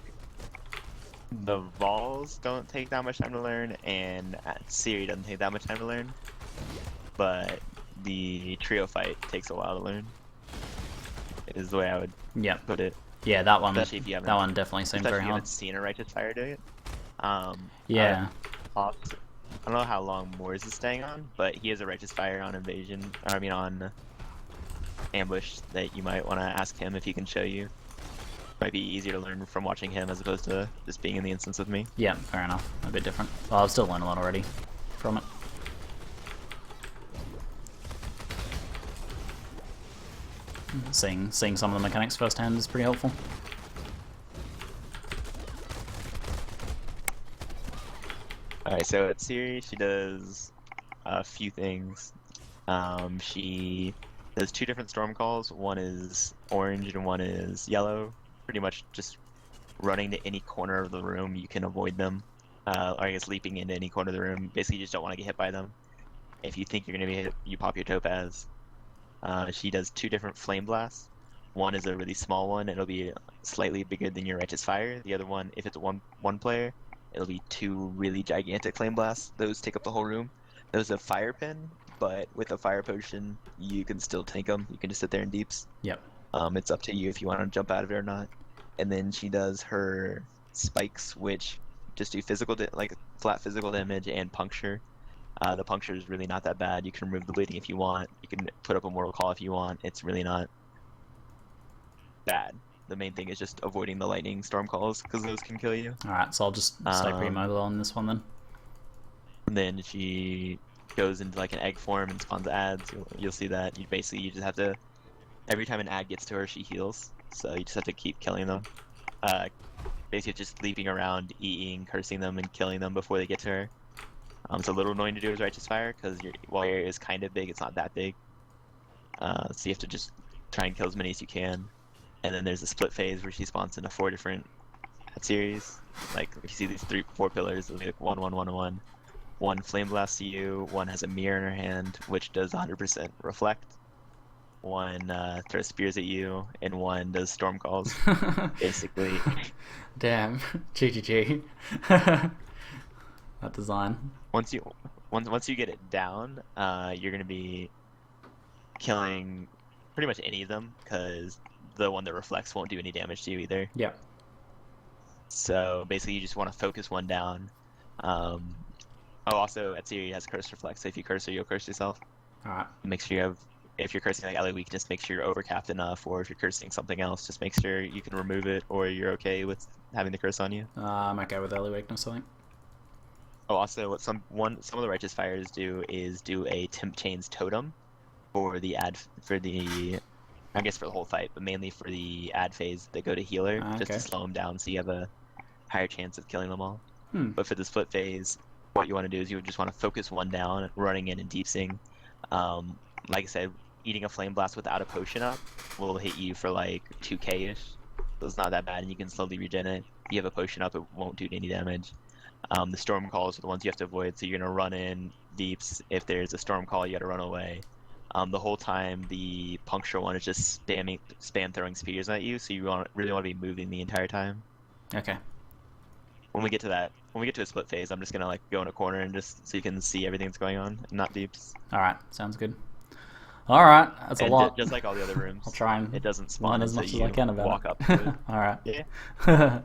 the Vols don't take that much time to learn, and Atziri doesn't take that much time to learn, but the trio fight takes a while to learn. Is the way I would Yep. put it. Yeah, that one. Especially if you haven't. That one definitely seems Especially very if you hard. haven't seen a Righteous Fire do it. Yeah. I don't know how long Moors is staying on, but he has a Righteous Fire on Invasion, or I mean on Ambush that you might want to ask him if he can show you. Might be easier to learn from watching him as opposed to just being in the instance with me. Yeah, fair enough. A bit different. Well, I've still learned a lot already from it. Seeing some of the mechanics firsthand is pretty helpful. Alright, so at Siri, she does a few things. She does 2 different storm calls. One is orange and one is yellow. Pretty much just running to any corner of the room, you can avoid them. Or I guess leaping into any corner of the room. Basically, you just don't want to get hit by them. If you think you're going to be hit, you pop your topaz. She does 2 different flame blasts. One is a really small one. It'll be slightly bigger than your Righteous Fire. The other one, if it's one player, it'll be 2 really gigantic flame blasts. Those take up the whole room. Those have fire pin, but with a fire potion, you can still tank them. You can just sit there in deeps. Yep. It's up to you if you want to jump out of it or not. And then she does her spikes, which just do like flat physical damage and puncture. The puncture is really not that bad. You can remove the bleeding if you want. You can put up a mortal call if you want. It's really not bad. The main thing is just avoiding the lightning storm calls because those can kill you. Alright, so I'll just stay pretty mobile on this one then. And then she goes into like an egg form and spawns ads. You'll see that. You just have to, every time an ad gets to her, she heals. So you just have to keep killing them. Basically just leaping around, eating, cursing them, and killing them before they get to her. It's a little annoying to do as Righteous Fire because while your area is kind of big, it's not that big. So you have to just try and kill as many as you can. And then there's a split phase where she spawns into 4 different series. Like if you see these 4 pillars, it'll be like 1, 1, 1, 1. One flame blasts you. One has a mirror in her hand, which does 100% reflect. One throws spears at you, and one does storm calls. Basically. Damn. GGG. That design. Once you get it down, you're gonna be killing pretty much any of them because the one that reflects won't do any damage to you either. Yeah. So basically, you just want to focus one down. Also, Atziri has curse reflect, so if you curse her, you'll curse yourself. Alright. Make sure you have. If you're cursing like ally weakness, make sure you're overcapped enough, or if you're cursing something else, just make sure you can remove it, or you're okay with having the curse on you. I'm okay with early weakness, I think. Oh, also, what some of the Righteous Fires do is do a Temp Chains Totem for the I guess for the whole fight, but mainly for the ad phase that go to healer, just to slow them down so you have a higher chance of killing them all. But for the split phase, what you want to do is you would just want to focus one down, running in and deepsing. Like I said, eating a flame blast without a potion up will hit you for like 2k-ish, so it's not that bad, and you can slowly regen it. If you have a potion up, it won't do any damage. The storm calls are the ones you have to avoid, so you're gonna run in deeps. If there's a storm call, you gotta run away. The whole time, the puncture one is just spam throwing spears at you, so you really want to be moving the entire time. Okay. When we get to a split phase, I'm just gonna like go in a corner and just so you can see everything that's going on, not deeps. Alright, sounds good. Alright, that's a lot. Just like all the other rooms. I'll try and it doesn't spawn learn as much as you I can about walk it. up to it. Alright. Yeah.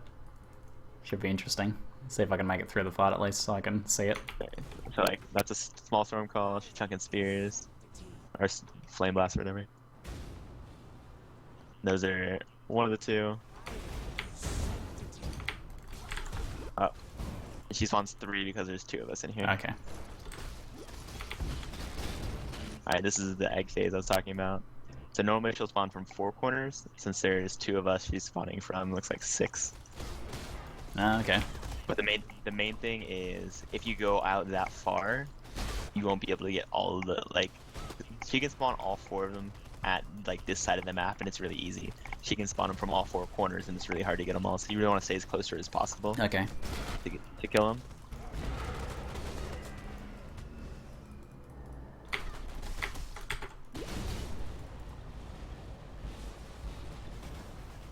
Should be interesting. See if I can make it through the fight at least, so I can see it. So like that's a small storm call. She's chunking spears or flame blast or whatever. Those are one of the two. Oh, and she spawns 3 because there's 2 of us in here. Okay. All right, this is the egg phase I was talking about. So normally she'll spawn from 4 corners. Since there's 2 of us, she's spawning from looks like 6. Okay. But the main thing is if you go out that far, you won't be able to get all of the like. She can spawn all 4 of them at like this side of the map, and it's really easy. She can spawn them from all 4 corners, and it's really hard to get them all. So you really want to stay as close to her as possible. Okay. To kill them.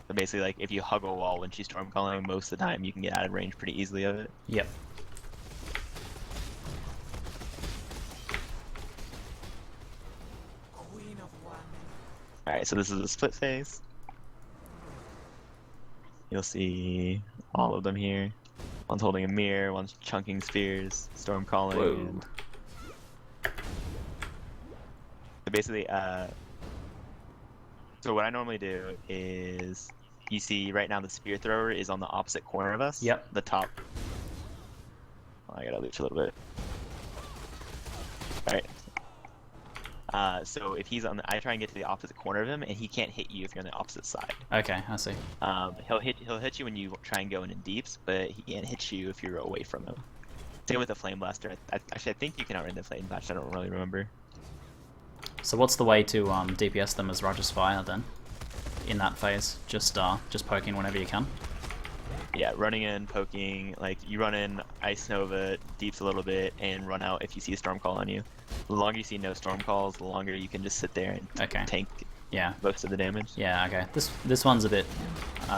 So basically, like, if you hug a wall when she's storm calling, most of the time you can get out of range pretty easily of it. Yep. Alright, so this is a split phase. You'll see all of them here. One's holding a mirror, one's chunking spears, storm calling. Whoa. And... So basically, so what I normally do is, you see right now the spear thrower is on the opposite corner of us. Yep. The top. Oh, I gotta leech a little bit. Alright. So if he's on I try and get to the opposite corner of him, and he can't hit you if you're on the opposite side. Okay, I see. He'll hit you when you try and go in deeps, but he can't hit you if you're away from him. Same with the flame blaster. Actually, I think you can outrun the flame blaster. I don't really remember. So what's the way to DPS them as Righteous Fire then? In that phase, just poking whenever you can. Yeah, running in, poking, like you run in, Ice Nova, deeps a little bit, and run out if you see a storm call on you. The longer you see no storm calls, the longer you can just sit there and tank Yeah. most of the damage. Yeah. Okay. This one's a bit.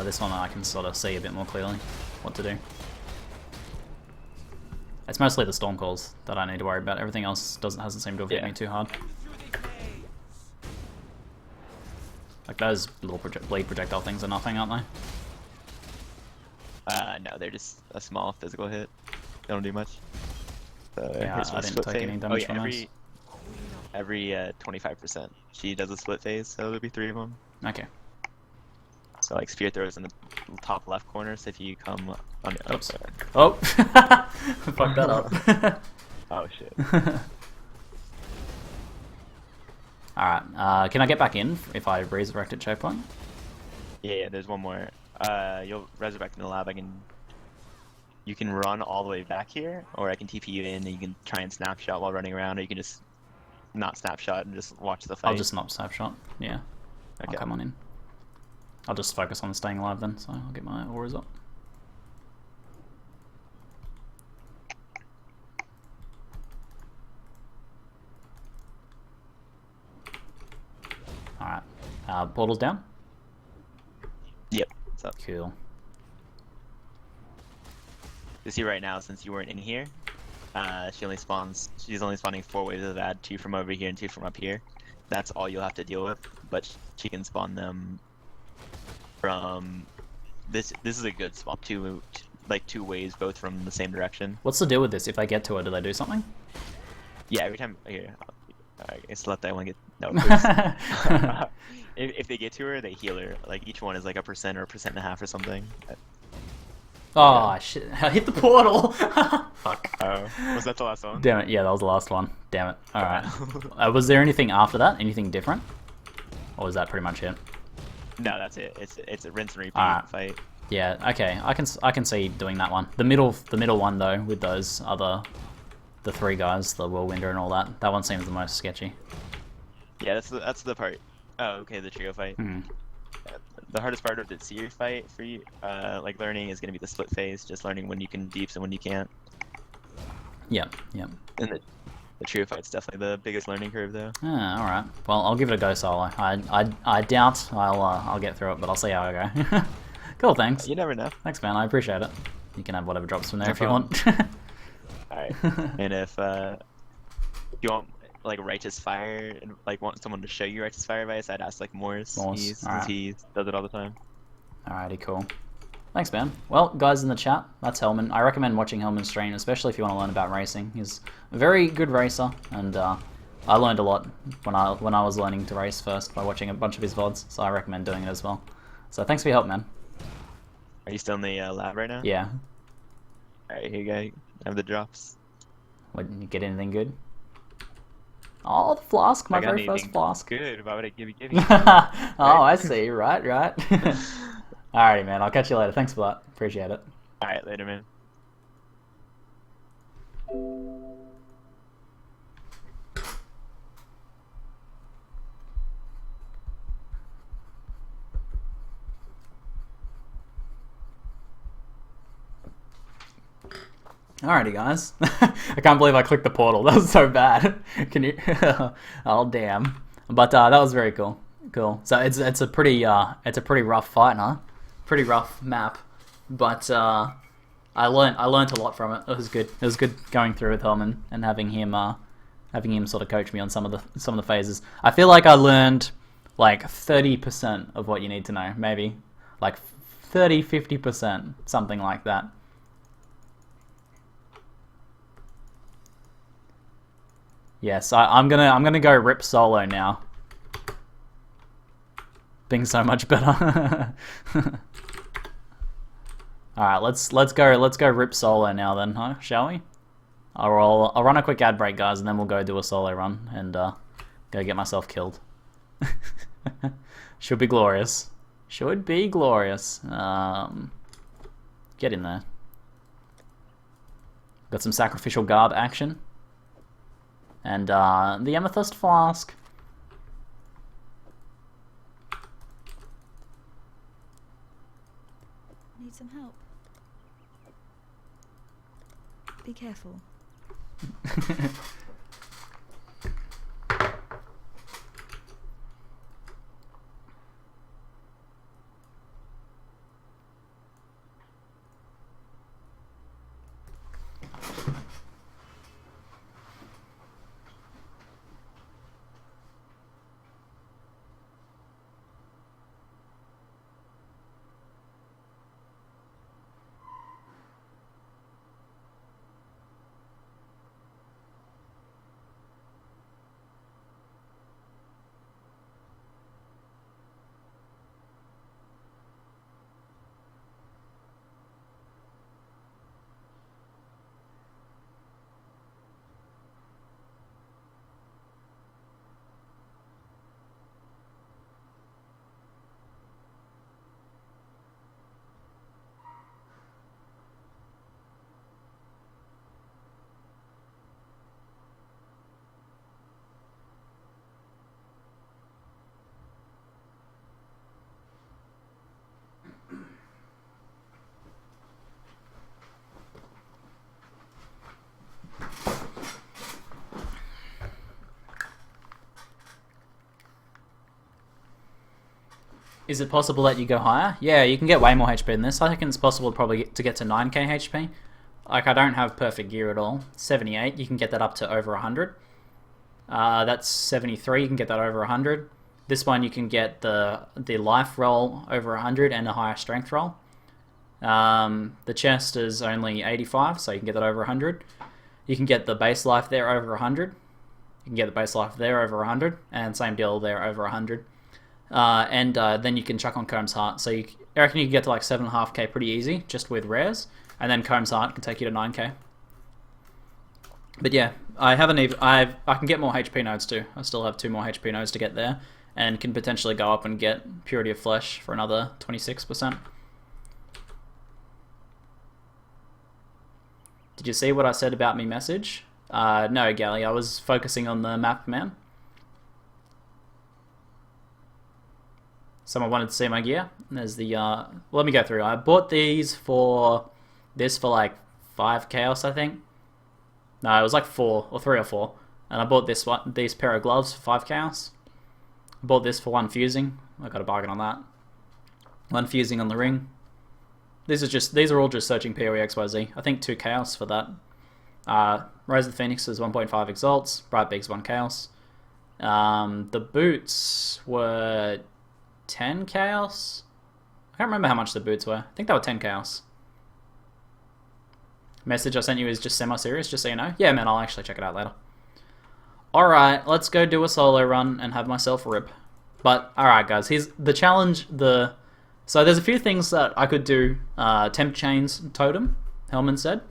This one I can sort of see a bit more clearly what to do. It's mostly the storm calls that I need to worry about. Everything else hasn't seemed to have hit me too hard. Like those little bleed projectile things are nothing, aren't they? No, they're just a small physical hit. They don't do much. So Yeah, here's I my didn't split take phase. any damage from every 25%. She does a split phase, so there'll be 3 of them. Okay. So like spear throws in the top left corner. So if you come on the Oops. sorry. Oh, fucked that up. Oh shit. Alright, can I get back in if I resurrect at checkpoint? Yeah, there's one more. You'll resurrect in the lab. You can run all the way back here, or I can TP you in and you can try and snapshot while running around, or you can just not snapshot and just watch the fight. I'll just not snapshot. Yeah. Okay. I'll come on in. I'll just focus on staying alive then, so I'll get my auras up. Alright. Portal's down? Yep. So Cool. you see right now, since you weren't in here, she's only spawning 4 waves of ad, 2 from over here and 2 from up here. That's all you'll have to deal with, but she can spawn them from this is a good spawn, 2 waves both from the same direction. What's the deal with this? If they get to her, do they do something? Yeah, every time here, I guess let that one get no. If they get to her, they heal her. Like each one is like 1% or 1.5% or something. Oh shit! I hit the portal. Fuck. Oh, was that the last one? Damn it! Yeah, that was the last one. Damn it! All right. Was there anything after that? Anything different? Or was that pretty much it? No, that's it. It's a rinse and repeat Alright. fight. Yeah. Okay. I can see doing that one. The middle one though, with those the 3 guys, the whirlwinder and all that. That one seems the most sketchy. Yeah, that's the part. Oh, okay, the trio fight. The hardest part of the Atziri fight for you, like learning, is gonna be the split phase. Just learning when you can deeps and when you can't. Yep. Yep. And the trio fight's definitely the biggest learning curve, though. Ah, all right. Well, I'll give it a go solo. I doubt I'll get through it, but I'll see how I go. Cool. Thanks. You never know. Thanks, man. I appreciate it. You can have whatever drops from there No if you want. Alright. And if you want like Righteous Fire, and like want someone to show you Righteous Fire advice, I'd ask like Morris. Morse, Since alright. he does it all the time. Alrighty, cool. Thanks, man. Well, guys in the chat, that's Hellman. I recommend watching Hellman's stream, especially if you want to learn about racing. He's a very good racer, and I learned a lot when I was learning to race first by watching a bunch of his VODs, so I recommend doing it as well. So thanks for your help, man. Are you still in the lab right now? Yeah. Alright, here you go. Have the drops. What, you get anything good? Oh, the flask, my very first flask. Good. Why would I give you? Oh, I see. Right. Alrighty, man. I'll catch you later. Thanks for that. Appreciate it. Alright, later, man. Alrighty, guys. I can't believe I clicked the portal. That was so bad. Can you? Oh, damn. But that was very cool. Cool. So it's a pretty rough fight, huh? Pretty rough map. But I learned a lot from it. It was good. It was good going through with Hellman and having him sort of coach me on some of the phases. I feel like I learned like 30% of what you need to know, maybe like 50%, something like that. Yes, I'm gonna go rip solo now. Being so much better. All right, let's go rip solo now then, huh? Shall we? I'll run a quick ad break, guys, and then we'll go do a solo run and go get myself killed. Should be glorious. Should be glorious. Get in there. Got some sacrificial garb action. And the amethyst flask. Need some help. Be careful. Is it possible that you go higher? Yeah, you can get way more HP than this. I think it's possible probably to get to 9k HP. Like, I don't have perfect gear at all. 78, you can get that up to over 100. That's 73, you can get that over 100. This one you can get the life roll over 100 and a higher strength roll. The chest is only 85, so you can get that over 100. You can get the base life there over 100. You can get the base life there over 100, and same deal there over 100. Then you can chuck on Comb's Heart. So I reckon you can get to like 7.5k pretty easy, just with rares. And then Comb's Heart can take you to 9k. But yeah, I can get more HP nodes too. I still have 2 more HP nodes to get there. And can potentially go up and get Purity of Flesh for another 26%. Did you see what I said about me message? No, Gally, I was focusing on the map, man. Someone wanted to see my gear. There's the, let me go through. I bought this for like 5 chaos, I think. No, it was like 4, or 3 or 4. And I bought these pair of gloves for 5 chaos. Bought this for 1 fusing. I got a bargain on that. 1 fusing on the ring. These are all just searching PoE XYZ. I think 2 chaos for that. Rise of the Phoenix is 1.5 exalts. Bright Big's 1 chaos. The boots were 10 chaos. I can't remember how much the boots were. I think they were 10 chaos. Message I sent you is just semi-serious, just so you know. Yeah, man, I'll actually check it out later. Alright, let's go do a solo run and have myself a rip. But, alright guys, here's the challenge. So there's a few things that I could do. Temp chains totem, Hellman said.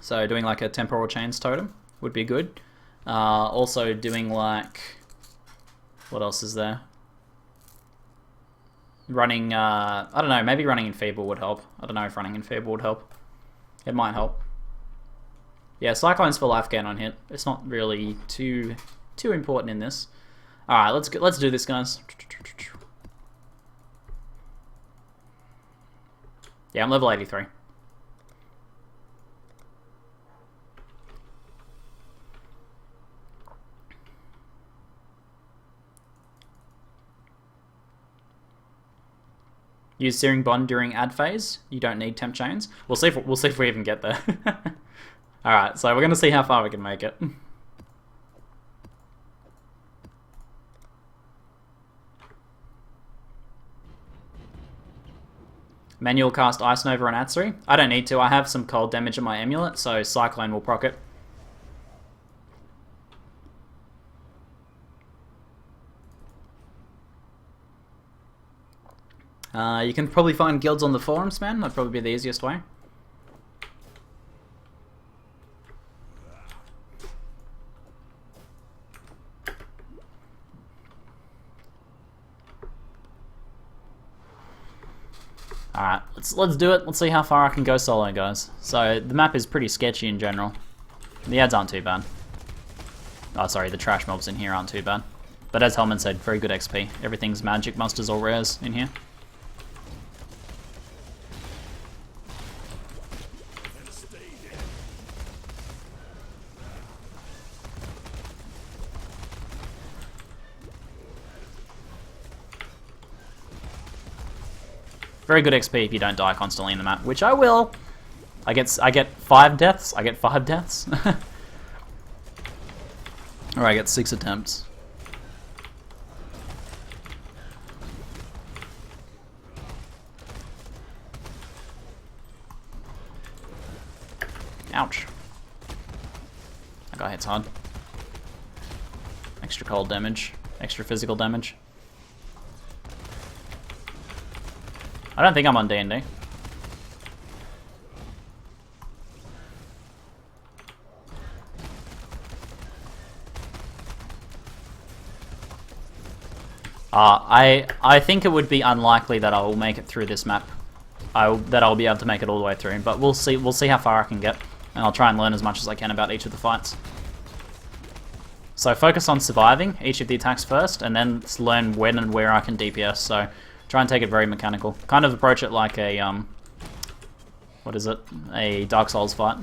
So doing like a temporal chains totem would be good. Also doing like... What else is there? Running, I don't know, maybe running Enfeeble would help. I don't know if running Enfeeble would help. It might help. Yeah, Cyclones for life gain on hit. It's not really too important in this. Alright, let's do this, guys. Yeah, I'm level 83. Use Searing Bond during ad phase. You don't need temp chains. We'll see if we even get there. Alright, so we're gonna see how far we can make it. Manual cast Ice Nova on Atziri. I don't need to. I have some cold damage in my amulet, so Cyclone will proc it. You can probably find guilds on the forums, man. That'd probably be the easiest way. Alright, let's do it. Let's see how far I can go solo, guys. So, the map is pretty sketchy in general. The ads aren't too bad. Oh, sorry, the trash mobs in here aren't too bad. But as Hellman said, very good XP. Everything's magic, monsters, or rares in here. Very good XP if you don't die constantly in the map, which I will. I get 5 deaths. I get 5 deaths. Or I get 6 attempts. Ouch. That guy hits hard. Extra cold damage. Extra physical damage. I don't think I'm on D&D. I think it would be unlikely that I will make it through this map. That I'll be able to make it all the way through, but we'll see. We'll see how far I can get, and I'll try and learn as much as I can about each of the fights. So focus on surviving each of the attacks first, and then learn when and where I can DPS. So try and take it very mechanical. Kind of approach it like a what is it? A Dark Souls fight.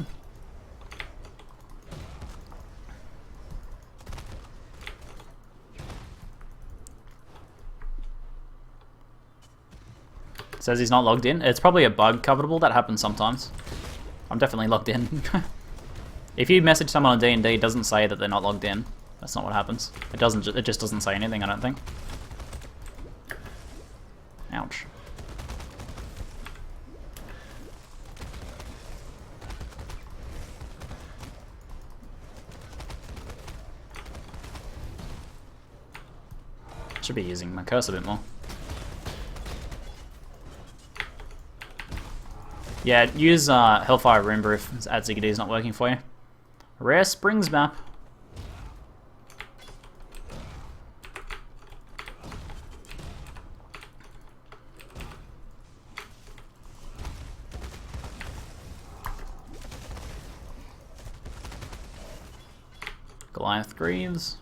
Says he's not logged in. It's probably a bug, Covetable. That happens sometimes. I'm definitely logged in. If you message someone on D&D, it doesn't say that they're not logged in. That's not what happens. It doesn't. It just doesn't say anything, I don't think. Ouch. Should be using my curse a bit more. Yeah, use Hellfire Roomba if Atziri is not working for you. Rare Springs map. Goliath Greaves.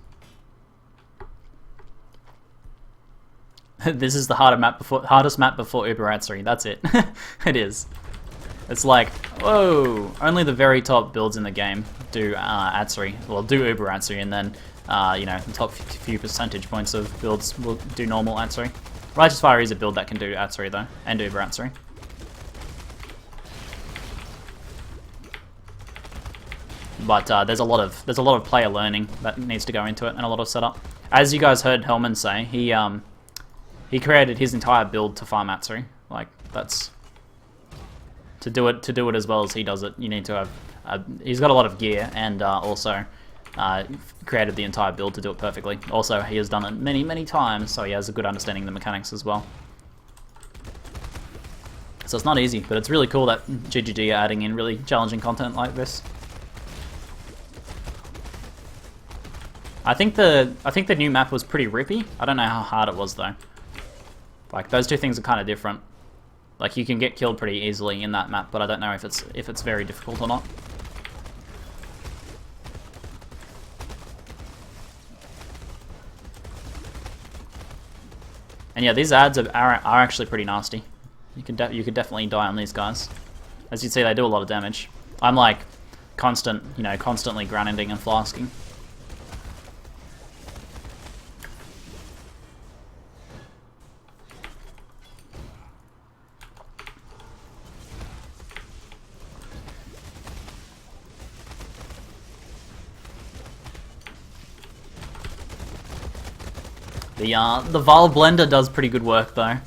This is the hardest map before Uber Atziri. That's it. It is. It's like, whoa! Only the very top builds in the game do Atziri. Well, do Uber Atziri, and then you know, the top few percentage points of builds will do normal Atziri. Righteous Fire is a build that can do Atziri though, and Uber Atziri. But there's a lot of player learning that needs to go into it, and a lot of setup. As you guys heard Hellman say, He created his entire build to farm Atziri. Like, that's... To do it as well as he does it, you need to have... he's got a lot of gear, and also created the entire build to do it perfectly. Also, he has done it many, many times, so he has a good understanding of the mechanics as well. So it's not easy, but it's really cool that GGG are adding in really challenging content like this. I think the new map was pretty rippy. I don't know how hard it was though. Like, those two things are kind of different. Like, you can get killed pretty easily in that map, but I don't know if it's very difficult or not. And yeah, these ads are actually pretty nasty. You could definitely die on these guys. As you see, they do a lot of damage. I'm like constantly grinding and flasking. The Vile Blender does pretty good work though.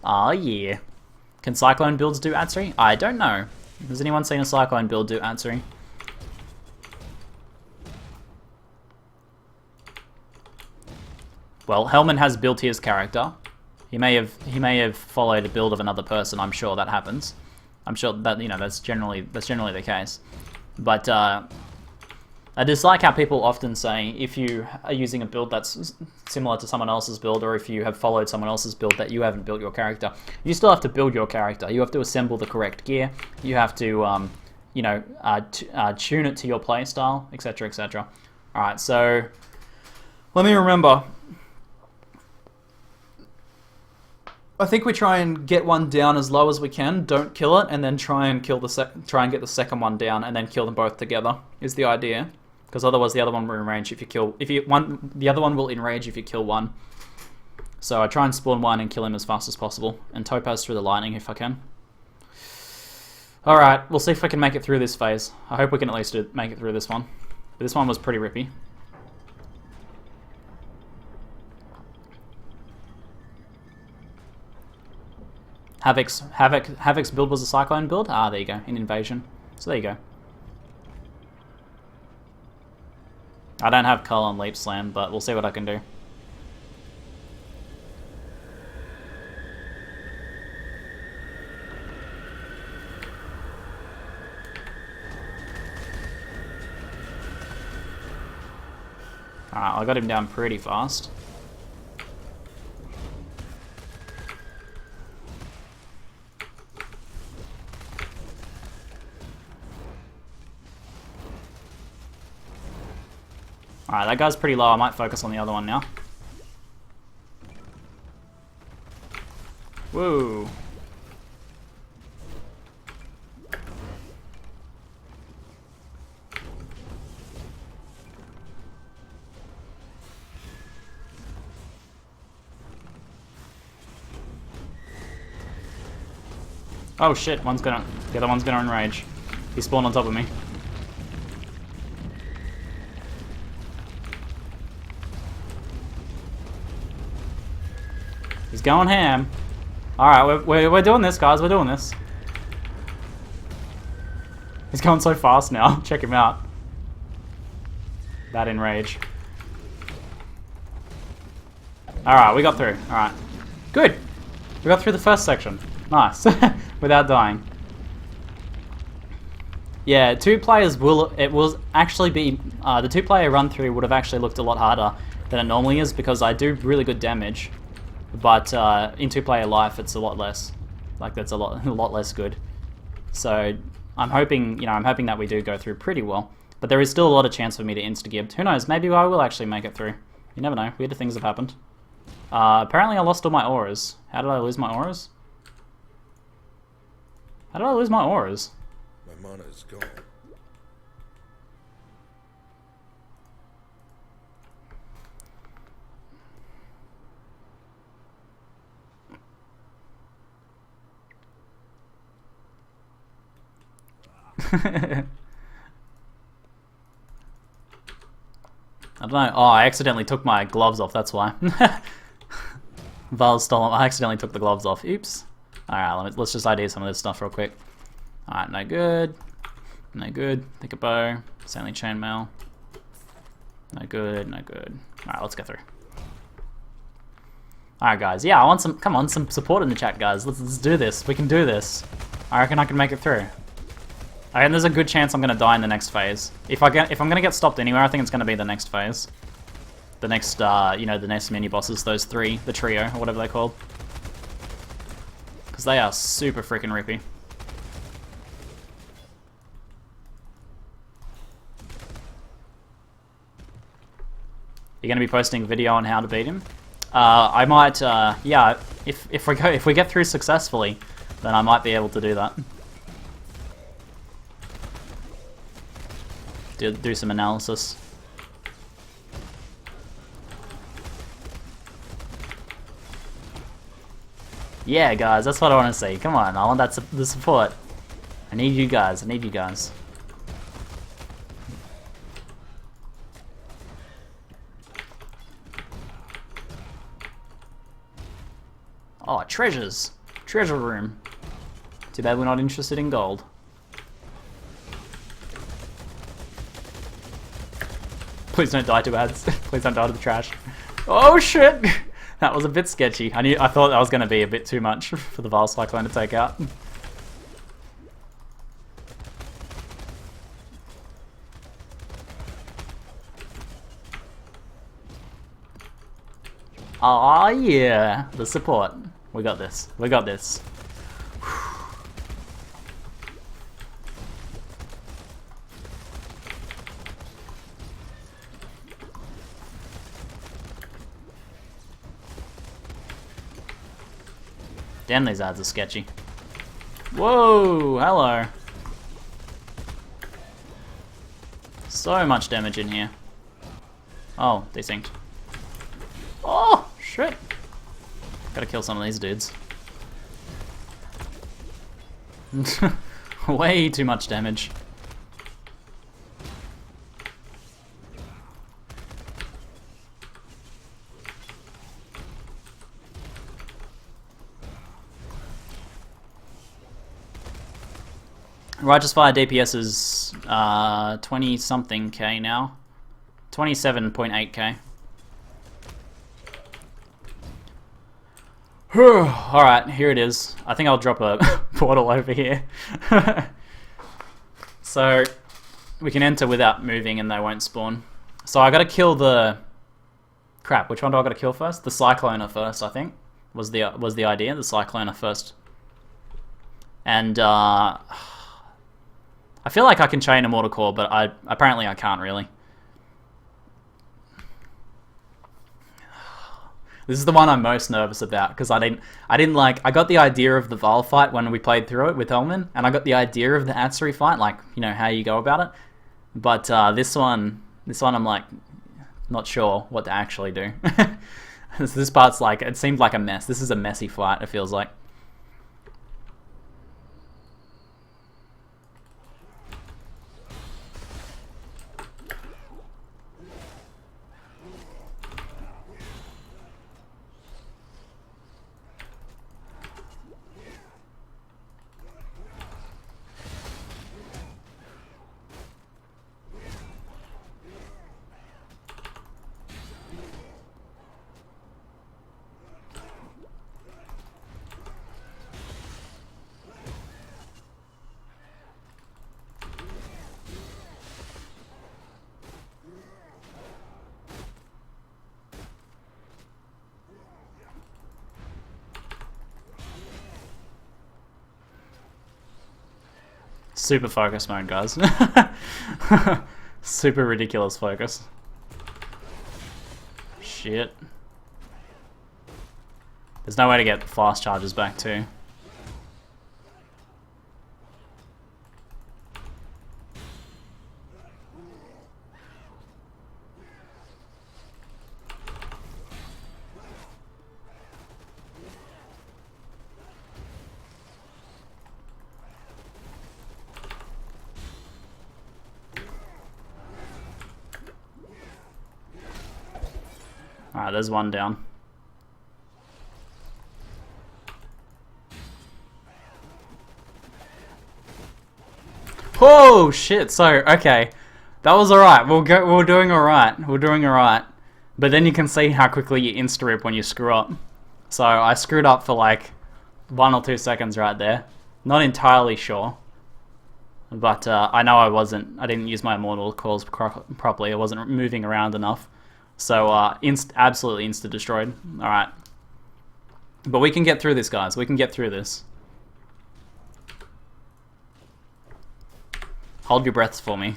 Ah yeah. Can Cyclone builds do Atziri? I don't know. Has anyone seen a Cyclone build do Atziri? Well, Hellman has built his character. He may have followed a build of another person. I'm sure that happens. I'm sure that that's generally the case. But I dislike how people often say if you are using a build that's similar to someone else's build, or if you have followed someone else's build, that you haven't built your character. You still have to build your character. You have to assemble the correct gear. You have to, tune it to your playstyle, etc., etc. All right, so let me remember. I think we try and get one down as low as we can. Don't kill it, and then try and get the second one down, and then kill them both together. Is the idea? Because otherwise, the other one will enrage if you kill. The other one will enrage if you kill one. So I try and spawn one and kill him as fast as possible, and topaz through the lightning if I can. All right, we'll see if I can make it through this phase. I hope we can at least make it through this one. But this one was pretty rippy. Havoc's build was a Cyclone build. Ah, there you go, in Invasion. So there you go. I don't have Cull on Leap Slam, but we'll see what I can do. Alright, I got him down pretty fast. Alright, that guy's pretty low. I might focus on the other one now. Woo. Oh shit, the other one's gonna enrage. He spawned on top of me. He's going ham. Alright, we're doing this, guys. We're doing this. He's going so fast now. Check him out. That enrage. Alright, we got through. Alright. Good. We got through the first section. Nice. Without dying. Yeah, two players will actually be... the two-player run-through would have actually looked a lot harder than it normally is, because I do really good damage. But in two-player life, it's a lot less. Like, that's a lot less good. So I'm hoping, that we do go through pretty well. But there is still a lot of chance for me to insta-gib. Who knows? Maybe I will actually make it through. You never know. Weird things have happened. Apparently, I lost all my auras. How did I lose my auras? How did I lose my auras? My mana is gone. I don't know. Oh, I accidentally took my gloves off, that's why. Val stole them. I accidentally took the gloves off. Oops. Alright, let's just ID some of this stuff real quick. Alright, no good. No good. Pick a bow. Stanley chainmail. No good, no good. Alright, let's go through. Alright guys, yeah, I want some, come on, some support in the chat guys. Let's do this. We can do this. I reckon I can make it through. I reckon there's a good chance I'm gonna die in the next phase. If I'm gonna get stopped anywhere, I think it's gonna be the next phase. The next, you know, the next mini bosses, those three, the trio, or whatever they're called. Because they are super freaking rippy. You're gonna be posting a video on how to beat him? I might, yeah, if we get through successfully, then I might be able to do that. Do some analysis. Yeah, guys, that's what I want to see. Come on, I want that the support. I need you guys. I need you guys. Oh, treasures. Treasure room. Too bad we're not interested in gold. Please don't die to ads. Please don't die to the trash. Oh shit! That was a bit sketchy. I thought that was going to be a bit too much for the Vile Cyclone to take out. Oh yeah, the support. We got this. We got this. Damn, these ads are sketchy. Whoa, hello. So much damage in here. Oh, desynced. Oh, shit. Gotta kill some of these dudes. Way too much damage. Righteous Fire DPS is 20 something K now. 27.8k. Alright, here it is. I think I'll drop a portal over here. So we can enter without moving and they won't spawn. So I gotta kill the... Crap, which one do I gotta kill first? The Cycloner first, I think. Was the idea, the Cycloner first. And I feel like I can chain a Mortar Core, but apparently I can't really. This is the one I'm most nervous about because I got the idea of the Vile fight when we played through it with Hellman, and I got the idea of the Atziri fight, like, you know, how you go about it. But this one I'm like not sure what to actually do. This part's like, it seemed like a mess. This is a messy fight, it feels like. Super focus mode, guys. Super ridiculous focus. Shit. There's no way to get fast charges back too. Alright, there's one down. Oh shit! So okay, that was alright. We're doing alright. We're doing alright. But then you can see how quickly you insta-rip when you screw up. So I screwed up for like 1 or 2 seconds right there. Not entirely sure. But I know I didn't use my immortal coils properly. I wasn't moving around enough. So absolutely insta-destroyed. Alright. But we can get through this, guys. We can get through this. Hold your breaths for me.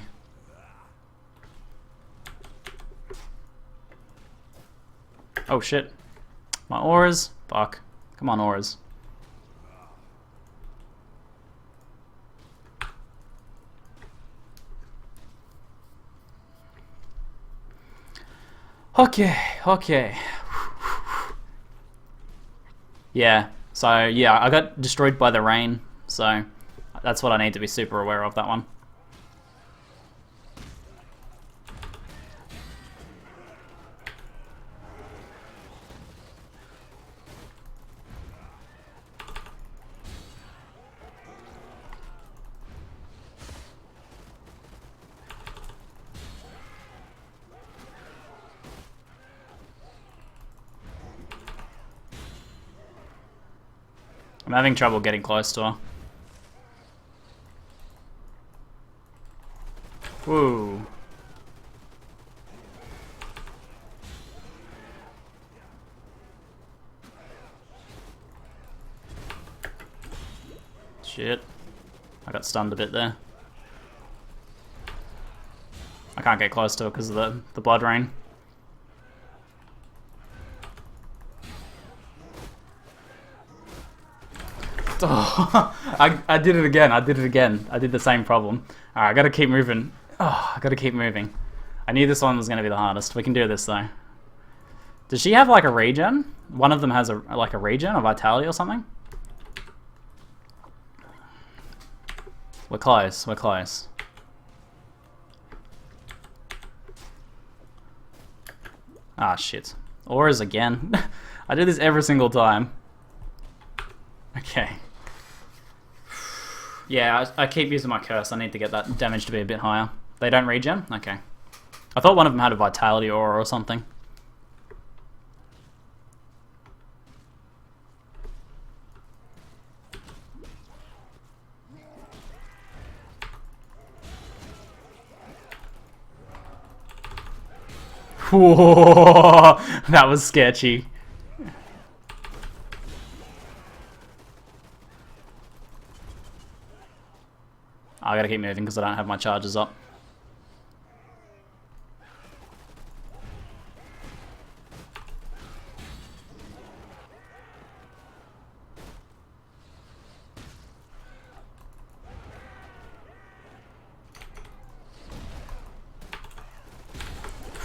Oh shit. My auras? Fuck. Come on, auras. Okay, okay. Yeah, so yeah, I got destroyed by the rain, so that's what I need to be super aware of, that one. I'm having trouble getting close to her. Whoa. Shit. I got stunned a bit there. I can't get close to her because of the blood rain. Oh, I did it again. I did it again. I did the same problem. Alright, I gotta keep moving. Oh, I gotta keep moving. I knew this one was gonna be the hardest. We can do this though. Does she have like a regen? One of them has like a regen or vitality or something? We're close. We're close. Ah, shit. Auras again. I do this every single time. Okay. Yeah, I keep using my curse. I need to get that damage to be a bit higher. They don't regen? Okay. I thought one of them had a vitality aura or something. Whoa, that was sketchy. I gotta keep moving because I don't have my charges up.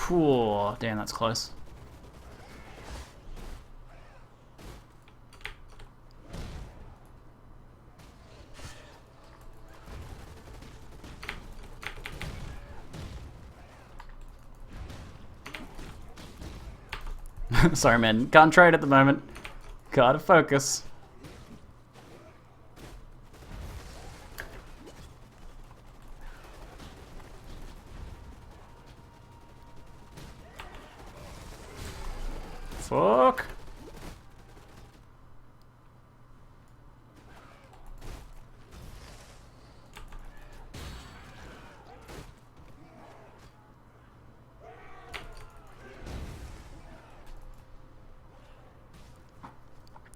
Whew, damn, that's close. Sorry, man. Can't trade at the moment. Gotta focus. Fuck.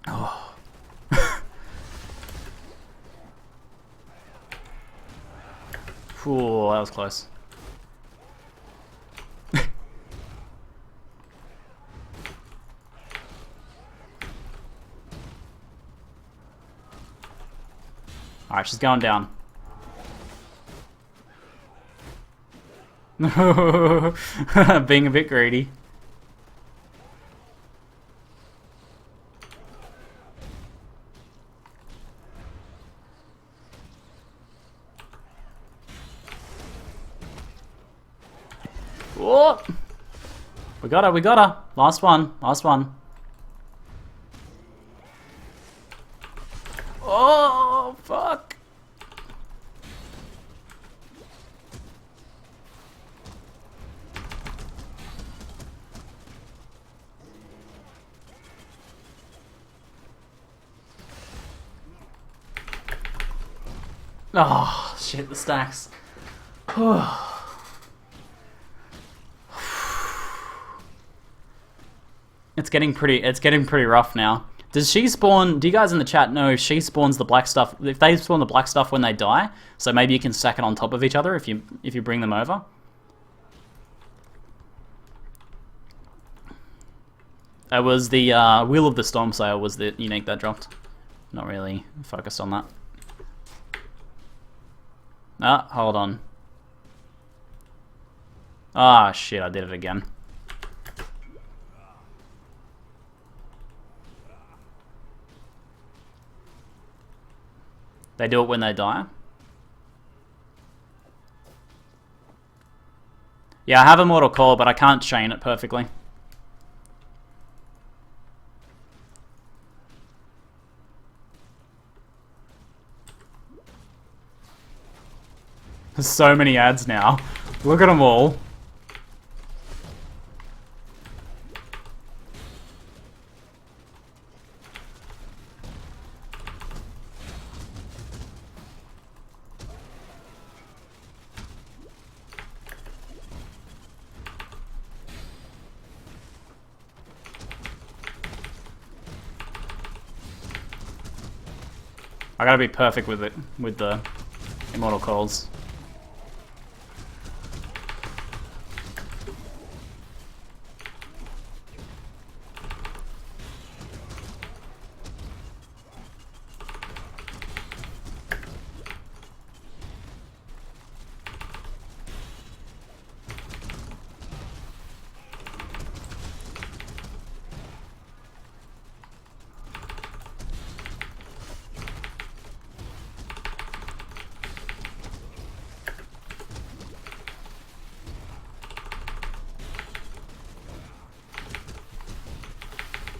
Oh. Ooh, that was close. Alright, she's going down. Being a bit greedy. Whoa! We got her, we got her. Last one, last one. Oh, fuck. Oh, shit, the stacks. It's getting pretty rough now. Does she spawn, do you guys in the chat know if she spawns the black stuff, if they spawn the black stuff when they die, so maybe you can stack it on top of each other if you bring them over? It was the Wheel of the Storm Sail was the unique that dropped. Not really focused on that. Ah, hold on. Ah, shit, I did it again. They do it when they die? Yeah, I have Immortal Core, but I can't chain it perfectly. There's so many ads now. Look at them all. I gotta be perfect with it, with the Immortal Calls.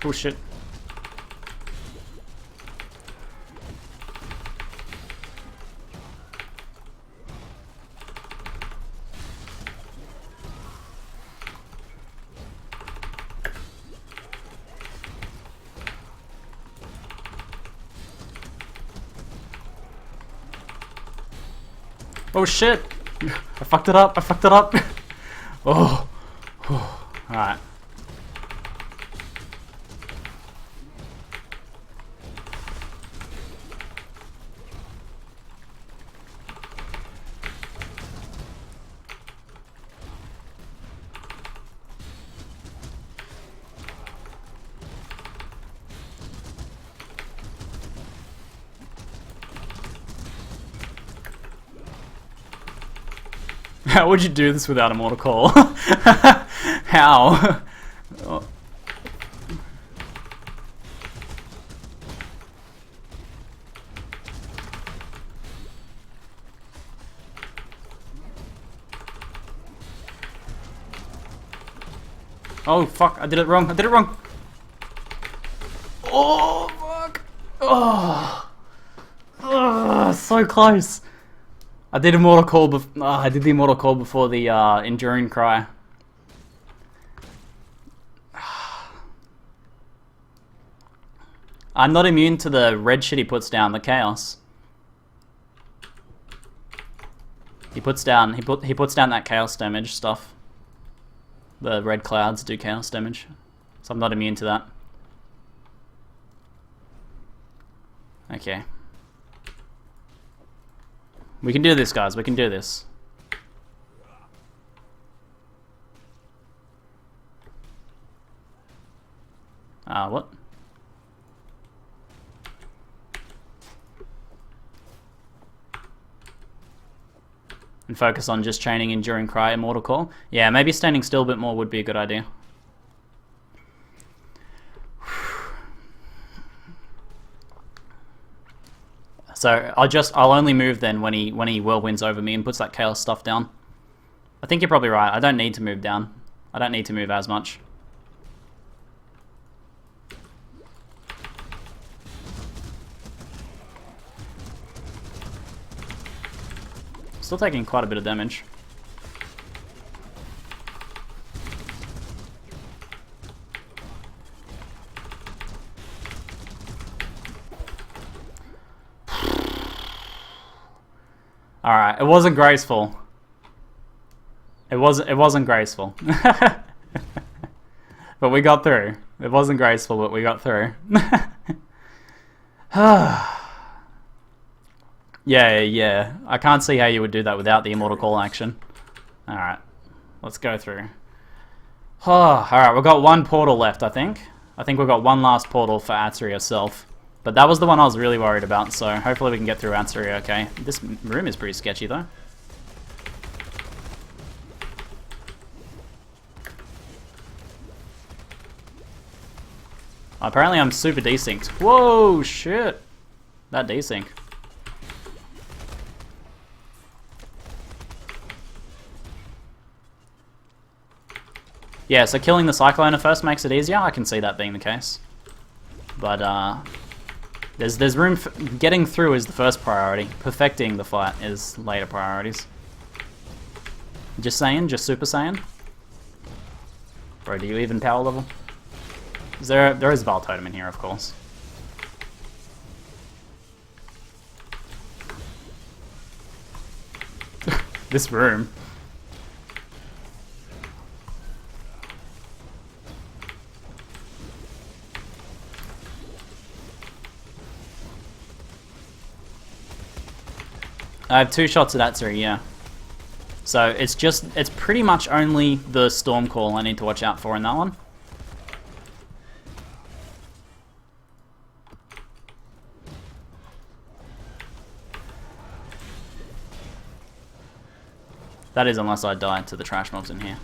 Oh shit. Oh shit! I fucked it up, I fucked it up! Oh. Alright. How would you do this without a mortal call? How? Oh fuck, I did it wrong, I did it wrong! Oh fuck! Oh, so close! I did Immortal Call I did the Immortal Call before the Enduring Cry. I'm not immune to the red shit he puts down, the Chaos. He puts down that Chaos damage stuff. The red clouds do Chaos damage. So I'm not immune to that. Okay. We can do this, guys. We can do this. What? And focus on just chaining Enduring Cry, Immortal Call. Yeah, maybe standing still a bit more would be a good idea. So I'll only move then when he whirlwinds over me and puts that Chaos stuff down. I think you're probably right. I don't need to move down. I don't need to move as much. Still taking quite a bit of damage. Alright, it wasn't graceful. It wasn't graceful. But we got through. It wasn't graceful, but we got through. Yeah. I can't see how you would do that without the Immortal Call action. Alright. Let's go through. Alright, we've got one portal left, I think. I think we've got one last portal for Atziri herself. But that was the one I was really worried about, so hopefully we can get through Atziri okay. This room is pretty sketchy, though. Apparently I'm super desynced. Whoa, shit. That desync. Yeah, so killing the Cyclone first makes it easier. I can see that being the case. But, there's room for... Getting through is the first priority. Perfecting the fight is later priorities. Just saying, just super saiyan. Bro, do you even power level? There is Val Totem in here, of course. This room. I have 2 shots at Atziri, yeah. So it's pretty much only the Storm Call I need to watch out for in that one. That is unless I die to the trash mobs in here.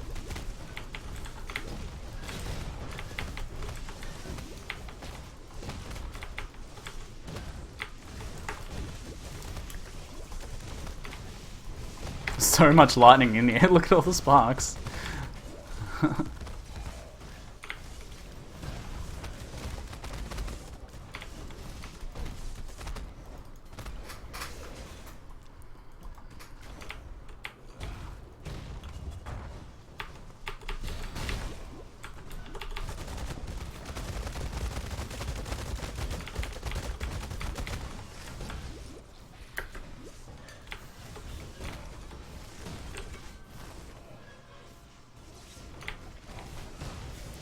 So much lightning in here. Look at all the sparks.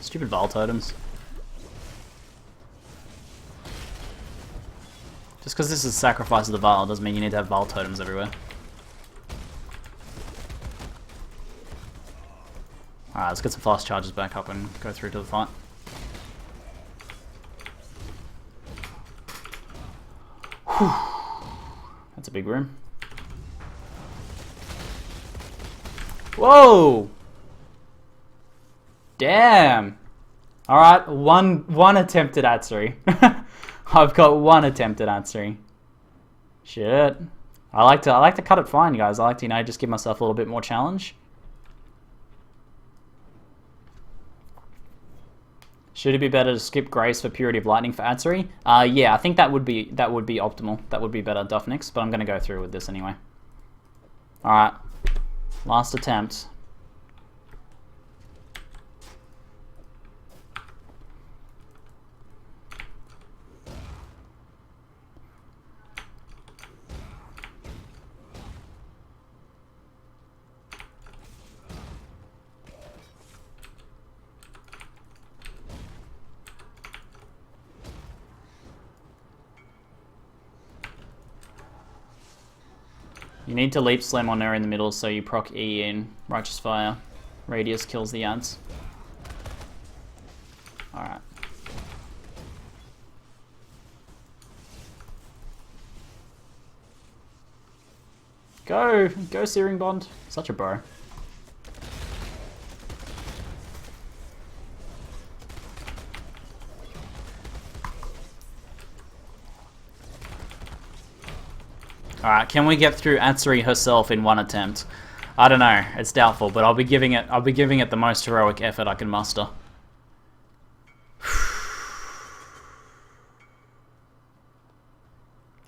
Stupid Val Totems. Just because this is Sacrifice of the Val doesn't mean you need to have Val Totems everywhere. Alright, let's get some fast charges back up and go through to the fight. Whew. That's a big room. Whoa! Damn! Alright, one attempt at Atziri. I've got one attempt at Atziri. Shit. I like to cut it fine, guys. I like to, just give myself a little bit more challenge. Should it be better to skip Grace for Purity of Lightning for Atziri? Yeah, I think that would be optimal. That would be better, Duffnix, but I'm gonna go through with this anyway. Alright. Last attempt. You need to leap slam on her in the middle so you proc E in Righteous Fire. Radius kills the ads. Alright. Go Searing Bond. Such a bro. Alright, can we get through Atziri herself in one attempt? I don't know, it's doubtful, but I'll be giving it the most heroic effort I can muster.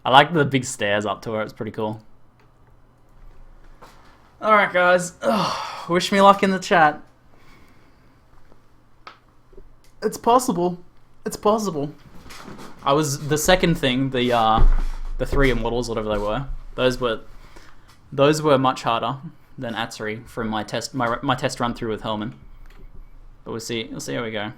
I like the big stairs up to her, it's pretty cool. Alright guys, wish me luck in the chat. It's possible. It's possible. The second thing, the 3 immortals, whatever they were, those were Those were much harder than Atziri from my test run through with Hellman. But we'll see how we go.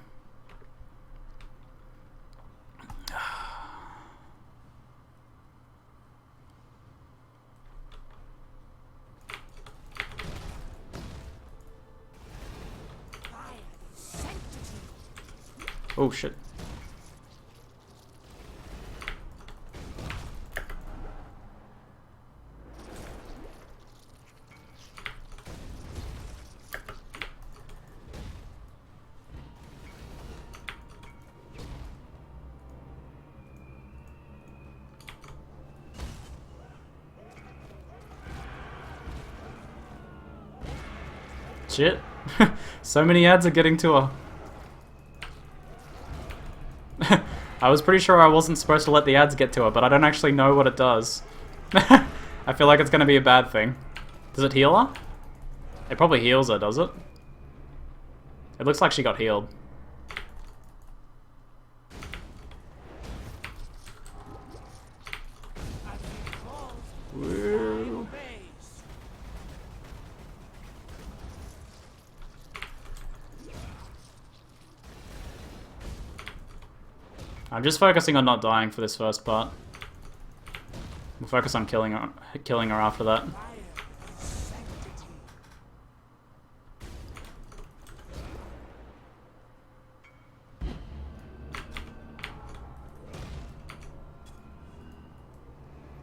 Oh shit. Shit. So many ads are getting to her. I was pretty sure I wasn't supposed to let the ads get to her, but I don't actually know what it does. I feel like it's going to be a bad thing. Does it heal her? It probably heals her, does it? It looks like she got healed. Woo. I'm just focusing on not dying for this first part. We'll focus on killing her after that.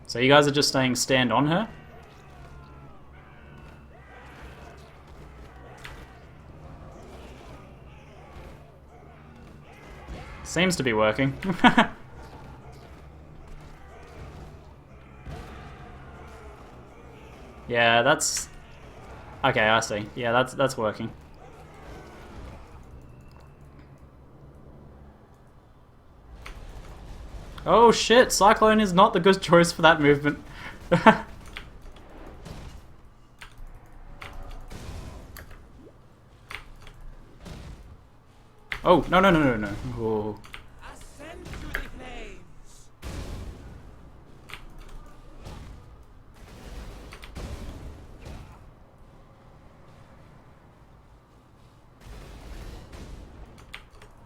So you guys are just staying stand on her? Seems to be working. Yeah, that's... Okay, I see. Yeah, that's working. Oh shit, Cyclone is not the good choice for that movement. Oh, no, no, no, no, no. Oh. Ascend to the flames.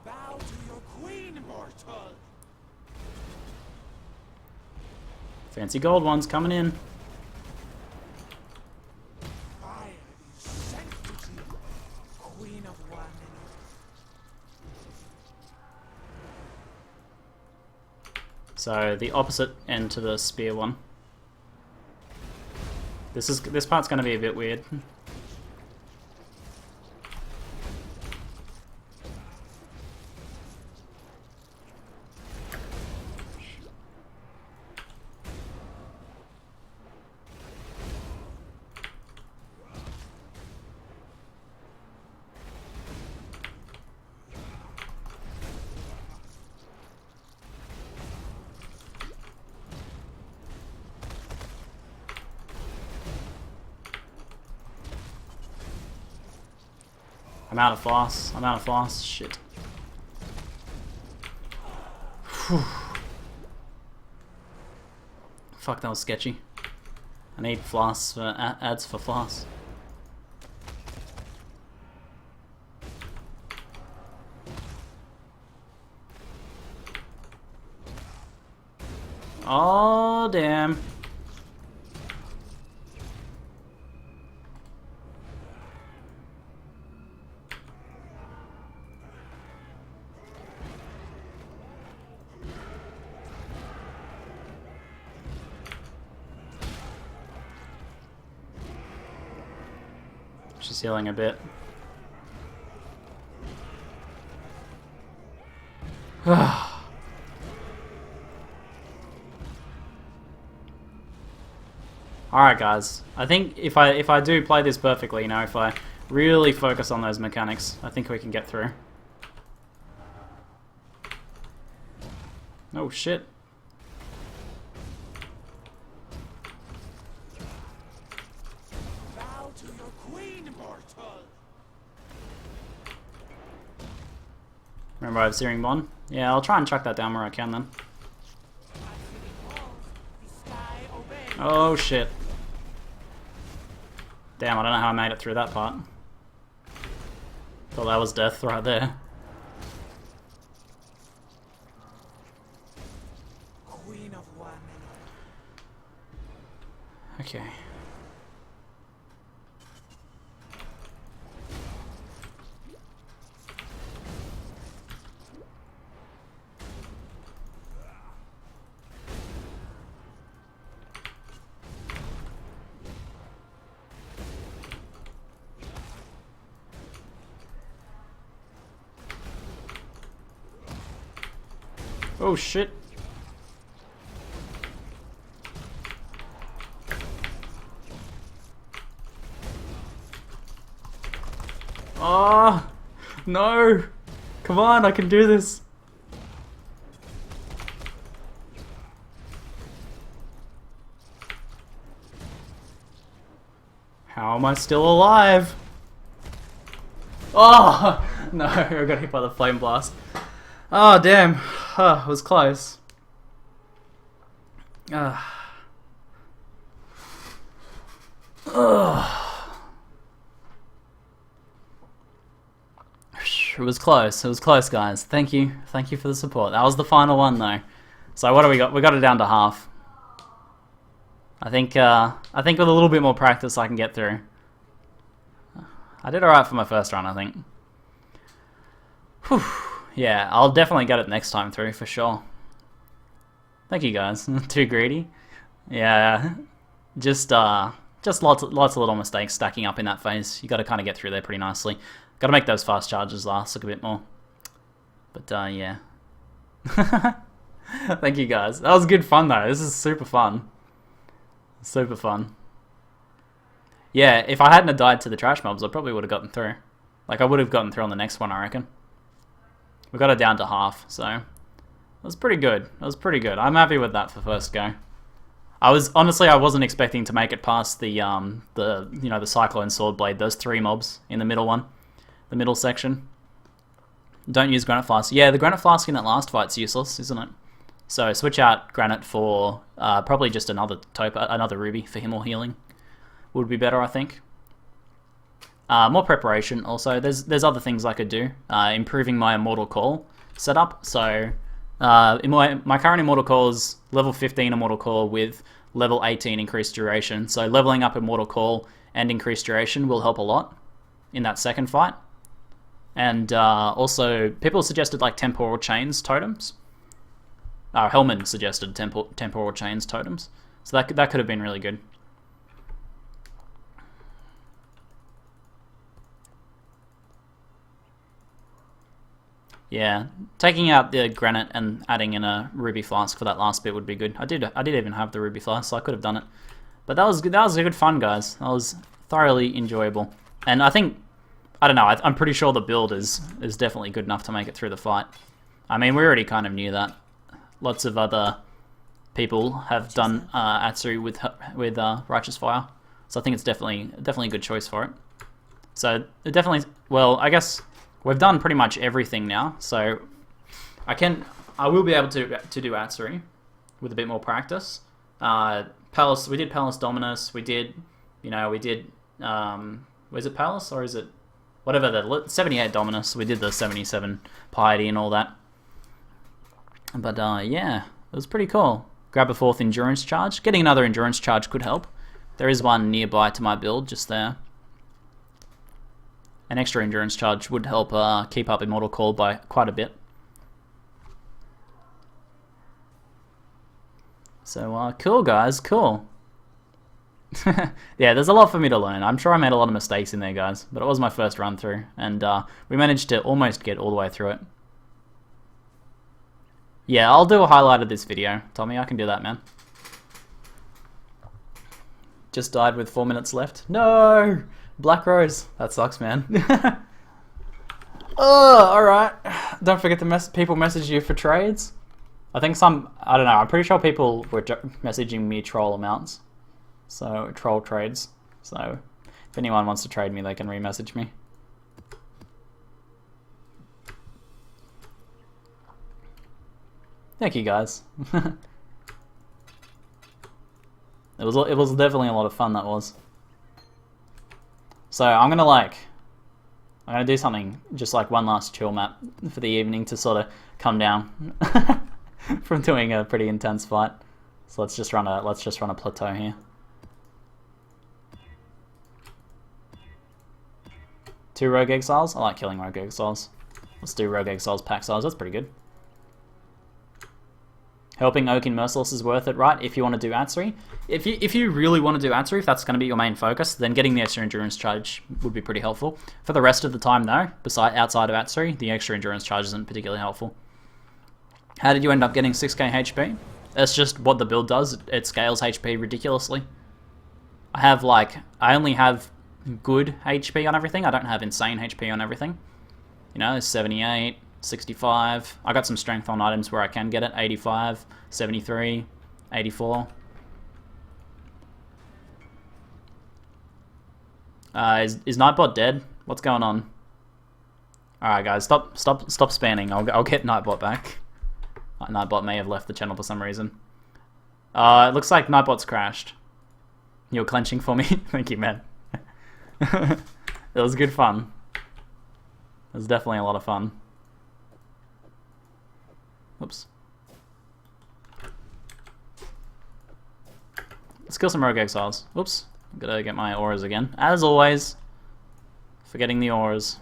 Bow to your queen, mortal. Fancy gold ones coming in. Fire is sanctity, queen of one. So the opposite end to the spear one. This part's going to be a bit weird. I'm out of floss. I'm out of floss. Shit. Whew. Fuck, that was sketchy. I need floss for ads for floss. Oh damn. She's healing a bit. Alright guys, I think if I do play this perfectly, you know, if I really focus on those mechanics, I think we can get through. Oh shit. Bow to your queen, mortal. Remember I have Searing Bond? Yeah, I'll try and chuck that down where I can then. Atziri falls, the sky obeys. Oh shit. Damn, I don't know how I made it through that part. Thought that was death right there. Queen of one. Okay. Oh shit. Oh no! Come on, I can do this. How am I still alive? Oh no! I got hit by the flame blast. Oh damn! It was close. Ugh. It was close. It was close, guys. Thank you. Thank you for the support. That was the final one, though. So what do we got? We got it down to half. I think with a little bit more practice, I can get through. I did alright for my first run, I think. Whew. Yeah, I'll definitely get it next time through, for sure. Thank you, guys. Too greedy? Yeah. Just lots of little mistakes stacking up in that phase. You got to kind of get through there pretty nicely. Got to make those fast charges last a bit more. But yeah. Thank you, guys. That was good fun, though. This is super fun. Super fun. Yeah, if I hadn't have died to the trash mobs, I probably would have gotten through. Like, I would have gotten through on the next one, I reckon. We got it down to half, so it was pretty good. It was pretty good. I'm happy with that for first go. I wasn't expecting to make it past the Cyclone Sword Blade, those 3 mobs in the middle one, the middle section. Don't use Granite Flask. Yeah, the Granite Flask in that last fight's useless, isn't it? So switch out Granite for probably just another Ruby for more healing. Would be better, I think. More preparation also. There's other things I could do. Improving my Immortal Call setup. So in my current Immortal Call is level 15 Immortal Call with level 18 increased duration. So leveling up Immortal Call and increased duration will help a lot in that second fight. And also, people suggested like Temporal Chains totems. Hellman suggested Temporal Chains totems. So that could have been really good. Yeah, taking out the Granite and adding in a Ruby Flask for that last bit would be good. I did even have the Ruby Flask, so I could have done it. But that was good. That was good fun, guys. That was thoroughly enjoyable. And I think, I don't know, I'm pretty sure the build is definitely good enough to make it through the fight. I mean, we already kind of knew that. Lots of other people have done Atziri with Righteous Fire, so I think it's definitely a good choice for it. So it definitely, well, I guess we've done pretty much everything now, so I will be able to do Atziri with a bit more practice. Palace, we did Palace Dominus, we did, was it Palace or is it whatever, the 78 Dominus, we did the 77 Piety and all that. But yeah, it was pretty cool. Grab a 4th Endurance Charge. Getting another Endurance Charge could help. There is one nearby to my build, just there. An extra Endurance Charge would help keep up Immortal Call by quite a bit. So, cool guys, cool. Yeah, there's a lot for me to learn. I'm sure I made a lot of mistakes in there, guys, but it was my first run through, and we managed to almost get all the way through it. Yeah, I'll do a highlight of this video, Tommy. I can do that, man. Just died with 4 minutes left. No! Black Rose. That sucks, man. Oh, alright. Don't forget to people message you for trades. I think I don't know, I'm pretty sure people were messaging me troll amounts. So, troll trades. So, if anyone wants to trade me, they can re-message me. Thank you, guys. It was definitely a lot of fun, that was. So I'm gonna do something, just like one last chill map for the evening to sort of come down from doing a pretty intense fight. So let's just run a plateau here. 2 Rogue Exiles? I like killing Rogue Exiles. Let's do Rogue Exiles, Pack Size, that's pretty good. Helping Oaken Merciless is worth it, right? If you want to do Atziri. If you really want to do Atziri, if that's going to be your main focus, then getting the extra endurance charge would be pretty helpful. For the rest of the time though, outside of Atziri, the extra endurance charge isn't particularly helpful. How did you end up getting 6k HP? That's just what the build does. It scales HP ridiculously. I only have good HP on everything. I don't have insane HP on everything. You know, 78, 65. I got some strength on items where I can get it. 85, 73, 84. Is Nightbot dead? What's going on? Alright guys, stop spanning. I'll get Nightbot back. Nightbot may have left the channel for some reason. It looks like Nightbot's crashed. You're clenching for me? Thank you, man. It was good fun. It was definitely a lot of fun. Whoops. Let's kill some Rogue Exiles. Whoops. Gotta get my auras again. As always. Forgetting the auras.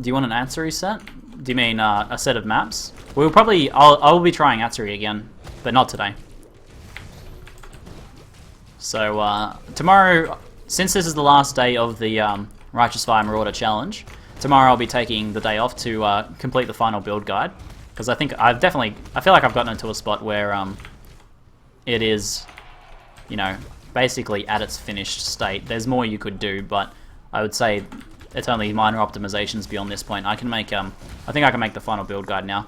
Do you want an Atziri set? Do you mean a set of maps? We'll probably... I'll be trying Atziri again, but not today. So tomorrow, since this is the last day of the Righteous Fire Marauder Challenge, tomorrow I'll be taking the day off to complete the final build guide. Because I think I feel like I've gotten into a spot where it is, you know, basically at its finished state. There's more you could do, but I would say it's only minor optimizations beyond this point. I can make, I think I can make the final build guide now.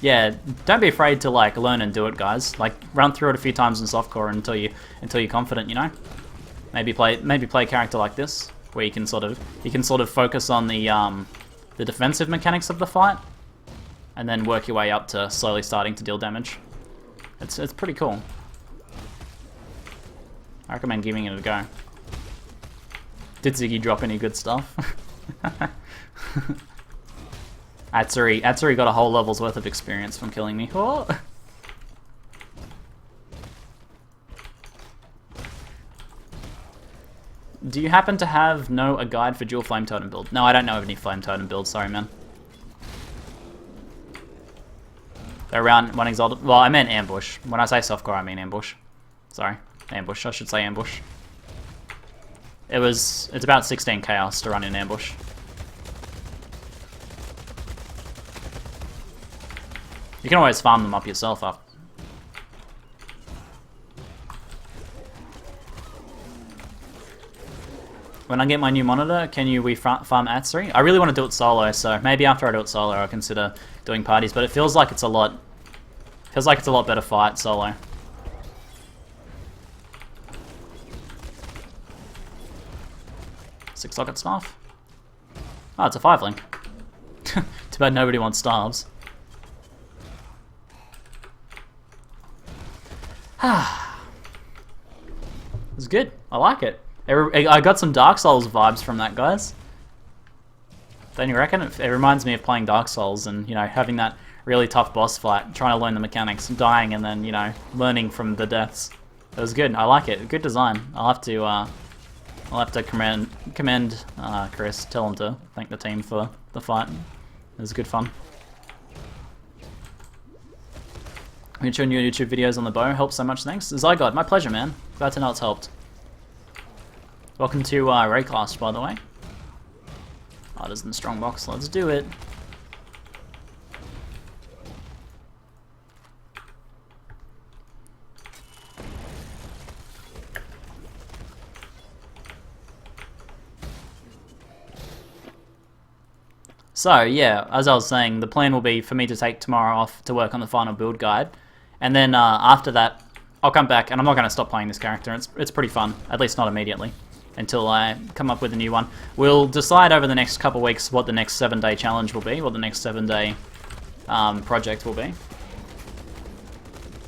Yeah, don't be afraid to like learn and do it, guys. Like run through it a few times in softcore until you're confident, you know. Maybe play a character like this, where you can sort of focus on the defensive mechanics of the fight, and then work your way up to slowly starting to deal damage. It's pretty cool. I recommend giving it a go. Did Ziggy drop any good stuff? Atziri got a whole level's worth of experience from killing me. Oh. Do you happen to know a guide for dual flame totem build? No, I don't know of any flame totem builds, sorry man. Around one exalted, well I meant ambush. When I say softcore I mean ambush. Sorry, ambush, I should say ambush. It's about 16 chaos to run in ambush. You can always farm them up yourself up. When I get my new monitor, can we farm Atziri? I really want to do it solo, so maybe after I do it solo I'll consider doing parties, but it feels like it's a lot better fight solo. Six socket staff? Oh, it's a 5-link. Too bad nobody wants staves. It's good. I like it. I got some Dark Souls vibes from that, guys. Don't you reckon? It reminds me of playing Dark Souls and, you know, having that really tough boss fight, trying to learn the mechanics, dying and then, you know, learning from the deaths. It was good. I like it. Good design. I'll have to commend Chris. Tell him to thank the team for the fight. It was good fun. Showing your YouTube videos on the bow helps so much, thanks. Zygot, my pleasure, man. Glad to know it's helped. Welcome to Raycast, by the way. Artist in the Strongbox, let's do it. So yeah, as I was saying, the plan will be for me to take tomorrow off to work on the final build guide, and then after that, I'll come back, and I'm not going to stop playing this character. It's pretty fun, at least not immediately, until I come up with a new one. We'll decide over the next couple weeks what the next 7-day challenge will be, what the next 7-day project will be,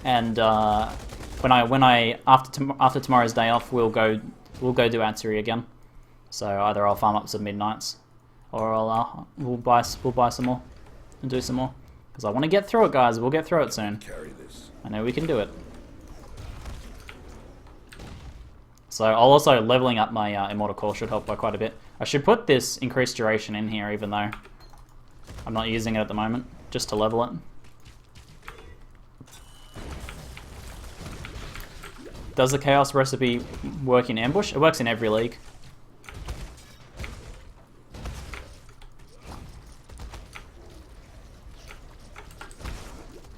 and After tomorrow's day off, we'll go do Atziri again. So either I'll farm up some midnights, or we'll buy some more and do some more. Because I want to get through it, guys. We'll get through it soon. Carry this. I know we can do it. So I'll also leveling up my Immortal Core should help by quite a bit. I should put this increased duration in here, even though I'm not using it at the moment, just to level it. Does the Chaos recipe work in ambush? It works in every league.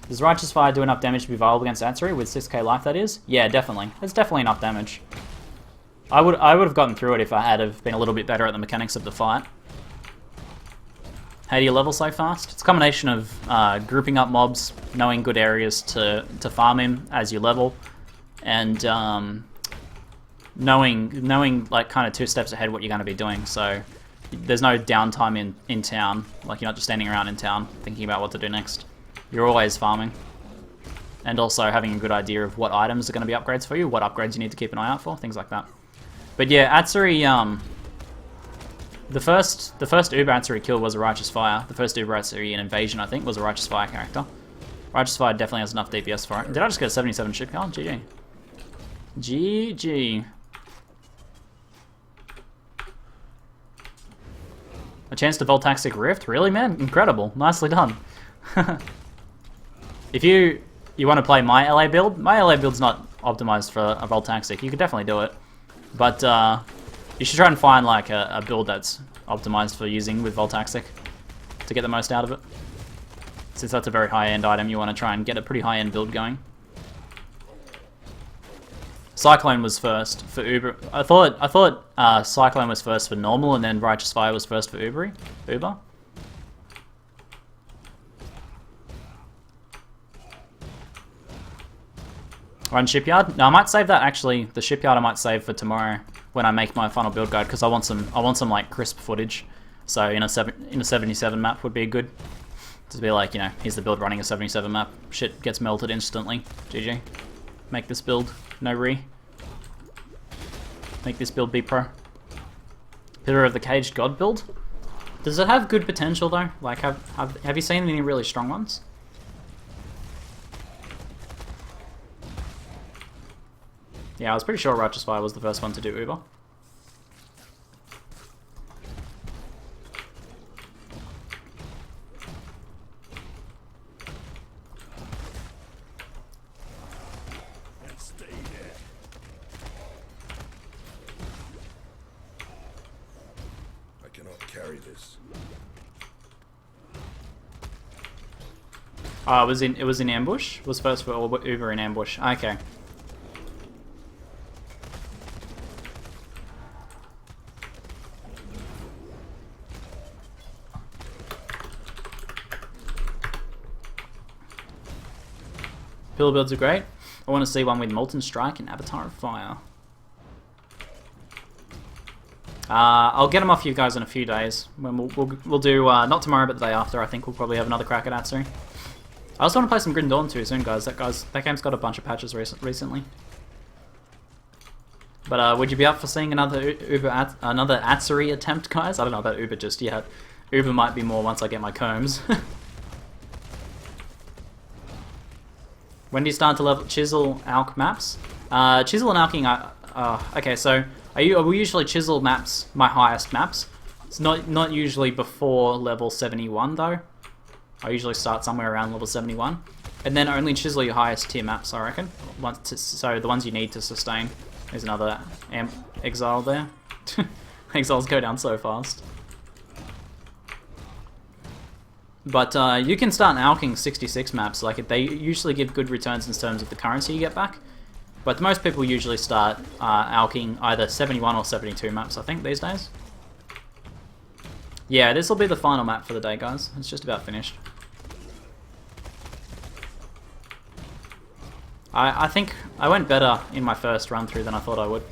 Does Righteous Fire do enough damage to be viable against Atziri with 6k life, that is? Yeah, definitely. It's definitely enough damage. I would have gotten through it if I had have been a little bit better at the mechanics of the fight. How do you level so fast? It's a combination of grouping up mobs, knowing good areas to farm in as you level, and knowing like kind of 2 steps ahead what you're going to be doing. So there's no downtime in town. Like, you're not just standing around in town thinking about what to do next. You're always farming. And also having a good idea of what items are going to be upgrades for you, what upgrades you need to keep an eye out for, things like that. But yeah, Atziri, the first Uber Atziri kill was a Righteous Fire. The first Uber Atziri in Invasion, I think, was a Righteous Fire character. Righteous Fire definitely has enough DPS for it. Did I just get a 77 shipyard? GG. GG. A chance to Voltaxic Rift? Really, man? Incredible. Nicely done. If you want to play my LA build, my LA build's not optimized for a Voltaxic. You could definitely do it. But you should try and find like a build that's optimized for using with Voltaxic to get the most out of it. Since that's a very high-end item, you want to try and get a pretty high-end build going. Cyclone was first for Uber. I thought Cyclone was first for normal, and then Righteous Fire was first for Uber. Run Shipyard? No, I might save that actually. The Shipyard I might save for tomorrow when I make my final build guide, because I want some like crisp footage. So in a 77 map would be good. To be like, you know, here's the build running a 77 map. Shit gets melted instantly. GG. Make this build. No re. Make this build be pro. Pillar of the Caged God build? Does it have good potential though? Like, have you seen any really strong ones? Yeah, I was pretty sure Righteous Fire was the first one to do Uber. Stay there. I cannot carry this. It was in ambush? Was first for Uber in ambush. Okay. Pillar builds are great. I want to see one with Molten Strike and Avatar of Fire. I'll get them off you guys in a few days. When we'll do, not tomorrow, but the day after. I think we'll probably have another crack at Atziri. I also want to play some Grim Dawn too soon, guys. That game's got a bunch of patches recently. But would you be up for seeing another another Atziri attempt, guys? I don't know about Uber just yet. Uber might be more once I get my combs. When do you start to level chisel alch maps? Chisel and alching okay, so I will usually chisel maps, my highest maps. It's not usually before level 71 though. I usually start somewhere around level 71. And then only chisel your highest tier maps, I reckon. So the ones you need to sustain. There's another exile there. Exiles go down so fast. But you can start alching 66 maps. Like, they usually give good returns in terms of the currency you get back. But most people usually start alching either 71 or 72 maps, I think, these days. Yeah, this will be the final map for the day, guys. It's just about finished. I think I went better in my first run through than I thought I would.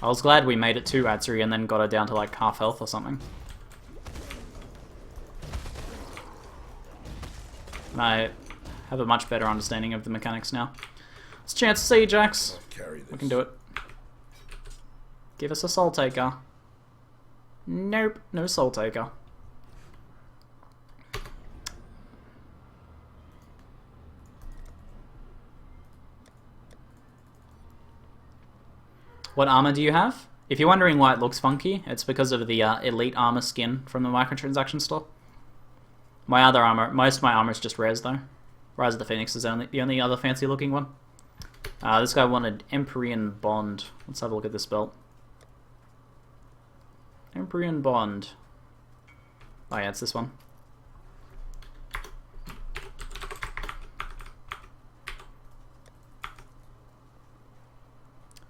I was glad we made it to Atziri and then got her down to like half health or something. And have a much better understanding of the mechanics now. It's a chance to see, Jax. I'll carry this. We can do it. Give us a Soul Taker. Nope, no Soul Taker. What armor do you have? If you're wondering why it looks funky, it's because of the elite armor skin from the microtransaction store. My other armor, most of my armor is just rares though. Rise of the Phoenix is the only other fancy looking one. This guy wanted Empyrean Bond. Let's have a look at this belt. Empyrean Bond. Oh yeah, it's this one.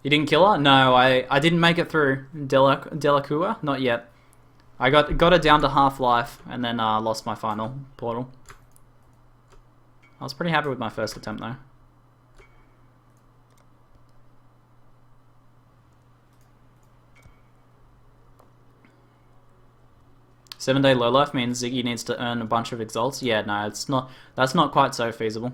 You didn't kill her? No, I didn't make it through Delacua, not yet. I got it down to half-life and then lost my final portal. I was pretty happy with my first attempt though. Seven-day low life means Ziggy needs to earn a bunch of exalts. Yeah, no, it's not. That's not quite so feasible.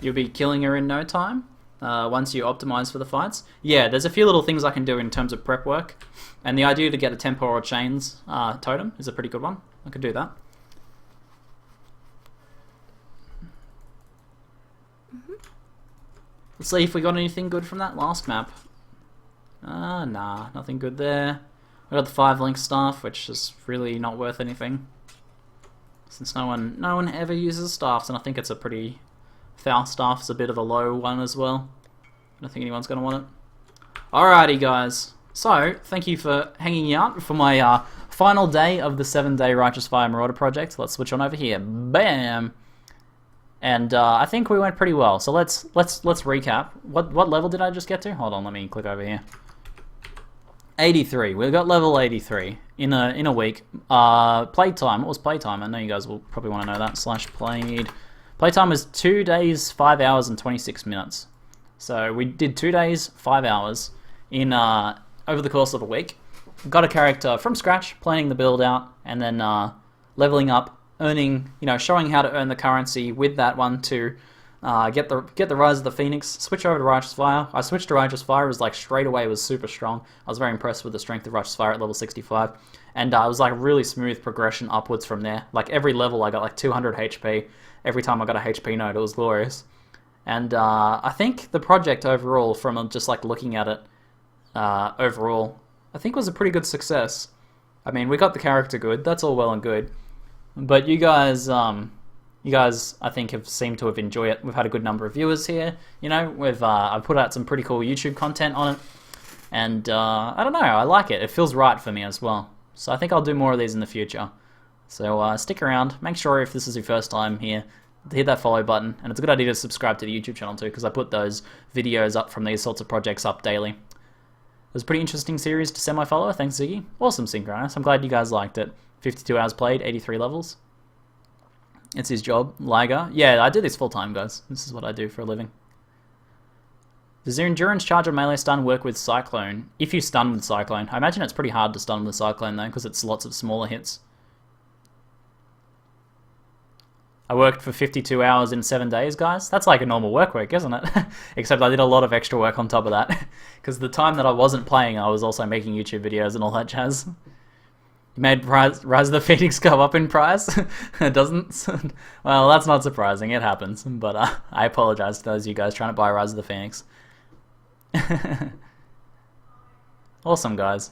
You'll be killing her in no time once you optimize for the fights. Yeah, there's a few little things I can do in terms of prep work, and the idea to get a temporal chains totem is a pretty good one. I could do that. Let's see if we got anything good from that last map. Nah, nothing good there. We got the 5-link staff, which is really not worth anything, since no one ever uses staffs, and I think it's a pretty foul staff. Is a bit of a low one as well. I don't think anyone's gonna want it. Alrighty, guys. So thank you for hanging out for my final day of the 7-day Righteous Fire Marauder project. Let's switch on over here. Bam. And I think we went pretty well. So let's recap. What level did I just get to? Hold on, let me click over here. 83. We got level 83 in a week. Playtime. What was playtime? I know you guys will probably want to know that. /played. Playtime was 2 days, 5 hours, and 26 minutes. So we did 2 days, 5 hours in over the course of a week. Got a character from scratch, planning the build out, and then leveling up, earning, showing how to earn the currency with that one to get the Rise of the Phoenix, switch over to Righteous Fire. I switched to Righteous Fire, it was like straight away was super strong. I was very impressed with the strength of Righteous Fire at level 65. And it was like a really smooth progression upwards from there. Like every level I got like 200 HP. Every time I got a HP node, it was glorious. And I think the project overall, from just like looking at it overall, I think was a pretty good success. I mean, we got the character good, that's all well and good. But you guys, I think have seemed to have enjoyed it. We've had a good number of viewers here. I've put out some pretty cool YouTube content on it, and I don't know, I like it. It feels right for me as well. So I think I'll do more of these in the future. So stick around. Make sure if this is your first time here, to hit that follow button, and it's a good idea to subscribe to the YouTube channel too, because I put those videos up from these sorts of projects up daily. It was a pretty interesting series to semi-follow. Thanks, Ziggy. Awesome synchronous. I'm glad you guys liked it. 52 hours played, 83 levels. It's his job. Liger. Yeah, I do this full time, guys. This is what I do for a living. Does your endurance charge or melee stun work with Cyclone? If you stun with Cyclone. I imagine it's pretty hard to stun with Cyclone though, because it's lots of smaller hits. I worked for 52 hours in 7 days, guys. That's like a normal work week, isn't it? Except I did a lot of extra work on top of that. Because the time that I wasn't playing, I was also making YouTube videos and all that jazz. You made Rise of the Phoenix go up in price? It doesn't? Well, that's not surprising. It happens. But I apologize to those of you guys trying to buy Rise of the Phoenix. Awesome, guys.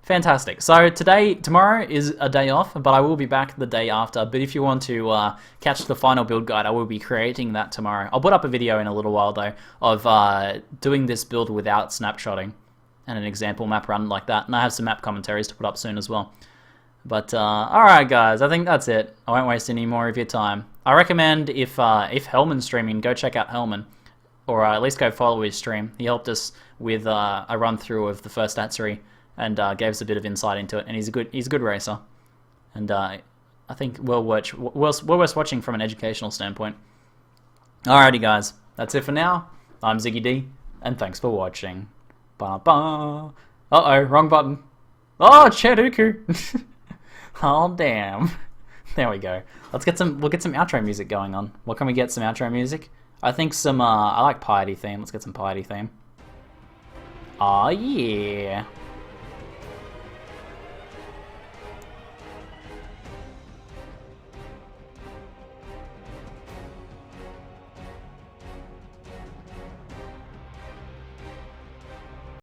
Fantastic. So tomorrow is a day off, but I will be back the day after. But if you want to catch the final build guide, I will be creating that tomorrow. I'll put up a video in a little while, though, of doing this build without snapshotting and an example map run like that. And I have some map commentaries to put up soon as well. But, alright, guys, I think that's it. I won't waste any more of your time. I recommend if Hellman's streaming, go check out Hellman. Or at least go follow his stream. He helped us with a run-through of the first Atziri, and gave us a bit of insight into it, and he's a good racer, and I think well worth watching from an educational standpoint. Alrighty guys, that's it for now. I'm Ziggy D, and thanks for watching. Bye. Ba-ba. Uh-oh, wrong button. Oh, Cheruku! Oh, damn. There we go. We'll get some outro music going on. What can we get? Some outro music? I think some, I like piety theme. Let's get some piety theme. Oh, yeah.